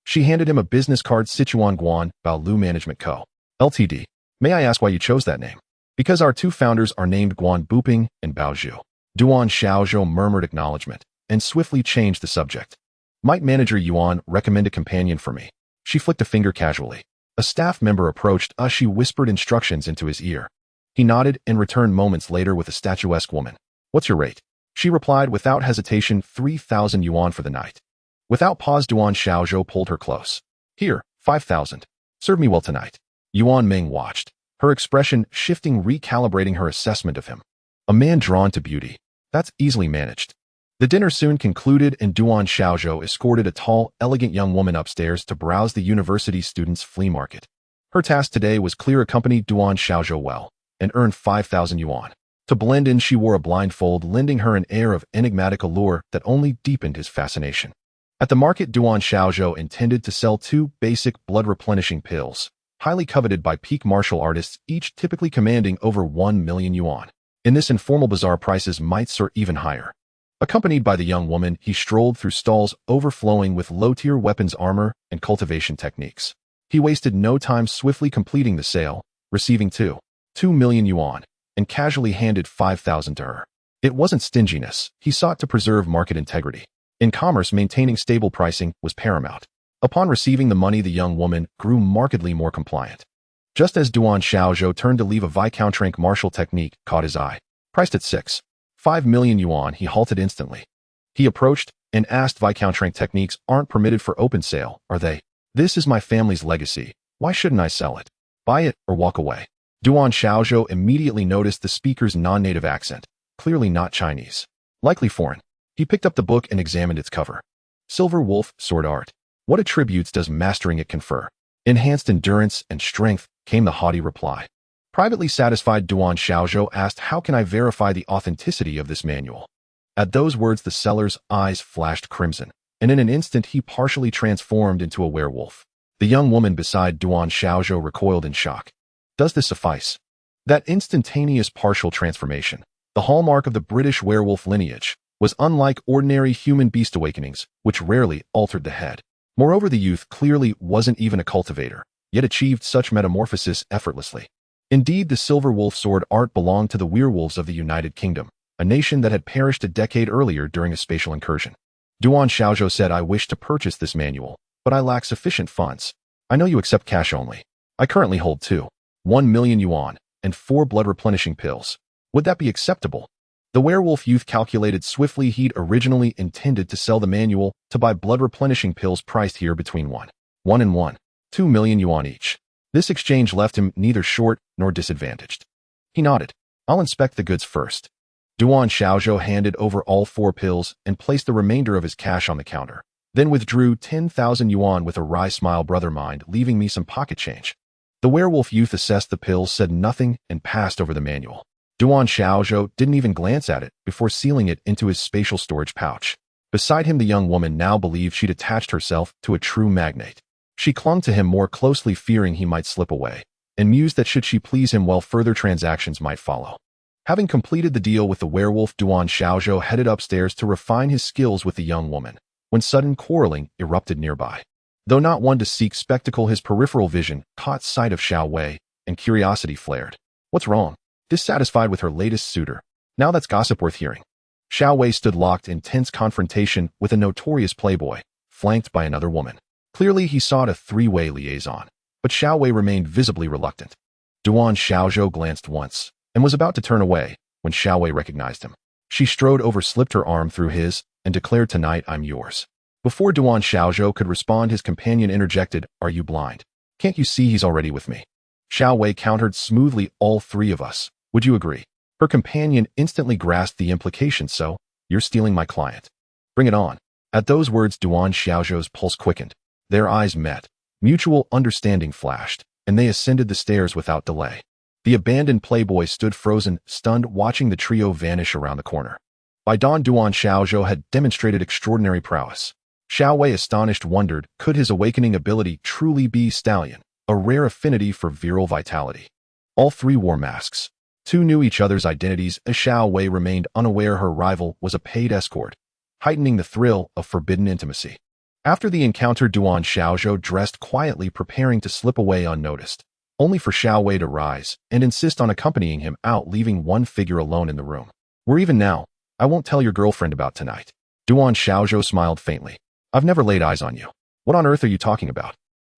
Speaker 1: She handed him a business card. Sichuan Guanbao Lu Management Co. Ltd. May I ask why you chose that name? Because our 2 founders are named Guan Buping and Bao Zhu. Duan Xiaozhou murmured acknowledgement and swiftly changed the subject. Might Manager Yuan recommend a companion for me? She flicked a finger casually. A staff member approached us. She whispered instructions into his ear. He nodded and returned moments later with a statuesque woman. What's your rate? She replied without hesitation, 3,000 yuan for the night. Without pause, Duan Xiaozhou pulled her close. Here, 5,000. Serve me well tonight. Yuan Ming watched, her expression shifting, recalibrating her assessment of him. A man drawn to beauty. That's easily managed. The dinner soon concluded and Duan Xiaozhou escorted a tall, elegant young woman upstairs to browse the university students' flea market. Her task today was clear, accompany Duan Xiaozhou well, and earn 5,000 yuan. To blend in, she wore a blindfold, lending her an air of enigmatic allure that only deepened his fascination. At the market, Duan Xiaozhou intended to sell 2 basic blood-replenishing pills, highly coveted by peak martial artists, each typically commanding over 1 million yuan. In this informal bazaar, prices might soar even higher. Accompanied by the young woman, he strolled through stalls overflowing with low-tier weapons, armor, and cultivation techniques. He wasted no time, swiftly completing the sale, receiving 2 million yuan, and casually handed 5,000 to her. It wasn't stinginess. He sought to preserve market integrity. In commerce, maintaining stable pricing was paramount. Upon receiving the money, the young woman grew markedly more compliant. Just as Duan Xiaozhou turned to leave, a Viscount rank martial technique caught his eye. Priced at 6.5 million yuan, he halted instantly. He approached and asked, Viscount rank techniques aren't permitted for open sale, are they? This is my family's legacy. Why shouldn't I sell it? Buy it or walk away. Duan Xiaozhou immediately noticed the speaker's non-native accent, clearly not Chinese, likely foreign. He picked up the book and examined its cover. Silver Wolf, Sword Art. What attributes does mastering it confer? Enhanced endurance and strength, came the haughty reply. Privately satisfied, Duan Xiaozhou asked, how can I verify the authenticity of this manual? At those words, the seller's eyes flashed crimson, and in an instant he partially transformed into a werewolf. The young woman beside Duan Xiaozhou recoiled in shock. Does this suffice? That instantaneous partial transformation, the hallmark of the British werewolf lineage, was unlike ordinary human-beast awakenings, which rarely altered the head. Moreover, the youth clearly wasn't even a cultivator, yet achieved such metamorphosis effortlessly. Indeed, the silver wolf sword art belonged to the werewolves of the United Kingdom, a nation that had perished a decade earlier during a spatial incursion. Duan Xiaozhou said, I wish to purchase this manual, but I lack sufficient funds. I know you accept cash only. I currently hold 1 million yuan, and 4 blood-replenishing pills. Would that be acceptable? The werewolf youth calculated swiftly. He'd originally intended to sell the manual to buy blood-replenishing pills priced here between 2 million yuan each. This exchange left him neither short nor disadvantaged. He nodded. I'll inspect the goods first. Duan Xiaozhou handed over all 4 pills and placed the remainder of his cash on the counter, then withdrew 10,000 yuan with a wry smile. Brother, mind leaving me some pocket change? The werewolf youth assessed the pills, said nothing, and passed over the manual. Duan Xiaozhou didn't even glance at it before sealing it into his spatial storage pouch. Beside him, the young woman now believed she'd attached herself to a true magnate. She clung to him more closely, fearing he might slip away, and mused that should she please him well, further transactions might follow. Having completed the deal with the werewolf, Duan Xiaozhou headed upstairs to refine his skills with the young woman, when sudden quarreling erupted nearby. Though not one to seek spectacle, his peripheral vision caught sight of Xiao Wei, and curiosity flared. What's wrong? Dissatisfied with her latest suitor? Now that's gossip worth hearing. Xiao Wei stood locked in tense confrontation with a notorious playboy, flanked by another woman. Clearly he sought a three-way liaison, but Xiao Wei remained visibly reluctant. Duan Xiaozhou glanced once, and was about to turn away, when Xiao Wei recognized him. She strode over, slipped her arm through his, and declared, Tonight I'm yours. Before Duan Xiaozhou could respond, his companion interjected, Are you blind? Can't you see he's already with me? Xiao Wei countered smoothly, All 3 of us. Would you agree? Her companion instantly grasped the implication. So, you're stealing my client. Bring it on. At those words, Duan Xiaozhou's pulse quickened. Their eyes met. Mutual understanding flashed, and they ascended the stairs without delay. The abandoned playboy stood frozen, stunned, watching the trio vanish around the corner. By dawn, Duan Xiaozhou had demonstrated extraordinary prowess. Xiao Wei, astonished, wondered, could his awakening ability truly be stallion, a rare affinity for virile vitality? All 3 wore masks. 2 knew each other's identities, as Xiao Wei remained unaware her rival was a paid escort, heightening the thrill of forbidden intimacy. After the encounter, Duan Xiaozhou dressed quietly, preparing to slip away unnoticed, only for Xiao Wei to rise and insist on accompanying him out, leaving one figure alone in the room. We're even now. I won't tell your girlfriend about tonight. Duan Xiaozhou smiled faintly. I've never laid eyes on you. What on earth are you talking about?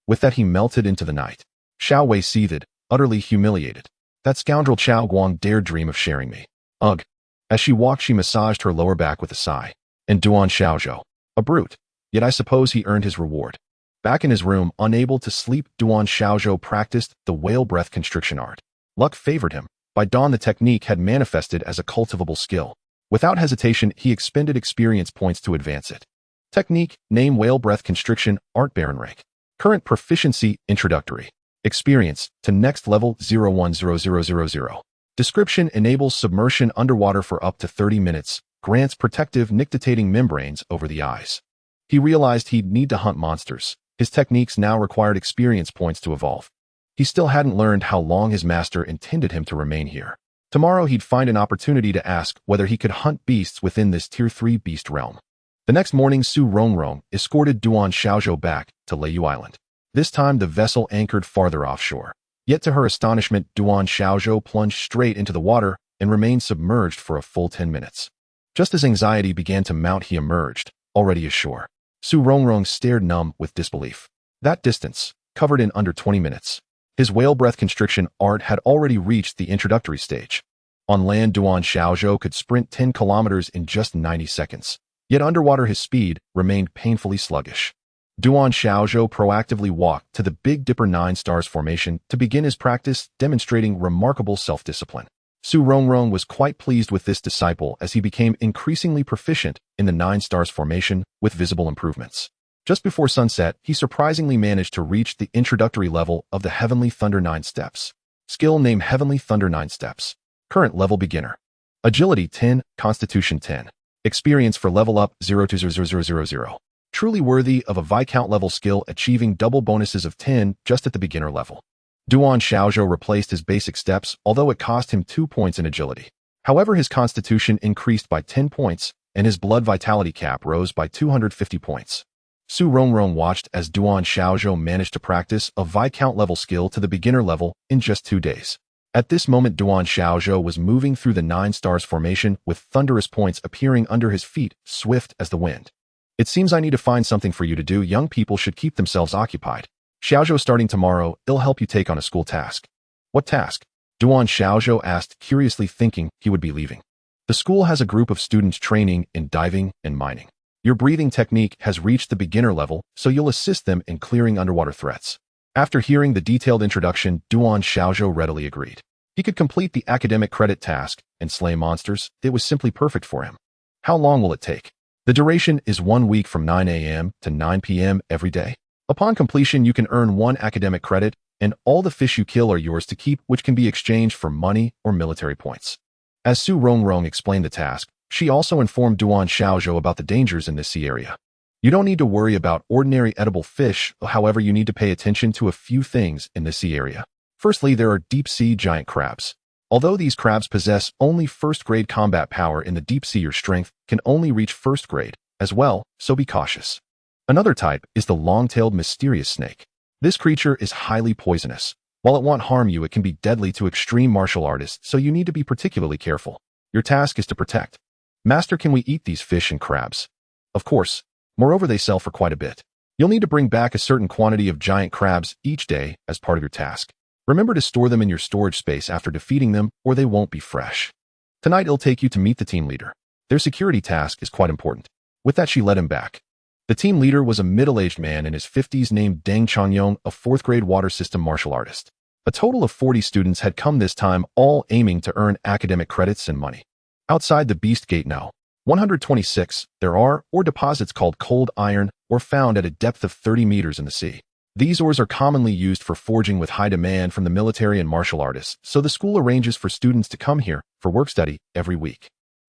Speaker 1: With that, he melted into the night. Xiao Wei seethed, utterly humiliated. That scoundrel Chao Guang dared dream of sharing me. Ugh. As she walked, she massaged her lower back with a sigh. And Duan Xiaozhou, a brute. Yet I suppose he earned his reward. Back in his room, unable to sleep, Duan Xiaozhou practiced the whale breath constriction art. Luck favored him. By dawn, the technique had manifested as a cultivable skill. Without hesitation, he expended experience points to advance it. Technique, name whale breath constriction, art Baron rank. Current proficiency, introductory. Experience, to next level 010000. Description, enables submersion underwater for up to 30 minutes, grants protective nictitating membranes over the eyes. He realized he'd need to hunt monsters. His techniques now required experience points to evolve. He still hadn't learned how long his master intended him to remain here. Tomorrow he'd find an opportunity to ask whether he could hunt beasts within this Tier 3 beast realm. The next morning, Su Rongrong escorted Duan Xiaozhou back to Leiyu Island. This time the vessel anchored farther offshore. Yet to her astonishment, Duan Xiaozhou plunged straight into the water and remained submerged for a full 10 minutes. Just as anxiety began to mount, he emerged, already ashore. Su Rongrong stared, numb with disbelief. That distance, covered in under 20 minutes. His whale breath constriction art had already reached the introductory stage. On land, Duan Xiaozhou could sprint 10 kilometers in just 90 seconds. Yet underwater his speed remained painfully sluggish. Duan Xiaozhou proactively walked to the Big Dipper 9 Stars formation to begin his practice, demonstrating remarkable self-discipline. Su Rongrong was quite pleased with this disciple as he became increasingly proficient in the 9 Stars formation with visible improvements. Just before sunset, he surprisingly managed to reach the introductory level of the Heavenly Thunder 9 Steps. Skill name Heavenly Thunder 9 Steps. Current level beginner. Agility 10, Constitution 10. Experience for level up 0 to 0. Truly worthy of a Viscount level skill, achieving double bonuses of 10 just at the beginner level. Duan Xiaozhou replaced his basic steps, although it cost him 2 points in agility. However, his constitution increased by 10 points, and his blood vitality cap rose by 250 points. Su Rongrong watched as Duan Xiaozhou managed to practice a Viscount level skill to the beginner level in just 2 days. At this moment, Duan Xiaozhou was moving through the 9 stars formation with thunderous points appearing under his feet, swift as the wind. It seems I need to find something for you to do. Young people should keep themselves occupied. Xiaozhou, starting tomorrow, it'll help you take on a school task. What task? Duan Xiaozhou asked, curiously, thinking he would be leaving. The school has a group of students training in diving and mining. Your breathing technique has reached the beginner level, so you'll assist them in clearing underwater threats. After hearing the detailed introduction, Duan Xiaozhou readily agreed. He could complete the academic credit task and slay monsters. It was simply perfect for him. How long will it take? The duration is 1 week from 9 a.m. to 9 p.m. every day. Upon completion, you can earn 1 academic credit, and all the fish you kill are yours to keep, which can be exchanged for money or military points. As Su Rongrong explained the task, she also informed Duan Xiaozhou about the dangers in this sea area. You don't need to worry about ordinary edible fish, however, you need to pay attention to a few things in the sea area. Firstly, there are deep-sea giant crabs. Although these crabs possess only first-grade combat power in the deep sea, your strength can only reach first grade as well, so be cautious. Another type is the long-tailed mysterious snake. This creature is highly poisonous. While it won't harm you, it can be deadly to extreme martial artists, so you need to be particularly careful. Your task is to protect. Master, can we eat these fish and crabs? Of course. Moreover, they sell for quite a bit. You'll need to bring back a certain quantity of giant crabs each day as part of your task. Remember to store them in your storage space after defeating them, or they won't be fresh. Tonight, it'll take you to meet the team leader. Their security task is quite important. With that, she led him back. The team leader was a middle-aged man in his 50s named Deng Changyong, a 4th-grade water system martial artist. A total of 40 students had come this time, all aiming to earn academic credits and money. Outside the Beast Gate now, 126, there are ore deposits called cold iron, or found at a depth of 30 meters in the sea. These ores are commonly used for forging with high demand from the military and martial artists, so the school arranges for students to come here for work study every week.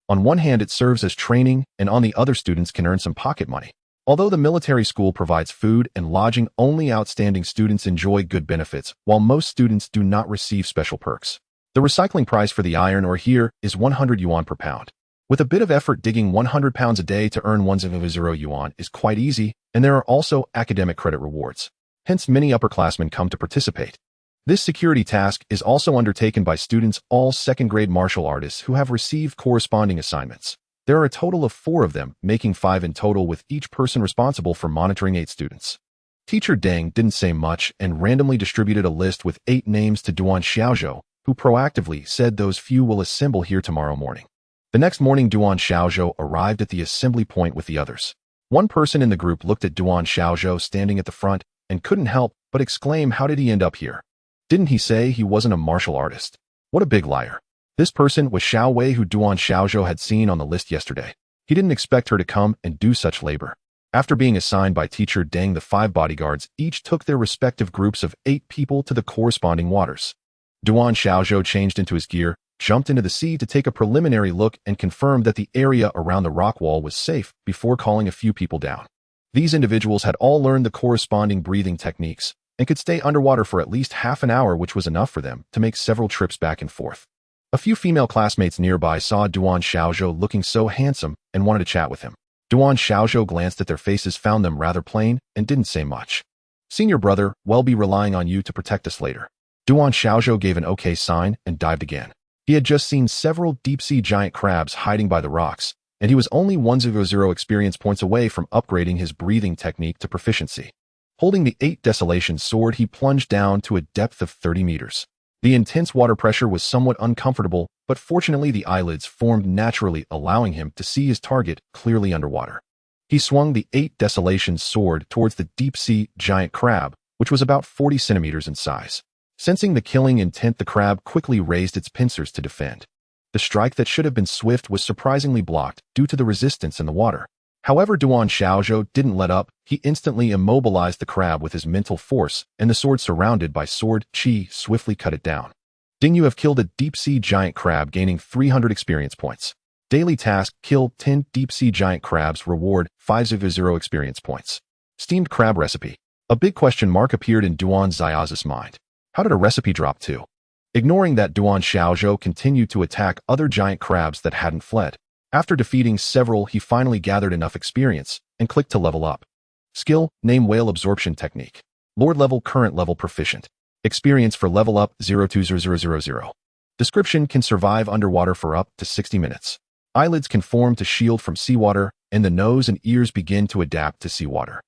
Speaker 1: On one hand, it serves as training, and on the other, students can earn some pocket money. Although the military school provides food and lodging, only outstanding students enjoy good benefits, while most students do not receive special perks. The recycling price for the iron ore here is 100 yuan per pound. With a bit of effort, digging 100 pounds a day to earn 100 yuan is quite easy, and there are also academic credit rewards. Hence, many upperclassmen come to participate. This security task is also undertaken by students, all second-grade martial artists who have received corresponding assignments. There are a total of 4 of them, making 5 in total, with each person responsible for monitoring 8 students. Teacher Deng didn't say much and randomly distributed a list with 8 names to Duan Xiaozhou, who proactively said those few will assemble here tomorrow morning. The next morning, Duan Xiaozhou arrived at the assembly point with the others. One person in the group looked at Duan Xiaozhou standing at the front and couldn't help but exclaim, how did he end up here? Didn't he say he wasn't a martial artist? What a big liar. This person was Xiao Wei, who Duan Xiaozhou had seen on the list yesterday. He didn't expect her to come and do such labor. After being assigned by teacher Deng, the 5 bodyguards each took their respective groups of 8 people to the corresponding waters. Duan Xiaozhou changed into his gear, jumped into the sea to take a preliminary look and confirmed that the area around the rock wall was safe before calling a few people down. These individuals had all learned the corresponding breathing techniques and could stay underwater for at least half an hour, which was enough for them to make several trips back and forth. A few female classmates nearby saw Duan Xiaozhou looking so handsome and wanted to chat with him. Duan Xiaozhou glanced at their faces, found them rather plain, and didn't say much. Senior brother, we'll be relying on you to protect us later. Duan Xiaozhou gave an okay sign and dived again. He had just seen several deep-sea giant crabs hiding by the rocks, and he was only 100 experience points away from upgrading his breathing technique to proficiency. Holding the 8 desolation sword, he plunged down to a depth of 30 meters. The intense water pressure was somewhat uncomfortable, but fortunately the eyelids formed naturally, allowing him to see his target clearly underwater. He swung the 8 desolation sword towards the deep-sea giant crab, which was about 40 centimeters in size. Sensing the killing intent, the crab quickly raised its pincers to defend. The strike that should have been swift was surprisingly blocked due to the resistance in the water. However, Duan Xiaozhou didn't let up. He instantly immobilized the crab with his mental force, and the sword, surrounded by sword chi, swiftly cut it down. Ding, you have killed a deep-sea giant crab, gaining 300 experience points. Daily task, kill 10 deep-sea giant crabs, reward 500 experience points. Steamed crab recipe. A big question mark appeared in Duan Xiao's mind. How did a recipe drop to? Ignoring that, Duan Xiaozhou continued to attack other giant crabs that hadn't fled. After defeating several, he finally gathered enough experience and clicked to level up. Skill, name whale absorption technique. Lord level, current level proficient. Experience for level up 02000. Description, can survive underwater for up to 60 minutes. Eyelids can form to shield from seawater, and the nose and ears begin to adapt to seawater.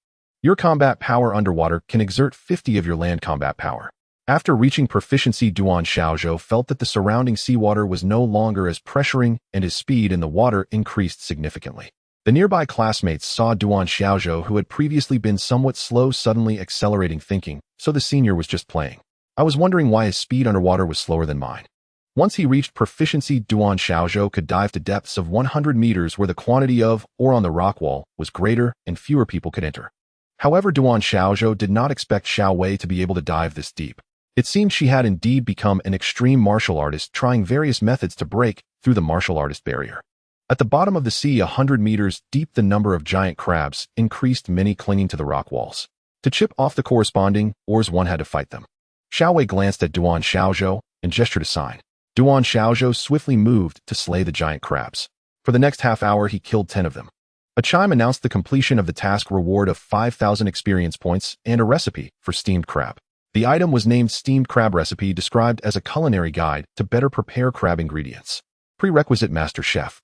Speaker 1: Your combat power underwater can exert 50 of your land combat power. After reaching proficiency, Duan Xiaozhou felt that the surrounding seawater was no longer as pressuring, and his speed in the water increased significantly. The nearby classmates saw Duan Xiaozhou, who had previously been somewhat slow, suddenly accelerating, thinking, so the senior was just playing. I was wondering why his speed underwater was slower than mine. Once he reached proficiency, Duan Xiaozhou could dive to depths of 100 meters where the quantity of ore on the rock wall was greater and fewer people could enter. However, Duan Xiaozhou did not expect Xiao Wei to be able to dive this deep. It seemed she had indeed become an extreme martial artist, trying various methods to break through the martial artist barrier. At the bottom of the sea, 100 meters deep, the number of giant crabs increased, many clinging to the rock walls. To chip off the corresponding ores, one had to fight them. Xiao Wei glanced at Duan Xiaozhou and gestured a sign. Duan Xiaozhou swiftly moved to slay the giant crabs. For the next half hour, he killed 10 of them. A chime announced the completion of the task, reward of 5,000 experience points and a recipe for steamed crab. The item was named Steamed Crab Recipe, described as a culinary guide to better prepare crab ingredients. Prerequisite, Master Chef.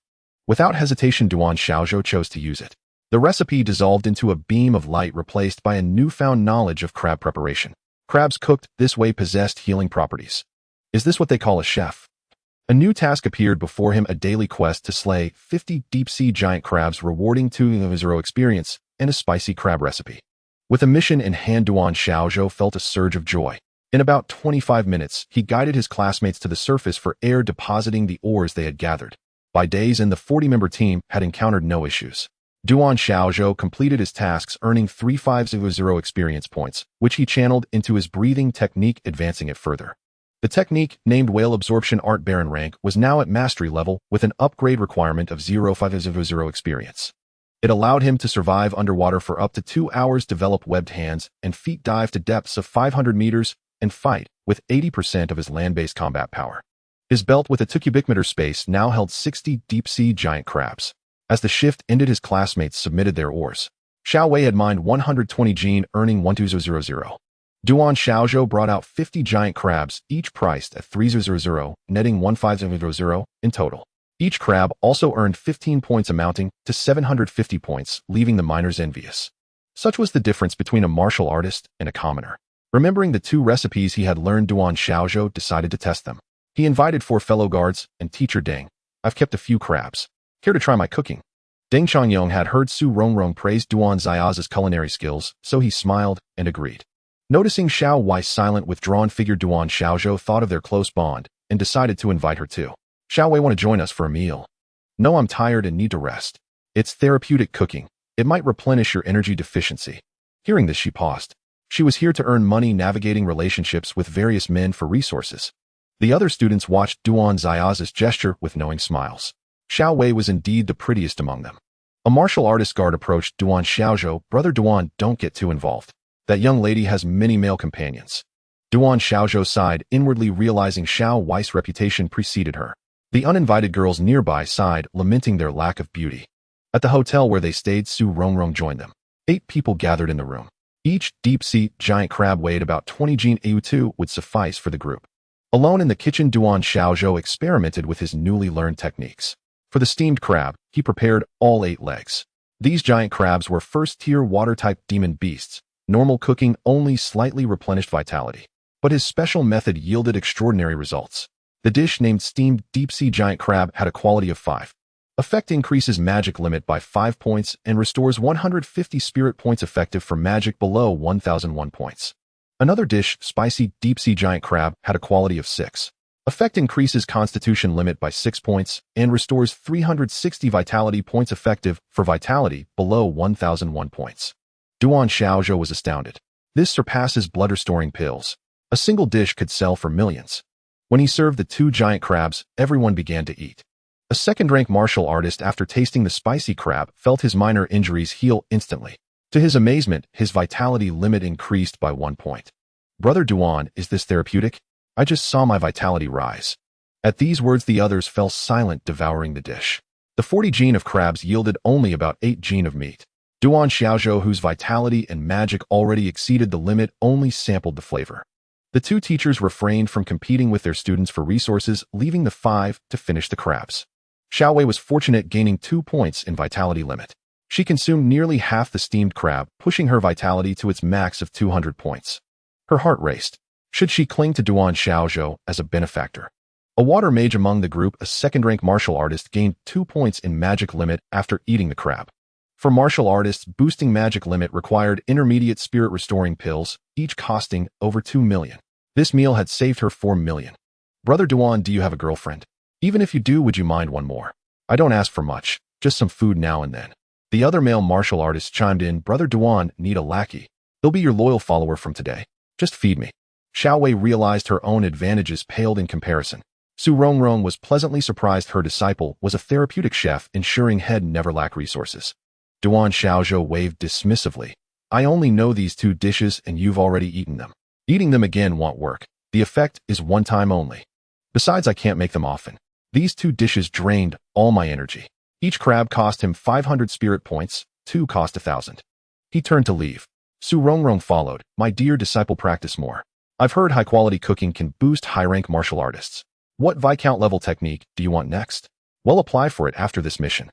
Speaker 1: Without hesitation, Duan Xiaozhou chose to use it. The recipe dissolved into a beam of light, replaced by a newfound knowledge of crab preparation. Crabs cooked this way possessed healing properties. Is this what they call a chef? A new task appeared before him, a daily quest to slay 50 deep-sea giant crabs, rewarding 200 experience, and a spicy crab recipe. With a mission in hand, Duan Xiaozhou felt a surge of joy. In about 25 minutes, he guided his classmates to the surface for air, depositing the ores they had gathered. By days in, the 40-member team had encountered no issues. Duan Xiaozhou completed his tasks, earning 350 experience points, which he channeled into his breathing technique, advancing it further. The technique, named Whale Absorption Art Baron rank, was now at mastery level, with an upgrade requirement of 500 experience. It allowed him to survive underwater for up to 2 hours, develop webbed hands and feet, dive to depths of 500 meters, and fight with 80% of his land-based combat power. His belt with a 2 cubic meter space now held 60 deep-sea giant crabs. As the shift ended, his classmates submitted their ores. Xiao Wei had mined 120 gene, earning 1200. Duan Xiaozhou brought out 50 giant crabs, each priced at 300, netting 1500 in total. Each crab also earned 15 points, amounting to 750 points, leaving the miners envious. Such was the difference between a martial artist and a commoner. Remembering the 2 recipes he had learned, Duan Xiaozhou decided to test them. He invited 4 fellow guards and teacher Deng. I've kept a few crabs. Care to try my cooking? Deng Changyong had heard Su Rongrong praise Duan Xiao's culinary skills, so he smiled and agreed. Noticing Xiao Wei's silent, withdrawn figure, Duan Xiaozhou thought of their close bond and decided to invite her too. Xiao Wei, want to join us for a meal? No, I'm tired and need to rest. It's therapeutic cooking. It might replenish your energy deficiency. Hearing this, she paused. She was here to earn money, navigating relationships with various men for resources. The other students watched Duan Xiao's gesture with knowing smiles. Xiao Wei was indeed the prettiest among them. A martial artist guard approached Duan Xiaozhou. Brother Duan, don't get too involved. That young lady has many male companions. Duan Xiaozhou sighed, inwardly realizing Xiao Wei's reputation preceded her. The uninvited girls nearby sighed, lamenting their lack of beauty. At the hotel where they stayed, Su Rongrong joined them. 8 people gathered in the room. Each deep-sea giant crab weighed about 20 gene. AU2 would suffice for the group. Alone in the kitchen, Duan Xiaozhou experimented with his newly learned techniques. For the steamed crab, he prepared all 8 legs. These giant crabs were first-tier water-type demon beasts. Normal cooking only slightly replenished vitality. But his special method yielded extraordinary results. The dish, named Steamed Deep-Sea Giant Crab, had a quality of 5. Effect increases magic limit by 5 points and restores 150 spirit points, effective for magic below 1001 points. Another dish, Spicy Deep-Sea Giant Crab, had a quality of 6. Effect increases constitution limit by 6 points and restores 360 vitality points, effective for vitality below 1001 points. Duan Xiaozhou was astounded. This surpasses blood-restoring pills. A single dish could sell for millions. When he served the 2 giant crabs, everyone began to eat. A second-rank martial artist, after tasting the spicy crab, felt his minor injuries heal instantly. To his amazement, his vitality limit increased by 1 point. Brother Duan, is this therapeutic? I just saw my vitality rise. At these words, the others fell silent, devouring the dish. The 40 gene of crabs yielded only about 8 gene of meat. Duan Xiaozhou, whose vitality and magic already exceeded the limit, only sampled the flavor. The two teachers refrained from competing with their students for resources, leaving the 5 to finish the crabs. Xiaowei was fortunate, gaining 2 points in vitality limit. She consumed nearly half the steamed crab, pushing her vitality to its max of 200 points. Her heart raced. Should she cling to Duan Xiaozhou as a benefactor? A water mage among the group, a second-rank martial artist, gained 2 points in magic limit after eating the crab. For martial artists, boosting magic limit required intermediate spirit-restoring pills, each costing over 2 million. This meal had saved her 4 million. Brother Duan, do you have a girlfriend? Even if you do, would you mind one more? I don't ask for much, just some food now and then. The other male martial artist chimed in. Brother Duan, need a lackey. He'll be your loyal follower from today. Just feed me. Xiaowei realized her own advantages paled in comparison. Su Rongrong was pleasantly surprised her disciple was a therapeutic chef, ensuring he'd never lack resources. Duan Xiaozhou waved dismissively. I only know these 2 dishes and you've already eaten them. Eating them again won't work. The effect is one time only. Besides, I can't make them often. These 2 dishes drained all my energy. Each crab cost him 500 spirit points, 2 cost 1,000. He turned to leave. Su Rongrong followed. My dear disciple, practice more. I've heard high-quality cooking can boost high-rank martial artists. What Viscount level technique do you want next? Well, apply for it after this mission.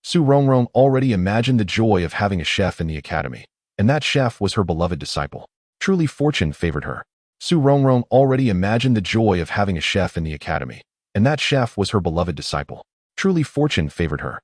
Speaker 1: Su Rongrong already imagined the joy of having a chef in the academy, and that chef was her beloved disciple. Truly, fortune favored her. Su Rongrong already imagined the joy of having a chef in the academy, and that chef was her beloved disciple. Truly, fortune favored her.